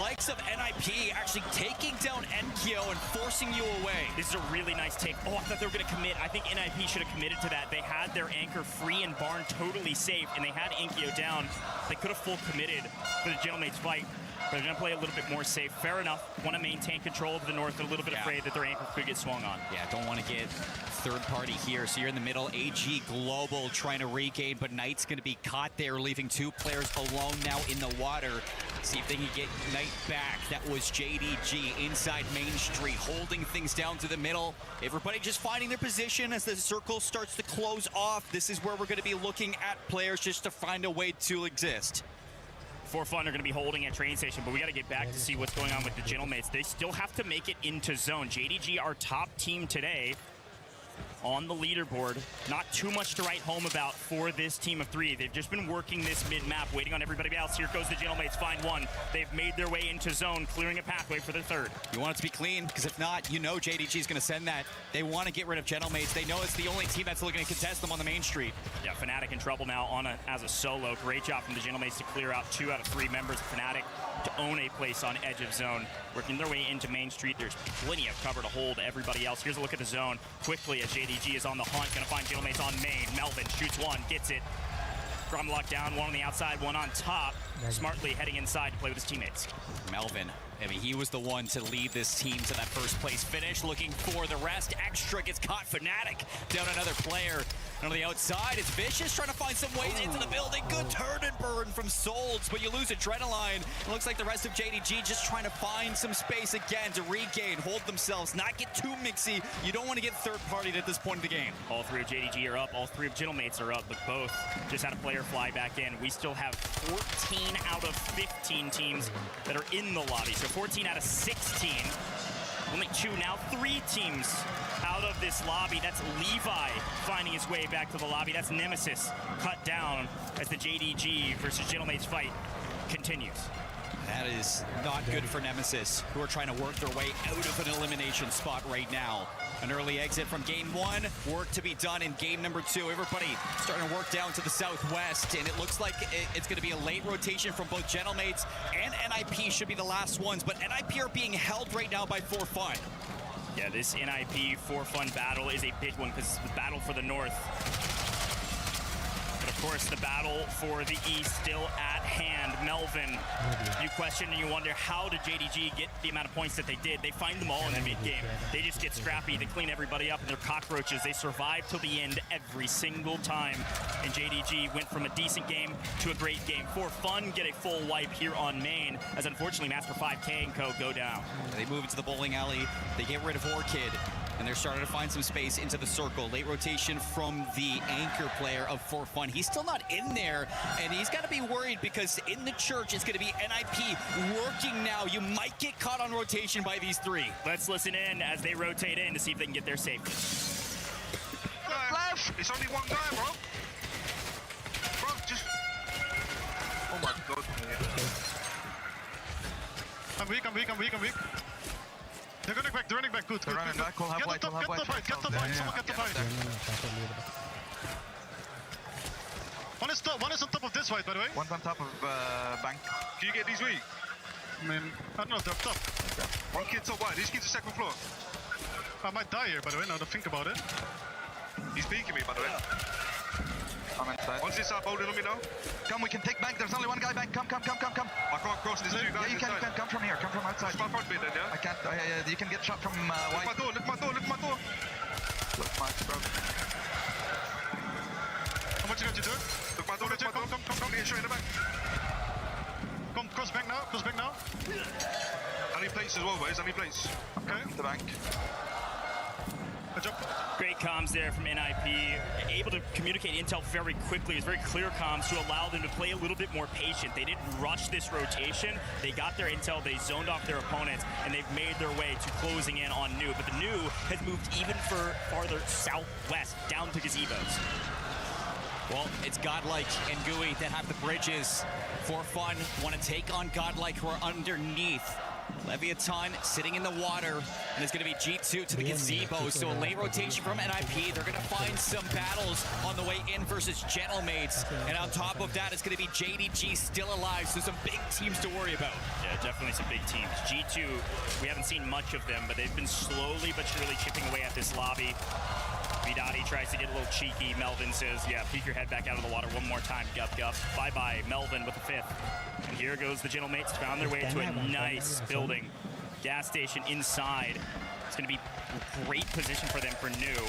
likes of NIP actually taking down Enkyo and forcing you away. This is a really nice take. Oh, I thought they were going to commit. I think NIP should have committed to that. They had their anchor free and Barn totally safe, and they had Enkyo down. They could have full committed for the Gentlemates fight, but they're going to play a little bit more safe. Fair enough. Want to maintain control of the north. They're a little bit afraid that their anchor could get swung on. Yeah, don't want to get third party here. So you're in the middle. AG Global trying to regain, but Knight's going to be caught there, leaving 2 players alone now in the water. See if they can get Knight back. That was JDG inside Main Street, holding things down to the middle. Everybody just finding their position as the circle starts to close off. This is where we're going to be looking at players just to find a way to exist. For fun, they're going to be holding at train station, but we got to get back to see what's going on with the Gentlemates. They still have to make it into zone. JDG, our top team today on the leaderboard. Not too much to write home about for this team of 3. They've just been working this mid-map, waiting on everybody else. Here goes the Gentlemates, find one. They've made their way into zone, clearing a pathway for the third. You want it to be clean, because if not, you know JDG is going to send that. They want to get rid of Gentlemates. They know it's the only team that's looking to contest them on the main street. Yeah, Fnatic in trouble now as a solo. Great job from the Gentlemates to clear out 2 out of 3 members of Fnatic to own a place on edge of zone. Working their way into Main Street. There's plenty of cover to hold everybody else. Here's a look at the zone quickly as JDG is on the hunt. Gonna find Gentlemates on main. Melvin shoots one, gets it. Drum locked down, one on the outside, one on top. Smartly heading inside to play with his teammates. Melvin, I mean, he was the one to lead this team to that first place finish. Looking for the rest. Extra gets caught. Fnatic down another player. And on the outside, it's Vicious trying to find some ways into the building. Good turn and burn from Solds, but you lose Adrenaline. It looks like the rest of JDG just trying to find some space again to regain, hold themselves, not get too mixy. You don't want to get third-partied at this point in the game. All 3 of JDG are up. All 3 of Gentlemates are up, but both just had a player fly back in. We still have 14 out of 15 teams that are in the lobby. So 14 out of 16. Only 2 now, 3 teams out of this lobby. That's Levi finding his way back to the lobby. That's Nemesis cut down as the JDG versus Gentlemates fight continues. That is not good for Nemesis, who are trying to work their way out of an elimination spot right now. An early exit from game 1, work to be done in game number 2. Everybody starting to work down to the southwest, and it looks like it's going to be a late rotation from both Gentlemates and NIP should be the last ones, but NIP are being held right now by For Fun. Yeah, this NIP For Fun battle is a big one because it's the battle for the north. But of course, the battle for the East still at hand. Melvin, you question and you wonder, how did JDG get the amount of points that they did? They find them all in the mid-game. They just get scrappy. They clean everybody up, and they're cockroaches. They survive till the end every single time. And JDG went from a decent game to a great game. For fun, get a full wipe here on main, as unfortunately Master 5K and co go down. They move into the bowling alley. They get rid of Orchid. And they're starting to find some space into the circle. Late rotation from the anchor player of For Fun. He's still not in there, and he's got to be worried because in the church it's going to be NIP working now. You might get caught on rotation by these three. Let's listen in as they rotate in to see if they can get there safely. Flash! It's only one guy, bro. Bro, just... Oh my god. I'm weak. They're running back, good. They're running back, get the fight, someone get the fight. One is on top of this fight, by the way. One's on top of bank. Can you get these weak? I mean, I don't know, they're up top. One kid's top white, these kids are second floor. I might die here, by the way, now to think about it. He's peeking me, by the way. I'm inside. Once he's up, holding on me now. Come, we can take bank. There's only one guy bank. Come. I can't cross this two guys. Yeah, you can. Come from here. Come from outside. It's my front bit then, yeah? I can't. You can get shot from white. Look my door. Look my bro. How much you got to do? Look my door. Come. Here, show you in the back. Come, cross bank now. I need plates as well, boys. I need plates. Okay. The bank. Great comms there from NIP, able to communicate intel very quickly. It's very clear comms to allow them to play a little bit more patient. They didn't rush this rotation. They got their intel, they zoned off their opponents, and they've made their way to closing in on New. But the New has moved even farther southwest, down to gazebos. Well, it's Godlike and Gooey that have the bridges. For Fun, want to take on Godlike, who are underneath. Leviathan sitting in the water, and it's going to be G2 to the gazebo. So a late rotation from NIP. They're going to find some battles on the way in versus Gentlemates. And on top of that, it's going to be JDG still alive. So some big teams to worry about. Yeah, definitely some big teams. G2, we haven't seen much of them, but they've been slowly but surely chipping away at this lobby. Vidati tries to get a little cheeky. Melvin says, yeah, peek your head back out of the water one more time, gup. Bye-bye, Melvin with the 5th. And here goes the Gentlemates, found their way to a nice building. Gas station inside. It's going to be a great position for them for New.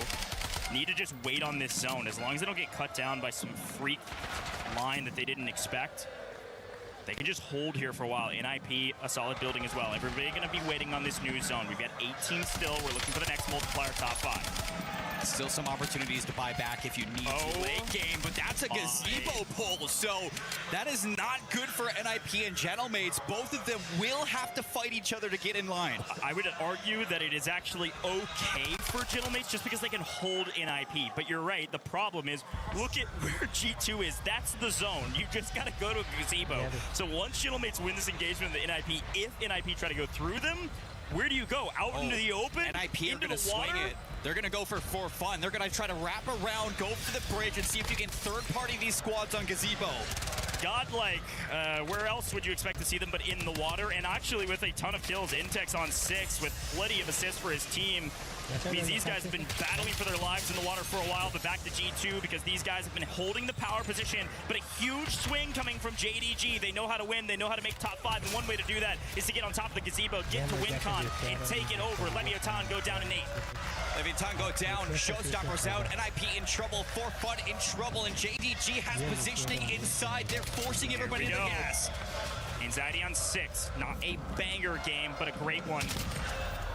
Need to just wait on this zone. As long as they don't get cut down by some freak line that they didn't expect, they can just hold here for a while. NIP, a solid building as well. Everybody going to be waiting on this new zone. We've got 18 still. We're looking for the next multiplier top 5. Still some opportunities to buy back if you need to late game, but that's a gazebo pull, so that is not good for NIP and Gentlemates. Both of them will have to fight each other to get in line. I would argue that it is actually okay for Gentlemates just because they can hold NIP, but you're right. The problem is, look at where G2 is. That's the zone. You just got to go to a gazebo. So once Gentlemates win this engagement with the NIP, if NIP try to go through them, where do you go? Out into the open? NIP are going to swing it. They're going to go for fun. They're going to try to wrap around, go for the bridge, and see if you can third-party these squads on gazebo. Godlike, where else would you expect to see them but in the water? And actually with a ton of kills, Intex on 6 with plenty of assists for his team. Means these guys have been battling for their lives in the water for a while, but back to G2 because these guys have been holding the power position, but a huge swing coming from JDG. They know how to win, they know how to make top 5, and one way to do that is to get on top of the gazebo, get to WinCon, and take it over. Leviathan go down in 8. Leviathan go down, Showstoppers out, NIP in trouble, For Fun in trouble, and JDG has positioning inside. They're forcing everybody to the gas. Anxiety on 6, not a banger game, but a great one.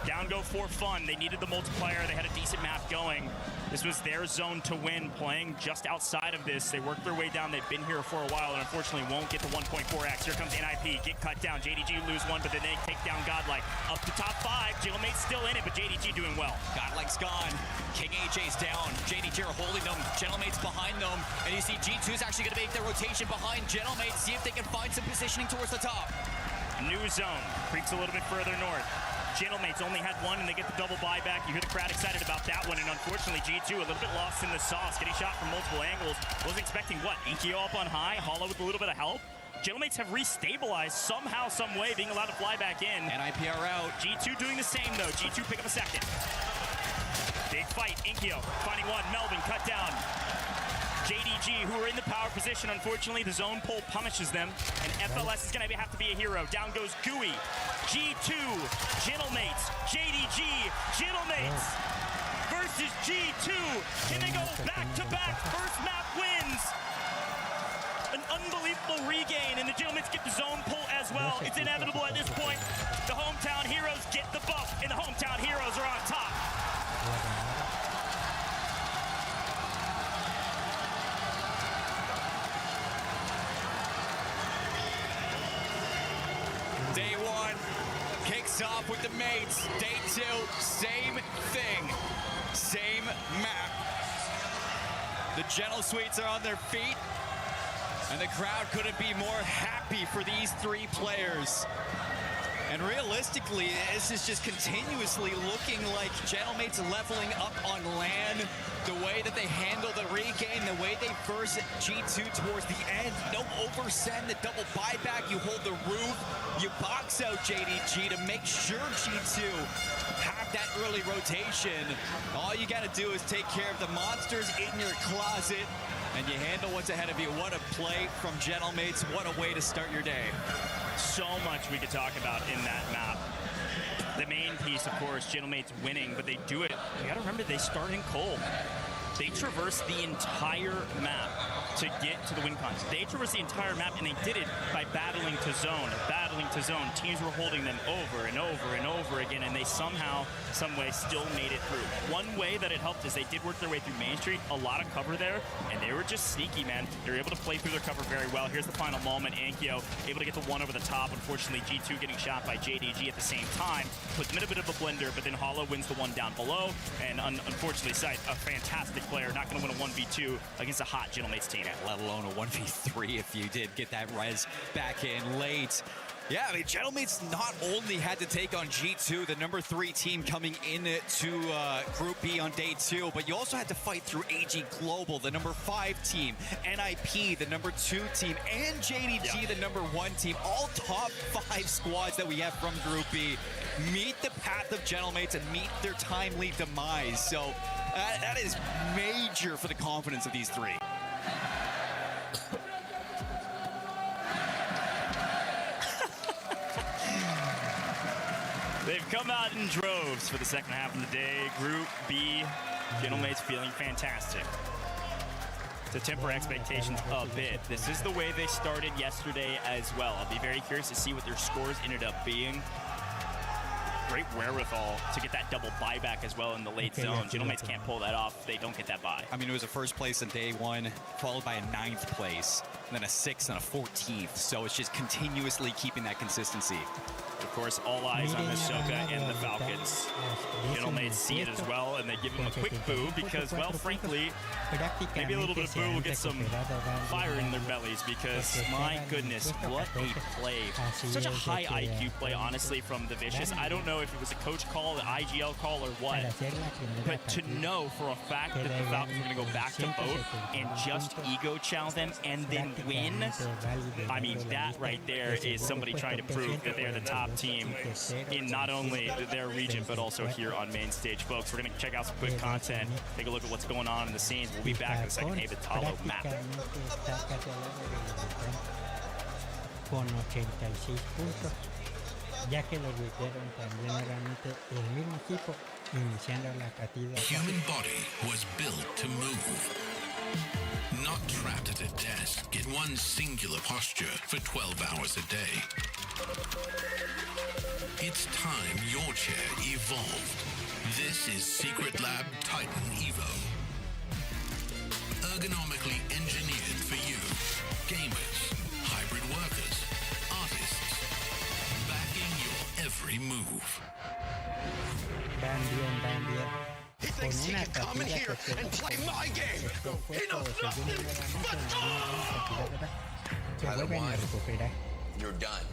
Down go For Fun. They needed the multiplier. They had a decent map going. This was their zone to win, playing just outside of this. They worked their way down. They've been here for a while and unfortunately won't get the 1.4x. Here comes NIP. Get cut down. JDG lose 1, but then they take down Godlike. Up to top 5. Gentlemate's still in it, but JDG doing well. Godlike's gone. King AJ's down. JDG are holding them. Gentlemate's behind them. And you see G2's actually going to make their rotation behind Gentlemates. See if they can find some positioning towards the top. New zone. Creeps a little bit further north. Gentlemates only had 1 and they get the double buyback. You hear the crowd excited about that one, and unfortunately G2 a little bit lost in the sauce, getting shot from multiple angles. Wasn't expecting what? Inkyo up on high, Hollow with a little bit of help. Gentlemates have restabilized somehow, some way, being allowed to fly back in. NIP are out. G2 doing the same though. G2 pick up a second. Big fight, Inkyo finding 1, Melvin cut down. JDG, who are in the power position, unfortunately, the zone pull punishes them, and FLS is going to have to be a hero. Down goes Gooey. G2, Gentlemates, JDG, Gentlemates versus G2. Can they go back-to-back? First map wins. An unbelievable regain, and the Gentlemates get the zone pull as well. It's inevitable at this point. The hometown heroes get the buff, and the hometown heroes are on top. Day one kicks off with the mates. Day two, same thing, same map. The Gentle Suites are on their feet, and the crowd couldn't be more happy for these three players. And realistically, this is just continuously looking like Gentlemates leveling up on land. The way that they handle the regain, the way they verse G2 towards the end. No oversend, the double buyback. You hold the roof, you box out JDG to make sure G2 have that early rotation. All you gotta do is take care of the monsters in your closet, and you handle what's ahead of you. What a play from Gentlemates. What a way to start your day. So much we could talk about in that map. The main piece, of course, Gentlemates winning, but they do it. You gotta remember, they start in cold. They traverse the entire map to get to the win cons. They traversed the entire map, and they did it by battling to zone, battling to zone. Teams were holding them over and over and over again, and they somehow, some way, still made it through. One way that it helped is they did work their way through Main Street, a lot of cover there, and they were just sneaky, man. They were able to play through their cover very well. Here's the final moment. Ankyo able to get the one over the top. Unfortunately, G2 getting shot by JDG at the same time. Puts them in a bit of a blender, but then Hollow wins the one down below, and unfortunately, Sight, a fantastic player, not going to win a 1v2 against a hot Gentlemates team. Let alone a 1v3 if you did get that res back in late. Yeah, I mean, Gentlemates not only had to take on G2, the number 3 team coming into Group B on day 2, but you also had to fight through AG Global, the number 5 team, NIP, the number 2 team, and JDG, the number 1 team. All top 5 squads that we have from Group B meet the path of Gentlemates and meet their timely demise. So that is major for the confidence of these three. They've come out in droves for the second half of the day. Group B, Gentlemates feeling fantastic. To temper expectations a bit, this is the way they started yesterday as well. I'll be very curious to see what their scores ended up being. Great wherewithal to get that double buyback as well in the late zone. Gentlemates can't pull that off. They don't get that buy. I mean, it was a first place in day 1, followed by a 9th place, and then a 6th and a 14th. So it's just continuously keeping that consistency. Of course, all eyes on Ahsoka and the Falcons. Gentlemates see it as well, and they give him a quick boo because, well, frankly, maybe a little bit of boo will get some fire in their bellies because, my goodness, what a play. Such a high IQ play, honestly, from the Vicious. I don't know if it was a coach call, an IGL call, or what, but to know for a fact that the Falcons were going to go back to boat and just ego challenge them and then win, I mean, that right there is somebody trying to prove that they're the top team in not only their region, but also here on main stage. Folks, we're going to check out some quick content, take a look at what's going on in the scenes. We'll be back in the second David Talo map. Con 86 puntos, ya que los Witteron también eran el mismo equipo iniciando la partida. The human body was built to move, not trapped at a desk in one singular posture for 12 hours a day. It's time your chair evolved. This is Secret Lab Titan Evo. Ergonomically engineered for you, gamers, hybrid workers, artists, backing your every move. Van bien. He thinks he can come in here and play my game. He knows nothing but go! You're done.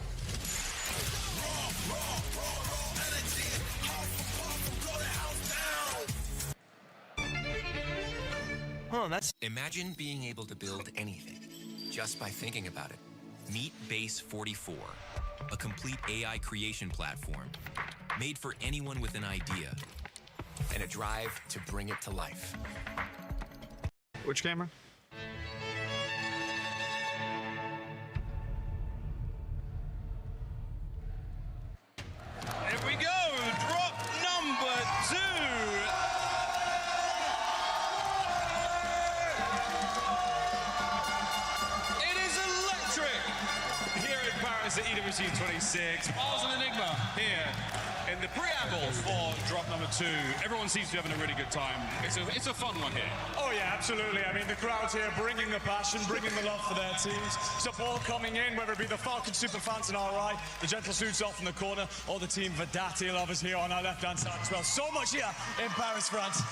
Oh, that's... Imagine being able to build anything just by thinking about it. Meet Base 44, a complete AI creation platform made for anyone with an idea and a drive to bring it to life. Which camera? Guys at EWC26, Miles and Enigma here in the preamble for drop number 2. Everyone seems to be having a really good time. It's a fun one here. Oh yeah, absolutely. I mean, the crowd's here bringing the passion, bringing the love for their teams. Support coming in, whether it be the Falcon super fans on our right, the Gentle Suits off in the corner, or the team Vedati lovers here on our left-hand side as well. So much here in Paris, France.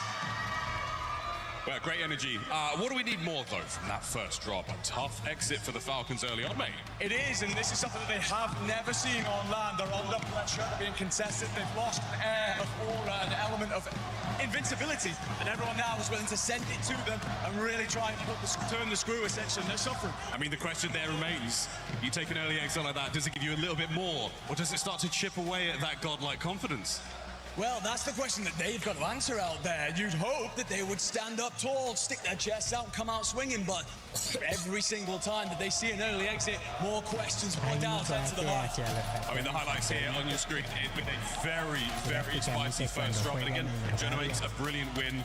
Well, great energy. What do we need more, though, from that first drop? A tough exit for the Falcons early on, mate. It is, and this is something that they have never seen on land. They're under pressure, they're being contested, they've lost an air of aura, an element of invincibility, and everyone now is willing to send it to them and really try and turn the screw, essentially, and they're suffering. I mean, the question there remains, you take an early exit like that, does it give you a little bit more, or does it start to chip away at that godlike confidence? Well, that's the question that they've got to answer out there. You'd hope that they would stand up tall, stick their chests out, come out swinging, but every single time that they see an early exit, more questions, more doubts enter the line. I mean, the highlights here on your screen, it's been a very, very spicy first drop. And again, generates a brilliant win.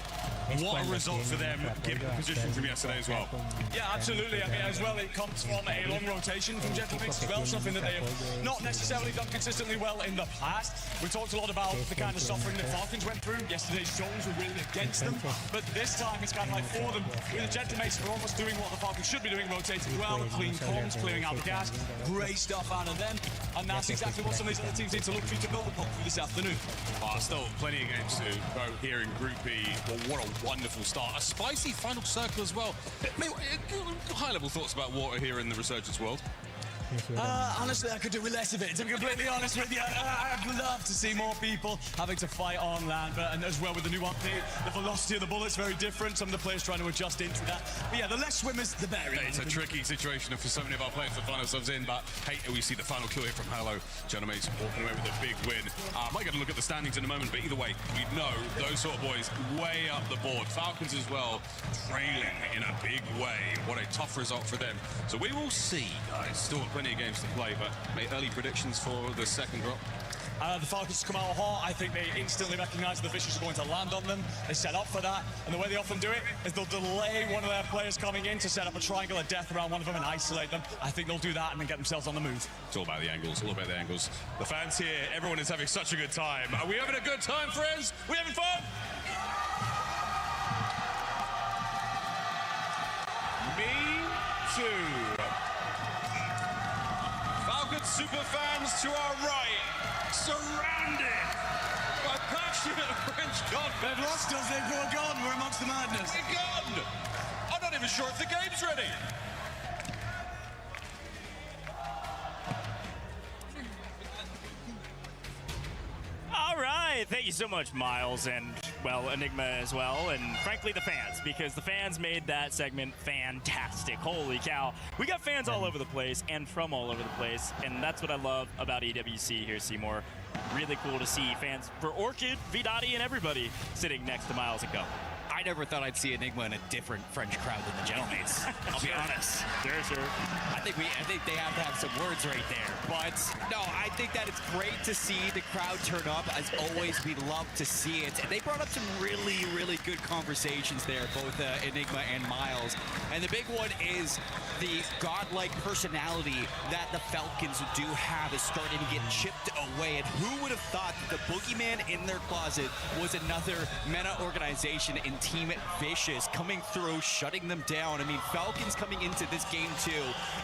What a result for them, given the position from yesterday as well. Yeah, absolutely. I mean, as well, it comes from a long rotation from Gentlemix as well, something that they have not necessarily done consistently well in the past. We talked a lot about the kind of suffering that Falcons went through. Yesterday's zones were really against them, but this time it's kind of like for them. With the Gentlemates, they're almost doing what the Falcons should be doing, rotating well, clean comms, clearing out the gas. Great stuff out of them, and that's exactly what some of these other teams need to look to build upon for this afternoon. Still plenty of games to go here in Group B. Well, what a wonderful start. A spicy final circle as well. High-level thoughts about water here in the Resurgence world? Honestly, I could do with less of it, to be completely honest with you. I'd love to see more people having to fight on land, and as well with the new update, the velocity of the bullet's very different. Some of the players trying to adjust into that. But yeah, the less swimmers, the better. It's a tricky situation for so many of our players to find ourselves in, but hey, we see the final kill here from Halo. Gentlemates walking away with a big win. Might get a look at the standings in a moment, but either way, we know those sort of boys way up the board. Falcons as well, trailing in a big way. What a tough result for them. So we will see, guys. Still plenty of games to play, but early predictions for the second drop. The Falcons come out hot. I think they instantly recognise the Vicious are going to land on them. They set up for that, and the way they often do it is they'll delay one of their players coming in to set up a triangle of death around one of them and isolate them. I think they'll do that and then get themselves on the move. It's all about the angles, all about the angles. The fans here, everyone is having such a good time. Are we having a good time, friends? We having fun? Me too. Falcons super fans to our right, surrounded by passionate French confidence. They've lost us, they're gone, we're amongst the madness. We're gone! I'm not even sure if the game's ready. All right, thank you so much, Miles, and, well, Enigma as well, and frankly, the fans, because the fans made that segment fantastic. Holy cow. We got fans all over the place and from all over the place, and that's what I love about EWC here, Seymour. Really cool to see fans for Orchid, Vidati, and everybody sitting next to Miles and Go. I never thought I'd see Enigma in a different French crowd than the Gentlemates. I'll be honest. Sure. I think they have to have some words right there. But no, I think that it's great to see the crowd turn up. As always, we love to see it. And they brought up some really, really good conversations there, both Enigma and Miles. And the big one is the godlike personality that the Falcons do have is starting to get chipped away. And who would have thought that the boogeyman in their closet was another meta organization in Team Vicious coming through, shutting them down. I mean, Falcons coming into this game too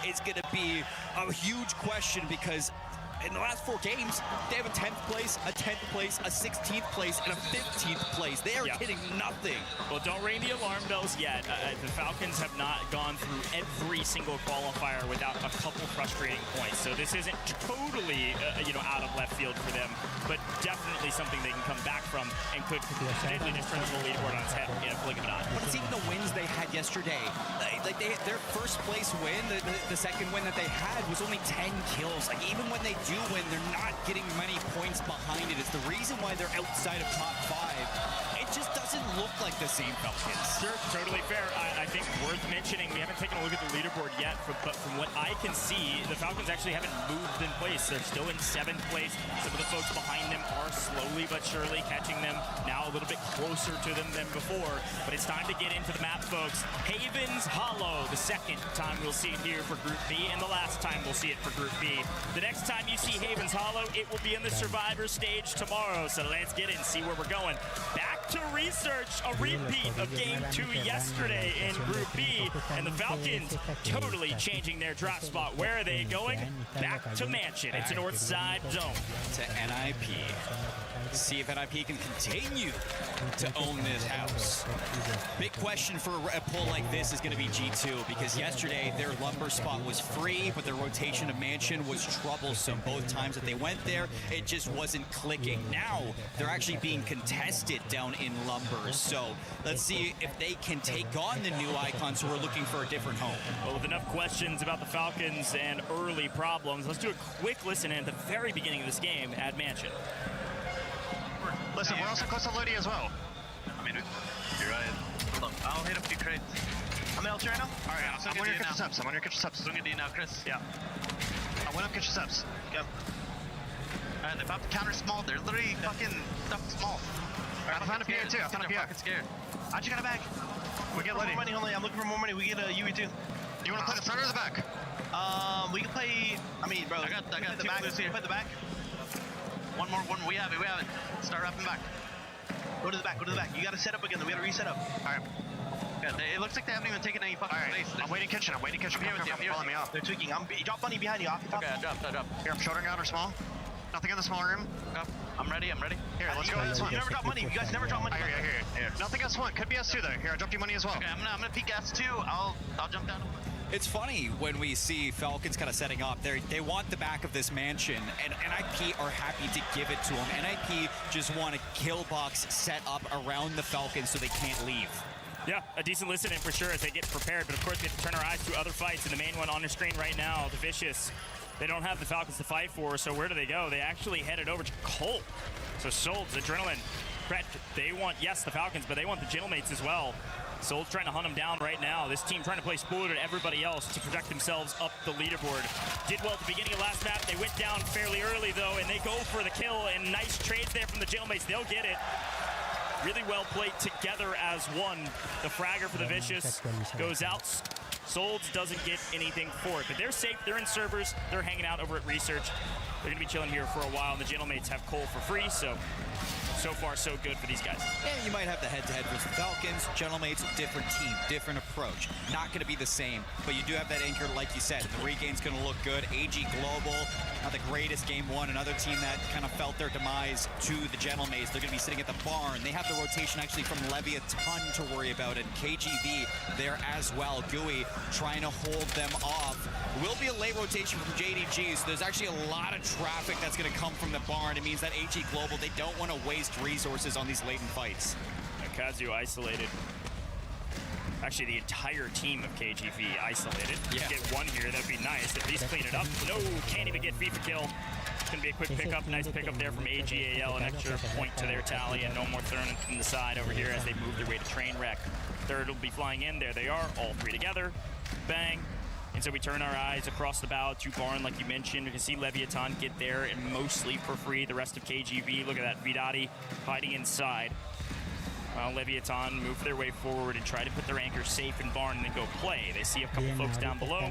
is going to be a huge question because in the last 4 games, they have a 10th place, a 10th place, a 16th place, and a 15th place. They are getting nothing. Well, don't ring the alarm bells yet. The Falcons have not gone through every single qualifier without a couple frustrating points. So this isn't totally, out of left field for them, but definitely something they can come back from and could potentially just turn the whole leaderboard on its head in a blink of an eye. But it's even the wins they had yesterday. Their first place win, the second win that they had was only 10 kills. Like even when they do win, they're not getting many points behind it. It's the reason why they're outside of top 5. It just doesn't look like the same Falcons. Sure, totally fair. I think worth mentioning, we haven't taken a look at the leaderboard yet, but from what I can see, the Falcons actually haven't moved in place. They're still in 7th place. Some of the folks behind them are slowly but surely catching them, now a little bit closer to them than before. But it's time to get into the map, folks. Havens Hollow, the second time we'll see it here for Group B, and the last time we'll see it for Group B. The next time you see Havens Hollow, it will be in the Survivor stage tomorrow. So let's get in, see where we're going. Back to research, a repeat of Game 2 yesterday in Group B, and the Falcons totally changing their drop spot. Where are they going? Back to Mansion. It's a north side zone. To NIP. See if NIP can continue to own this house. Big question for a pull like this is going to be G2, because yesterday their lumber spot was free, but their rotation of Mansion was troublesome. Both times that they went there, it just wasn't clicking. Now they're actually being contested down in lumber. So let's see if they can take on the new icons who are looking for a different home. Well, with enough questions about the Falcons and early problems, let's do a quick listen in at the very beginning of this game at Mansion. Listen, we're also close to Lodi as well. I mean, you're right. Hold on. I'll hit up the crates. I'm the LT right now? Alright, I'm on your kitchen steps. I'm on your kitchen steps. Swing it to you now, Chris. Yeah. I went up kitchen steps. Go. Alright, they're about to counter small. They're literally fucking stuck small. Alright, I found a PA too. I found a PA. Fucking scared. I just got a bag. We get more money only. I'm looking for more money. We get a UE2. You want to play the front or the back? We can play. I mean, bro. I got the back. Here. Play the back. One more. We have it. Start wrapping back. Go to the back. You got to set up again. We got to reset up. All right. Yeah, it looks like they haven't even taken any fucking space. I'm waiting kitchen. I'm waiting kitchen. I'm here with you. Me off. They're tweaking. Drop money behind you. Okay, I dropped. Here, I'm shouldering out or small. Nothing in the small room. Okay. I'm ready. Here, let's go S1. You never drop money. You guys never drop money. I hear you. Nothing S1. Could be S2 though. Here, I dropped you money as well. Okay, I'm gonna peek S2. I'll jump down. It's funny when we see Falcons kind of setting up. They want the back of this Mansion, and NIP are happy to give it to them. NIP just want a kill box set up around the Falcons so they can't leave. Yeah, a decent listen in for sure as they get prepared, but of course we have to turn our eyes to other fights, and the main one on your screen right now, the Vicious. They don't have the Falcons to fight for, so where do they go? They actually headed over to Colt. So Solds, Adrenaline, Brett, they want, yes, the Falcons, but they want the Gentlemates as well. Solds trying to hunt them down right now. This team trying to play spoiler to everybody else to protect themselves up the leaderboard. Did well at the beginning of last map. They went down fairly early, though, and they go for the kill, and nice trades there from the Gentlemates. They'll get it. Really well played together as one. The fragger for the Vicious goes out. Solds doesn't get anything for it, but they're safe. They're in servers. They're hanging out over at Research. They're going to be chilling here for a while, and the Gentlemates have coal for free, so far so good for these guys. And you might have the head-to-head versus the Falcons. Gentlemates, different team, different approach. Not going to be the same, but you do have that anchor, like you said. The regain's going to look good. AG Global, not the greatest game one. Another team that kind of felt their demise to the Gentlemates. They're going to be sitting at the barn. They have the rotation actually from Levy a ton to worry about, and KGV there as well. Gooey trying to hold them off. Will be a late rotation from JDG, so there's actually a lot of traffic that's going to come from the barn. It means that AG Global, they don't want to waste resources on these latent fights. Kazu isolated. Actually, the entire team of KGV isolated. Yeah. Get one here, that'd be nice. At least clean it up. No, can't even get FIFA kill. It's gonna be a quick pickup. Nice pickup there from AGAL. An extra point to their tally, and no more throwing from the side over here as they move their way to Trainwreck. Third will be flying in. There they are, all three together. Bang. And so we turn our eyes across the bow to barn, like you mentioned. You can see Leviathan get there, and mostly for free. The rest of KGV, look at that, Vidati hiding inside. Leviathan move their way forward and try to put their anchor safe in barn and then go play. They see a couple folks down below,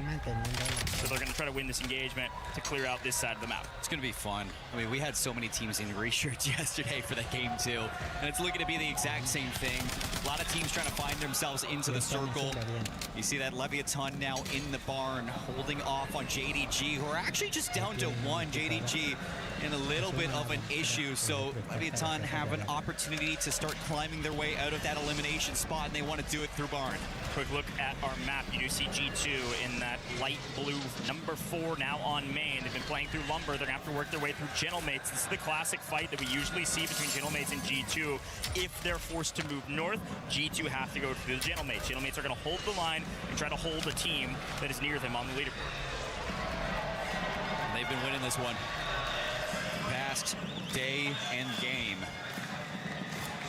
so they're going to try to win this engagement to clear out this side of the map. It's going to be fun. I mean, we had so many teams in research yesterday for that game too, and it's looking to be the exact same thing. A lot of teams trying to find themselves into the circle. You see that Leviathan now in the barn, holding off on JDG, who are actually just down to one. JDG in a little bit of an issue, so Leviathan have an opportunity to start climbing their way out of that elimination spot, and they want to do it through barn. Quick look at our map. You do see G2 in that light blue, number 4 now on main. They've been playing through lumber. They're going to have to work their way through Gentlemates. This is the classic fight that we usually see between Gentlemates and G2. If they're forced to move north, G2 have to go through the Gentlemates. Gentlemates are going to hold the line and try to hold a team that is near them on the leaderboard. They've been winning this one. last day and game.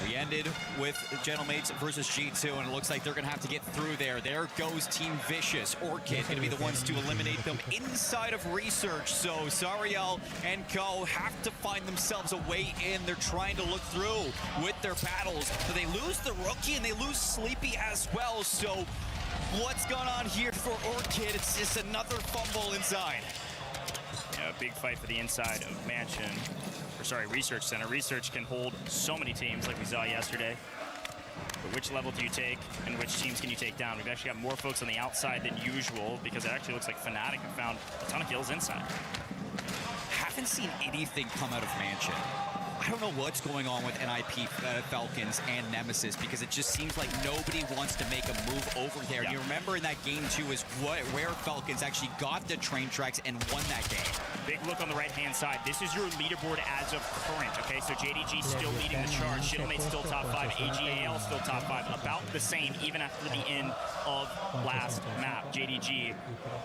We ended with Gentlemates versus G2, and it looks like they're going to have to get through there. There goes Team Vicious. Orchid going to be the ones to eliminate them inside of Research. So Zariel and Co have to find themselves a way in. They're trying to look through with their battles, but they lose the rookie and they lose Sleepy as well. So what's going on here for Orchid? It's just another fumble inside. Yeah, a big fight for the inside of Mansion. Or sorry, Research Center. Research can hold so many teams like we saw yesterday. But which level do you take and which teams can you take down? We've actually got more folks on the outside than usual because it actually looks like Fnatic have found a ton of kills inside. Haven't seen anything come out of Mansion. I don't know what's going on with NIP Falcons and Nemesis because it just seems like nobody wants to make a move over there. Yeah. You remember in that game too is where Falcons actually got the train tracks and won that game. Big look on the right-hand side. This is your leaderboard as of current, okay? So JDG still leading the charge. Shittlemate's still top 5. AGAL still top 5. About the same even after the end of last map. JDG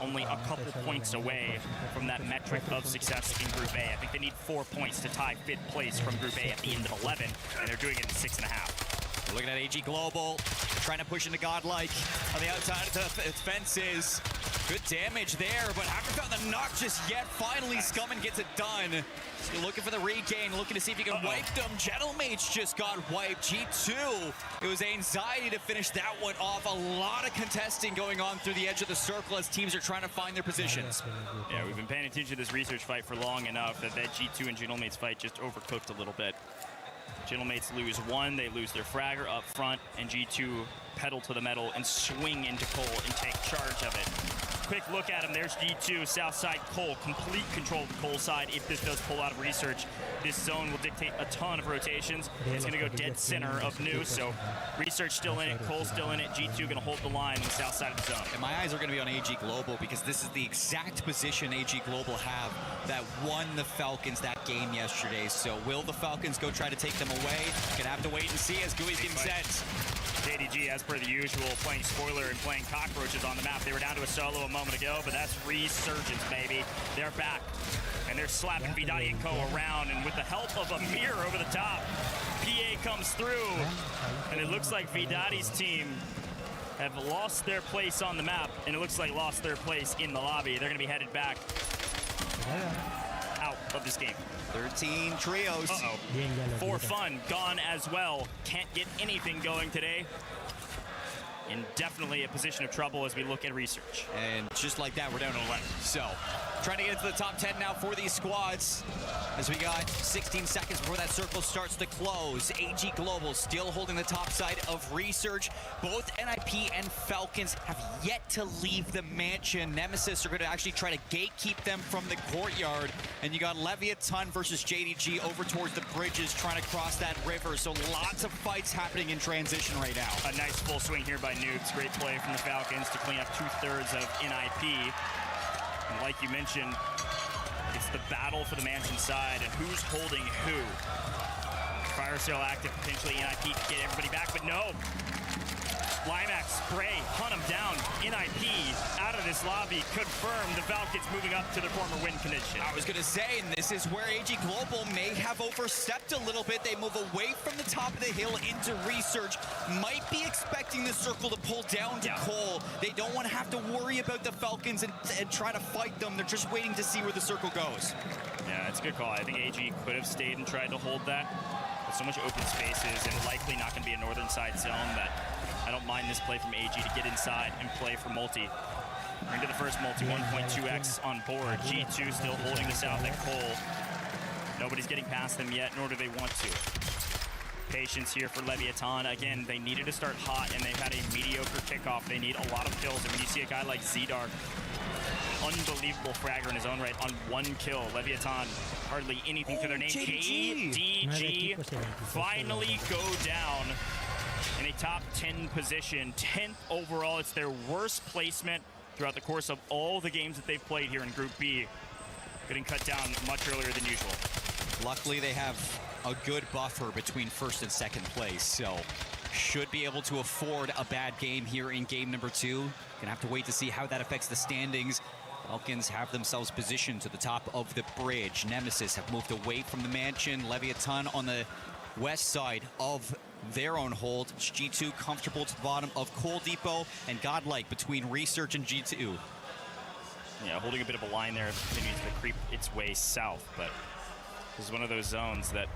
only a couple points away from that metric of success in Group A. I think they need 4 points to tie 5th place from Group A at the end of 11, and they're doing it in 6.5. We're looking at AG Global, trying to push into Godlike on the outside of the fences. Good damage there, but haven't found the knock just yet. Finally, Scummin gets it done. So looking for the regain, looking to see if he can wipe them. Gentlemates just got wiped. G2, it was anxiety to finish that one off. A lot of contesting going on through the edge of the circle as teams are trying to find their positions. Yeah, we've been paying attention to this Research fight for long enough that G2 and Gentlemates fight just overcooked a little bit. Gentlemates lose one, they lose their fragger up front, and G2 pedal to the metal and swing into Cole and take charge of it. Quick look at him. There's G2, south side Cole. Complete control of the Cole side. If this does pull out of Research, this zone will dictate a ton of rotations. It's going to go dead center of New, so Research still in it, Cole still in it. G2 going to hold the line on the south side of the zone. And my eyes are going to be on AG Global because this is the exact position AG Global have that won the Falcons that game yesterday. So will the Falcons go try to take them away? Gonna have to wait and see as Gooey's getting sent. JDG, as per the usual, playing spoiler and playing cockroaches on the map. They were down to a solo a moment ago, but that's Resurgence, baby. They're back, and they're slapping Vidati and Co. around, and with the help of a mirror over the top, PA comes through, and it looks like Vidati's team have lost their place on the map, and it looks like lost their place in the lobby. They're going to be headed back out of this game. 13 trios. For fun, gone as well. Can't get anything going today. And definitely a position of trouble as we look at Research. And just like that, we're down to 11. So, trying to get into the top 10 now for these squads. As we got 16 seconds before that circle starts to close. AG Global still holding the top side of Research. Both NIP and Falcons have yet to leave the mansion. Nemesis are going to actually try to gatekeep them from the courtyard. And you got Leviathan versus JDG over towards the bridges trying to cross that river. So lots of fights happening in transition right now. A nice full swing here by Noobs. Great play from the Falcons to clean up 2/3 of NIP. And like you mentioned, it's the battle for the mansion side and who's holding who. Fire sale active, potentially NIP to get everybody back, but no. Limax, spray, hunt him down. NIP out of this lobby, confirmed the Falcons moving up to their former win condition. I was going to say, and this is where AG Global may have overstepped a little bit. They move away from the top of the hill into Research. Might be expecting the circle to pull down to Cole. They don't want to have to worry about the Falcons and try to fight them. They're just waiting to see where the circle goes. Yeah, it's a good call. I think AG could have stayed and tried to hold that. With so much open spaces and likely not going to be a northern side zone that I don't mind this play from AG to get inside and play for multi. We're into the first multi, 1.2x on board. G2 still holding the south at Cole. Nobody's getting past them yet, nor do they want to. Patience here for Leviathan. Again, they needed to start hot, and they've had a mediocre kickoff. They need a lot of kills, and when you see a guy like Zdark, unbelievable fragger in his own right on one kill. Leviathan, hardly anything to their name. JDG finally go down in a top 10 position, 10th overall. It's their worst placement throughout the course of all the games that they've played here in Group B. Getting cut down much earlier than usual. Luckily, they have a good buffer between first and second place, so should be able to afford a bad game here in game number 2. Gonna have to wait to see how that affects the standings. Falcons have themselves positioned to the top of the bridge. Nemesis have moved away from the mansion. Leviathan on the west side of their own hold. It's G2 comfortable to the bottom of Coal Depot, and Godlike between Research and G2. Yeah, holding a bit of a line there, continues to creep its way south, but this is one of those zones that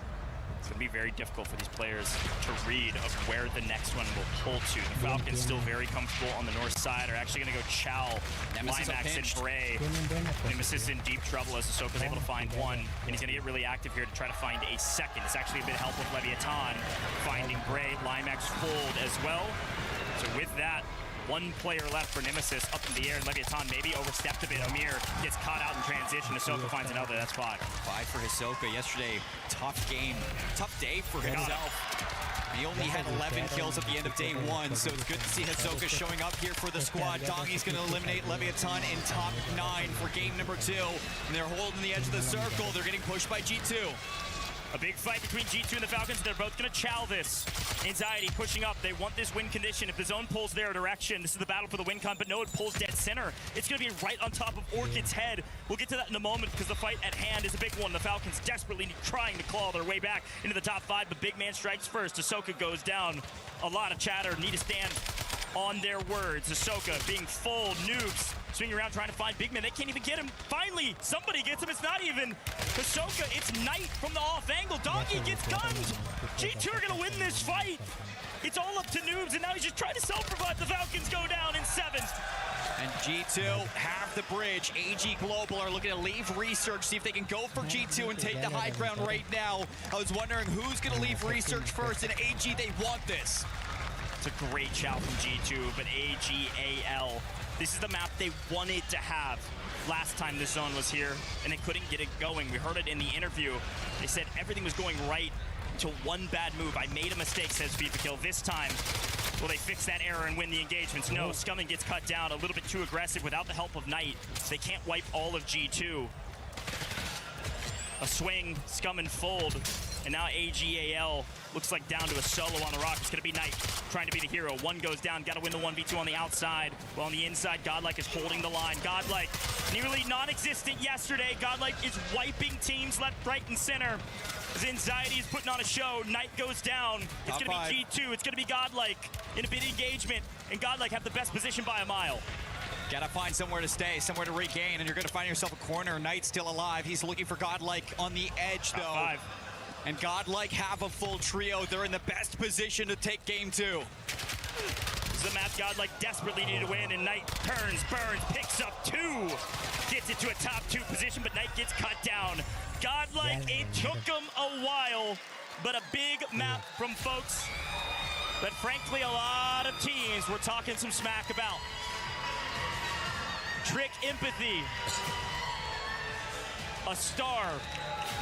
it's going to be very difficult for these players to read of where the next one will pull to. The Falcons still very comfortable on the north side, are actually going to go chow Limax and Bray. Nemesis in deep trouble as Ahsoka's able to find one, and he's going to get really active here to try to find a second. It's actually a bit of help with Leviathan finding Bray. Limax fold as well. So with that, one player left for Nemesis up in the air, and Leviathan maybe overstepped a bit. Amir gets caught out in transition. Ahsoka finds another. That's 5. 5 for Ahsoka. Yesterday, tough game, tough day for himself. He only had 11 kills at the end of day 1, so it's good to see Ahsoka showing up here for the squad. Dongi's going to eliminate Leviathan in top 9 for game number 2. And they're holding the edge of the circle. They're getting pushed by G2. A big fight between G2 and the Falcons. They're both going to chow this. Anxiety pushing up. They want this win condition. If the zone pulls their direction, this is the battle for the win con, but no, it pulls dead center. It's going to be right on top of Orchid's head. We'll get to that in a moment because the fight at hand is a big one. The Falcons desperately trying to claw their way back into the top 5, but big man strikes first. Ahsoka goes down. A lot of chatter. Need to stand on their words. Ahsoka being full noobs. Swinging around trying to find big man. They can't even get him. Finally, somebody gets him. It's not even Ahsoka. It's Knight from the off angle. Dongi gets gunned. G2 are going to win this fight. It's all up to noobs, and now he's just trying to self-revive. The Falcons go down in 7. And G2 have the bridge. AG Global are looking to leave Research, see if they can go for G2 and take the high ground right now. I was wondering who's going to leave Research first, and AG, they want this. It's a great shout from G2, but AGAL, this is the map they wanted to have last time this zone was here, and they couldn't get it going. We heard it in the interview. They said everything was going right until one bad move. I made a mistake, says FIFA This time, will they fix that error and win the engagements? No, Scumming gets cut down a little bit too aggressive without the help of Knight. They can't wipe all of G2. A swing, Scum and fold, and now AGAL looks like down to a solo on the rock. It's gonna be Knight trying to be the hero. One goes down, gotta win the 1v2 on the outside. Well, on the inside, Godlike is holding the line. Godlike, nearly non-existent yesterday. Godlike is wiping teams left, right, and center. His anxiety is putting on a show. Knight goes down. It's gonna be G2, it's gonna be Godlike in a big engagement, and Godlike have the best position by a mile. Gotta find somewhere to stay, somewhere to regain, and you're gonna find yourself a corner. Knight's still alive. He's looking for Godlike on the edge, though. Top 5. And Godlike have a full trio. They're in the best position to take game 2. This is a match Godlike desperately needed to win, and Knight turns, burns, picks up 2. Gets it to a top 2 position, but Knight gets cut down. Godlike, it took him a while, but a big map from folks that frankly a lot of teams were talking some smack about. Trick Empathy, a star,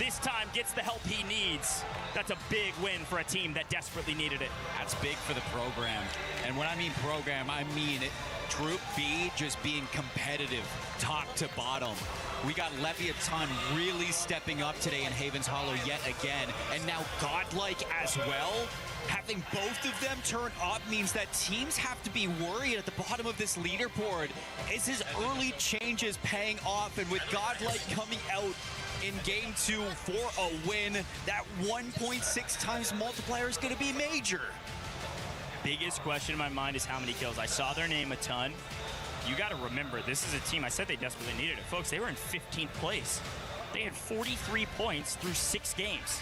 this time gets the help he needs. That's a big win for a team that desperately needed it. That's big for the program. And when I mean program, I mean it. Group B just being competitive, top to bottom. We got Leviathan really stepping up today in Haven's Hollow yet again. And now Godlike as well. Having both of them turn up means that teams have to be worried at the bottom of this leaderboard. Is his early changes paying off? And with Godlike coming out in game 2 for a win, that 1.6 times multiplier is going to be major. Biggest question in my mind is how many kills. I saw their name a ton. You got to remember, this is a team, I said they desperately needed it. Folks, they were in 15th place. They had 43 points through 6 games.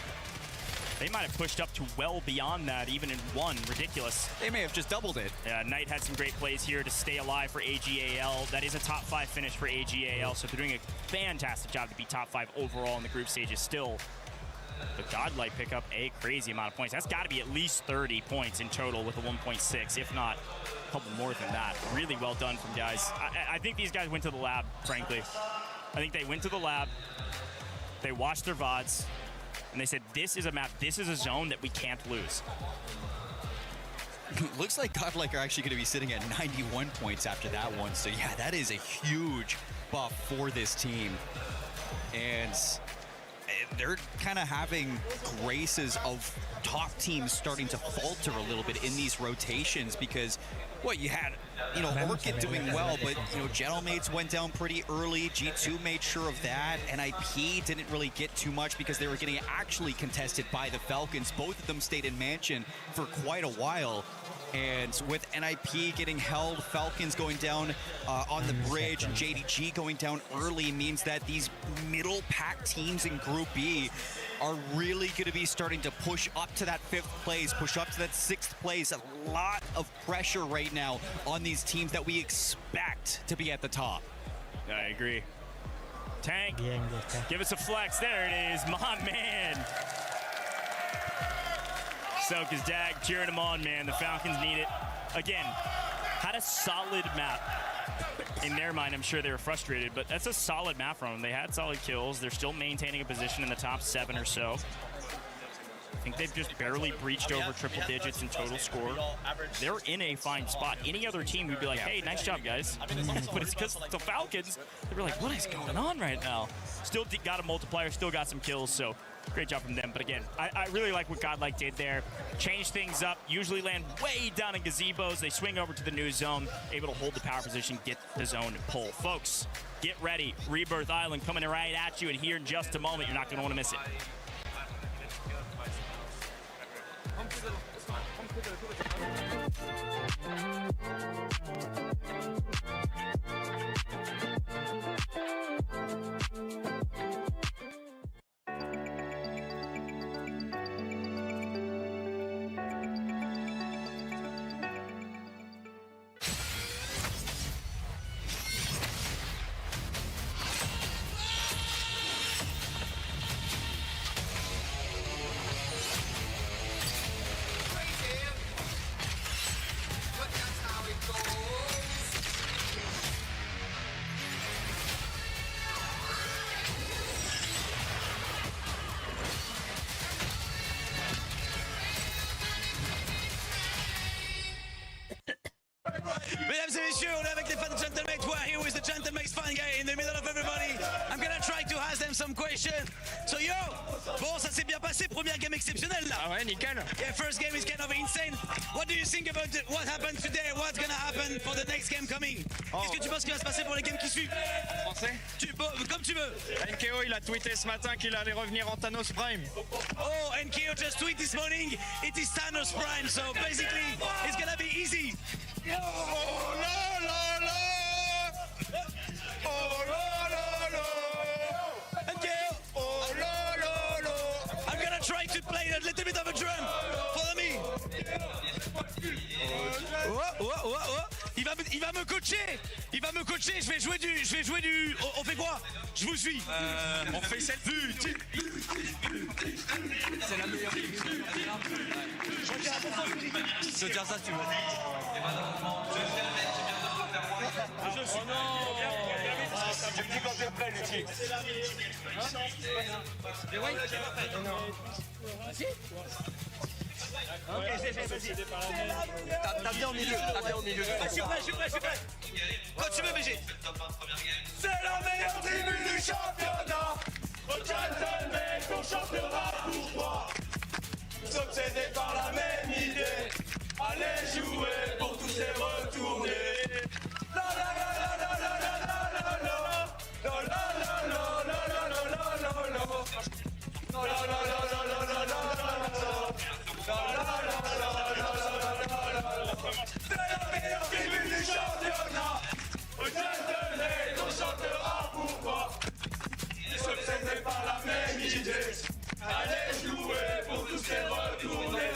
They might have pushed up to well beyond that, even in 1. Ridiculous. They may have just doubled it. Yeah, Knight had some great plays here to stay alive for AGAL. That is a top 5 finish for AGAL, so they're doing a fantastic job to be top 5 overall in the group stages still. But Godlike pick up a crazy amount of points. That's got to be at least 30 points in total with a 1.6, if not a couple more than that. Really well done from guys. I think these guys went to the lab, frankly. I think they went to the lab, they watched their VODs, and they said, this is a map, this is a zone that we can't lose. Looks like Godlike are actually going to be sitting at 91 points after that one. So yeah, that is a huge buff for this team. And they're kind of having graces of top teams starting to falter a little bit in these rotations because, you had, Orchid doing well, but, Gentlemates went down pretty early. G2 made sure of that. NIP didn't really get too much because they were getting actually contested by the Falcons. Both of them stayed in Mansion for quite a while. And with NIP getting held, Falcons going down on the bridge, and JDG going down early means that these middle pack teams in Group B are really going to be starting to push up to that 5th place, push up to that 6th place. A lot of pressure right now on these teams that we expect to be at the top. I agree. Tank, give us a flex. There it is, my man. Soak his dag, cheering him on, man. The Falcons need it. Again, had a solid map. In their mind, I'm sure they were frustrated, but that's a solid map from them. They had solid kills. They're still maintaining a position in the top 7 or so. I think they've just barely breached over triple digits in total score. They're in a fine spot. Any other team would be like, hey, nice job, guys. But it's because the Falcons, they were like, what is going on right now? Still got a multiplier, still got some kills, so great job from them. But again, I really like what Godlike did there. Change things up, usually land way down in gazebos. They swing over to the new zone, able to hold the power position, get the zone pull. Folks, get ready. Rebirth Island coming right at you, and here in just a moment, you're not going to want to miss it. Mesdames et messieurs, on est avec les fans de Gentleman. Here is the Gentleman fan guy in the middle of everybody. I'm gonna try to ask them some questions. So yo, bon, ça s'est bien passé, première game exceptionnelle là. Ah ouais, nickel. Yeah, first game is kind of insane. What do you think about what happened today? What's gonna happen for the next game coming? Qu'est-ce que tu penses qu'il va se passer pour les games qui suivent? Français? Comme tu veux. NKO, il a tweeté ce matin qu'il allait revenir en Thanos Prime. Oh, NKO just tweeted this morning. It is Thanos Prime, so basically it's gonna be easy. Oh la la la! Oh la la la! NKO! Oh la la la! I'm gonna try to play a little bit of a drum. Follow me. Oh. Il va me coacher. Il va me coacher. Je vais jouer du. On fait quoi? Je vous suis. On fait cette vue. C'est la meilleure. Je veux dire ça, tu veux. Oh non! Tu me dis quand t'es prêt, Lucie. Vas-y. Ok, vas-y. T'as bien au milieu, Je suis prêt. Quand tu veux, BG. C'est la meilleure tribune du championnat. Au Gentleman, on chantera pour toi. Obsédés par la même idée. Allez jouer pour tous ces retournés. La la la la la la la la la. La la la la la la la la la. La la la la la la la la la. C'est la meilleure tribune du championnat. Au Gentleman, on chantera pour toi. Obsédés par la même idée. Allez jouer pour tous ces retournés.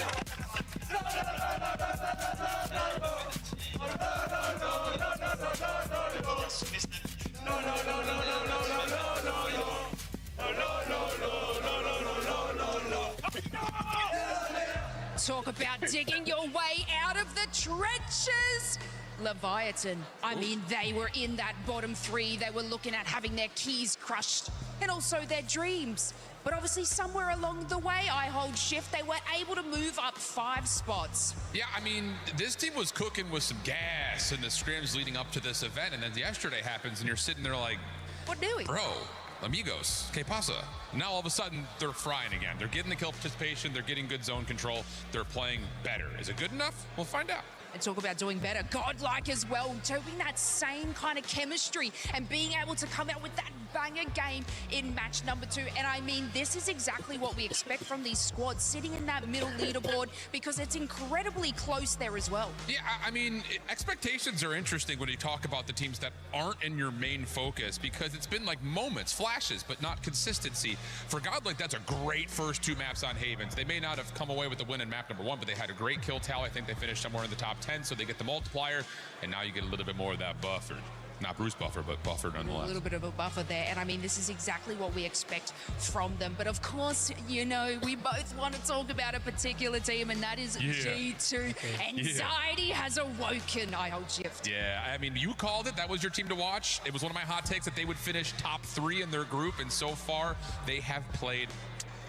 Talk about digging your way out of the trenches. Leviathan, I mean, they were in that bottom 3. They were looking at having their keys crushed and also their dreams. But obviously somewhere along the way, I hold shift, they were able to move up 5 spots. Yeah, I mean, this team was cooking with some gas in the scrims leading up to this event, and then yesterday happens, and you're sitting there like, what do we? Bro, amigos, que pasa? Now all of a sudden they're frying again. They're getting the kill participation. They're getting good zone control. They're playing better. Is it good enough? We'll find out. And talk about doing better, godlike as well, doing that same kind of chemistry and being able to come out with that banger game in match number 2. And I mean, this is exactly what we expect from these squads, sitting in that middle leaderboard, because it's incredibly close there as well. Yeah, I mean, expectations are interesting when you talk about the teams that aren't in your main focus, because it's been like moments, flashes, but not consistency. For Godlike, that's a great first 2 maps on Havens. They may not have come away with the win in map number 1, but they had a great kill tally. I think they finished somewhere in the top 10, so they get the multiplier, and now you get a little bit more of that buffer. Not Bruce buffer, but buffer nonetheless. A little bit of a buffer there, and I mean, this is exactly what we expect from them. But of course, you know, we both want to talk about a particular team, and that is G2. Anxiety has awoken, I hold shift. Yeah, I mean, you called it. That was your team to watch. It was one of my hot takes that they would finish top 3 in their group, and so far, they have played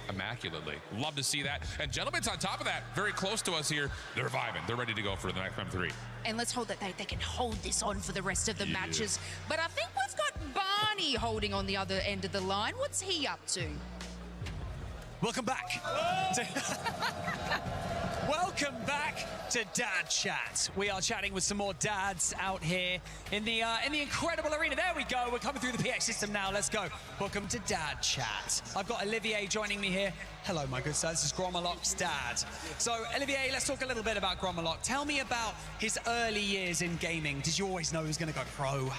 immaculately. Love to see that. And Gentlemen's on top of that, very close to us here. They're vibing. They're ready to go for the next 3. And let's hope that they can hold this on for the rest of the matches. But I think we've got Barney holding on the other end of the line. What's he up to? Welcome back. Welcome back to Dad Chat. We are chatting with some more dads out here in the incredible arena. There we go. We're coming through the PX system now. Let's go. Welcome to Dad Chat. I've got Olivier joining me here. Hello, my good sir. This is Gromaloc's dad. So, Olivier, let's talk a little bit about Gromalok. Tell me about his early years in gaming. Did you always know he was going to go pro?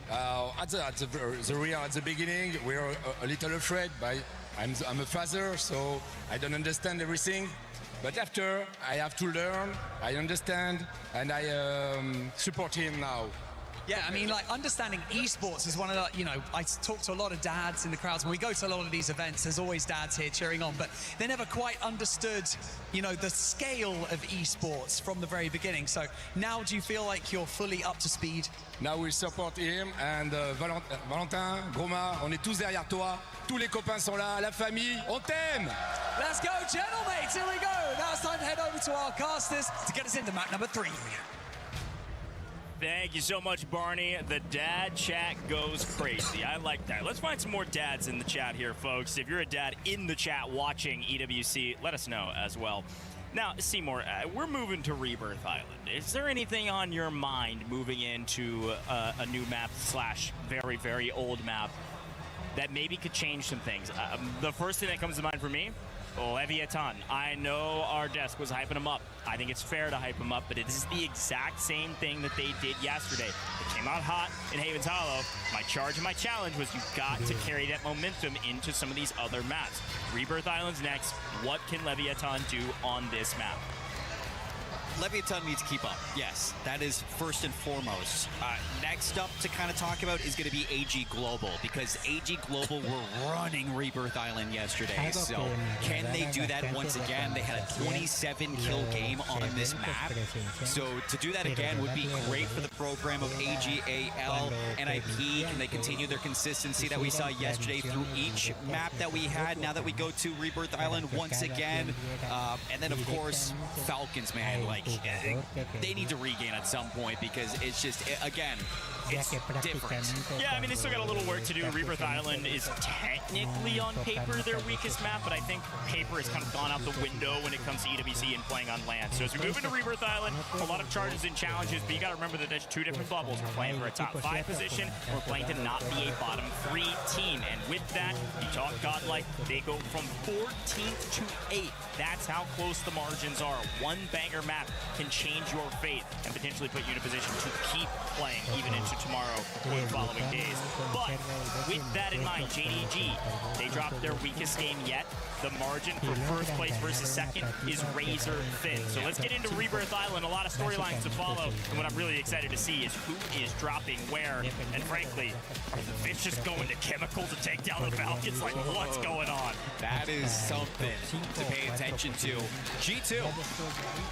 At the beginning, we were a little afraid. But I'm a father, so I don't understand everything. But after, I have to learn, I understand, and I support him now. Yeah, I mean, like, understanding esports is one of the, you know, I talk to a lot of dads in the crowds. When we go to a lot of these events, there's always dads here cheering on, but they never quite understood, you know, the scale of esports from the very beginning. So now do you feel like you're fully up to speed? Now we support him, and Valentin, Groma, on est tous derrière toi. Tous les copains sont là, la famille, on t'aime! Let's go, gentlemen, here we go. Now it's time to head over to our casters to get us into map number 3. Thank you so much, Barney. The dad chat goes crazy. I like that. Let's find some more dads in the chat here, folks. If you're a dad in the chat watching EWC, let us know as well. Now, Seymour, we're moving to Rebirth Island. Is there anything on your mind moving into a new map / very, very old map that maybe could change some things? The first thing that comes to mind for me, Leviathan. I know our desk was hyping him up. I think it's fair to hype him up, but it is the exact same thing that they did yesterday. It came out hot in Havens Hollow. My charge and my challenge was you've got to carry that momentum into some of these other maps. Rebirth Island's next. What can Leviathan do on this map? Leviathan needs to keep up. Yes, that is first and foremost. Next up to kind of talk about is going to be AG Global, because AG Global were running Rebirth Island yesterday. So can they do that once again? They had a 27-kill game on this map. So to do that again would be great for the program of AGAL, NIP. Can they continue their consistency that we saw yesterday through each map that we had now that we go to Rebirth Island once again? And then, of course, Falcons, man. Like, they need to regain at some point, because it's just, again, it's different. Yeah, I mean, they still got a little work to do. Rebirth Island is technically on paper their weakest map, but I think paper has kind of gone out the window when it comes to EWC and playing on land. So as we move into Rebirth Island, a lot of charges and challenges, but you got to remember that there's 2 different bubbles. We're playing for a top 5 position, and we're playing to not be a bottom 3 team. And with that, you talk Godlike, they go from 14th to 8th. That's how close the margins are. One banger map can change your fate and potentially put you in a position to keep playing even into tomorrow or the following days. But with that in mind, JDG, they dropped their weakest game yet. The margin for first place versus second is razor thin. So let's get into Rebirth Island. A lot of storylines to follow. And what I'm really excited to see is who is dropping where. And frankly, are the fish just going to chemical to take down the Falcons? Like, what's going on? That is something to pay attention to. G2,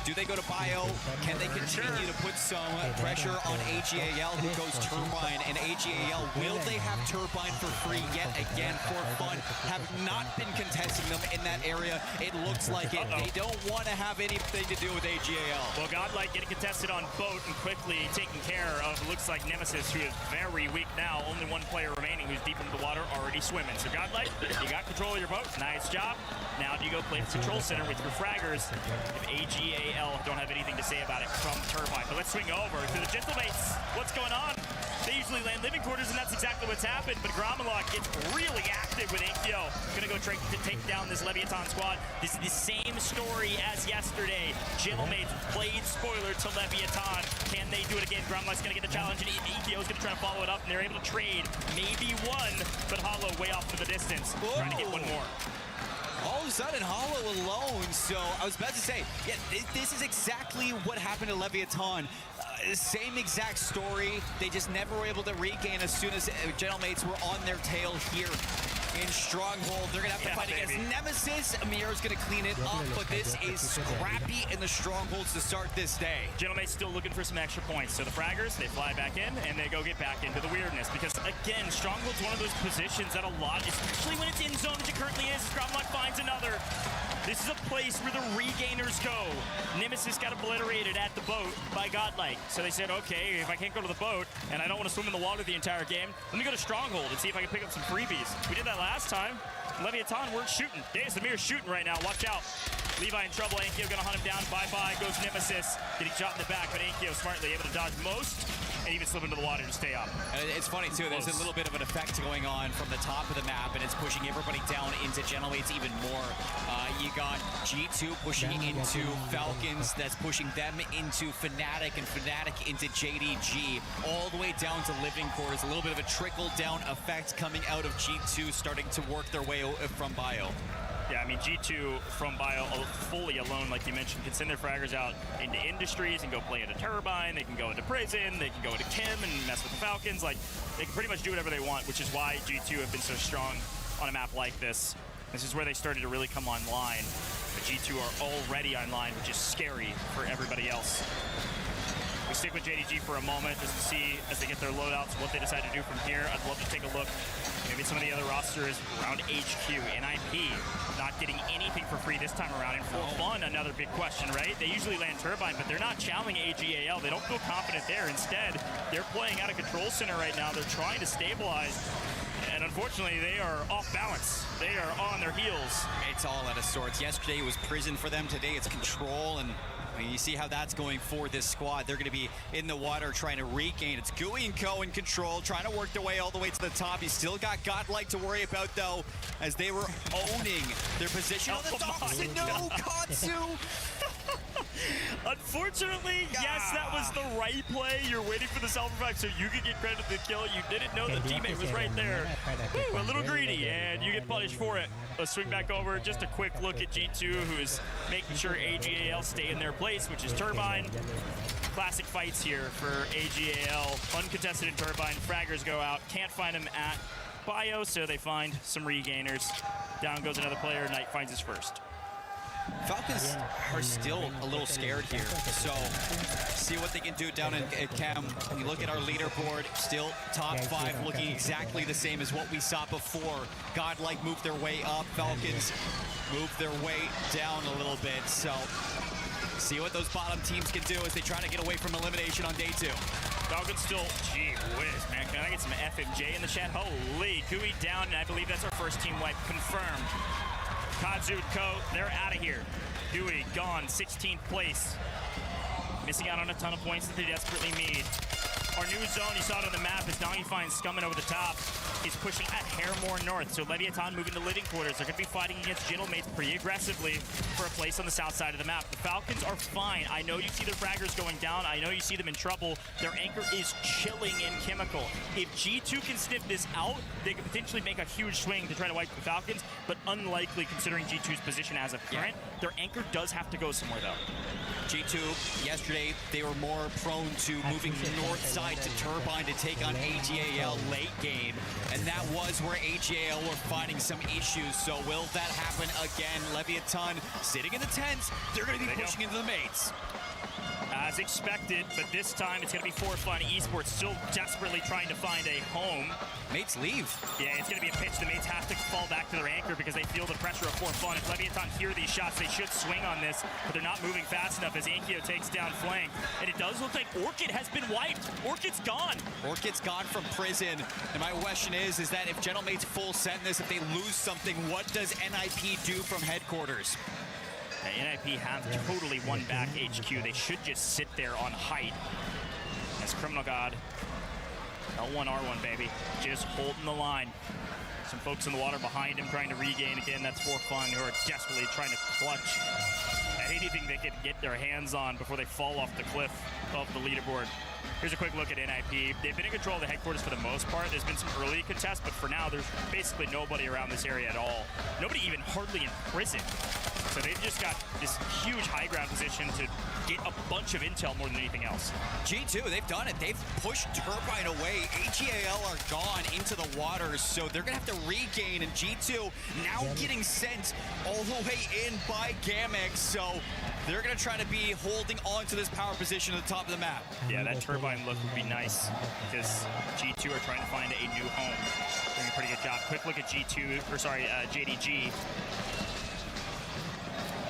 do they go to bio? Can they continue to put some pressure on AGAL, who goes Turbine? And AGAL, will they have Turbine for free yet again for fun? Have not been contesting them in that area. It looks like it. They don't want to have anything to do with AGAL. Well, Godlike getting contested on boat and quickly taking care of, looks like Nemesis, who is very very weak now. Only one player remaining who's deep into the water, already swimming. So Godlike, you got control of your boat. Nice job. Now do you go play the control center with your fraggers? If AGAL don't have anything to say about it from Turbine. But let's swing over to the Gentlemates. What's going on? They usually land living quarters, and that's exactly what's happened. But Gromelot gets really active with Inkyo. Gonna go try to take down this Leviathan squad. This is the same story as yesterday. Gentlemates played spoiler to Leviathan. Can they do it again? Gromelot's gonna get the challenge, and Inkyo's gonna try to follow it up, and they're able to trade maybe one, but Hollow way off to the distance. Whoa. Trying to get one more. All of a sudden, Hollow alone. So I was about to say, yeah, this is exactly what happened to Leviathan. Same exact story. They just never were able to regain as soon as Gentlemates were on their tail here in Stronghold. They're going to have to fight against Nemesis. Amir's going to clean it up, but this is scrappy in the Strongholds to start this day. Gentlemate's still looking for some extra points. So the fraggers, they fly back in, and they go get back into the weirdness. Because, again, Stronghold's one of those positions that a lot, especially when it's in zone as it currently is, Gromelot finds another. This is a place where the regainers go. Nemesis got obliterated at the boat by Godlike. So they said, okay, if I can't go to the boat and I don't want to swim in the water the entire game, let me go to Stronghold and see if I can pick up some freebies. We did that last time. Leviathan weren't shooting. Amir's shooting right now. Watch out. Levi in trouble. Ankyo gonna hunt him down. Bye-bye goes Nemesis. Getting shot in the back, but Ankyo smartly able to dodge most and even slip into the water to stay up. And it's funny, too. There's a little bit of an effect going on from the top of the map, and it's pushing everybody down into Gentlemates even more. You got G2 pushing into Falcons. That's pushing them into Fnatic, and Fnatic into JDG. All the way down to living quarters. A little bit of a trickle-down effect coming out of G2, starting to work their way from Bio. Yeah, I mean, G2 from Bio fully alone, like you mentioned, can send their fraggers out into industries and go play into Turbine. They can go into prison. They can go into Kim and mess with the Falcons. Like, they can pretty much do whatever they want, which is why G2 have been so strong on a map like this. This is where they started to really come online. But G2 are already online, which is scary for everybody else. We stick with JDG for a moment just to see, as they get their loadouts, what they decide to do from here. I'd love to take a look. Maybe some of the other rosters around HQ, NIP, not getting anything for free this time around. And for fun, another big question, right? They usually land Turbine, but they're not challenging AGAL. They don't feel confident there. Instead, they're playing out of Control Center right now. They're trying to stabilize. And unfortunately, they are off balance. They are on their heels. It's all out of sorts. Yesterday was prison for them. Today it's Control, and I mean, you see how that's going for this squad. They're going to be in the water trying to regain. It's Gooey and Co in Control, trying to work their way all the way to the top. He's still got Godlike to worry about, though, as they were owning their position on the docks. And no, Katsu! Unfortunately, yes, that was the right play. You're waiting for the self-revive so you could get credit for the kill. You didn't know the teammate was right there. Woo, a little greedy, and you get punished for it. Let's swing back over. Just a quick look at G2, who is making sure AGAL stay in their place, which is Turbine. Classic fights here for AGAL. Uncontested in Turbine. Fraggers go out. Can't find him at Bio, so they find some regainers. Down goes another player. Knight finds his first. Falcons are still a little scared here, so see what they can do down in Chem. When you look at our leaderboard, still top 5, looking exactly the same as what we saw before. Godlike moved their way up, Falcons moved their way down a little bit, so see what those bottom teams can do as they try to get away from elimination on day 2. Falcons still, gee whiz, man. Can I get some FMJ in the chat? Holy, Gooey down, and I believe that's our first team wipe confirmed. Kazu and Co, they're out of here. Dewey gone, 16th place. Missing out on a ton of points that they desperately need. Our new zone, you saw it on the map, is Dongy finds scumming over the top. He's pushing at Hairmore North, so Leviathan moving to living quarters. They're going to be fighting against Gentlemates pretty aggressively for a place on the south side of the map. The Falcons are fine. I know you see their fraggers going down. I know you see them in trouble. Their anchor is chilling in Chemical. If G2 can sniff this out, they could potentially make a huge swing to try to wipe the Falcons, but unlikely considering G2's position as of current. Their anchor does have to go somewhere, though. G2, yesterday, they were more prone to moving north side to Turbine to take on AGAL late game, and that was where AGAL were finding some issues. So will that happen again? Leviathan sitting in the tents. They're going to be pushing into the mates. as expected, but this time it's going to be for fun. Esports still desperately trying to find a home. Mates leave. Yeah, it's going to be a pitch. The mates have to fall back to their anchor because they feel the pressure of for fun. If Leviathan hear these shots, they should swing on this, but they're not moving fast enough as Ankyo takes down flank. And it does look like Orchid has been wiped. Orchid's gone. Orchid's gone from prison. And my question is that if Gentlemate's full send this, if they lose something, what does NIP do from headquarters? NIP have totally won back HQ. They should just sit there on height. As Criminal God, L1, R1, baby. Just holding the line. Some folks in the water behind him trying to regain. Again, that's for fun, who are desperately trying to clutch at anything they could get their hands on before they fall off the cliff of the leaderboard. Here's a quick look at NIP. They've been in control of the headquarters for the most part. There's been some early contests, but for now, there's basically nobody around this area at all. Nobody even hardly in prison. So they've just got this huge high ground position to get a bunch of intel more than anything else. G2, they've done it. They've pushed Turbine away. HEAL are gone into the waters, so they're going to have to regain. And G2 now getting sent all the way in by Gamex, so they're going to try to be holding on to this power position at the top of the map. Yeah, that Turbine look would be nice because G2 are trying to find a new home. Doing a pretty good job. Quick look at JDG.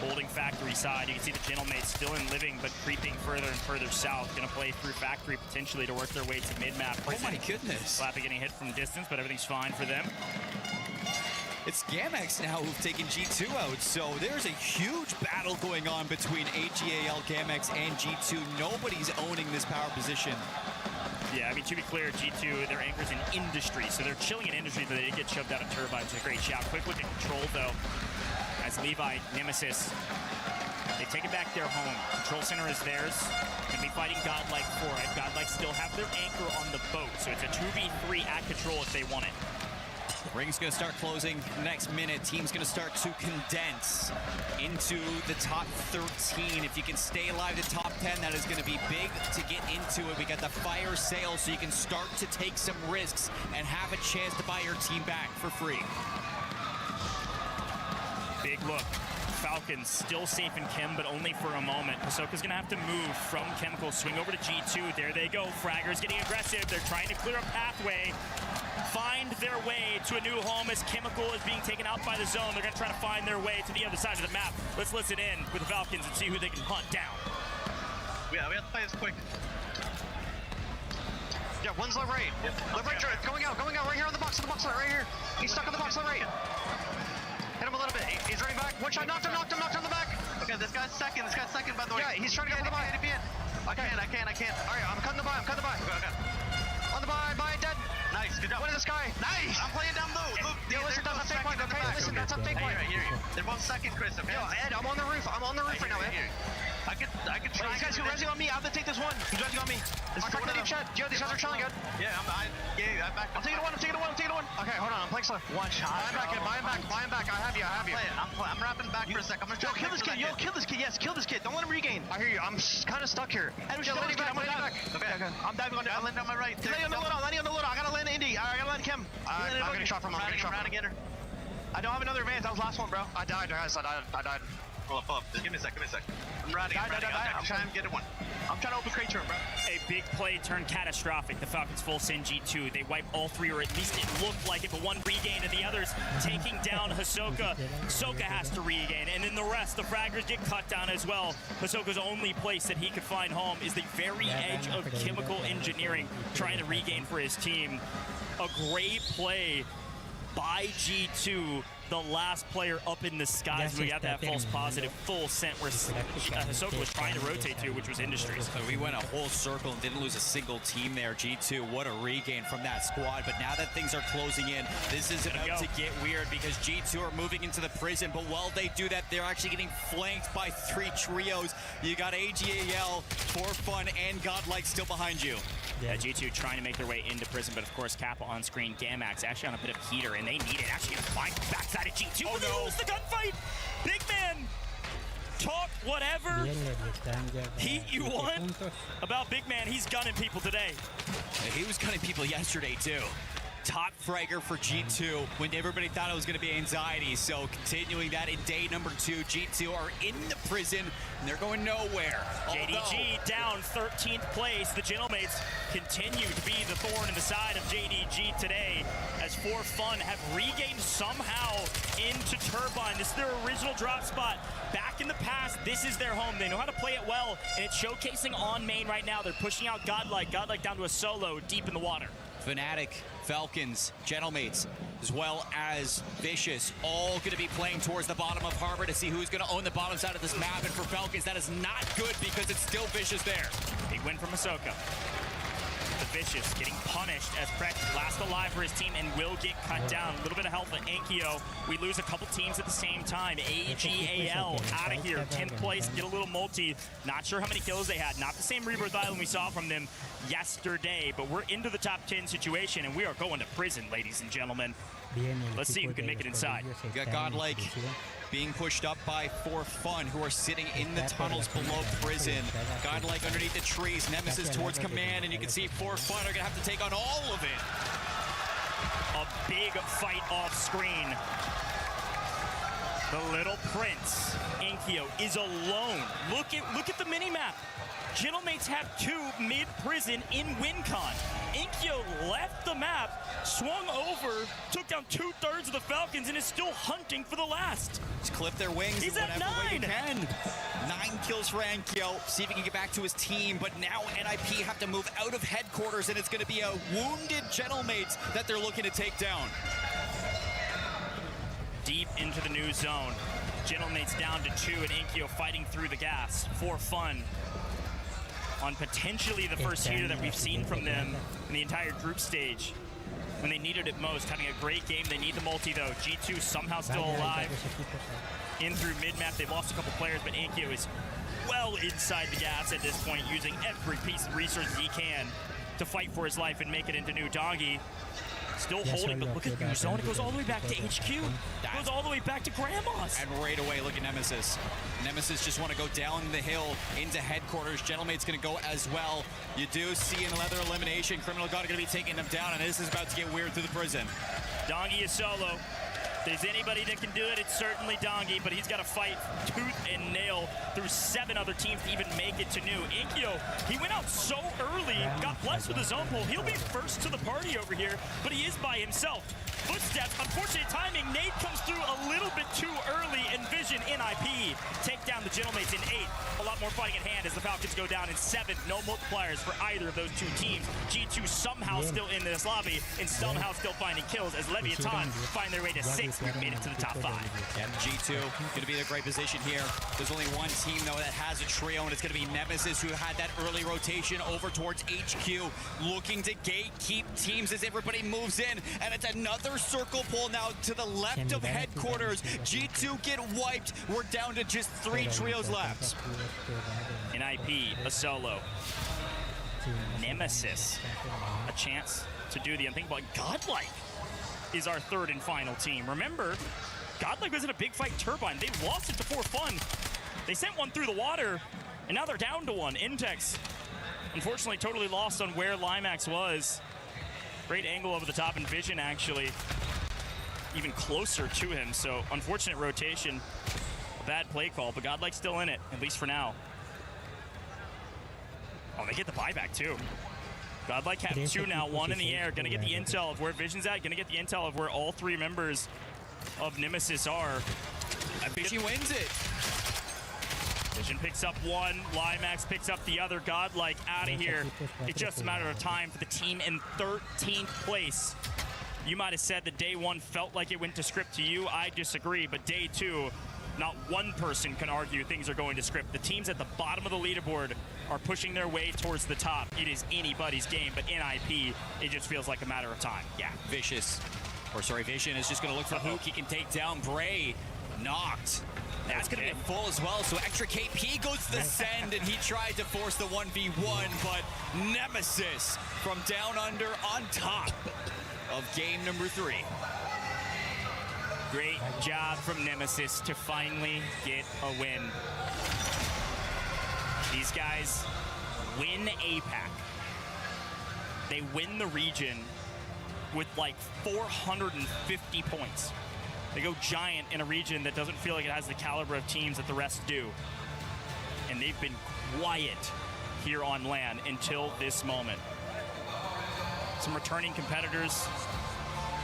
Holding factory side. You can see the Gentlemates still in living, but creeping further and further south. Going to play through factory potentially to work their way to mid-map. Oh my goodness. Slappy getting hit from distance, but everything's fine for them. It's Gamex now who've taken G2 out, so there's a huge battle going on between HEAL, Gamex, and G2. Nobody's owning this power position. Yeah, I mean, to be clear, G2, their anchor's in industry, so they're chilling in industry, but they did get shoved out of turbines. A great shot. Quick look at control, though. As Levi, Nemesis, they've taken back their home. Control center is theirs. Gonna be fighting Godlike for it. Godlike still have their anchor on the boat, so it's a 2v3 at control if they want it. Ring's gonna start closing next minute. Team's gonna start to condense into the top 13. If you can stay alive to top 10, that is gonna be big to get into it. We got the fire sale, so you can start to take some risks and have a chance to buy your team back for free. Big look. Falcons still safe in Chem, but only for a moment. Hisoka's going to have to move from Chemical, swing over to G2. There they go. Fraggers getting aggressive. They're trying to clear a pathway, find their way to a new home as Chemical is being taken out by the zone. They're going to try to find their way to the other side of the map. Let's listen in with the Falcons and see who they can hunt down. Yeah, we have to play this quick. Yeah, one's left right. Left right, going out, right here on the box, right here. He's stuck on the box, left right. Hit him a little bit. He's running back. One shot, knocked him on the back. Okay, this guy's second, by the way. Yeah, he's trying to get to the buy. I can't. All right, I'm cutting the buy. Okay. On the buy, dead. Nice, good job. One in the sky. Nice. I'm playing down low. Look, yo, listen, that's a fake point, okay? Listen, that's a fake point. I hear you. They're both second, Chris, okay? Yo, Ed, I'm on the roof. right now, Ed. I could try. These guys are resing on me. I have to take this one. He's resing on me. I'm cracking the deep shot. Yo, these guys are chilling good. Yeah, I'm back. I'm taking a one. Okay, hold on. I'm playing slow. One shot. Buy him back. I have you. I'm wrapping back for a sec. I'm gonna try kill this kid. Kill this kid. Yes, kill this kid. Don't let him regain. I hear you. I'm kind of stuck here. Ed, we should land back. Okay. I'm diving on it. I'll land on my right. Landing on the loadout. I gotta land Indy. I gotta land Kim. I'm getting shot from him. I don't have another advance. That was the last one, bro. I died, guys. I died. Pull up. Just give me a sec. I'm riding. I'm trying to get it one. I'm trying to open crate room, bro. A big play turned catastrophic. The Falcons full send G2. They wipe all three, or at least it looked like it, but one regained, and the others taking down Hisoka. Hisoka has to regain, and then the rest, the fraggers get cut down as well. Hisoka's only place that he could find home is the very edge of chemical engineering, trying to regain for his team. A great play by G2. The last player up in the skies. We got that false positive full scent where Hisoka was trying to rotate to, which was industry. So we went a whole circle and didn't lose a single team there. G2, what a regain from that squad. But now that things are closing in, this is about to get weird because G2 are moving into the prison. But while they do that, they're actually getting flanked by 3 trios. You got AGAL, For Fun, and Godlike still behind you. Yeah, G2 trying to make their way into prison, but of course Kappa on screen. Gamax actually on a bit of heater, and they need it. Actually gonna find backside of G2. Oh no! Lose the gunfight. Big man. Talk whatever heat you want about Big Man. He's gunning people today. He was gunning people yesterday too. top fragger for G2 when everybody thought it was going to be anxiety. So continuing that in day number 2, G2 are in the prison and they're going nowhere. JDG down 13th place. The Gentlemates continue to be the thorn in the side of JDG today as For Fun have regained somehow into Turbine. This is their original drop spot. Back in the past, this is their home. They know how to play it well, and it's showcasing on main right now. They're pushing out Godlike down to a solo deep in the water. Fnatic, Falcons, Gentlemates, as well as Vicious, all going to be playing towards the bottom of Harbor to see who's going to own the bottom side of this map. And for Falcons, that is not good because it's still Vicious there. Big win from Ahsoka. The Vicious getting punished as Prex last alive for his team and will get cut down. A little bit of help at Ankyo. We lose a couple teams at the same time. AGAL out of here, 10th place, get a little multi. Not sure how many kills they had. Not the same Rebirth Island we saw from them yesterday, but we're into the top 10 situation and we are going to prison, ladies and gentlemen. Let's see who can make it inside. You got Godlike being pushed up by For Fun, who are sitting in the tunnels below prison. Godlike underneath the trees, Nemesis towards command, and you can see For Fun are gonna have to take on all of it. A big fight off screen. The Little Prince, Inkyo, is alone. Look at the mini-map. Gentlemates have 2 mid-prison in WinCon. Inkyo left the map, swung over, took down 2/3 of the Falcons, and is still hunting for the last. Just clip their wings. He's at 9. 9 kills for Inkyo. See if he can get back to his team, but now NIP have to move out of headquarters, and it's going to be a wounded Gentlemates that they're looking to take down. Deep into the new zone. Gentlemates down to 2, and Inkyo fighting through the gas. For Fun on potentially the first heater that we've seen from them in the entire group stage. When they needed it most, having a great game. They need the multi though. G2 somehow still alive. In through mid-map, they've lost a couple players, but Inkyo is well inside the gas at this point, using every piece of resources he can to fight for his life and make it into new doggy. Still holding, but look at the new zone. It goes all the way back to HQ. It goes all the way back to Grandma's. And right away, look at Nemesis. Nemesis just want to go down the hill into headquarters. Gentlemate's going to go as well. You do see another elimination. Criminal God are going to be taking them down, and this is about to get weird through the prison. Dongi is solo. If there's anybody that can do it, it's certainly Dongi, but he's got to fight tooth and nail through 7 other teams to even make it to new. Inkyo, he went out so early, got blessed with his own pull. He'll be first to the party over here, but he is by himself. Footsteps, unfortunate timing. Nate comes through a little bit too early, and Vision NIP take down the Gentlemates in 8. A lot more fighting at hand as the Falcons go down in 7. No multipliers for either of those 2 teams. G2 somehow still in this lobby and somehow still finding kills as Leviathan find their way to 6. We've made it to the top 5. Yeah, G2 going to be in a great position here. There's only one team, though, that has a trio, and it's going to be Nemesis, who had that early rotation over towards HQ, looking to gatekeep teams as everybody moves in, and it's another circle pull now to the left of headquarters. G2 get wiped. We're down to just 3 trios left. NIP, a solo. Nemesis, a chance to do the unthinkable. Godlike is our 3rd and final team. Remember, Godlike was in a big fight Turbine. They lost it to For Fun. They sent one through the water, and now they're down to 1. Intex, unfortunately, totally lost on where Limax was. Great angle over the top, and Vision actually even closer to him. So unfortunate rotation, a bad play call, but Godlike's still in it, at least for now. Oh, they get the buyback too. Godlike have 2 now, 1 in the air. Gonna get the intel of where Vision's at, gonna get the intel of where all 3 members of Nemesis are. Vision wins it. Vision picks up 1, Limax picks up the other. Godlike out of here. It's just a matter of time for the team in 13th place. You might have said that day 1 felt like it went to script to you. I disagree, but day 2, not one person can argue things are going to script. The teams at the bottom of the leaderboard are pushing their way towards the top. It is anybody's game, but NIP, it just feels like a matter of time. Yeah, Vision is just going to look for Hook. He can take down Bray. Knocked. That's going to be full as well, so extra KP goes to the send, and he tried to force the 1v1, but Nemesis from down under on top of game number 3. Great job from Nemesis to finally get a win. These guys win APAC. They win the region, with like 450 points. They go giant in a region that doesn't feel like it has the caliber of teams that the rest do. And they've been quiet here on LAN until this moment. Some returning competitors.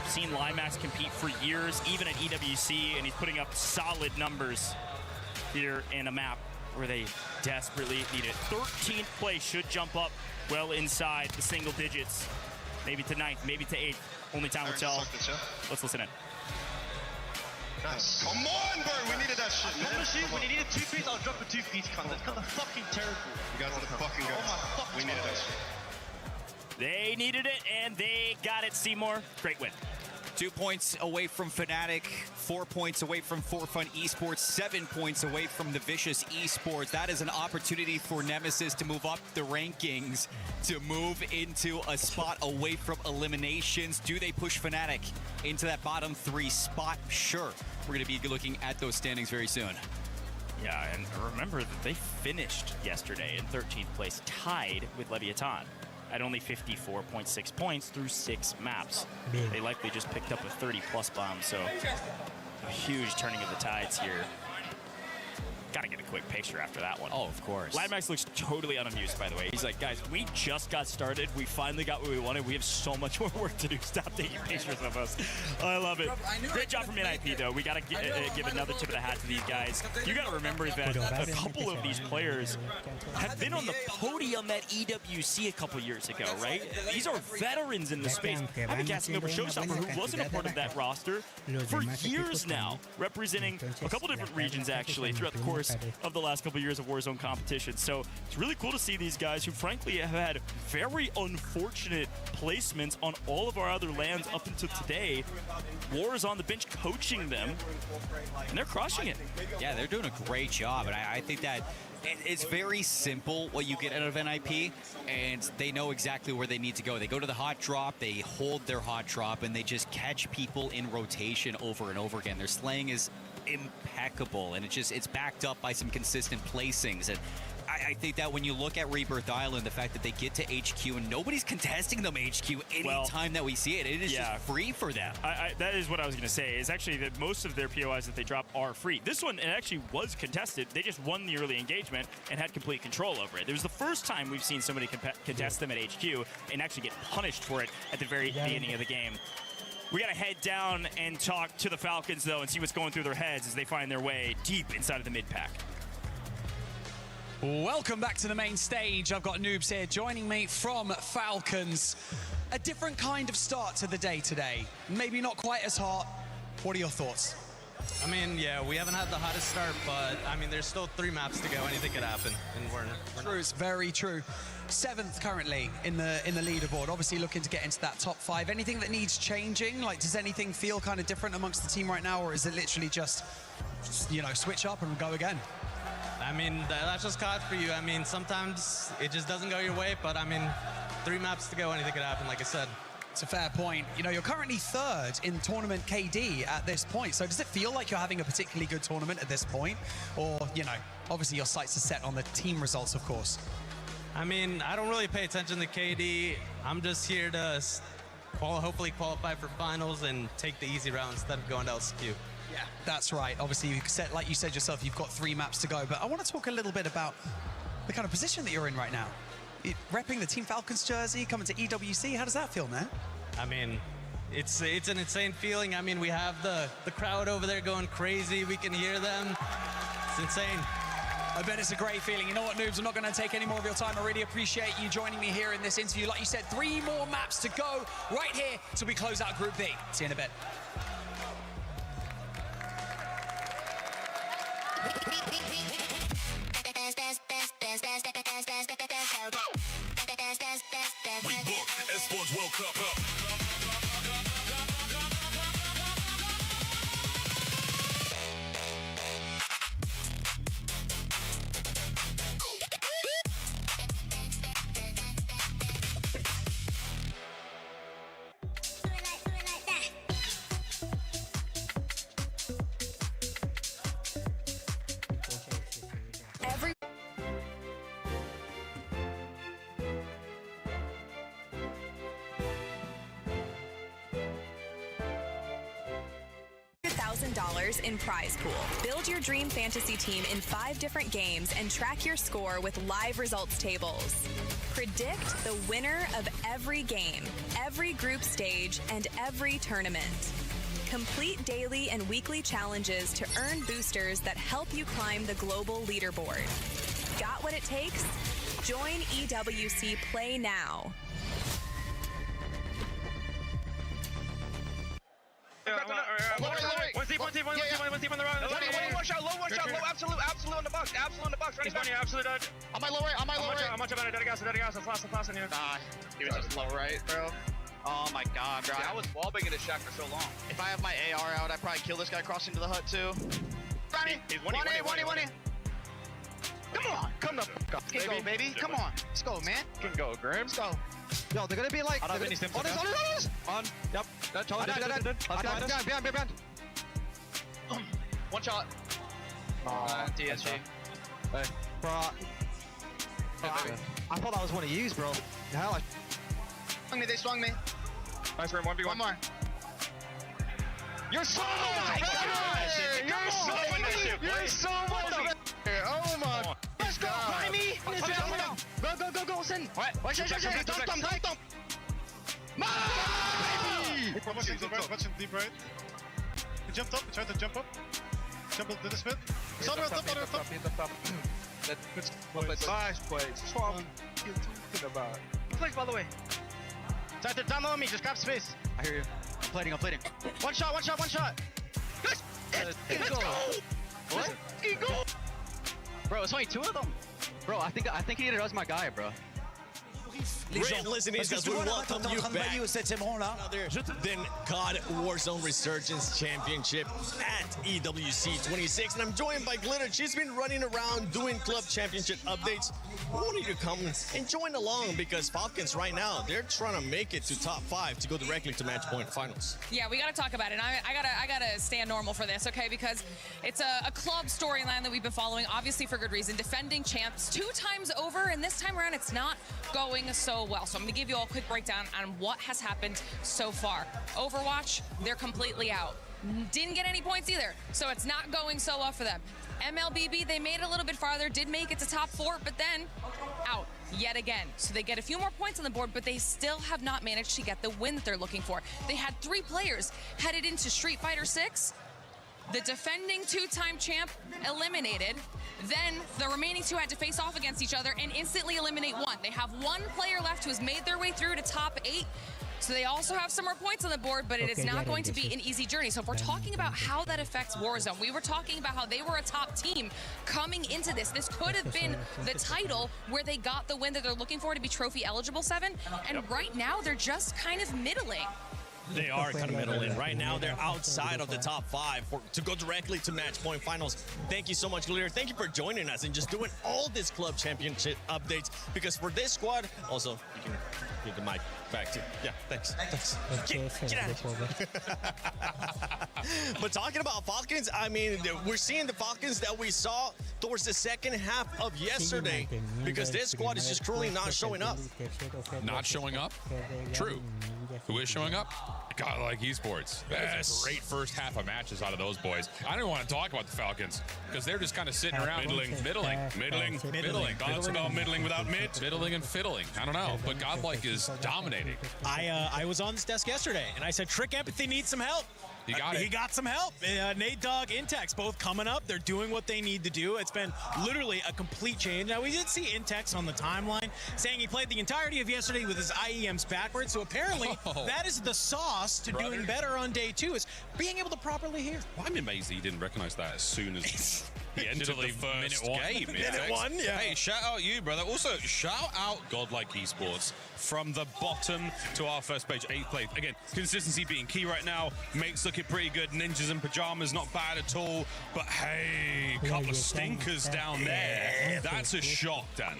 Seen Limax compete for years, even at EWC, and he's putting up solid numbers here in a map where they desperately need it. 13th place should jump up well inside the single digits. Maybe to 9th, maybe to 8th. Only time will tell. Let's listen in. Nice. Come on, bro. We needed that shit, man. When you needed 2 piece, I'll drop a 2 piece content. It's kind of fucking terrible. You guys are the fucking guys. Oh my fucking We needed that shit. They needed it, and they got it, Seymour. Great win. 2 points away from Fnatic, 4 points away from For Fun Esports, 7 points away from the Vicious Esports. That is an opportunity for Nemesis to move up the rankings, to move into a spot away from eliminations. Do they push Fnatic into that bottom 3 spot? Sure. We're going to be looking at those standings very soon. Yeah, and remember that they finished yesterday in 13th place, tied with Leviathan at only 54.6 points through 6 maps. They likely just picked up a 30-plus bomb, so a huge turning of the tides here. Gotta get a quick picture after that one. Oh, of course. Limax looks totally unamused, by the way. He's like, guys, we just got started. We finally got what we wanted. We have so much more work to do. Stop taking pictures of us. I love it. Great job from NIP, though. We gotta give another tip of the hat to these guys. You gotta remember that a couple of these players have been on the podium at EWC a couple years ago, right? These are veterans in the space. I've been casting over Showstopper, who wasn't a part of that roster for years now, representing a couple different regions, actually, throughout the course of the last couple of years of Warzone competition. So it's really cool to see these guys who frankly have had very unfortunate placements on all of our other lands up until today. War is on the bench coaching them, and they're crushing it. Yeah, they're doing a great job, and I think that it's very simple what you get out of NIP, and they know exactly where they need to go. They go to the hot drop, they hold their hot drop, and they just catch people in rotation over and over again. Their slaying is impeccable, and it's backed up by some consistent placings. And I think that when you look at Rebirth Island, the fact that they get to HQ and nobody's contesting them HQ anytime that we see it, it is just free for them. That is what I was going to say, is actually that most of their POIs that they drop are free. This one, it actually was contested. They just won the early engagement and had complete control over it. It was the first time we've seen somebody contest them at HQ and actually get punished for it at the very beginning of the game. We got to head down and talk to the Falcons, though, and see what's going through their heads as they find their way deep inside of the mid-pack. Welcome back to the main stage. I've got Noobs here joining me from Falcons. A different kind of start to the day today. Maybe not quite as hot. What are your thoughts? I mean, yeah, we haven't had the hottest start, but I mean, there's still 3 maps to go. Anything could happen, and we're true. It's very true. 7th currently in the leaderboard. Obviously looking to get into that top 5. Anything that needs changing? Like, does anything feel kind of different amongst the team right now, or is it literally just, you know, switch up and go again? I mean, that's just COD for you. I mean, sometimes it just doesn't go your way, but I mean, 3 maps to go. Anything could happen, like I said. It's a fair point. You know, you're currently 3rd in tournament KD at this point. So does it feel like you're having a particularly good tournament at this point? Or, you know, obviously your sights are set on the team results, of course. I mean, I don't really pay attention to KD. I'm just here to hopefully qualify for finals and take the easy route instead of going to LCQ. Yeah, that's right. Obviously, like you said yourself, you've got 3 maps to go. But I want to talk a little bit about the kind of position that you're in right now. Repping the Team Falcons jersey, coming to EWC, how does that feel, man? I mean, it's an insane feeling. I mean, we have the crowd over there going crazy. We can hear them. It's insane. I bet it's a great feeling. You know what, Noobs? I'm not going to take any more of your time. I really appreciate you joining me here in this interview. Like you said, 3 more maps to go right here till we close out Group B. See you in a bit. We booked Esports World Cup. $1,000 in prize pool. Build your dream fantasy team in 5 different games and track your score with live results tables. Predict the winner of every game, every group stage, and every tournament. Complete daily and weekly challenges to earn boosters that help you climb the global leaderboard. Got what it takes? Join EWC Play now. One team on the right. One shot, low, absolute on the box, running back. Absolute dead. On my low right. I'm much about it, dead gas, flash in here. Nah, he was just low right, bro. Oh my god, bro. I was wallbanging this shack for so long. If I have my AR out, I'd probably kill this guy crossing to the hut too. He's 1-A. Come up. Let's go, baby. Come on. Let's go, man. Can go, Grim. Let's go. Yo, they're gonna be like. On this. On. Yep. Behind. One shot. TSG. Hey, bro. I thought that was one of yous, bro. The hell, they swung me. Nice room, 1v1. One more. You're so much better! You're so much better! Oh my. Let's go, behind me! Go, send! What? Dump! Watch him deep right. He jumped up, he tried to jump up. Jump up to the spit. He's on the top. Nice place. That's what I'm talking about. Place, by the way. Try to down low me, just grab space. I hear you. I'm plating. One shot. Let's go! What? Go! Bro, it's only 2 of them. Bro, I think he does my guy, bro. Great listening, because we welcome you back. Then COD Warzone Resurgence Championship at EWC26, and I'm joined by Glitter. She's been running around doing club championship updates. I wanted you to come and join along, because Falcons right now, they're trying to make it to top 5 to go directly to match point finals. Yeah, we got to talk about it. I gotta stand normal for this, okay? Because it's a club storyline that we've been following, obviously for good reason. Defending champs 2 times over, and this time around, it's not going so well. So I'm going to give you all a quick breakdown on what has happened so far. Overwatch, they're completely out. Didn't get any points either, so it's not going so well for them. MLBB, they made it a little bit farther, did make it to top 4, but then out yet again. So they get a few more points on the board, but they still have not managed to get the win that they're looking for. They had 3 players headed into Street Fighter 6. The defending 2-time champ eliminated. Then the remaining 2 had to face off against each other and instantly eliminate 1. They have 1 player left who has made their way through to top 8. So they also have some more points on the board, but it is not going to be an easy journey. So if we're talking about how that affects Warzone, we were talking about how they were a top team coming into this. This could have been the title where they got the win that they're looking for to be trophy eligible 7. And right now they're just kind of middling. They are kind of middling. Right now, they're outside of the top 5 to go directly to match point finals. Thank you so much, Julio. Thank you for joining us and just doing all this club championship updates, because for this squad, also, you can give the mic back to. Yeah, thanks. Get out of here. But talking about Falcons, I mean, we're seeing the Falcons that we saw towards the second half of yesterday, because this squad is just truly not showing up. Not showing up? True. Who is showing up? God, like esports. That's a great first half of matches out of those boys. I don't want to talk about the Falcons, because they're just kind of sitting around. Middling. God's about middling without mid. Middling and fiddling. I don't know, but Godlike is dominating. I was on this desk yesterday, and I said, Trick Empathy needs some help. He got it. He got some help. Nate Dogg, Intex, both coming up. They're doing what they need to do. It's been literally a complete change. Now, we did see Intex on the timeline saying he played the entirety of yesterday with his IEMs backwards. So apparently, that is the sauce to doing better on day 2, is being able to properly hear. Well, I'm amazed that he didn't recognize that as soon as he entered the first game. Minute 1, yeah. Hey, shout out you, brother. Also, shout out Godlike Esports from the bottom to our first page, 8th place. Again, consistency being key right now. Mates looking pretty good. Ninjas and pajamas, not bad at all. But hey, a couple of stinkers down there. That's a shock, Dan.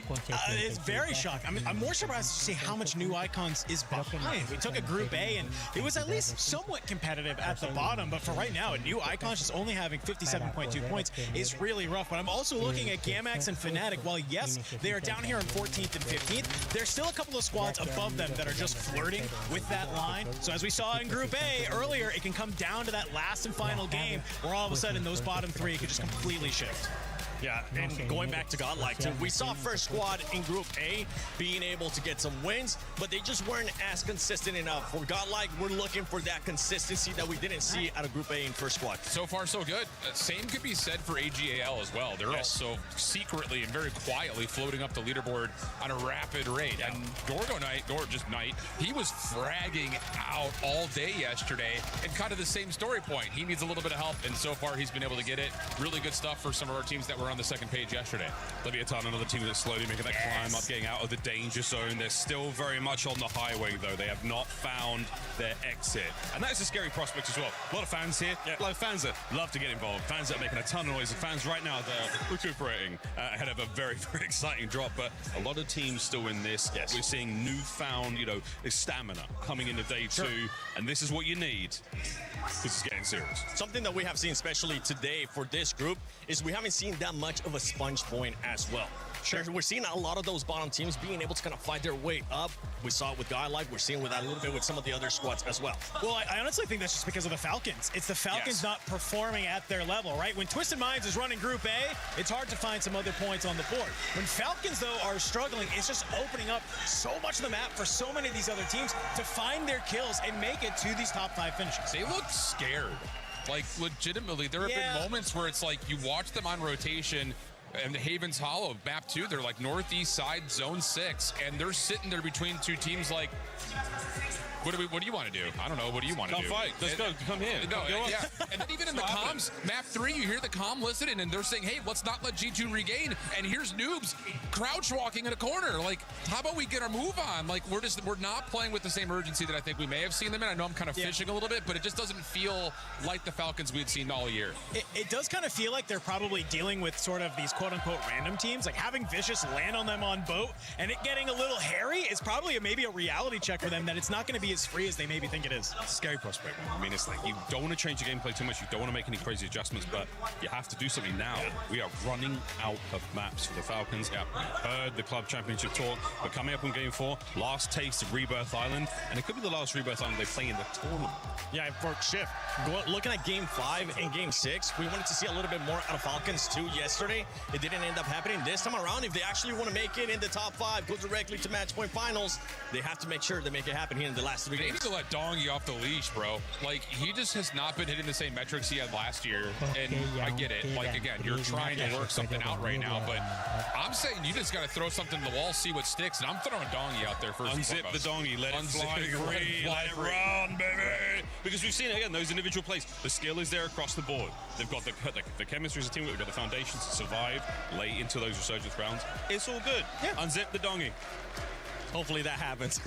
It's very shocking. I mean, I'm more surprised to see how much new icons is behind. We took a group A, and it was at least somewhat competitive at the bottom. But for right now, a new icon just only having 57.2 points is really rough. But I'm also looking at Gamax and Fnatic. While, yes, they are down here in 14th and 15th, there's still a couple of squads above them that are just flirting with that line. So as we saw in Group A earlier, it can come down to that last and final game where all of a sudden those bottom three could just completely shift. Yeah, and going back to Godlike too, we saw first squad in Group A being able to get some wins, but they just weren't as consistent enough. For Godlike, we're looking for that consistency that we didn't see out of Group A in first squad. So far, so good. Same could be said for AGAL as well. They're also secretly and very quietly floating up the leaderboard on a rapid rate. Yeah. And Knight, he was fragging out all day yesterday, and kind of the same story point. He needs a little bit of help, and so far he's been able to get it. Really good stuff for some of our teams that were on the second page yesterday. Leviathan, another team that's slowly making that climb up, getting out of the danger zone. They're still very much on the highway, though. They have not found their exit. And that is a scary prospect as well. A lot of fans here. Yeah. A lot of fans that love to get involved. Fans that are making a ton of noise. And fans right now, they're recuperating ahead of a very, very exciting drop. But a lot of teams still in this. Yes. We're seeing newfound, stamina coming into day two. And this is what you need. This is getting serious. Something that we have seen, especially today for this group, is we haven't seen that much of a sponge point as well. Sure. We're seeing a lot of those bottom teams being able to kind of fight their way up. We saw it with Godlike. We're seeing with that a little bit with some of the other squads as well. Well, I honestly think that's just because of the Falcons. It's the Falcons not performing at their level, right? When Twisted Minds is running Group A, it's hard to find some other points on the board. When Falcons, though, are struggling, it's just opening up so much of the map for so many of these other teams to find their kills and make it to these top 5 finishes. They look scared. Like, legitimately, there have been moments where it's like you watch them on rotation, and the Havens Hollow, map 2, they're like northeast side, zone 6, and they're sitting there between two teams like, what do you want to do? I don't know. What do you want to do? Come fight. Let's go. Come here. No, yeah. And then even in the comms, map 3, you hear the comm listening, and they're saying, hey, let's not let G2 regain. And here's Noobs crouch walking in a corner. Like, how about we get our move on? Like, we're not playing with the same urgency that I think we may have seen them in. I know I'm kind of fishing a little bit, but it just doesn't feel like the Falcons we'd seen all year. It does kind of feel like they're probably dealing with sort of these quote-unquote random teams. Like, having Vicious land on them on boat and it getting a little hairy is probably maybe a reality check for them that it's not going to be as free as they maybe think it is. Scary prospect. I mean, it's like you don't want to change your gameplay too much. You don't want to make any crazy adjustments, but you have to do something now. We are running out of maps for the Falcons. Yeah, heard the club championship talk. We're coming up on game 4. Last taste of Rebirth Island, and it could be the last Rebirth Island they play in the tournament. Yeah, for Shift, looking at game 5 and game 6, we wanted to see a little bit more out of Falcons too yesterday. It didn't end up happening this time around. If they actually want to make it in the top 5, go directly to match point finals, they have to make sure they make it happen here in the last 3 games. They need to let Dongy off the leash, bro. Like, he just has not been hitting the same metrics he had last year. And I get it. Like, again, you're trying to work something out right now, but I'm saying you just got to throw something to the wall, see what sticks, and I'm throwing Dongy out there first. Unzip the Dongy, let it fly free, let it run, baby. Because we've seen, again, those individual plays. The skill is there across the board. They've got the chemistry as a team. We've got the foundations to survive late into those resurgence rounds. It's all good. Yeah. Unzip the Dongy. Hopefully that happens.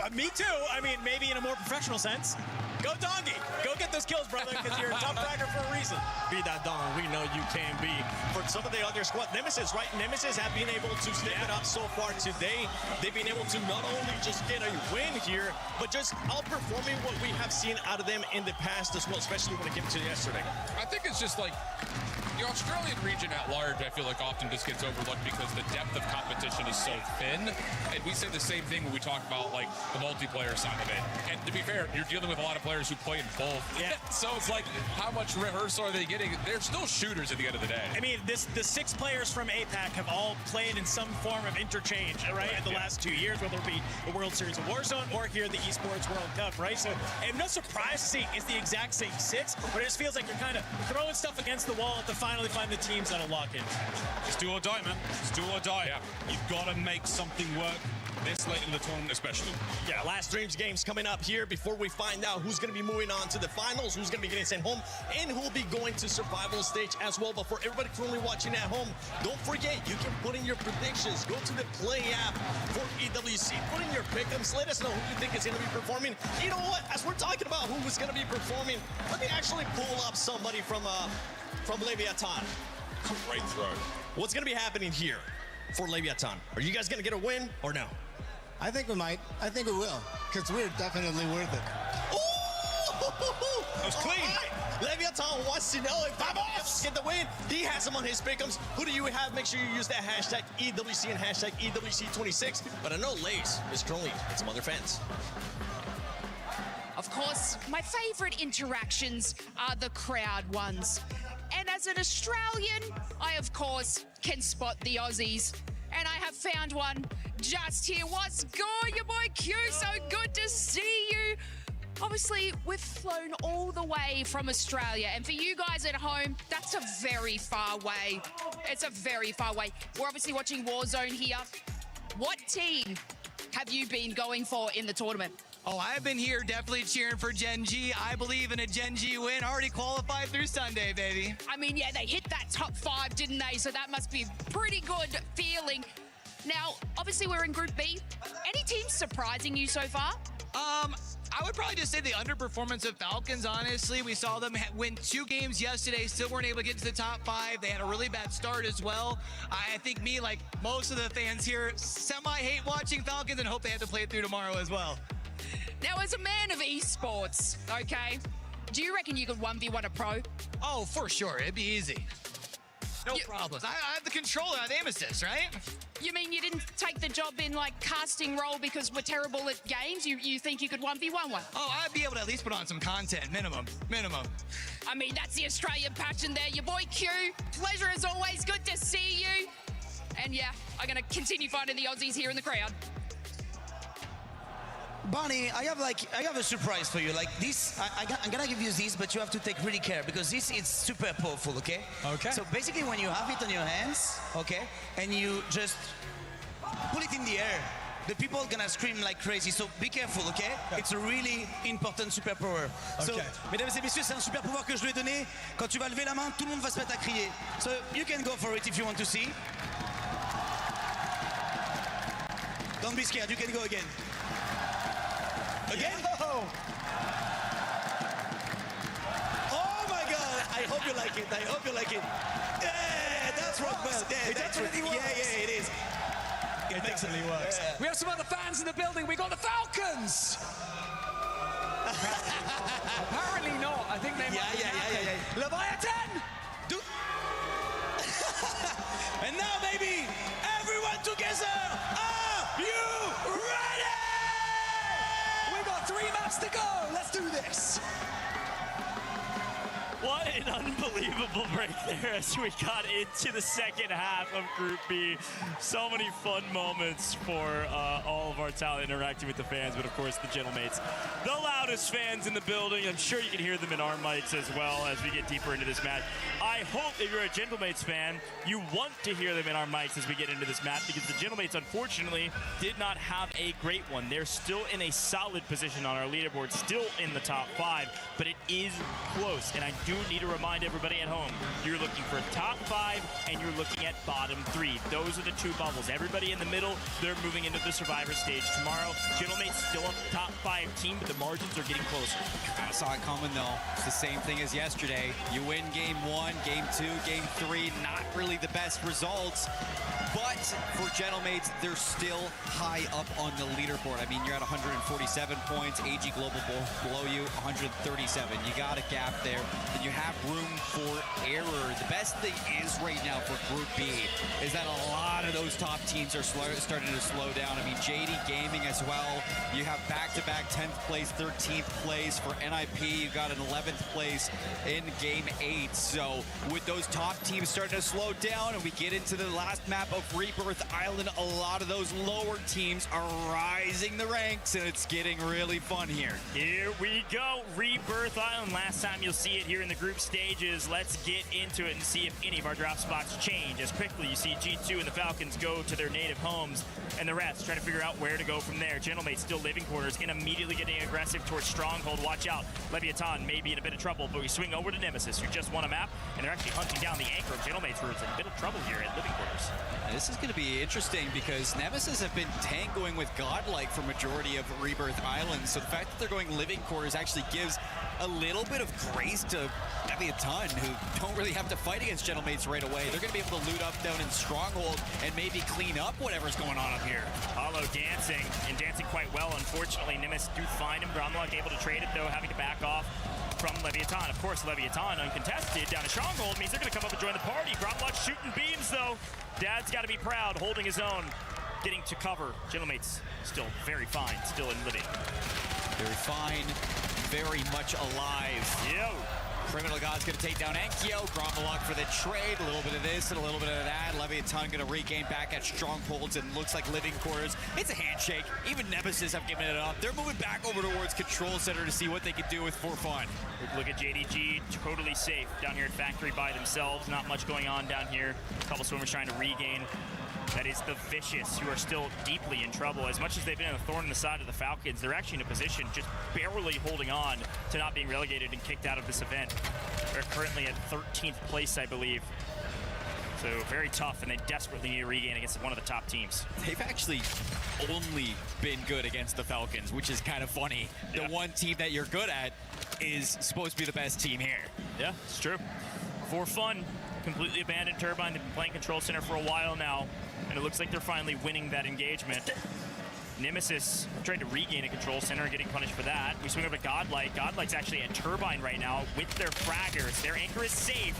Me too. I mean, maybe in a more professional sense. Go Dongy. Go get those kills, brother, because you're a top fragger for a reason. Be that Dong. We know you can be. For some of the other squad, Nemesis, right? Nemesis have been able to step it up so far today. They've been able to not only just get a win here, but just outperforming what we have seen out of them in the past as well, especially when it came to yesterday. I think it's just like the Australian region at large, I feel like often just gets overlooked because the depth of competition is so thin. And we say the same thing when we talk about like the multiplayer side of it. And to be fair, you're dealing with a lot of players who play in both. Yeah. So it's like, how much rehearsal are they getting? They're still shooters at the end of the day. I mean, the 6 players from APAC have all played in some form of interchange, right? In the last 2 years, whether it be the World Series of Warzone or here the Esports World Cup, right? So I'm not surprised to see it's the exact same 6, but it just feels like you're kind of throwing stuff against the wall to finally find the teams that'll lock in. It's do or die, man. It's do or die. Yeah. You've got to make something work. This late in the tournament especially. Yeah, last stream's games coming up here before we find out who's going to be moving on to the finals, who's going to be getting sent home, and who will be going to survival stage as well. But for everybody currently watching at home, don't forget, you can put in your predictions. Go to the Play app for EWC. Put in your pick'ems. Let us know who you think is going to be performing. You know what? As we're talking about who is going to be performing, let me actually pull up somebody from Leviathan. Great throw. What's going to be happening here for Leviathan? Are you guys going to get a win or no? I think we might. I think we will, because we're definitely worth it. Oh! That was clean. Leviathan wants to know if Vemos get the win. He has him on his pick'ems. Who do you have? Make sure you use that hashtag EWC and hashtag EWC26. But I know Lace is currently with some other fans. Of course, my favorite interactions are the crowd ones. And as an Australian, I, of course, can spot the Aussies. And I have found one just here. What's good, your boy Q? So good to see you. Obviously, we've flown all the way from Australia. And for you guys at home, that's a very far way. It's a very far way. We're obviously watching Warzone here. What team have you been going for in the tournament? Oh, I've been here definitely cheering for Gen G. I believe in a Gen G win. Already qualified through Sunday, baby. I mean, yeah, they hit that top 5, didn't they? So that must be a pretty good feeling. Now, obviously, we're in Group B. Any teams surprising you so far? I would probably just say the underperformance of Falcons, honestly. We saw them win 2 games yesterday, still weren't able to get to the top 5. They had a really bad start as well. I think me, like most of the fans here, semi-hate watching Falcons and hope they have to play it through tomorrow as well. Now, as a man of esports, okay, do you reckon you could 1v1 a pro? Oh, for sure. It'd be easy. No problems. I have the controller. I have aim assist, right? You mean you didn't take the job in, like, casting role because we're terrible at games? You think you could 1v1 one? Oh, I'd be able to at least put on some content. Minimum. I mean, that's the Australian passion there. Your boy Q, pleasure as always. Good to see you. And yeah, I'm going to continue finding the Aussies here in the crowd. Bonnie, I have a surprise for you. Like this, I'm gonna give you this, but you have to take really care because this is super powerful, okay? Okay. So basically when you have it on your hands, okay, and you just pull it in the air, the people are gonna scream like crazy. So be careful, okay? It's a really important superpower. So, mesdames et messieurs, c'est un super pouvoir que je lui ai donné. Quand tu vas lever la main, tout le monde va se mettre à crier. So you can go for it if you want to see. Don't be scared, you can go again. Again? Oh my God! I hope you like it. I hope you like it. Yeah, that's rock well. Yeah, it definitely works. Yeah, it is. It definitely works. Yeah. We have some other fans in the building. We got the Falcons. Apparently not. I think they might be happy. Leviathan. And now, baby, everyone together. Are you ready? 3 maps to go. Let's do this. What an unbelievable break there as we got into the second half of Group B. So many fun moments for all of our talent interacting with the fans, but of course the Gentlemates, the loudest fans in the building. I'm sure you can hear them in our mics as well as we get deeper into this match. I hope if you're a Gentlemates fan, you want to hear them in our mics as we get into this match because the Gentlemates unfortunately did not have a great one. They're still in a solid position on our leaderboard, still in the top 5, but it is close, and I do need to remind everybody at home, you're looking for top 5 and you're looking at bottom 3. Those are the 2 bubbles. Everybody in the middle, they're moving into the survivor stage tomorrow. Gentlemates still a top 5 team, but the margins are getting closer. I saw it coming though. It's the same thing as yesterday. You win game 1, game 2, game 3, not really the best results. But for Gentlemates, they're still high up on the leaderboard. I mean, you're at 147 points. AG Global below you, 137. You got a gap there. And you have room for error. The best thing is right now for Group B is that a lot of those top teams are starting to slow down. I mean, JD Gaming as well. You have back-to-back 10th place, 13th place. For NIP, you got an 11th place in Game 8. So with those top teams starting to slow down and we get into the last map of Rebirth Island, a lot of those lower teams are rising the ranks and it's getting really fun here. Here we go, Rebirth Island. Last time you'll see it here in the group stages. Let's get into it and see if any of our draft spots change. As quickly you see G2 and the Falcons go to their native homes and the rest trying to figure out where to go from there. Gentlemates still living quarters and immediately getting aggressive towards Stronghold. Watch out, Leviathan may be in a bit of trouble, but we swing over to Nemesis, who just won a map, and they're actually hunting down the anchor of Gentlemates, who is in a bit of trouble here at living quarters. This is going to be interesting because Nemesis have been tangoing with Godlike for majority of Rebirth Island, so the fact that they're going living quarters actually gives a little bit of grace to Leviathan, who don't really have to fight against Gentlemates right away. They're going to be able to loot up down in Stronghold and maybe clean up whatever's going on up here. Hollow dancing, and dancing quite well. Unfortunately, Nimbus do find him. Gromlock able to trade it, though, having to back off from Leviathan. Of course, Leviathan uncontested down to Stronghold means they're going to come up and join the party. Gromlock shooting beams, though. Dad's got to be proud, holding his own, getting to cover. Gentlemates still very fine, still in living. Very fine, very much alive. Yo. Criminal God's going to take down Enkyo. Gromlock for the trade. A little bit of this and a little bit of that. Leviathan going to regain back at Strongholds and looks like living quarters. It's a handshake. Even Nemesis have given it up. They're moving back over towards Control Center to see what they can do with for fun. Look at JDG, totally safe down here at Factory by themselves. Not much going on down here. A couple swimmers trying to regain. That is the Vicious, who are still deeply in trouble. As much as they've been a thorn in the side of the Falcons, they're actually in a position just barely holding on to not being relegated and kicked out of this event. They're currently at 13th place, I believe. So very tough, and they desperately need a regain against one of the top teams. They've actually only been good against the Falcons, which is kind of funny. Yeah. The one team that you're good at is supposed to be the best team here. Yeah, it's true. For fun, completely abandoned Turbine. They've been playing Control Center for a while now, and it looks like they're finally winning that engagement. Nemesis trying to regain a Control Center and getting punished for that. We swing over to Godlike. Godlike's actually at Turbine right now with their fraggers. Their anchor is safe.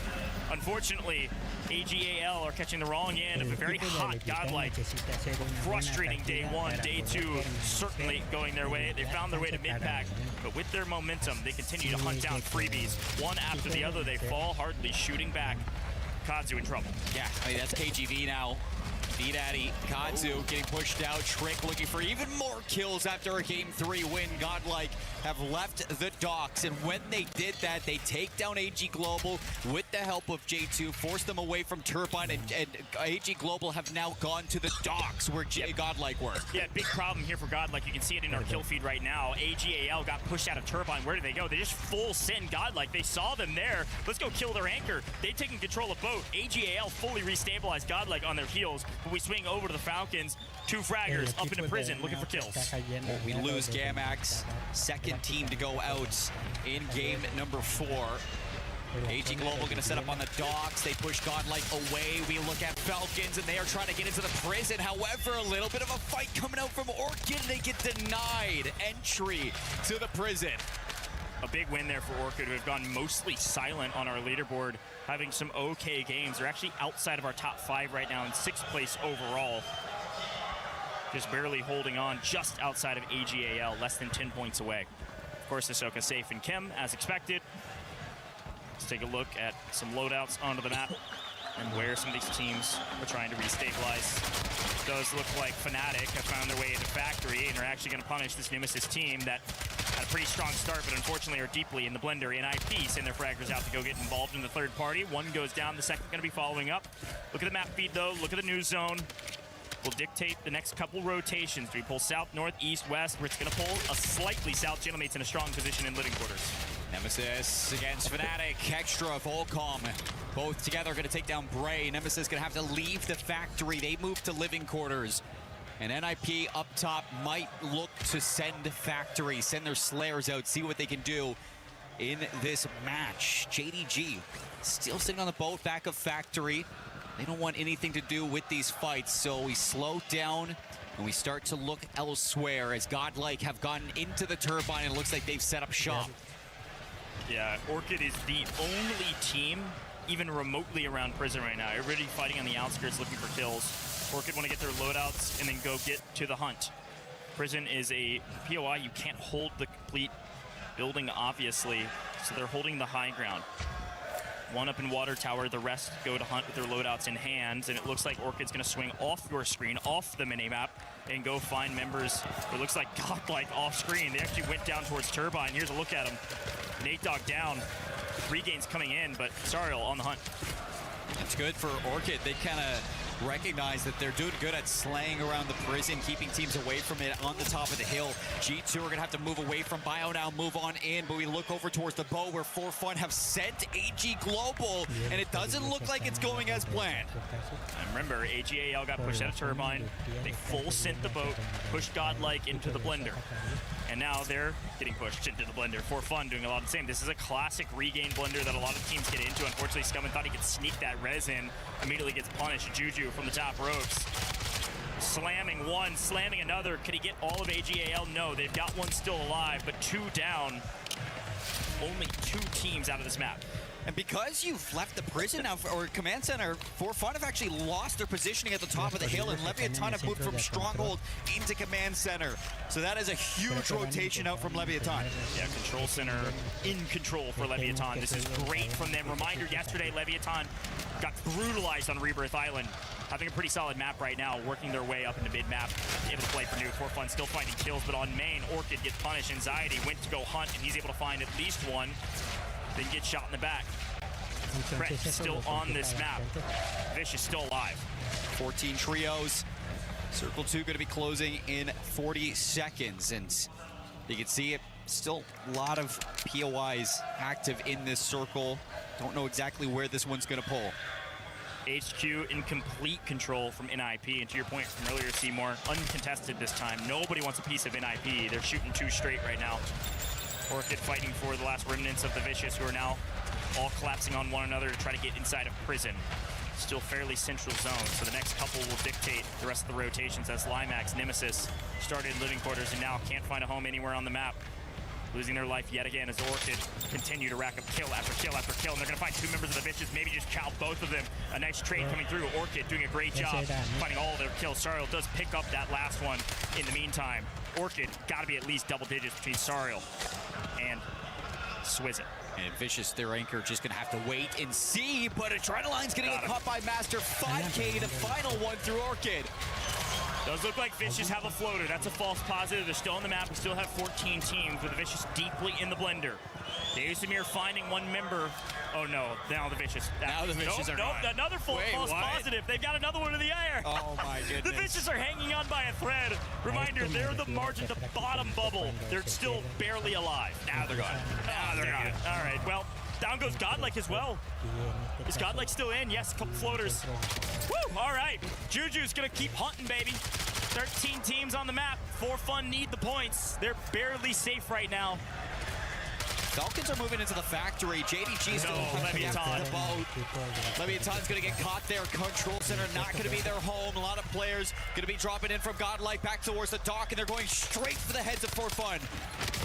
Unfortunately, AGAL are catching the wrong end of a very hot Godlike. Frustrating day one. Day two certainly going their way. They found their way to mid-pack, but with their momentum, they continue to hunt down freebies. One after the other, they fall hardly, shooting back. Kazu in trouble. Yeah, I mean, that's KGV now. D-Daddy, Kazu getting pushed out. Trick looking for even more kills after a Game 3 win. Godlike have left the docks, and when they did that, they take down AG Global with the help of J2, force them away from Turbine, and AG Global have now gone to the docks where Godlike were. Yeah, big problem here for Godlike. You can see it in our kill feed right now. AGAL got pushed out of Turbine. Where did they go? They just full send Godlike. They saw them there. Let's go kill their anchor. They've taken control of boat. AGAL fully restabilized Godlike on their heels. We swing over to the Falcons. Two fraggers up into prison looking for kills. We lose Gamax, second team to go out in game number 4. AG Global going to set up on the docks. They push Godlike away. We look at Falcons, and they are trying to get into the prison. However, a little bit of a fight coming out from Orchid. They get denied entry to the prison. A big win there for Orchid, who have gone mostly silent on our leaderboard, having some okay games. They're actually outside of our top 5 right now in 6th place overall. Just barely holding on just outside of AGAL, less than 10 points away. Of course, Ahsoka safe in Kim, as expected. Let's take a look at some loadouts onto the map and where some of these teams are trying to restabilize. It does look like Fnatic have found their way into Factory and are actually going to punish this Nemesis team that had a pretty strong start, but unfortunately are deeply in the blender. NIP send their fraggers out to go get involved in the third party. One goes down, the second going to be following up. Look at the map feed, though. Look at the news zone. Will dictate the next couple rotations. Do we pull south, north, east, west? It's going to pull a slightly south. Gentlemates in a strong position in living quarters. Nemesis against Fnatic. Extra, Volcom. Both together going to take down Bray. Nemesis going to have to leave the Factory. They move to living quarters. And NIP up top might look to send Factory, send their Slayers out, see what they can do in this match. JDG still sitting on the boat back of Factory. They don't want anything to do with these fights, so we slow down and we start to look elsewhere as Godlike have gotten into the Turbine and it looks like they've set up shop. Yeah, Orchid is the only team even remotely around prison right now. Everybody fighting on the outskirts looking for kills. Orchid want to get their loadouts and then go get to the hunt. Prison is a POI. You can't hold the complete building, obviously, so they're holding the high ground. One up in Water Tower, the rest go to hunt with their loadouts in hands, and it looks like Orchid's going to swing off your screen, off the minimap, and go find members. It looks like Godlike off screen. They actually went down towards Turbine. Here's a look at him. Nate Dogg down. Regains coming in, but Sariel on the hunt. It's good for Orchid. They kind of recognize that they're doing good at slaying around the prison, keeping teams away from it on the top of the hill. G2 are going to have to move away from Bio now, move on in, but we look over towards the bow where For Fun have sent AG Global, and it doesn't look like it's going as planned. And remember, AGAL got pushed out of Turbine. They full sent the boat, pushed Godlike into the blender. And now they're getting pushed into the blender for fun, doing a lot of the same. This is a classic regain blender that a lot of teams get into. Unfortunately, Scumman thought he could sneak that res in, immediately gets punished. Juju from the top ropes. Slamming one, slamming another. Could he get all of AGAL? No, they've got one still alive, but 2 down. Only 2 teams out of this map. And because you've left the prison now, or command center, For Fun have actually lost their positioning at the top of the hill, and Leviathan have moved from Stronghold into command center. So that is a huge rotation out from Leviathan. Yeah, control center in control for Leviathan. This is great from them. Reminder, yesterday Leviathan got brutalized on Rebirth Island. Having a pretty solid map right now, working their way up into mid-map, able to play for new. For Fun still finding kills, but on main, Orchid gets punished. Anxiety went to go hunt, and he's able to find at least one. Then get shot in the back. Brett still on this map. Vish is still alive. 14 trios. Circle 2 going to be closing in 40 seconds. And you can see it, still a lot of POIs active in this circle. Don't know exactly where this one's going to pull. HQ in complete control from NIP. And to your point from earlier, Seymour, uncontested this time. Nobody wants a piece of NIP. They're shooting 2 straight right now. Orchid fighting for the last remnants of the Vicious, who are now all collapsing on one another to try to get inside of prison. Still fairly central zone, so the next couple will dictate the rest of the rotations as Limax, Nemesis started in living quarters and now can't find a home anywhere on the map. Losing their life yet again as Orchid continue to rack up kill after kill after kill, and they're gonna find 2 members of the Vicious, maybe just chow both of them. A nice trade coming through. Orchid doing a great job finding all of their kills. Sariel does pick up that last one in the meantime. Orchid gotta be at least double digits between Sariel and Swizzit. And Vicious, their anchor, just gonna have to wait and see, but Adrenaline's gonna get caught by Master. 5K, the final one through Orchid. Does look like Vicious have a floater. That's a false positive. They're still on the map. We still have 14 teams with the Vicious deeply in the blender. Samir finding 1 member. Oh no, now the Vicious. Now the Vicious are nope, another false positive. They've got another one in the air. Oh my goodness. The Vicious are hanging on by a thread. Reminder, they're the margin to bottom bubble. They're still barely alive. Now they're gone. Now they're gone. All right, well, down goes Godlike as well. Is Godlike still in? Yes, a couple floaters. Woo, all right. Juju's gonna keep hunting, baby. 13 teams on the map. For Fun need the points. They're barely safe right now. Falcons are moving into the factory. JDG is still Leviathan. The boat. Leviathan's going to get caught there. Control center not going to be their home. A lot of players going to be dropping in from Godlike back towards the dock, and they're going straight for the heads of For Fun.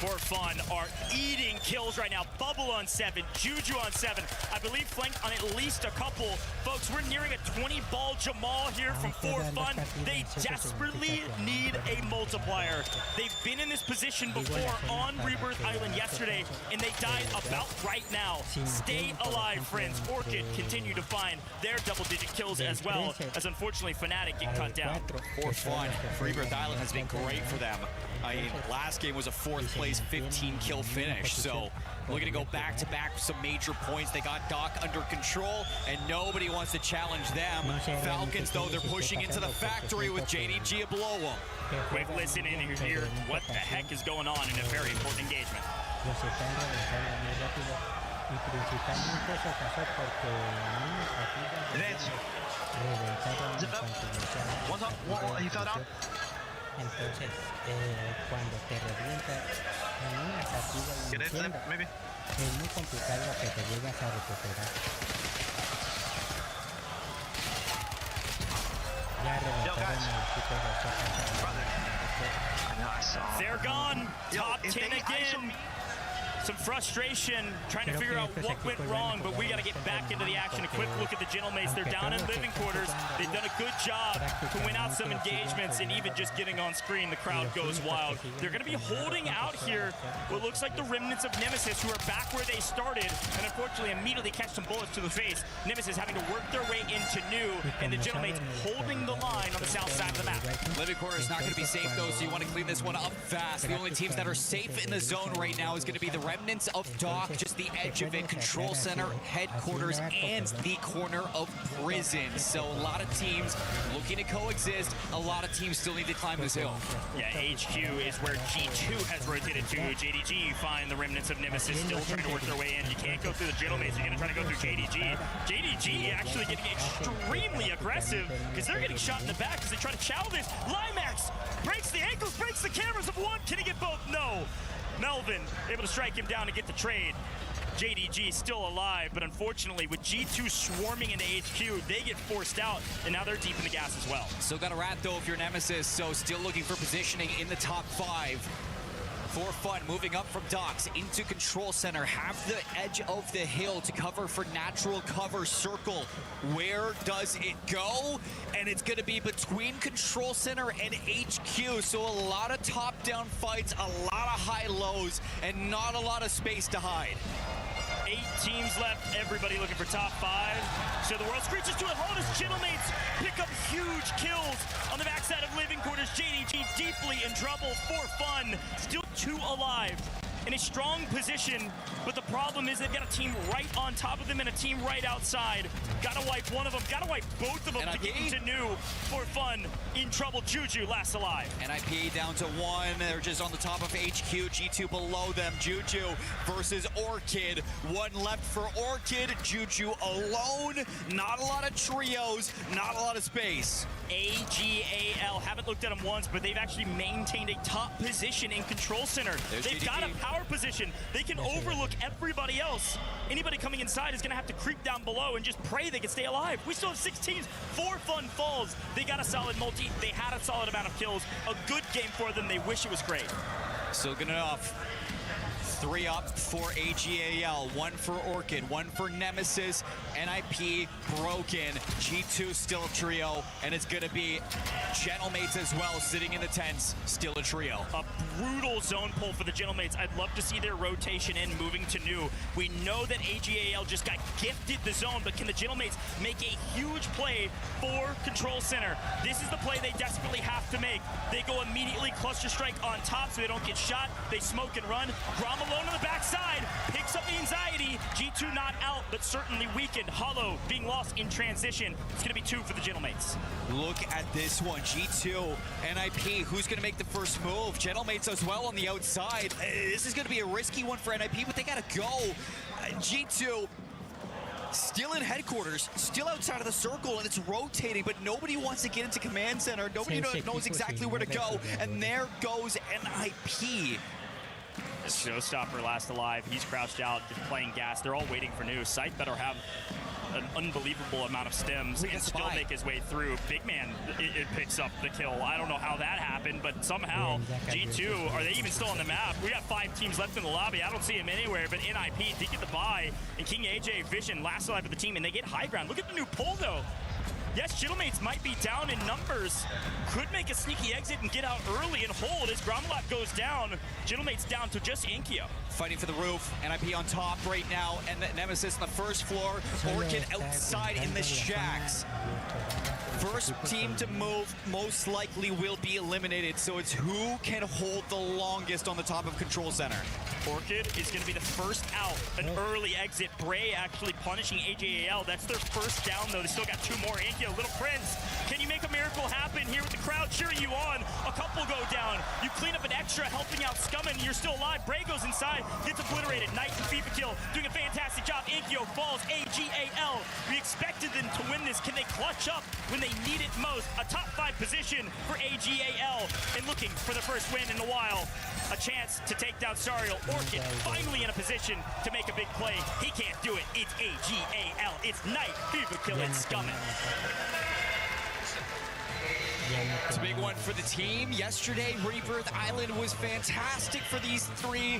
For Fun are eating kills right now. Bubble on 7, Juju on 7. I believe flanked on at least a couple. Folks, we're nearing a 20-ball Jamal here from For Fun. They desperately need a multiplier. They've been in this position before on Rebirth Island yesterday, and they died about right now. Stay alive, friends. Orchid continue to find their double-digit kills as well, as unfortunately Fnatic get cut down. For Fun, Rebirth Island has been great for them. I mean, last game was a 4th place, 15-kill finish, so looking to go back-to-back with some major points. They got Doc under control, and nobody wants to challenge them. Falcons, though, they're pushing into the factory with JDG below them. Quick listen in here. What the heck is going on in a very important engagement? Los están reventando muy rápido y principalmente eso pasó porque en una partida reventaron en cuanto iniciaron. Entonces, cuando te revienta en una partida iniciando, es muy complicado que te llegas a recuperar. Ya reventaron el equipo de They're gone. Top 10 again. Some frustration trying to figure out what went wrong, but we got to get back into the action. A quick look at the Gentlemates. They're down in living quarters. They've done a good job to win out some engagements, and even just getting on screen, the crowd goes wild. They're going to be holding out here what looks like the remnants of Nemesis, who are back where they started, and unfortunately immediately catch some bullets to the face. Nemesis having to work their way into new, and the Gentlemates holding the line on the south side of the map. Living quarters not going to be safe, though, so you want to clean this one up fast. The only teams that are safe in the zone right now is going to be the remnants of Dock, just the edge of it, control center, headquarters, and the corner of prison. So a lot of teams looking to coexist. A lot of teams still need to climb this hill. Yeah, HQ is where G2 has rotated to. JDG find the remnants of Nemesis still trying to work their way in. You can't go through the Gentlemen, you're going to try to go through JDG. JDG actually getting extremely aggressive because they're getting shot in the back as they try to chow this. Limax breaks the ankles, breaks the cameras of one. Can he get both? No. Melvin able to strike him down and get the trade. JDG still alive, but unfortunately with G2 swarming into HQ, they get forced out, and now they're deep in the gas as well. Still got a rat though if you're Nemesis, so still looking for positioning in the top 5. For fun, moving up from docks into control center, have the edge of the hill to cover for natural cover circle. Where does it go? And it's going to be between control center and HQ, so a lot of top-down fights, a lot of high lows, and not a lot of space to hide. 8 teams left, everybody looking for top 5. So the world screeches to a halt as Gentlemates pick up huge kills on the backside of living quarters. JDG deeply in trouble for fun, still 2 alive. In a strong position, but the problem is they've got a team right on top of them and a team right outside. Gotta wipe one of them, gotta wipe both of them to get into new. For fun, in trouble, Juju last alive. NIP down to 1, they're just on the top of HQ, G2 below them. Juju versus Orchid, 1 left for Orchid, Juju alone. Not a lot of trios, not a lot of space. AGAL, haven't looked at them once, but they've actually maintained a top position in control center. They've got a power position. They can overlook everybody else. Anybody coming inside is going to have to creep down below and just pray they can stay alive. We still have 6 teams, 4 fun falls. They got a solid multi. They had a solid amount of kills. A good game for them. They wish it was great. Still good enough. 3 up for AGAL, 1 for Orchid, 1 for Nemesis, NIP broken, G2 still a trio, and it's gonna be Gentlemates as well, sitting in the tents, still a trio. A brutal zone pull for the Gentlemates. I'd love to see their rotation in, moving to new. We know that AGAL just got gifted the zone, but can the Gentlemates make a huge play for control center? This is the play they desperately have to make. They go immediately cluster strike on top so they don't get shot. They smoke and run. Grom alone on the backside, picks up the anxiety. G2 not out, but certainly weakened. Hollow being lost in transition. It's gonna be 2 for the Gentlemates. Look at this one, G2, NIP, who's gonna make the first move? Gentlemates as well on the outside. This is gonna be a risky one for NIP, but they gotta go. G2 still in headquarters, still outside of the circle, and it's rotating, but nobody wants to get into command center. Nobody knows exactly where to go, and there goes NIP. Showstopper last alive. He's crouched out, just playing gas. They're all waiting for new. Sight better have an unbelievable amount of stems and still make his way through. Big Man, it picks up the kill. I don't know how that happened, but somehow G2, are they even still on the map? We got 5 teams left in the lobby. I don't see him anywhere, but NIP did get the buy, and King AJ Vision last alive for the team, and they get high ground. Look at the new pull, though. Yes, Gentlemates might be down in numbers. Could make a sneaky exit and get out early and hold as Gromlot goes down. Gentlemates down to just Inkio. Fighting for the roof, NIP on top right now, and Nemesis on the first floor. Orchid outside in the shacks. First team to move most likely will be eliminated, so it's who can hold the longest on the top of control center. Orchid is going to be the first out, an early exit. Bray actually punishing AJAL. That's their first down, though. They still got 2 more. Inkio, Little Prince, can you make a miracle happen here with the crowd cheering you on? A couple go down. You clean up an extra, helping out Scummin. You're still alive. Bray goes inside, gets obliterated. Knight and FIFA kill, doing a fantastic job. Inkio falls. AGAL. We expected them to win this. Can they clutch up when they need it most? A top 5 position for AGAL, and looking for the first win in a while. A chance to take down Sariel. Orchid finally in a position to make a big play. He can't do it. It's AGAL. It's Knight, FIFA kill, and Scummin. It's a big one for the team. Yesterday, Rebirth Island was fantastic for these 3.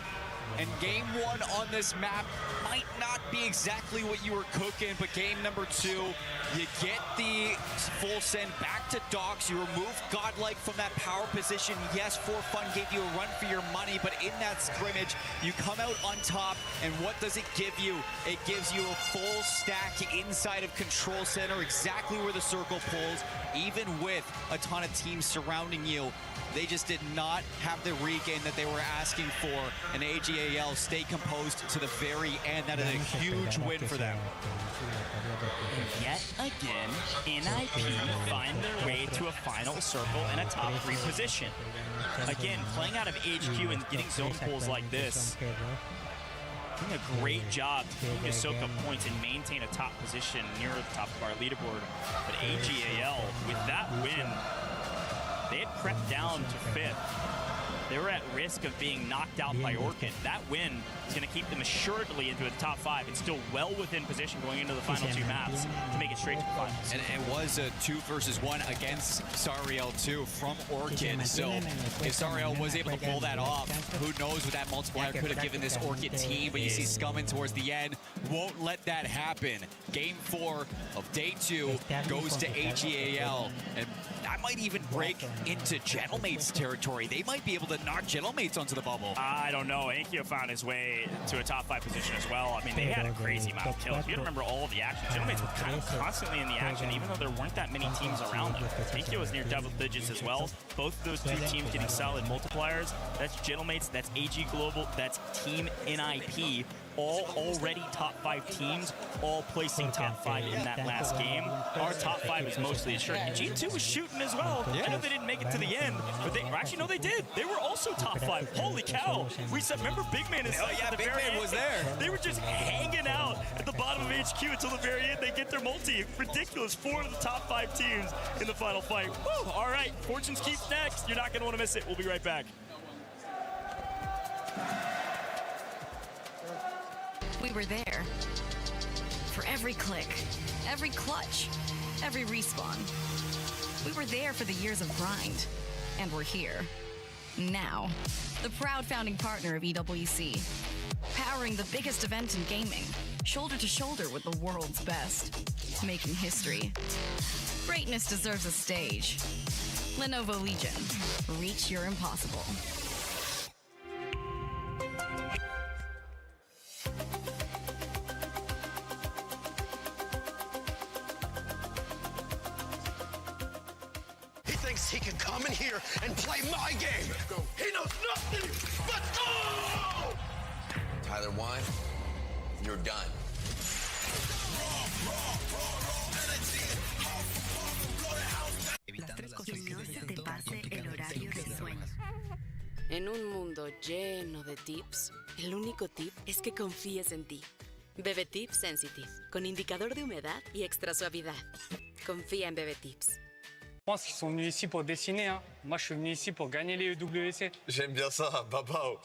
And game 1 on this map might not be exactly what you were cooking, but game number 2, you get the full send back to docks. You remove Godlike from that power position. Yes, For Fun gave you a run for your money, but in that scrimmage, you come out on top, and what does it give you? It gives you a full stack inside of control center, exactly where the circle pulls, even with a ton of teams surrounding you. They just did not have the regain that they were asking for, and AGA AGAL stay composed to the very end. That is a huge win for them. And yet again, NIP find their way to a final circle and a top 3 position. Again, playing out of HQ and getting zone pulls like this, doing a great job to soak up points and maintain a top position near the top of our leaderboard. But AGAL, with that win, they had crept down to 5th. They were at risk of being knocked out by Orchid. That win is going to keep them assuredly into the top 5 and still well within position going into the final 2 maps to make it straight to the finals. And it was a 2 versus 1 against Sariel 2 from Orchid. So if Sariel was able to pull that off, who knows what that multiplier could have given this Orchid team. But you see Scumming towards the end, won't let that happen. Game 4 of day 2 goes to AGAL. And that might even break into Gentlemate's territory. They might be able to knock Gentlemates onto the bubble. I don't know. Enkyo found his way to a top 5 position as well. I mean, they had a crazy amount of kills. You gotta remember all of the action. Gentlemates were kind of constantly in the action, even though there weren't that many teams around them. Enkyo was near double digits as well. Both of those 2 teams getting solid multipliers. That's Gentlemates, that's AG Global, that's Team NIP. All already top 5 teams, all placing top 5 in that last game. Our top 5 is mostly assured. And G2 was shooting as well. I know they didn't make it to the end, but actually, no, they did. They were also top 5. Holy cow. We said, remember Big Man is Big Man was there. They were just hanging out at the bottom of HQ until the very end. They get their multi. Ridiculous. 4 of the top 5 teams in the final fight. Woo! All right, Fortunes keeps next. You're not going to want to miss it. We'll be right back. We were there for every click, every clutch, every respawn. We were there for the years of grind, and we're here now. The proud founding partner of EWC, powering the biggest event in gaming, shoulder to shoulder with the world's best, making history. Greatness deserves a stage. Lenovo Legion, reach your impossible. He can come in here and play my game. He knows nothing but go! Tyler Wine, you're done. En un mundo lleno de tips, el único tip es que confíes en ti. Bebe Tips Sensitive, con indicador de humedad y extra suavidad. Confía en Bebe Tips. Je pense qu'ils sont venus ici pour dessiner. Hein. Moi, je suis venu ici pour gagner les EWC. J'aime bien ça, Babao.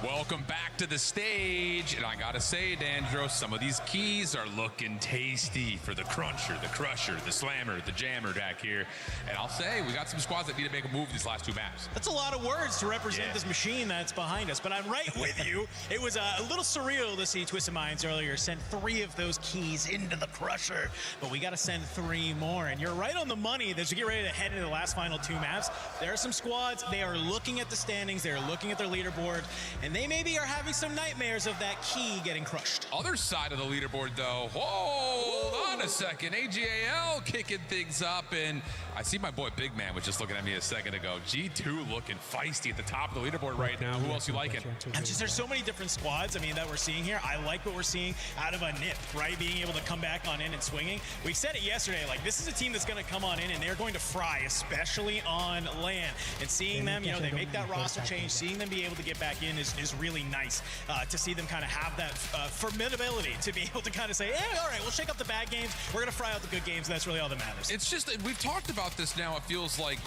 Welcome back to the stage, and I gotta say, Dandro, some of these keys are looking tasty for the cruncher, the crusher, the slammer, the jammer back here. And I'll say, we got some squads that need to make a move these last 2 maps. That's a lot of words to represent this machine that's behind us, but I'm right with you. It was a little surreal to see Twisted Minds earlier send 3 of those keys into the crusher, but we gotta send 3 more, and you're right on the money as we get ready to head into the last final 2 maps. There are some squads, they are looking at the standings, they're looking at their leaderboard, and they maybe are having some nightmares of that key getting crushed. Other side of the leaderboard, though. Hold on a second. AGAL kicking things up, and I see my boy Big Man was just looking at me a second ago. G2 looking feisty at the top of the leaderboard right now. Who else you liking? There's so many different squads, I mean, that we're seeing here. I like what we're seeing out of a NIP, right? Being able to come back on in and swinging. We said it yesterday, like, this is a team that's going to come on in and they're going to fry, especially on land. And seeing them, you know, they make that roster change, seeing them be able to get back in is really nice to see them kind of have that formidability to be able to kind of say, hey, all right, we'll shake up the bad games. We're going to fry out the good games. And that's really all that matters. It's just that we've talked about this now. It feels like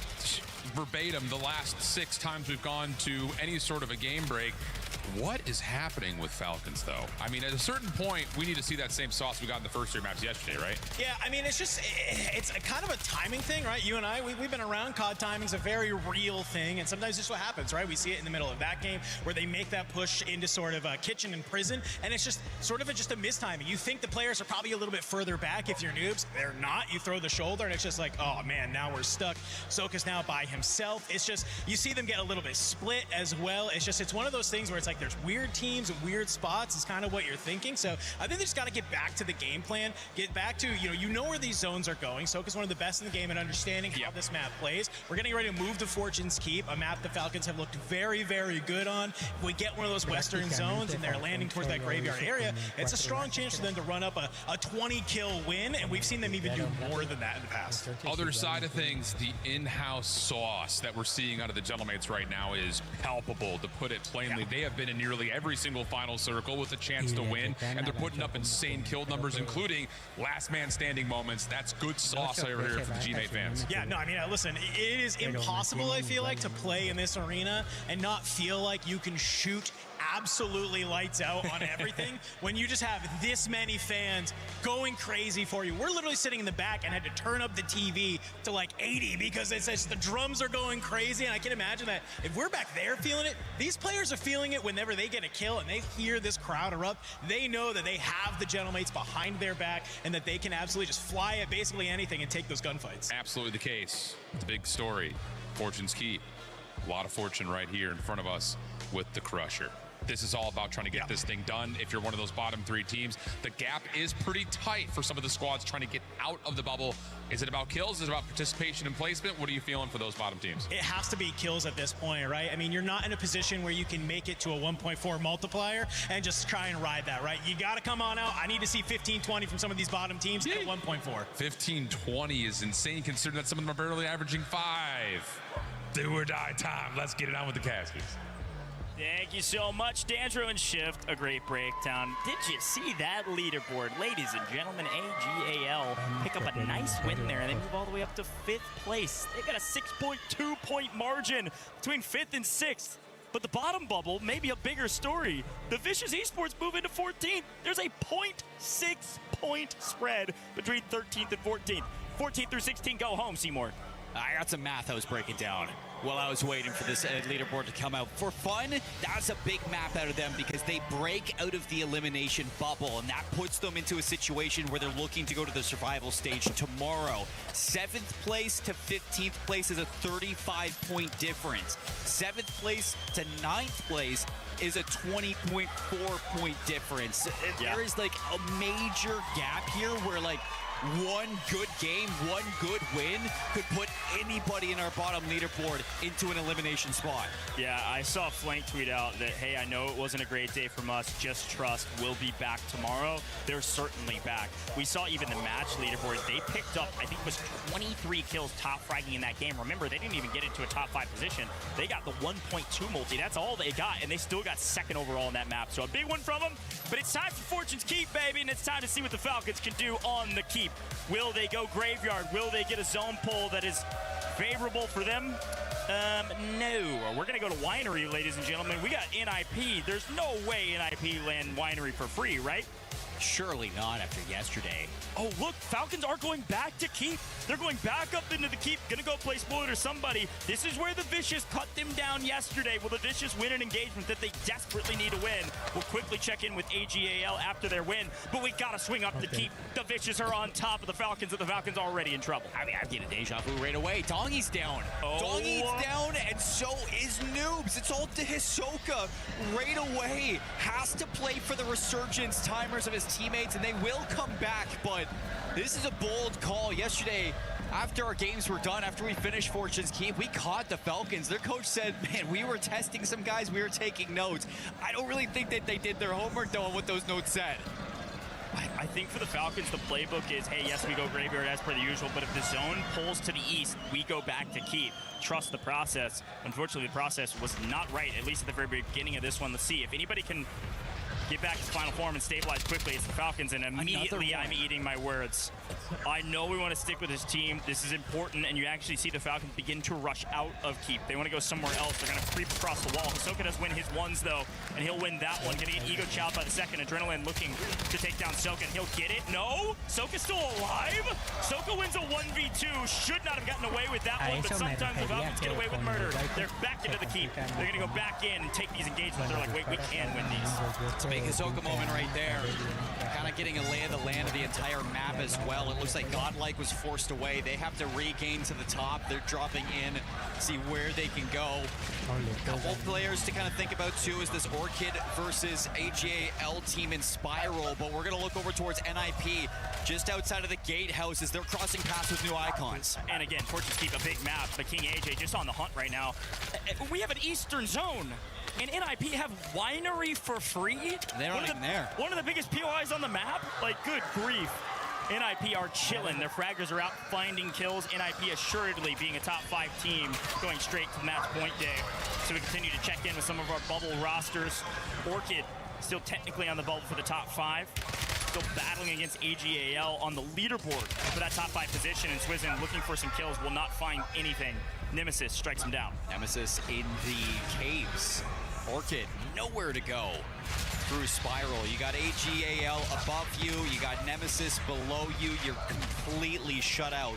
verbatim the last 6 times we've gone to any sort of a game break. What is happening with Falcons, though? I mean, at a certain point, we need to see that same sauce we got in the first 3 maps yesterday, right? Yeah, I mean, it's a kind of a timing thing, right? You and I, we've been around. COD timing's a very real thing, and sometimes it's what happens, right? We see it in the middle of that game where they make that push into sort of a kitchen and prison, and it's just sort of just a mistiming. You think the players are probably a little bit further back if you're noobs. They're not. You throw the shoulder, and it's just like, oh, man, now we're stuck. Soka's now by himself. It's just, you see them get a little bit split as well. It's just, it's one of those things where it's like, like there's weird teams and weird spots is kind of what you're thinking. So I think they just got to get back to the game plan, get back to, you know where these zones are going. Soka's one of the best in the game at understanding how this map plays. We're getting ready to move to Fortune's Keep, a map the Falcons have looked very, very good on. If we get one of those western zones and they're landing towards that graveyard area, it's a strong chance for them to run up a 20-kill win, and we've seen them even do more than that in the past. Other side of things, the in-house sauce that we're seeing out of the Gentlemates right now is palpable, to put it plainly. They have been in nearly every single final circle with a chance to win, and they're putting up insane kill numbers, including last man standing moments. That's good sauce over here for the G-Mate fans. Yeah, no, I mean, listen, it is impossible, I feel like, to play in this arena and not feel like you can shoot absolutely lights out on everything when you just have this many fans going crazy for you. We're literally sitting in the back and had to turn up the TV to like 80 because it's just, the drums are going crazy, and I can imagine that if we're back there feeling it, these players are feeling it whenever they get a kill and they hear this crowd erupt. They know that they have the Gentlemates behind their back and that they can absolutely just fly at basically anything and take those gunfights. Absolutely the case. It's a big story. Fortune's Keep. A lot of fortune right here in front of us with the Crusher. This is all about trying to get this thing done. If you're one of those bottom three teams, the gap is pretty tight for some of the squads trying to get out of the bubble. Is it about kills? Is it about participation and placement? What are you feeling for those bottom teams? It has to be kills at this point, right? I mean, you're not in a position where you can make it to a 1.4 multiplier and just try and ride that, right? You got to come on out. I need to see 15-20 from some of these bottom teams at 1.4. 15-20 is insane considering that some of them are barely averaging 5. Do or die time. Let's get it on with the Caskets. Thank you so much, Dandro and Shift. A great breakdown. Did you see that leaderboard? Ladies and gentlemen, AGAL pick up a nice win there and they move all the way up to 5th place. They got a 6.2 point margin between 5th and 6th. But the bottom bubble may be a bigger story. The Vicious Esports move into 14th. There's a 0.6 point spread between 13th and 14th. 14th through 16, go home, Seymour. I got some math I was breaking down while I was waiting for this leaderboard to come out. For fun, that's a big map out of them because they break out of the elimination bubble, and that puts them into a situation where they're looking to go to the survival stage tomorrow. 7th place to 15th place is a 35-point difference. 7th place to 9th place is a 20.4 point difference. There is like a major gap here where like one good game, one good win could put anybody in our bottom leaderboard into an elimination spot. Yeah, I saw Flank tweet out that, hey, I know it wasn't a great day from us, just trust, we'll be back tomorrow. They're certainly back. We saw even the match leaderboard, they picked up, I think it was 23 kills top fragging in that game. Remember, they didn't even get into a top 5 position. They got the 1.2 multi, that's all they got, and they still got 2nd overall in that map. So a big one from them, but it's time for Fortune's Keep, baby, and it's time to see what the Falcons can do on the Keep. Will they go graveyard? Will they get a zone pull that is favorable for them? No. We're going to go to Winery, ladies and gentlemen. We got NIP. There's no way NIP land Winery for free, right? Surely not after yesterday. Oh, look, Falcons are going back to Keep. They're going back up into the Keep. Gonna go play Spoiler to somebody. This is where the Vicious cut them down yesterday. Will the Vicious win an engagement that they desperately need to win? We'll quickly check in with AGAL after their win, but we gotta swing up to Keep. The Vicious are on top of the Falcons, and the Falcons already in trouble. I mean, I get a deja vu right away. Dongy's down. Dongy's down, and so is Noobs. It's all to Hisoka right away. Has to play for the Resurgence timers of his teammates, and they will come back, but this is a bold call. Yesterday, after our games were done, after we finished Fortune's Keep, we caught the Falcons. Their coach said, man, we were testing some guys, we were taking notes. I don't really think that they did their homework, though, on what those notes said. I think for the Falcons, the playbook is, hey, yes, we go graveyard as per the usual, but if the zone pulls to the east, we go back to Keep. Trust the process. Unfortunately, the process was not right, at least at the very beginning of this one. Let's see if anybody can get back to final form and stabilize quickly. It's the Falcons, and immediately I'm eating my words. I know we want to stick with this team. This is important, and you actually see the Falcons begin to rush out of Keep. They want to go somewhere else. They're going to creep across the wall. Hisoka does win his ones, though, and he'll win that one. Getting an ego chowed by the second. Adrenaline looking to take down Soka, and he'll get it. No! Soka's still alive? Soka wins a 1v2. Should not have gotten away with that one, but sometimes the Falcons get away with murder. They're back into the Keep. They're going to go back in and take these engagements. They're like, wait, we can win these. big Hisoka moment right there. Kind of getting a lay of the land of the entire map as well. It looks like Godlike was forced away. They have to regain to the top. They're dropping in, see where they can go. A couple players to kind of think about too is this Orchid versus AGAL team in Spiral, but we're going to look over towards NIP just outside of the gatehouse as they're crossing paths with new icons. And again, Fortunes keep a big map, but King AJ just on the hunt right now. We have an Eastern Zone, and NIP have Winery for free. They're not even there. One of the biggest POIs on the map? Like, good grief. NIP are chilling. Their fraggers are out finding kills. NIP assuredly being a top 5 team going straight to match point day. So we continue to check in with some of our bubble rosters. Orchid still technically on the bubble for the top 5. Still battling against AGAL on the leaderboard for that top 5 position. And Swizen looking for some kills, will not find anything. Nemesis strikes him down. Nemesis in the caves. Orchid, nowhere to go through Spiral. You got AGAL above you, you got Nemesis below you. You're completely shut out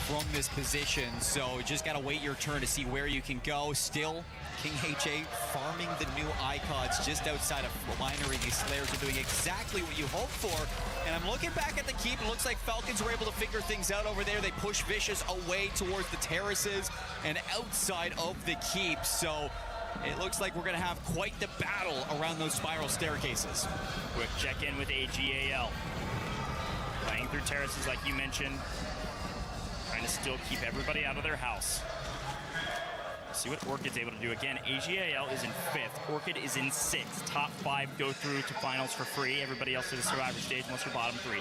from this position, so you just gotta wait your turn to see where you can go. Still, King HA farming the new icons just outside of Winery. These Slayers are doing exactly what you hoped for. And I'm looking back at the keep. It looks like Falcons were able to figure things out over there. They push Vicious away towards the terraces and outside of the keep. So it looks like we're going to have quite the battle around those spiral staircases. Quick check-in with AGAL. Playing through terraces like you mentioned. Trying to still keep everybody out of their house. See what Orchid's able to do. Again, AGAL is in 5th. Orchid is in 6th. Top 5 go through to finals for free. Everybody else to the survivor stage unless you're bottom 3.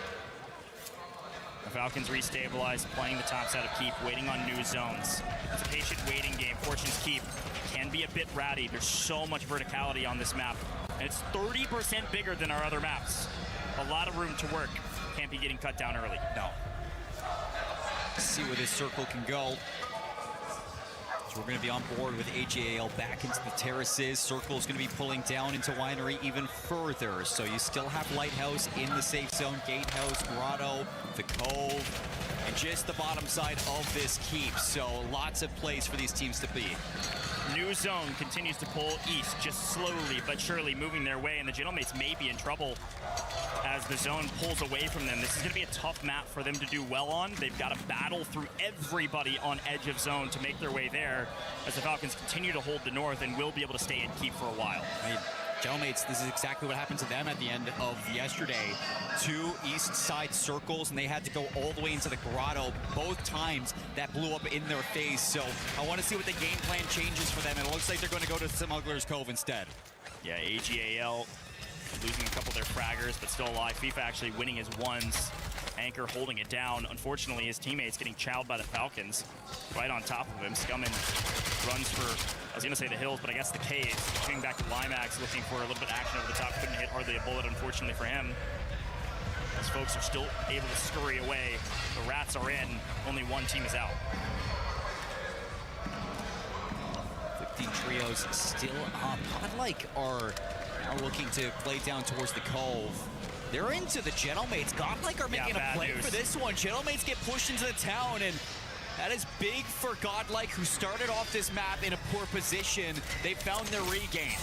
The Falcons restabilize, playing the top side of Keep, waiting on new zones. It's a patient waiting game. Fortune's Keep can be a bit ratty. There's so much verticality on this map. And it's 30% bigger than our other maps. A lot of room to work. Can't be getting cut down early. No. See where this circle can go. So we're going to be on board with AGAL back into the terraces. Circle's going to be pulling down into Winery even further. So you still have Lighthouse in the safe zone, Gatehouse, Grotto, the Cove, and just the bottom side of this keep. So lots of place for these teams to be. New zone continues to pull east, just slowly but surely moving their way, and the Gentlemates may be in trouble as the zone pulls away from them. This is going to be a tough map for them to do well on. They've got to battle through everybody on edge of zone to make their way there as the Falcons continue to hold the north and will be able to stay and keep for a while. Gentlemates, this is exactly what happened to them at the end of yesterday. 2 east side circles, and they had to go all the way into the grotto. Both times that blew up in their face. So I want to see what the game plan changes for them. And it looks like they're going to go to Smuggler's Cove instead. Yeah, AGAL losing a couple of their fraggers, but still alive. FIFA actually winning his ones. Anchor holding it down. Unfortunately, his teammates getting chowed by the Falcons right on top of him. Scummin runs for, I was going to say the hills, but I guess the caves. Coming back to Limax, looking for a little bit of action over the top. Couldn't hit hardly a bullet, unfortunately for him. As folks are still able to scurry away. The Rats are in. Only one team is out. 15 trios still up. Godlike are now looking to play down towards the Cove. They're into the Gentlemates. Godlike are making a play for this one. Gentlemates get pushed into the town, and that is big for Godlike, who started off this map in a poor position. They found their regain.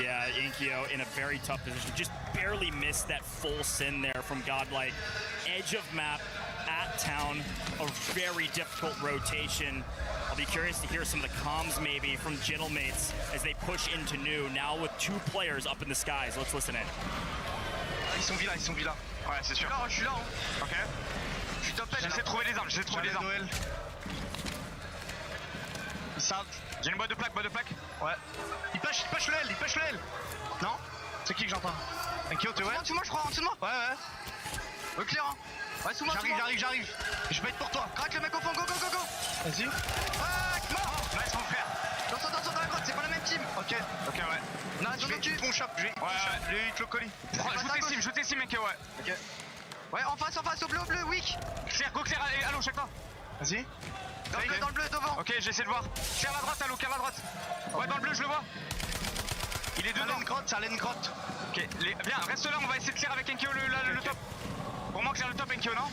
Yeah, Inkyo in a very tough position. Just barely missed that full sin there from Godlike. Edge of map at town, a very difficult rotation. I'll be curious to hear some of the comms maybe from Gentlemates as they push into new, now with 2 players up in the skies. Let's listen in. Ils sont villa. Ouais, c'est sûr. Je suis là. Ok. Je suis top 10, j'essaie de trouver les armes, Ils savent. J'ai une boîte de plaques, Ouais. Il push le L. Non? C'est qui que j'entends? Inkyo, tu vois? En dessous de moi, je crois, en dessous de moi. Ouais. Au clair, hein. Ouais, sous moi. J'arrive. Je vais être pour toi. Craque le mec au fond, go. Vas-y. Mort. Nice, mon frère. Attention dans la grotte, c'est pas la même team. Ok, ouais. Non, je vais ton shop. Ouais, lui, il te le colis. Je t'estime, mec, ouais. Ok. Ouais, en face, au bleu, weak. Claire, allô, chaque fois. Vas-y. Dans le bleu, devant. Ok, j'essaie de voir. Claire la droite, allô, claire la droite. Ouais, dans le bleu, je le vois. Il est dedans. C'est à grotte. Ok, viens, reste là, on va essayer de clear avec Enkyo le top. Pour moi, clear le top, Enkyo, non?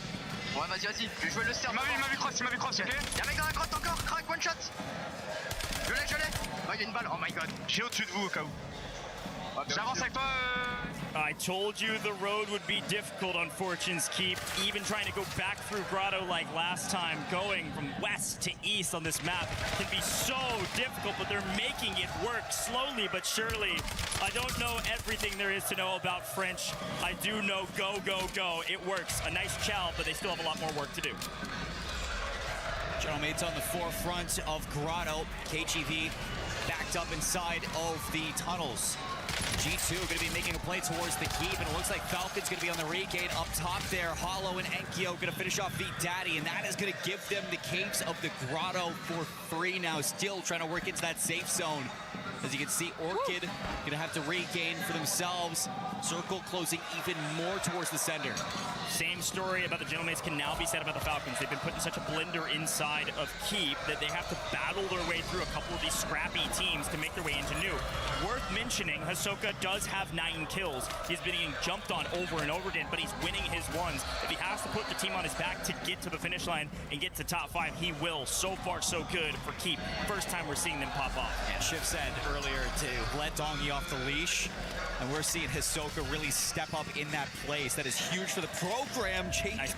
Ouais, vas-y. Je vais jouer le serve. Il m'a vu cross, ok. Y'a un mec dans la grotte encore, crack, one shot. Je l'ai. Oh, il y a une balle, oh my god. J'ai au-dessus de vous au cas où. J'avance avec toi. I told you the road would be difficult on Fortune's Keep. Even trying to go back through Grotto like last time, going from west to east on this map can be so difficult, but they're making it work slowly but surely. I don't know everything there is to know about French. I do know go, go, go. It works. A nice chow, but they still have a lot more work to do. Gentlemen's on the forefront of Grotto. KGV backed up inside of the tunnels. G2 going to be making a play towards the keep, and it looks like Falcon's going to be on the regain up top there. Hollow and Enkyo going to finish off V Daddy, and that is going to give them the caves of the Grotto for free now. Still trying to work into that safe zone. As you can see, Orchid going to have to regain for themselves. Circle closing even more towards the center. Same story about the Gentlemen can now be said about the Falcons. They've been put in such a blender inside of Keep that they have to battle their way through a couple of these scrappy teams to make their way into New. Worth mentioning, Hisoka does have 9 kills. He's been getting jumped on over and over again, but he's winning his ones. If he has to put the team on his back to get to the finish line and get to top 5, he will. So far, so good for Keep. First time we're seeing them pop off. Yeah, Shiv said earlier to let Dongi off the leash, and we're seeing Hisoka really step up in that place. That is huge for the program. JG nice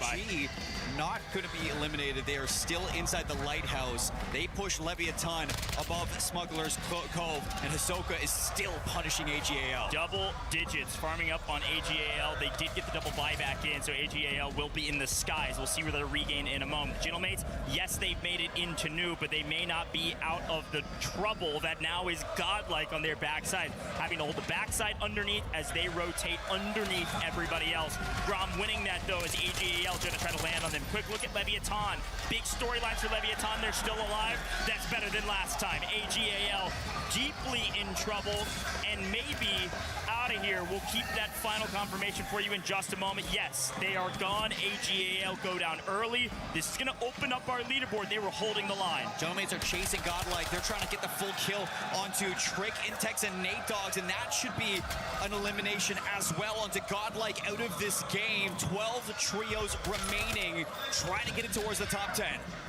not going to be eliminated. They are still inside the lighthouse. They push Leviathan above Smuggler's Cove, and Hisoka is still punishing AGAL. Double digits farming up on AGAL. They did get the double buyback in, so AGAL will be in the skies. We'll see where they'll regain in a moment. Gentlemates, yes, they've made it into New, but they may not be out of the trouble that now is godlike on their backside. Having to hold the backside underneath as they rotate underneath everybody else. Grom winning that, though, as AGAL going to try to land on them. Quick look at Leviathan. Big storylines for Leviathan. They're still alive. That's better than last time. AGAL deeply in trouble and maybe out of here. We'll keep that final confirmation for you in just a moment. Yes, they are gone. AGAL go down early. This is going to open up our leaderboard. They were holding the line. Gentlemen are chasing Godlike. They're trying to get the full kill onto Trick, Intex, and Nate Dogs, and that should be an elimination as well onto Godlike out of this game. 12 trios remaining, trying to get it towards the top 10.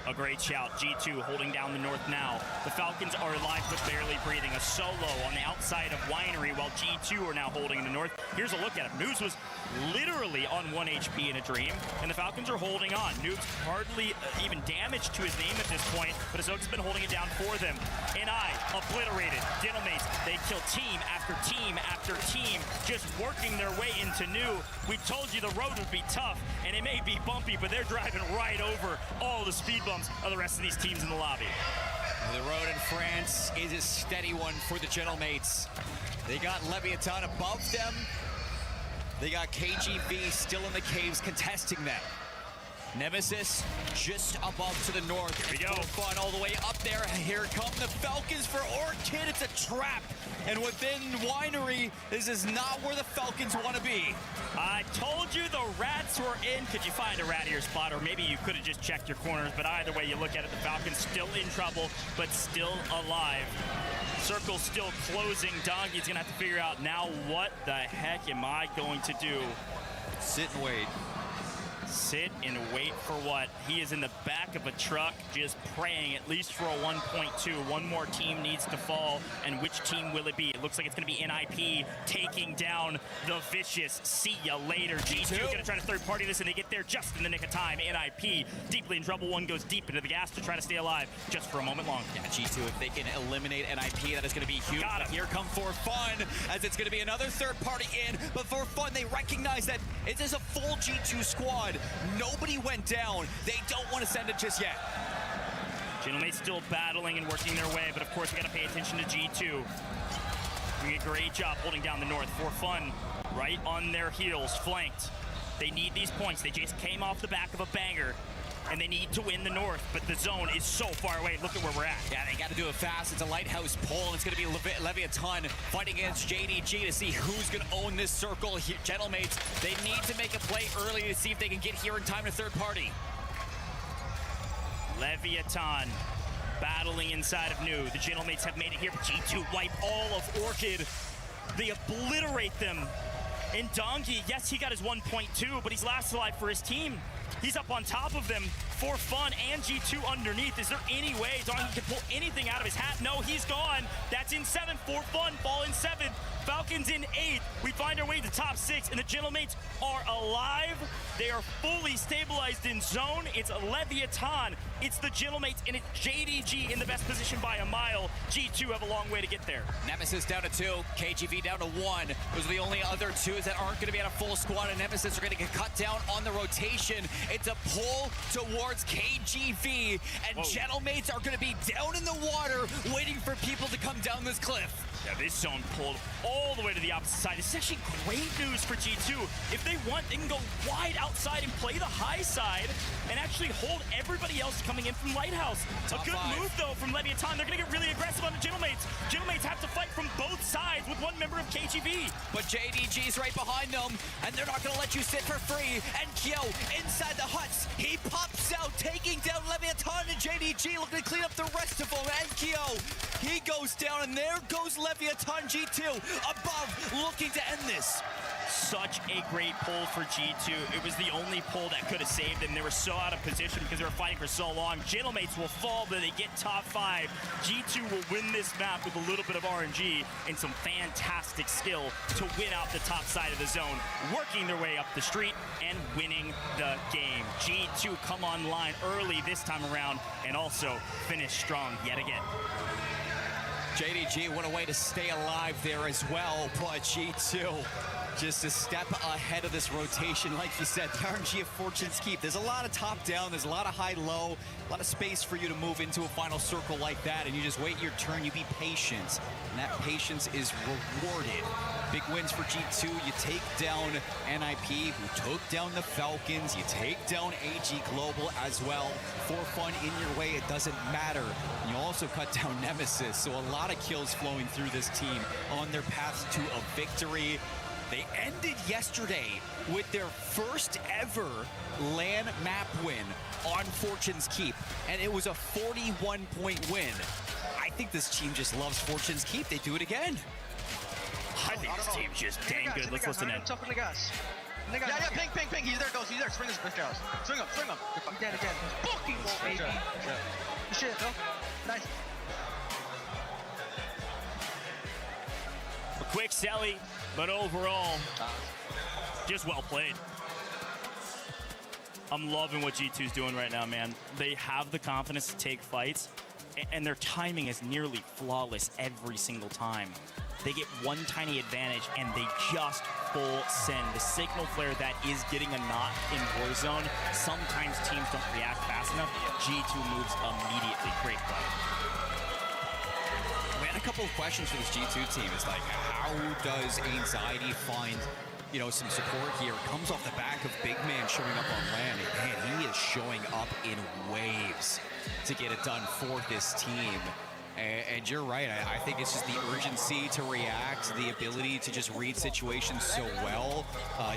A great shout. G2 holding down the north now. The Falcons are alive but barely breathing. A solo on the outside of Winery while G2 are now holding the north. Here's a look at him. Noobs was literally on 1 HP in a dream, and the Falcons are holding on. Noobs hardly even damage to his name at this point, but Hisoka's been holding it down for them. NI obliterated. Dentalmates, they kill team after team after team, just working their way into New. We told you the road would be tough, and it may be bumpy, but they're driving right over all the speed bumps of the rest of these teams in the lobby. The road in France is a steady one for the Gentlemates. They got Leviathan above them. They got KGB still in the caves contesting them. Nemesis just above to the north. Here we go. Fun all the way up there. Here come the Falcons for Orchid. It's a trap. And within Winery, this is not where the Falcons want to be. I told you the rats were in. Could you find a rat in your spot? Or maybe you could have just checked your corners. But either way you look at it, the Falcons still in trouble, but still alive. Circle still closing. Dongi's going to have to figure out now what the heck am I going to do? Sit and wait. Sit and wait for what? He is in the back of a truck just praying at least for a 1.2. One more team needs to fall, and which team will it be? It looks like it's going to be NIP taking down the Vicious. See ya later. G2 going to try to third party this, and they get there just in the nick of time. NIP deeply in trouble. One goes deep into the gas to try to stay alive just for a moment long. Yeah, G2, if they can eliminate NIP, that is going to be huge. Here come For Fun, as it's going to be another third party in, but For Fun, they recognize that it is a full G2 squad. Nobody went down. They don't want to send it just yet. Gentlemen still battling and working their way, but of course we got to pay attention to G2. Doing a great job holding down the north. For Fun right on their heels, flanked. They need these points. They just came off the back of a banger, and they need to win the north, but the zone is so far away. Look at where we're at. Yeah, they got to do it fast. It's a lighthouse pull, and it's going to be Leviathan fighting against JDG to see who's going to own this circle. Gentlemates, they need to make a play early to see if they can get here in time to third party. Leviathan battling inside of New. The Gentlemates have made it here, but G2 wipe all of Orchid. They obliterate them. And Dongi, yes, he got his 1.2, but he's last alive for his team. He's up on top of them, for fun and G2 underneath. Is there any way Donkey can pull anything out of his hat? No, he's gone. That's in 7 for fun. Ball in 7. Falcons in 8. We find our way to top 6, and the Gentlemates are alive. They are fully stabilized in zone. It's Leviathan. It's the Gentlemates, and it's JDG in the best position by a mile. G2 have a long way to get there. Nemesis down to 2, KGV down to 1. Those are the only other 2s that aren't going to be at a full squad, and Nemesis are going to get cut down on the rotation. It's a pull towards KGV, and Gentlemates are going to be down in the water waiting for people to come down this cliff. Yeah, this zone pulled all the way to the opposite side. This is actually great news for G2. If they want, they can go wide outside and play the high side and actually hold everybody else coming in from Lighthouse. Top a good 5. move, though, from Leviathan. They're going to get really aggressive on the Gentlemates. Gentlemates have to fight from both sides with one member of KGV. But JDG's right behind them, and they're not going to let you sit for free. And Kyo inside the huts. He pops out, taking down Leviathan, and JDG looking to clean up the rest of them. And Kyo, he goes down, and there goes Leviathan. G2 above, looking to end this. Such a great pull for G2. It was the only pull that could have saved them. They were so out of position because they were fighting for so long. Gentlemates will fall, but they get top 5. G2 will win this map with a little bit of RNG and some fantastic skill to win out the top side of the zone, working their way up the street and winning the game. G2 come online early this time around and also finish strong yet again. JDG went away to stay alive there as well, but G2 just a step ahead of this rotation. Like you said, the RNG of Fortune's Keep. There's a lot of top-down, there's a lot of high-low, a lot of space for you to move into a final circle like that, and you just wait your turn, you be patient, and that patience is rewarded. Big wins for G2. You take down NIP, who took down the Falcons. You take down AG Global as well. For fun in your way, it doesn't matter. You also cut down Nemesis, so a lot of kills flowing through this team on their path to a victory. They ended yesterday with their first ever LAN map win on Fortune's Keep, and it was a 41-point win. I think this team just loves Fortune's Keep. They do it again. I think this team's just dang good. Let's listen in. Tough on the gas. Yeah, ping. He's there, goes. He's there. Swing this guy. Swing him. Again. Fucking wall, baby. Good shit, bro. Nice. A quick Selly, but overall, just well played. I'm loving what G2's doing right now, man. They have the confidence to take fights, and their timing is nearly flawless every single time. They get one tiny advantage, and they just full send. The signal flare that is getting a knot in Warzone, sometimes teams don't react fast enough. G2 moves immediately. Great play. We had a couple of questions for this G2 team. It's like, how does Anxiety find, you know, some support here? Comes off the back of Big Man showing up on land. And man, he is showing up in waves to get it done for this team. And you're right. I think it's just the urgency to react, the ability to just read situations so well.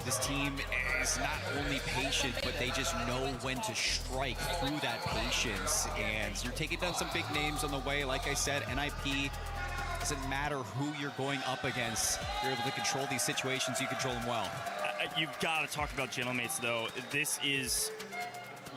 This team is not only patient, but they just know when to strike through that patience. And you're taking down some big names on the way. Like I said, NIP, doesn't matter who you're going up against. You're able to control these situations. You control them well. You've got to talk about Gentlemates, though. This is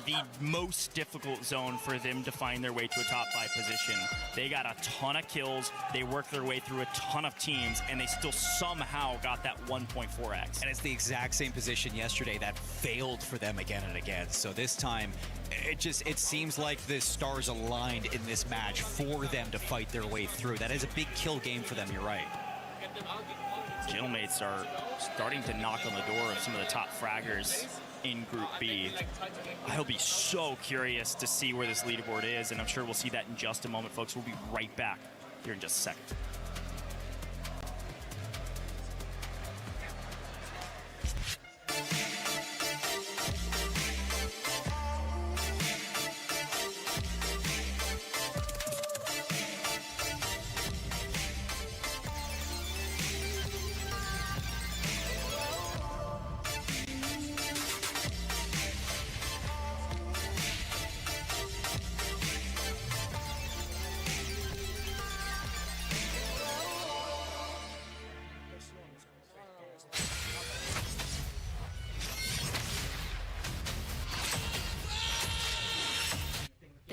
the most difficult zone for them to find their way to a top 5 position. They got a ton of kills, they worked their way through a ton of teams, and they still somehow got that 1.4x. And it's the exact same position yesterday that failed for them again and again. So this time, it seems like the stars aligned in this match for them to fight their way through. That is a big kill game for them, you're right. Gentlemates are starting to knock on the door of some of the top fraggers in Group B. I'll be so curious to see where this leaderboard is, and I'm sure we'll see that in just a moment, folks. We'll be right back here in just a second.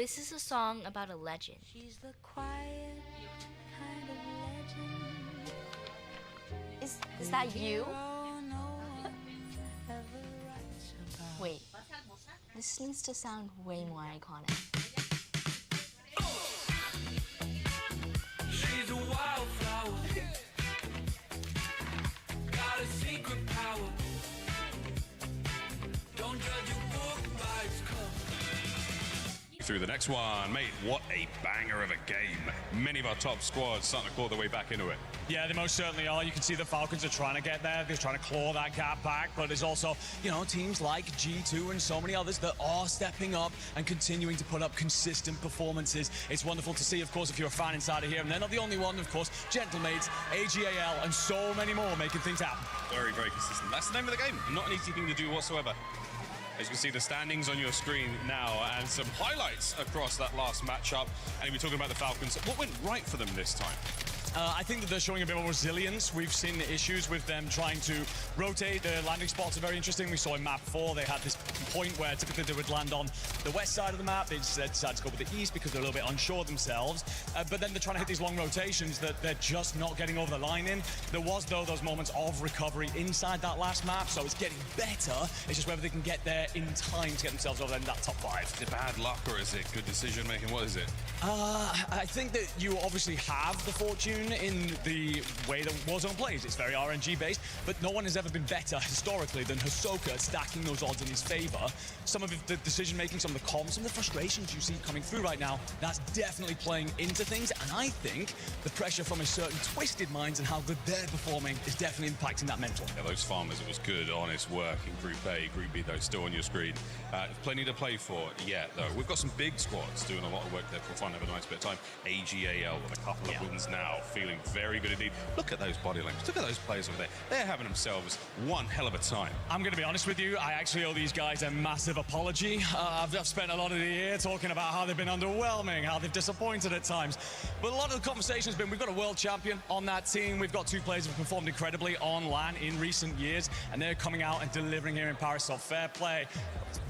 This is a song about a legend. She's the quiet kind of legend. Is that you? Wait, this needs to sound way more iconic. She's a wildflower. Got a secret power. Don't judge a book by its cover. Through the next one, mate, what a banger of a game. Many of our top squads starting to claw their way back into it. Yeah, they most certainly are. You can see the Falcons are trying to get there. They're trying to claw that gap back, but there's also, you know, teams like G2 and so many others that are stepping up and continuing to put up consistent performances. It's wonderful to see, of course, if you're a fan inside of here. And they're not the only one, of course. Gentlemates, AGAL, and so many more making things happen. Very, very consistent. That's the name of the game. Not an easy thing to do whatsoever. As you can see the standings on your screen now and some highlights across that last matchup. And we're talking about the Falcons. What went right for them this time? I think that they're showing a bit more resilience. We've seen the issues with them trying to rotate. The landing spots are very interesting. We saw in map 4, they had this point where typically they would land on the west side of the map. They decided to go with the east because they're a little bit unsure themselves. But then they're trying to hit these long rotations that they're just not getting over the line in. There was, though, those moments of recovery inside that last map, so it's getting better. It's just whether they can get there in time to get themselves over in that top 5. Is it bad luck or is it good decision making? What is it? I think that you obviously have the fortune in the way that Warzone plays. It's very RNG based, but no one has ever been better historically than Hisoka at stacking those odds in his favor. Some of the decision making, some of the comms, some of the frustrations you see coming through right now, that's definitely playing into things. And I think the pressure from a certain twisted minds and how good they're performing is definitely impacting that mental. Yeah, those farmers, it was good, honest work in Group A. Group B, though, still on your screen. Plenty to play for yet, though. We've got some big squads doing a lot of work there for fun, have a nice bit of time. AGAL with a couple of wins now, feeling very good indeed. Look at those body language. Look at those players over there. They're having themselves one hell of a time. I'm going to be honest with you. I actually owe these guys a massive apology. I've spent a lot of the year talking about how they've been underwhelming, how they've disappointed at times. But a lot of the conversation has been, we've got a world champion on that team. We've got 2 players who have performed incredibly on LAN in recent years, and they're coming out and delivering here in Paris. So fair play.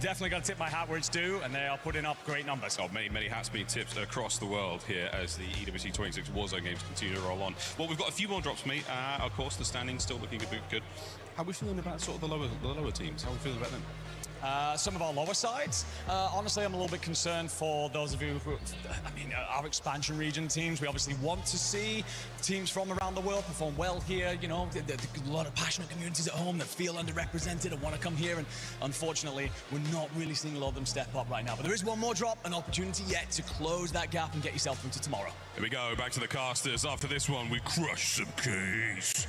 Definitely got to tip my hat where it's due, and they are putting up great numbers. Oh, many hats being tipped across the world here as the EWC26 Warzone games continue to roll on. Well, we've got a few more drops, mate. Of course, the standings still looking good. How are we feeling about sort of the lower teams? How are we feeling about them? Some of our lower sides. Honestly, I'm a little bit concerned for those of you who, our expansion region teams. We obviously want to see teams from around the world perform well here. You know, there's a lot of passionate communities at home that feel underrepresented and want to come here. And unfortunately, we're not really seeing a lot of them step up right now. But there is one more drop, an opportunity yet to close that gap and get yourself through to tomorrow. Here we go, back to the casters. After this one, we crush some keys.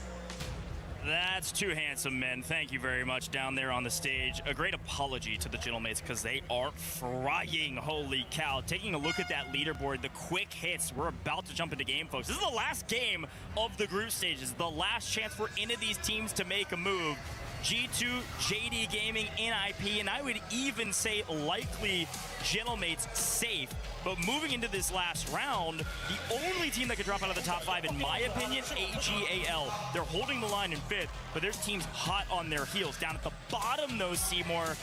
That's 2 handsome men. Thank you very much down there on the stage. A great apology to the Gentlemates because they are frying. Holy cow. Taking a look at that leaderboard, the quick hits. We're about to jump into game, folks. This is the last game of the group stages. The last chance for any of these teams to make a move. G2, JD Gaming, NIP, and I would even say likely Gentlemates safe. But moving into this last round, the only team that could drop out of the top 5, in my opinion, AGAL. They're holding the line in 5th, but there's teams hot on their heels. Down at the bottom, though, Seymour,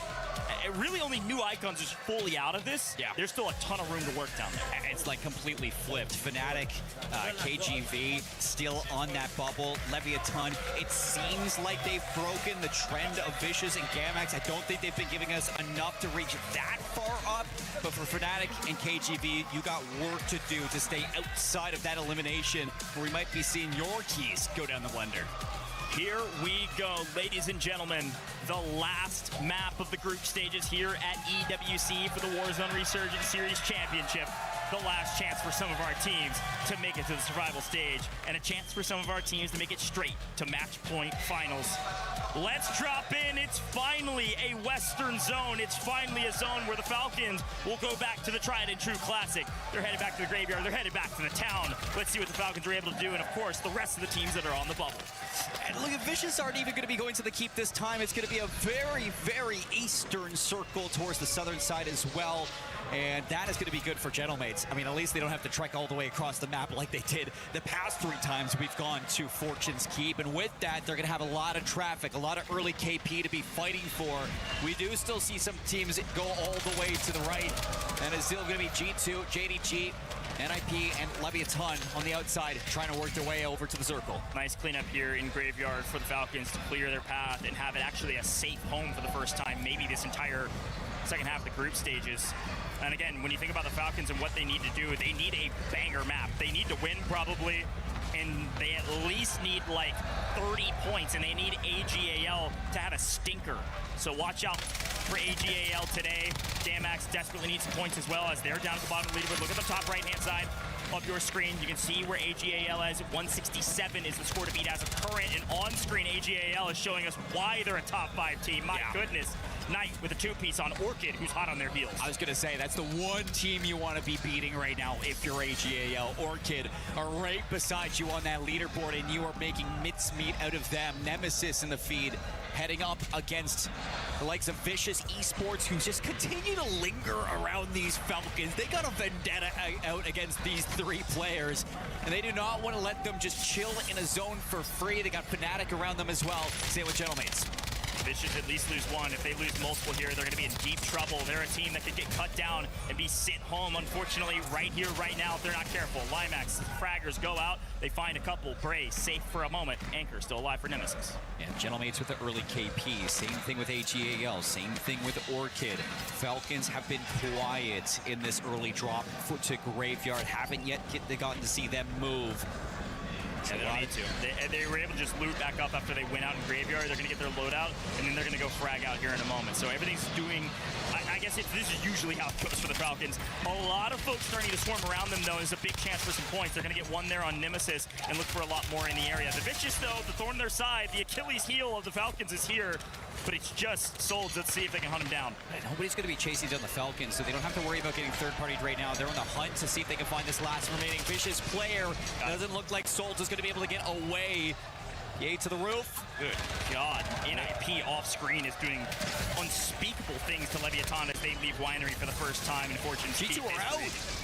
really only new icons is fully out of this. Yeah. There's still a ton of room to work down there. It's like completely flipped. Fnatic, KGV, still on that bubble. Leviathan, it seems like they've broken the trend of Vicious and Gamax. I don't think they've been giving us enough to reach that far up. But for Fnatic and KGV, you got work to do to stay outside of that elimination, where we might be seeing your keys go down the blender. Here we go, ladies and gentlemen. The last map of the group stages here at EWC for the Warzone Resurgent Series Championship. The last chance for some of our teams to make it to the survival stage, and a chance for some of our teams to make it straight to match point finals. Let's drop in. It's finally a Western zone. It's finally a zone where the Falcons will go back to the tried and true classic. They're headed back to the graveyard. They're headed back to the town. Let's see what the Falcons are able to do, and of course, the rest of the teams that are on the bubble. And look, at Vicious aren't even going to be going to the keep this time. It's going to be a very, very eastern circle towards the southern side as well. and that is going to be good for Gentlemates. I mean, at least they don't have to trek all the way across the map like they did the past 3 times we've gone to Fortune's Keep, and with that, they're going to have a lot of traffic, a lot of early KP to be fighting for. We do still see some teams go all the way to the right, and it's still going to be G2, JDG, NIP, and Leviathan on the outside trying to work their way over to the circle. Nice cleanup here in Graveyard for the Falcons to clear their path and have it actually a safe home for the first time, maybe this entire second half of the group stages. And again, when you think about the Falcons and what they need to do, they need a banger map. They need to win probably, and they at least need like 30 points, and they need AGAL to have a stinker. So watch out for AGAL today. Damax desperately needs some points as well, as they're down at the bottom of the leaderboard. Look at the top right-hand side of your screen. You can see where AGAL is. 167 is the score to beat as of current, and on screen AGAL is showing us why they're a top 5 team. My goodness. Knight with a 2-piece on Orchid, who's hot on their heels. I was going to say, that's the one team you want to be beating right now if you're AGAL. Orchid are right beside you on that leaderboard, and you are making mincemeat out of them. Nemesis in the feed, heading up against the likes of Vicious Esports, who just continue to linger around these Falcons. They got a vendetta out against these 3 players, and they do not want to let them just chill in a zone for free. They got Fnatic around them as well. Same with Gentlemates. Vicious at least lose one. If they lose multiple here, they're going to be in deep trouble. They're a team that could get cut down and be sent home, unfortunately, right here, right now, if they're not careful. Limax, Fraggers go out. They find a couple. Bray safe for a moment. Anchor still alive for Nemesis. Yeah, Gentlemates with the early KP. Same thing with AGAL. Same thing with Orchid. Falcons have been quiet in this early drop to Graveyard. Haven't yet gotten to see them move. Yeah, they don't need to. They were able to just loot back up after they went out in Graveyard. They're going to get their loadout, and then they're going to go frag out here in a moment. So everything's doing... I guess this is usually how it goes for the Falcons. A lot of folks starting to swarm around them, though. There's a big chance for some points. They're going to get one there on Nemesis and look for a lot more in the area. The Vicious, though, the thorn in their side, the Achilles heel of the Falcons is here. But it's just Souls. Let's see if they can hunt him down. Nobody's going to be chasing down the Falcons, so they don't have to worry about getting third-partied right now. They're on the hunt to see if they can find this last remaining Vicious player. Doesn't look like Souls is going to be able to get away. Yay to the roof. Good God. NIP off-screen is doing unspeakable things to Leviathan as they leave Winery for the first time in Fortune's Keep. G2 are out.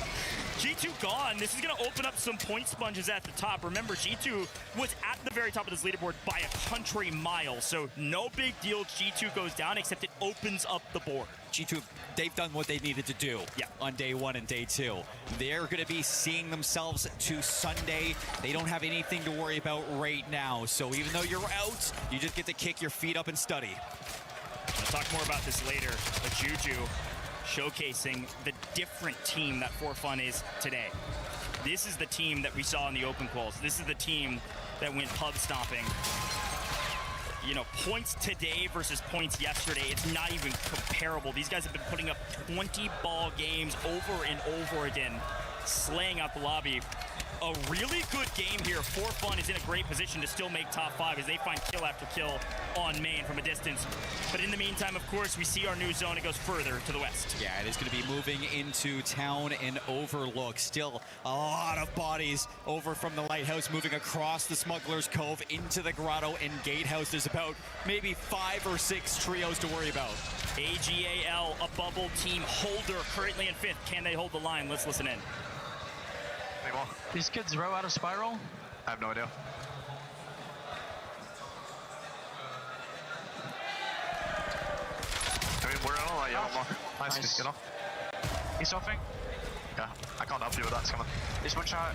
G2 gone. This is going to open up some point sponges at the top. Remember, G2 was at the very top of this leaderboard by a country mile, so no big deal. G2 goes down, except it opens up the board. G2, they've done what they needed to do on day 1 and day 2. They're going to be seeing themselves to Sunday. They don't have anything to worry about right now, so even though you're out, you just get to kick your feet up and study. We'll talk more about this later, but Juju showcasing the different team that For Fun is today. This is the team that we saw in the open quals. This is the team that went pub stomping. You know, points today versus points yesterday, it's not even comparable. These guys have been putting up 20 ball games over and over again, slaying out the lobby. A really good game here. For Fun is in a great position to still make top 5 as they find kill after kill on main from a distance. But in the meantime, of course, we see our new zone. It goes further to the west. Yeah, it is going to be moving into town and Overlook. Still a lot of bodies over from the Lighthouse, moving across the Smuggler's Cove into the Grotto and Gatehouse. There's about maybe 5 or 6 trios to worry about. AGAL, a bubble team holder, currently in 5th. Can they hold the line? Let's listen in. These kids row out of Spiral? I have no idea. I mean, we're on that yellow mark. Nice. Get off. He's offing. Yeah, I can't help you with that. It's coming. He's one shot.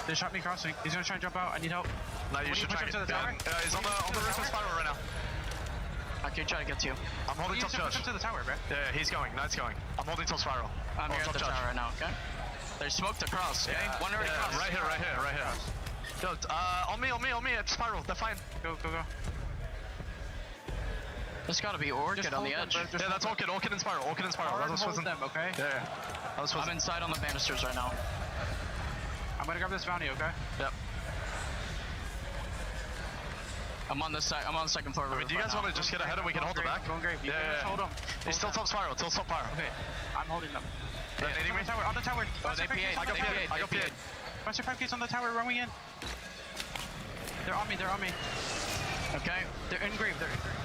They shot me crossing. He's gonna try and jump out. I need help. No, you should try him to to the tower. He's on the roof of Spiral right now. I can try to get to you. I'm holding top church. Push him to the tower, bro. Yeah, he's going. Knight's going. I'm holding top Spiral. I'm here at the tower right now, okay? They're smoked across, okay? Yeah, One already crossed. Right here. Yo, on me, it's Spiral. They're fine. Go. There's gotta be Orchid on the edge. Yeah, that's Orchid and Spiral. That's what's them, okay? Yeah. I'm inside on the banisters right now. I'm gonna grab this bounty, okay? Yep. I'm on this side. I'm on the second floor. I mean, do you guys want to just get ahead and we can hold it back? Going great. Yeah. Hold them. He's still top Spiral. Okay. I'm holding them. Yeah, on the tower. Oh, they PA'd. I got PA'd. Master 5 kids on the tower, rowing in. They're on me. Okay, they're in grave.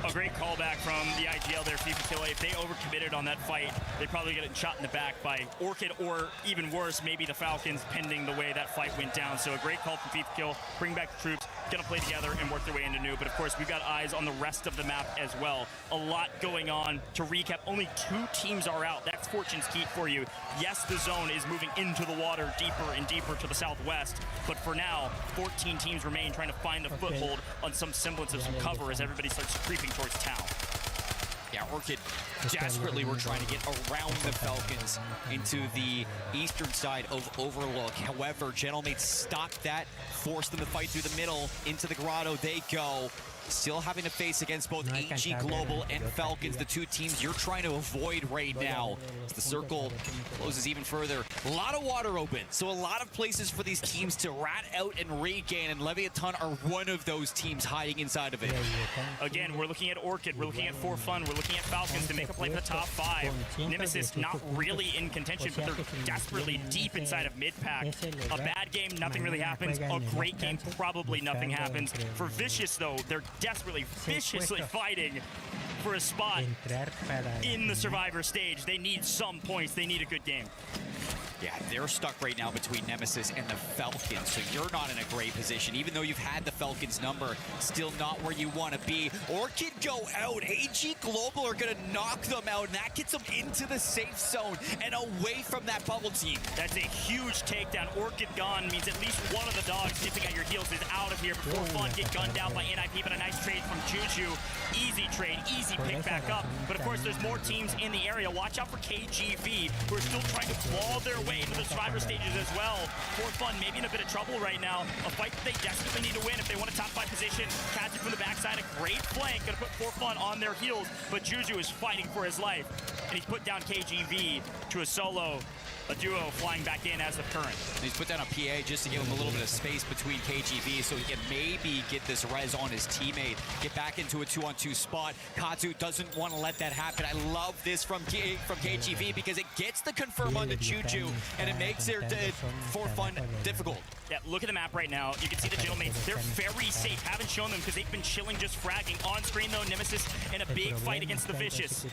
A great callback from the IGL there, FIFA Kill. If they overcommitted on that fight, they probably get shot in the back by Orchid, or even worse, maybe the Falcons, pending the way that fight went down. So a great call from FIFA Kill, bring back the troops, gonna play together and work their way into new. But of course, we've got eyes on the rest of the map as well. A lot going on. To recap, only 2 teams are out. That's Fortune's Keep for you. Yes, the zone is moving into the water deeper and deeper to the southwest, but for now, 14 teams remain trying to find a foothold on some semblance of some cover as everybody starts creeping towards town. Yeah, Orchid desperately were trying to get around the Falcons into the eastern side of Overlook. However, Gentlemates stopped that, forced them to fight through the middle. Into the grotto they go. Still having to face against both AG Global and Falcons, the 2 teams you're trying to avoid right now. As the circle closes even further. A lot of water open, so a lot of places for these teams to rat out and regain, and Leviathan are one of those teams hiding inside of it. Again, we're looking at Orchid, we're looking at For Fun, we're looking at Falcons to make a play for the top 5. Nemesis not really in contention, but they're desperately deep inside of mid-pack. A bad game, nothing really happens. A great game, probably nothing happens. For Vicious, though, they're desperately, viciously fighting for a spot in the Survivor stage. They need some points. They need a good game. Yeah, they're stuck right now between Nemesis and the Falcons, so you're not in a great position. Even though you've had the Falcons number, still not where you want to be. Orchid go out. AG Global are going to knock them out, and that gets them into the safe zone and away from that bubble team. That's a huge takedown. Orchid gone means at least one of the dogs nipping at your heels is out of here. Before Fun get gunned down by NIP, but a nice trade from Juju. Easy trade, easy pick back up. But of course, there's more teams in the area. Watch out for KGV, who are still trying to claw their way to the Survivor stages as well. For Fun maybe in a bit of trouble right now. A fight that they desperately need to win if they want a top 5 position. Catch it from the backside, a great flank. Gonna put For Fun on their heels, but Juju is fighting for his life. And he's put down KGV to a solo. A duo flying back in as of current. He's put down a PA just to give him a little bit of space between KGV so he can maybe get this res on his teammate, get back into a 2-on-2 spot. Kazu doesn't want to let that happen. I love this from KGV because it gets the confirm on the Juju and it makes their For Fun difficult. Yeah, look at the map right now. You can see the Gentlemates. They're very safe. Haven't shown them because they've been chilling, just fragging. On screen, though, Nemesis in a big fight against the Vicious.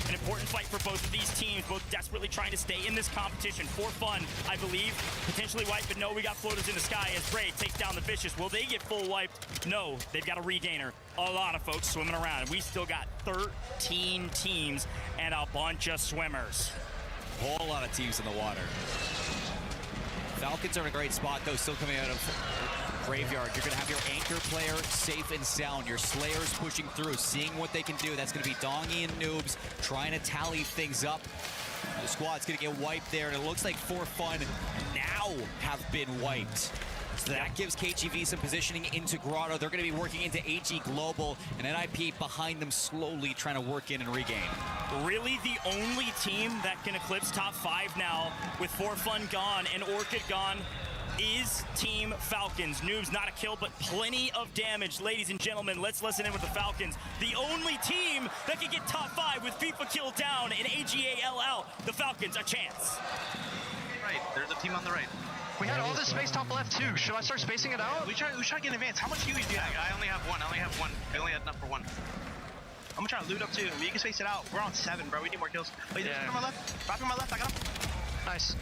An important fight for both of these teams, both desperately trying to stay in this competition. For Fun, I believe, potentially wiped, but no, we got floaters in the sky as Bray takes down the Vicious. Will they get full wiped? No, they've got a regainer. A lot of folks swimming around. We still got 13 teams and a bunch of swimmers. A whole lot of teams in the water. Falcons are in a great spot, though, still coming out of Graveyard. You're going to have your anchor player safe and sound. Your Slayers pushing through, seeing what they can do. That's going to be Dongy and Noobs trying to tally things up. The squad's going to get wiped there, and it looks like For Fun now have been wiped. So that gives KGV some positioning into Grotto. They're going to be working into AG Global, and NIP behind them slowly trying to work in and regain. Really the only team that can eclipse top 5 now with For Fun gone and Orchid gone is Team Falcons. Noobs, not a kill, but plenty of damage. Ladies and gentlemen, let's listen in with the Falcons. The only team that can get top 5 with FIFA kill down and AGAL out. The Falcons, a chance. Right, there's a team on the right. We had all this space top left too. Should I start spacing it out? We try to get in advance. How much Hueys do you have? I only have one. I only had enough for one. I'm gonna try to loot up too. You can space it out. We're on 7, bro. We need more kills. Wait, there's one on my left. Drop on my left. I got him. Nice.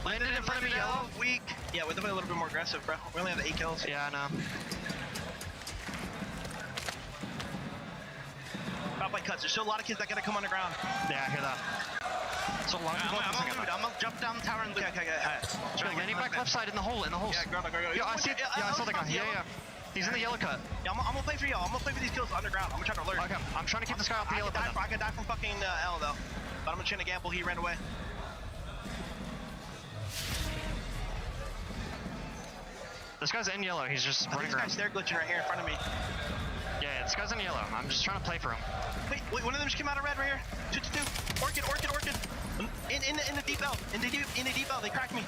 Landed in front of me, yellow. Weak. Yeah, we're definitely a little bit more aggressive, bro. We only have 8 kills. Yeah, I know. Drop like cuts. There's still a lot of kids that gotta come underground. Yeah, I hear that. So long. I'm gonna jump down the tower and loot. Okay. Landing back left side in the hole. Yeah, go. Yeah, I see. Yeah, I saw the guy. Yeah. He's in the yellow cut. Yeah, I'm gonna play for y'all. I'm gonna play for these kills underground. I'm gonna try to alert. Okay, I'm trying to keep this guy off the yellow cut. I could die from fucking L though. But I'm gonna try to gamble. He ran away. This guy's in yellow. He's just running around. This guy's stair glitching right here in front of me. Yeah, this guy's in yellow. I'm just trying to play for him. Wait, one of them just came out of red right here. 2-2. Orchid. In the deep L. In the deep L. They cracked me.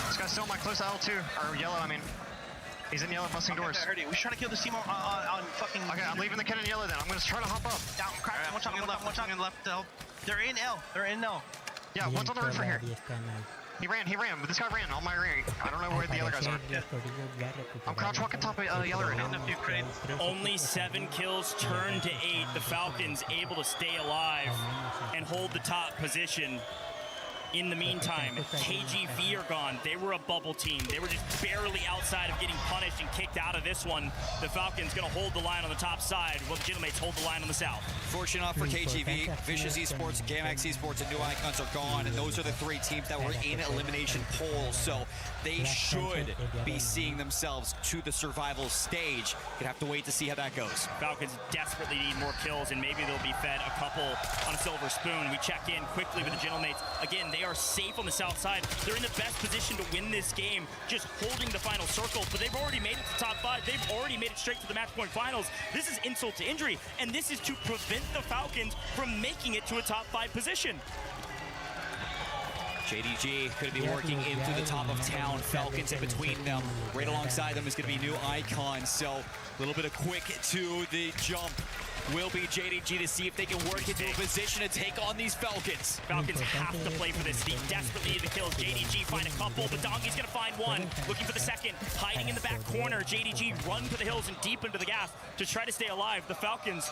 This guy's still in my close L2. Or yellow, I mean. He's in yellow, busting doors. I heard you. We should try to kill this team on fucking... Okay, I'm leaving the kid in yellow then. I'm gonna try to hop up. Down, crack. One shot left to help. They're in L. Yeah, one's on the roof right here. He ran, but this guy ran on my ring. I don't know where the other guys are. I'm crouch walking top of yellow right now. Only 7 kills turned to 8. The Falcons able to stay alive and hold the top position. In the meantime, KGV are gone. They were a bubble team. They were just barely outside of getting punished and kicked out of this one. The Falcons going to hold the line on the top side while the Gentlemates hold the line on the south. Fortunate enough for KGV, Vicious Esports, Gamex Esports, and New Icons are gone, and those are the 3 teams that were in elimination polls, so they should be seeing themselves to the survival stage. Gonna have to wait to see how that goes. Falcons desperately need more kills, and maybe they'll be fed a couple on a silver spoon. We check in quickly with the Gentlemates. Again, they are safe on the south side. They're in the best position to win this game, just holding the final circle, but they've already made it to top 5. They've already made it straight to the match point finals. This is insult to injury, and this is to prevent the Falcons from making it to a top 5 position. JDG could be working in through the top of town. Falcons in between them. Right alongside them is going to be New Icons. So a little bit of quick to the jump will be JDG to see if they can work into a position to take on these Falcons. Falcons have to play for this. They desperately need the kills. JDG find a couple, but Dongy's going to find one. Looking for the second. Hiding in the back corner. JDG run for the hills and deep into the gas to try to stay alive. The Falcons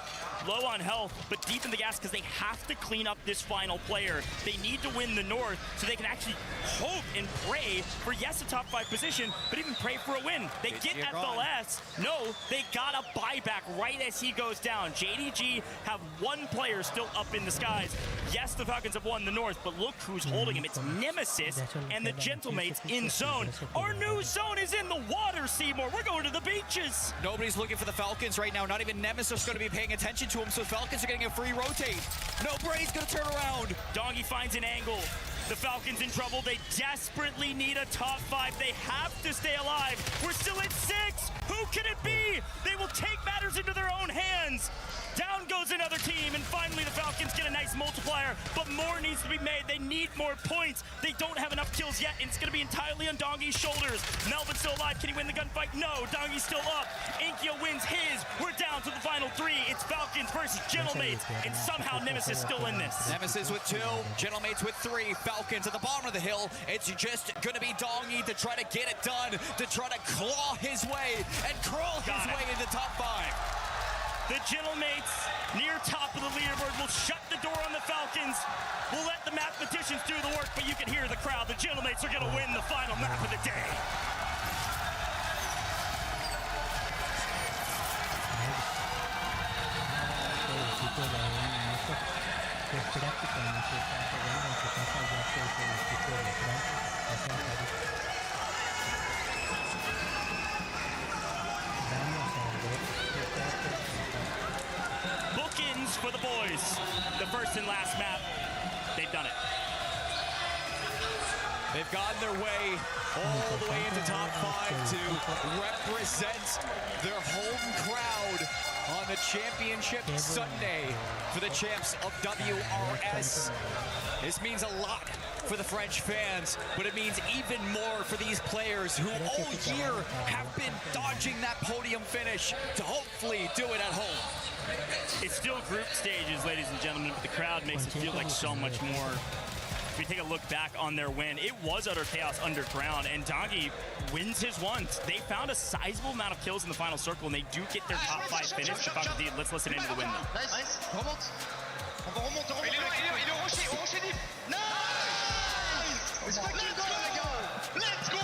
low on health, but deep in the gas because they have to clean up this final player. They need to win the North so they can actually hope and pray for, yes, a top 5 position, but even pray for a win. They get FLS. No, they got a buyback right as he goes down. JDG have 1 player still up in the skies. Yes, the Falcons have won the North, but look who's holding him. It's Nemesis and the Gentlemates in zone. Our new zone is in the water, Seymour. We're going to the beaches. Nobody's looking for the Falcons right now. Not even Nemesis is going to be paying attention to him, so Falcons are getting a free rotate. No, Brady's going to turn around. Dongy finds an angle. The Falcons in trouble. They desperately need a top 5. They have to stay alive. We're still at 6. Who can it be? They will take matters into their own hands. Down goes another team, and finally the Falcons get a nice multiplier, but more needs to be made. They need more points. They don't have enough kills yet, and it's going to be entirely on Dongy's shoulders. Melvin's still alive. Can he win the gunfight? No. Dongy's still up. Inkyo wins his. We're down to the final 3. It's Falcons versus Gentlemates, and somehow Nemesis still in this. Nemesis with 2, Gentlemates with 3, Falcons at the bottom of the hill. It's just going to be Dongy to try to get it done, to try to claw his way and crawl his way into top 5. The Gentlemates, near top of the leaderboard, will shut the door on the Falcons. We'll let the mathematicians do the work, but you can hear the crowd. The Gentlemates are going to win the final map of the day. Bookends for the boys. The first and last map, they've done it. They've gotten their way all the way into top 5 to represent their home crowd on the championship Sunday for the champs of WRS. This means a lot for the French fans, but it means even more for these players who all year have been dodging that podium finish to hopefully do it at home. It's still group stages, ladies and gentlemen, but the crowd makes it feel like so much more. If we take a look back on their win, it was utter chaos underground, and Dongy wins his ones. They found a sizable amount of kills in the final circle, and they do get their top 5 finish. Let's listen into the win, though. Nice. Remonte. On va remonter. Il est au rocher deep. Nice. Let's go. Let's go.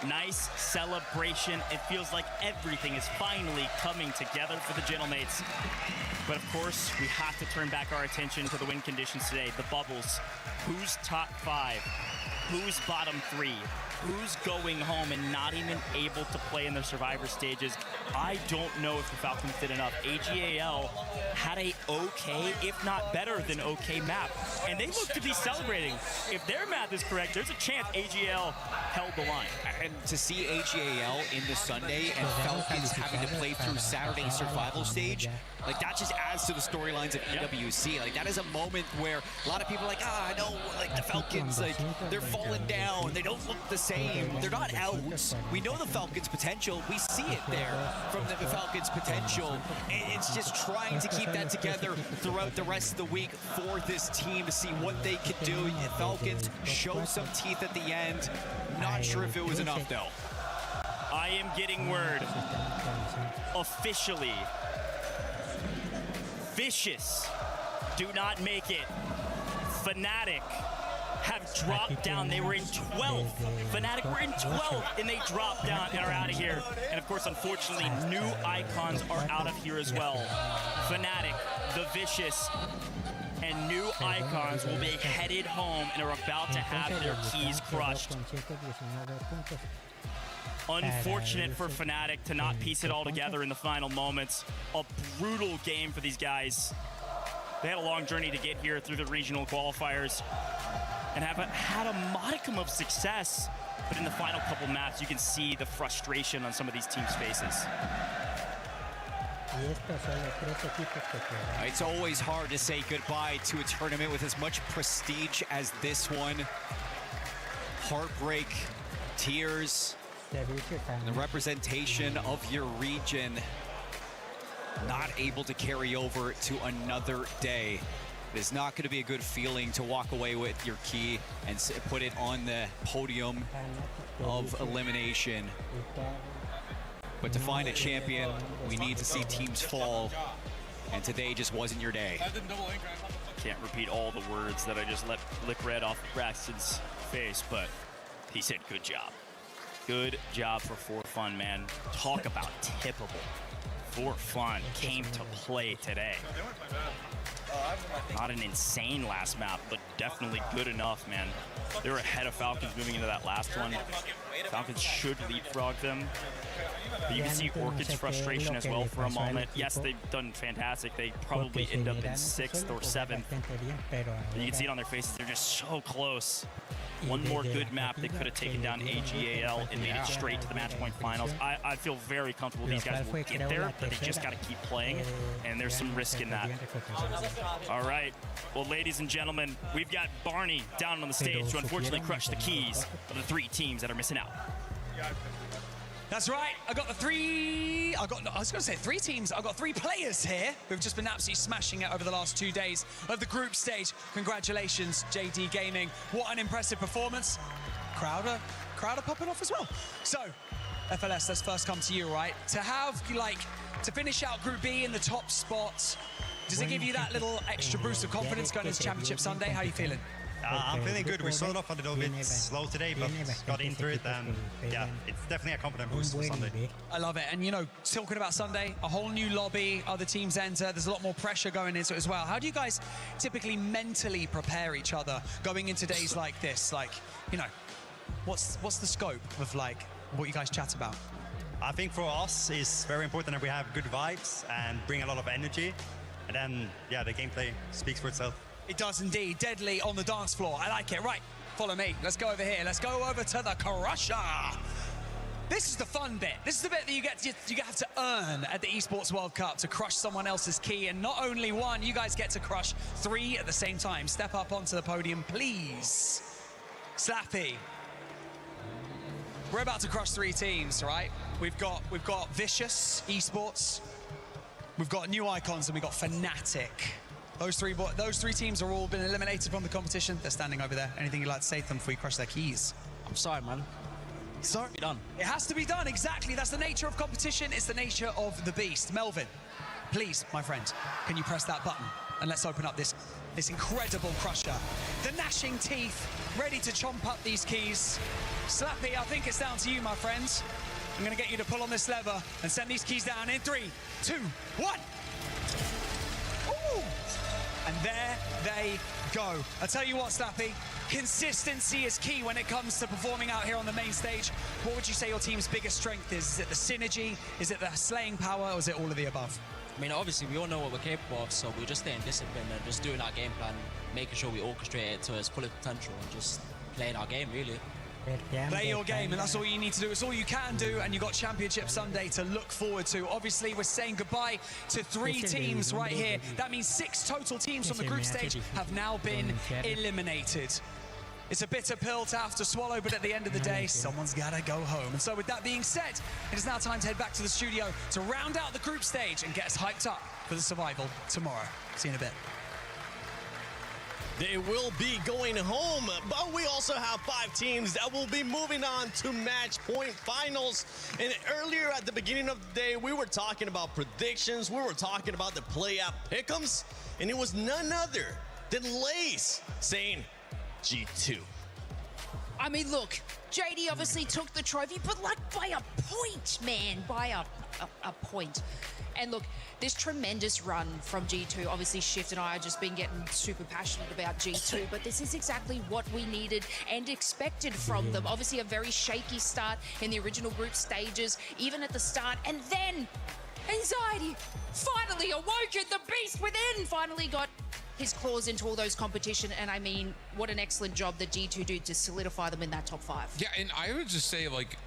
Nice celebration. It feels like everything is finally coming together for the Gentlemates. But of course, we have to turn back our attention to the win conditions today. The bubbles. Who's top 5? Who's bottom 3? Who's going home and not even able to play in their survivor stages? I don't know if the Falcons did enough. AGAL had a okay, if not better than okay map. And they look to be celebrating. If their math is correct, there's a chance AGAL held the line. And to see AGAL in the Sunday and Falcons having to play through Saturday's survival stage, like that just adds to the storylines of EWC. Like that is a moment where a lot of people are like, I know, like the Falcons, like they're falling fallen down. They don't look the same. They're not out. We know the Falcons' potential. We see it there from the Falcons' potential. And it's just trying to keep that together throughout the rest of the week for this team to see what they could do. The Falcons show some teeth at the end. Not sure if it was enough, though. I am getting word. Officially. Vicious do not make it. Fnatic have dropped down. They were in 12th. Fnatic were in 12th, and they dropped down and are out of here. And of course, unfortunately, new icons are out of here as well. Fnatic, the Vicious, and new icons will be headed home and are about to have their keys crushed. Unfortunate for Fnatic to not piece it all together in the final moments. A brutal game for these guys. They had a long journey to get here through the regional qualifiers and have had a modicum of success. But in the final couple maps, you can see the frustration on some of these teams' faces. It's always hard to say goodbye to a tournament with as much prestige as this one. Heartbreak, tears, and the representation of your region not able to carry over to another day. It is not going to be a good feeling to walk away with your key and put it on the podium of elimination. But to find a champion, we need to see teams fall, and today just wasn't your day. Can't repeat all the words that I just let lick red off Braxton's face, but he said good job. Good job for Fun, man. Talk about tippable. For Fun came to play today. Not an insane last map, but definitely good enough, man. They were ahead of Falcons moving into that last one. Falcons should leapfrog them. But you can see Orchid's frustration as well for a moment. Yes, they've done fantastic. They probably end up in 6th or 7th. You can see it on their faces. They're just so close. One more good map, they could have taken down AGAL and made it straight to the match point finals. I feel very comfortable these guys will get there, but they just got to keep playing, and there's some risk in that. All right, well, ladies and gentlemen, we've got Barney down on the stage to unfortunately crush the keys of the 3 teams that are missing out. That's right. I got the 3. I was going to say 3 teams. I've got 3 players here who've just been absolutely smashing it over the last 2 days of the group stage. Congratulations, JD Gaming. What an impressive performance. Crowd are popping off as well. So, FLS, let's first come to you, right? To have, to finish out Group B in the top spot, does it give you that little extra boost of confidence going into Championship Sunday? How are you feeling? I'm feeling good. We started off a little bit slow today, but got into it, and yeah, it's definitely a confident boost for Sunday. I love it. And, talking about Sunday, a whole new lobby, other teams enter, there's a lot more pressure going into it as well. How do you guys typically mentally prepare each other going into days like this? What's the scope of, what you guys chat about? I think for us, it's very important that we have good vibes and bring a lot of energy. And then, yeah, the gameplay speaks for itself. It does indeed. Deadly on the dance floor. I like it. Right, follow me. Let's go over here. Let's go over to the Crusher. This is the fun bit. This is the bit that you have to earn at the Esports World Cup to crush someone else's key. And not only one, you guys get to crush 3 at the same time. Step up onto the podium, please. Slappy. We're about to crush 3 teams, right? We've got Vicious Esports. We've got new icons, and we've got Fnatic. Those three teams have all been eliminated from the competition. They're standing over there. Anything you'd like to say to them before you crush their keys? I'm sorry, man. Sorry. Be done. It has to be done, exactly. That's the nature of competition. It's the nature of the beast. Melvin, please, my friend, can you press that button? And let's open up this incredible crusher. The gnashing teeth, ready to chomp up these keys. Slappy, I think it's down to you, my friends. I'm going to get you to pull on this lever and send these keys down in 3, 2, 1. Ooh. And there they go. I tell you what, Slappy, consistency is key when it comes to performing out here on the main stage. What would you say your team's biggest strength is? Is it the synergy? Is it the slaying power? Or is it all of the above? I mean, obviously, we all know what we're capable of, so we're just staying disciplined and just doing our game plan, making sure we orchestrate it to its full potential and just playing our game, really. Play your game, and that's all you need to do. It's all you can do, and you've got Championship Sunday to look forward to. Obviously, we're saying goodbye to 3 teams right here. That means 6 total teams from the group stage have now been eliminated. It's a bitter pill to have to swallow, but at the end of the day, someone's gotta go home. And so with that being said, it is now time to head back to the studio to round out the group stage and get us hyped up for the survival tomorrow. See you in a bit. They will be going home, but we also have 5 teams that will be moving on to match point finals. And earlier at the beginning of the day, we were talking about predictions. We were talking about the play-out pick'ems, and it was none other than Lace saying G2. I mean, look, JD obviously took the trophy, but like by a point, man, by a point. And look, this tremendous run from G2, obviously Shift and I have just been getting super passionate about G2, but this is exactly what we needed and expected from them. Obviously a very shaky start in the original group stages, even at the start, and then anxiety finally awoke, and the beast within finally got his claws into all those competition, and I mean, what an excellent job that G2 did to solidify them in that top 5. Yeah, and I would just say, like,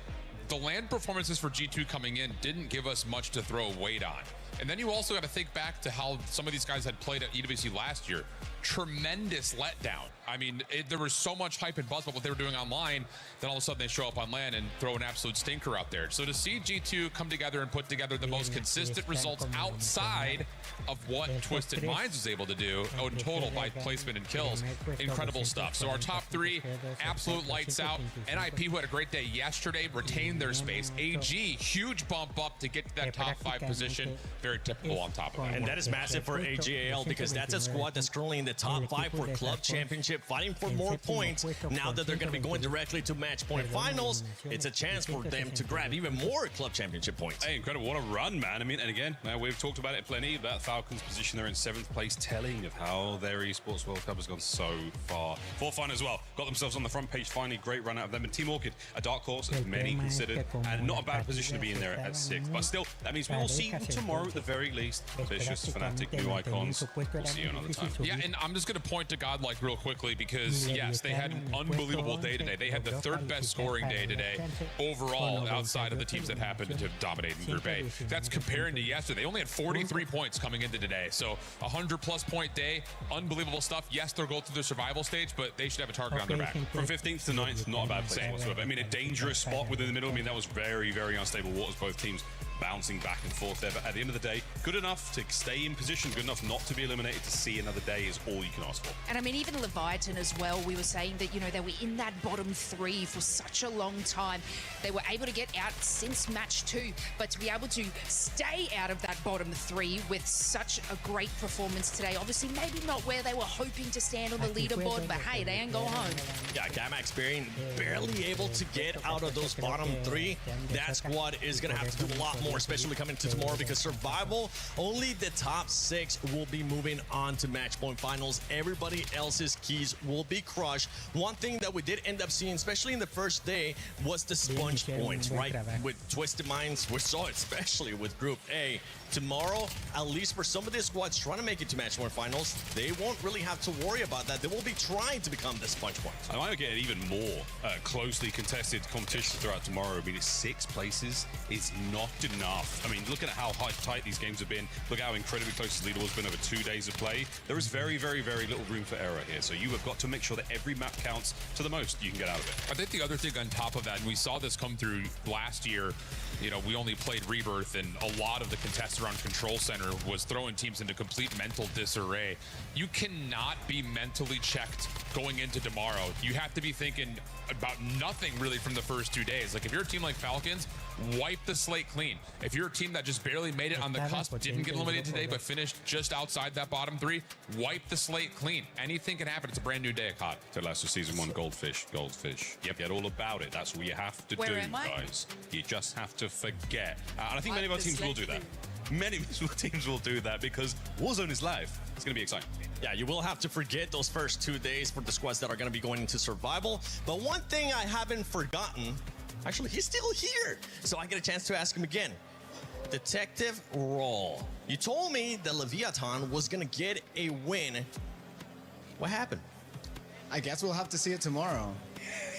the land performances for G2 coming in didn't give us much to throw weight on. And then you also got to think back to how some of these guys had played at EWC last year. Tremendous letdown. I mean, there was so much hype and buzz about what they were doing online, then all of a sudden they show up on land and throw an absolute stinker out there. So to see G2 come together and put together the most consistent results outside of what Twisted Minds was able to do in total by placement and kills, incredible stuff. So our top 3, absolute lights out. NIP, who had a great day yesterday, retained their space. AG, huge bump up to get to that top 5 position. Very typical on top of that. And that is massive for AGAL, because that's a squad that's currently in the top 5 for club championship, fighting for more points. Now that they're going to be going directly to match point finals, it's a chance for them to grab even more club championship points. Hey, incredible. What a run, man. I mean, and again, we've talked about it plenty, that Falcons position, they're in 7th place, telling of how their esports World Cup has gone so far. For fun as well. Got themselves on the front page finally. Great run out of them. And Team Orchid, a dark horse, as many considered, and not a bad position to be in there at 6th. But still, that means we will see them tomorrow at the very least. Vicious, Fnatic, new icons. We'll see you another time. Yeah, and I'm just going to point to Godlike real quickly, because yes, they had an unbelievable day today. They had the 3rd best scoring day today overall outside of the teams that happened to dominate in Group A. That's comparing to yesterday. They only had 43 points coming into today. So 100+ point day, unbelievable stuff. Yes, they'll go through the survival stage, but they should have a target on their back. From 15th to 9th, not a bad place whatsoever. I mean, a dangerous spot within the middle. I mean, that was very, very unstable waters, both teams bouncing back and forth there. But at the end of the day, good enough to stay in position, good enough not to be eliminated, to see another day is all you can ask for. And I mean, even Leviathan as well, we were saying that, you know, they were in that bottom 3 for such a long time. They were able to get out since match 2, but to be able to stay out of that bottom 3 with such a great performance today, obviously maybe not where they were hoping to stand on the leaderboard, but hey, they ain't going home. Yeah, Gamma Experience barely able to get out of those bottom 3. That squad is going to have to do a lot more, especially coming to tomorrow, because survival, only the top 6 will be moving on to match point finals. Everybody else's keys will be crushed. One thing that we did end up seeing, especially in the first day, was the sponge points, right? With Twisted Minds, we saw it especially with Group A. Tomorrow, at least for some of these squads trying to make it to match point finals, they won't really have to worry about that. They will be trying to become the sponge points. I might get an even more closely contested competition throughout tomorrow. I mean, it's 6 places. It's not enough. I mean, looking at how tight these games have been, look how incredibly close the leaderboard's been over 2 days of play. There is very, very, very little room for error here. So you have got to make sure that every map counts to the most you can get out of it. I think the other thing on top of that, and we saw this come through last year, you know, we only played Rebirth, and a lot of the contests around Control Center was throwing teams into complete mental disarray. You cannot be mentally checked going into tomorrow. You have to be thinking about nothing really from the first 2 days. Like, if you're a team like Falcons, wipe the slate clean. If you're a team that just barely made it on the cusp, didn't get eliminated today, but finished just outside that bottom 3, wipe the slate clean. Anything can happen. It's a brand new day of COD. So last of Season 1, Goldfish. Yep, get all about it. That's what you have to do, guys. You just have to forget. And I think many of our teams will do that. Many teams will do that because Warzone is live. It's going to be exciting. Yeah, you will have to forget those first 2 days for the squads that are going to be going into survival. But one thing I haven't forgotten, actually, he's still here, so I get a chance to ask him again. Detective Roll. You told me that Leviathan was going to get a win. What happened? I guess we'll have to see it tomorrow.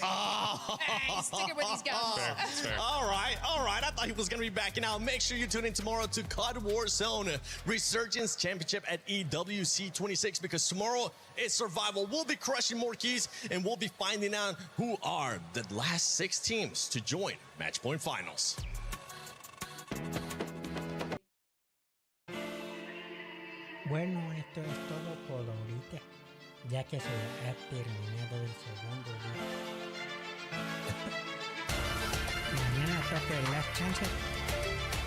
Oh. Hey, sticking with these guns. Fair. All right. I thought he was going to be backing out. Make sure you tune in tomorrow to COD Warzone Resurgence Championship at EWC26 because tomorrow it's survival. We'll be crushing more keys and we'll be finding out who are the last 6 teams to join Match Point Finals. Bueno, esto es todo por ahorita, ya que se ha terminado el segundo día. Mañana toca el last chance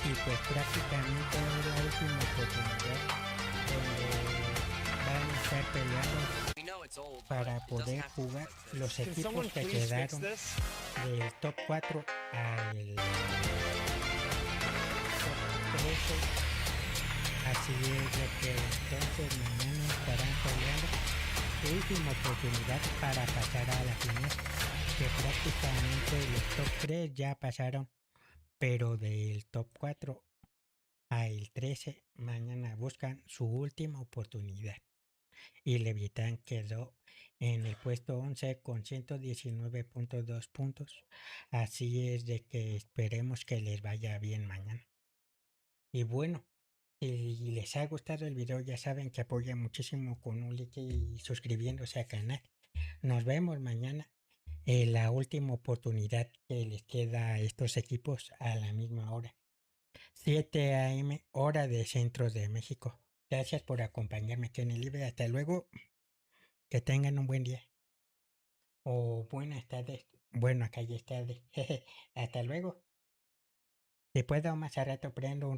y pues prácticamente es la última oportunidad donde van a estar peleando para poder jugar los equipos que quedaron del top 4 al top 13. Así es de que entonces mañana estarán peleando su última oportunidad para pasar a la final, que prácticamente los top 3 ya pasaron, pero del top 4 al 13 mañana buscan su última oportunidad. Y Leviatán quedó en el puesto 11 con 119.2 puntos, así es de que esperemos que les vaya bien mañana. Y bueno, si les ha gustado el video, ya saben que apoyan muchísimo con un like y suscribiéndose al canal. Nos vemos mañana en la última oportunidad que les queda a estos equipos a la misma hora. 7 AM, hora de centro de México. Gracias por acompañarme aquí en el live. Hasta luego. Que tengan un buen día. O buenas tardes. Bueno, acá ya es tarde. Hasta luego. Si puedo, más a rato prendo un rato.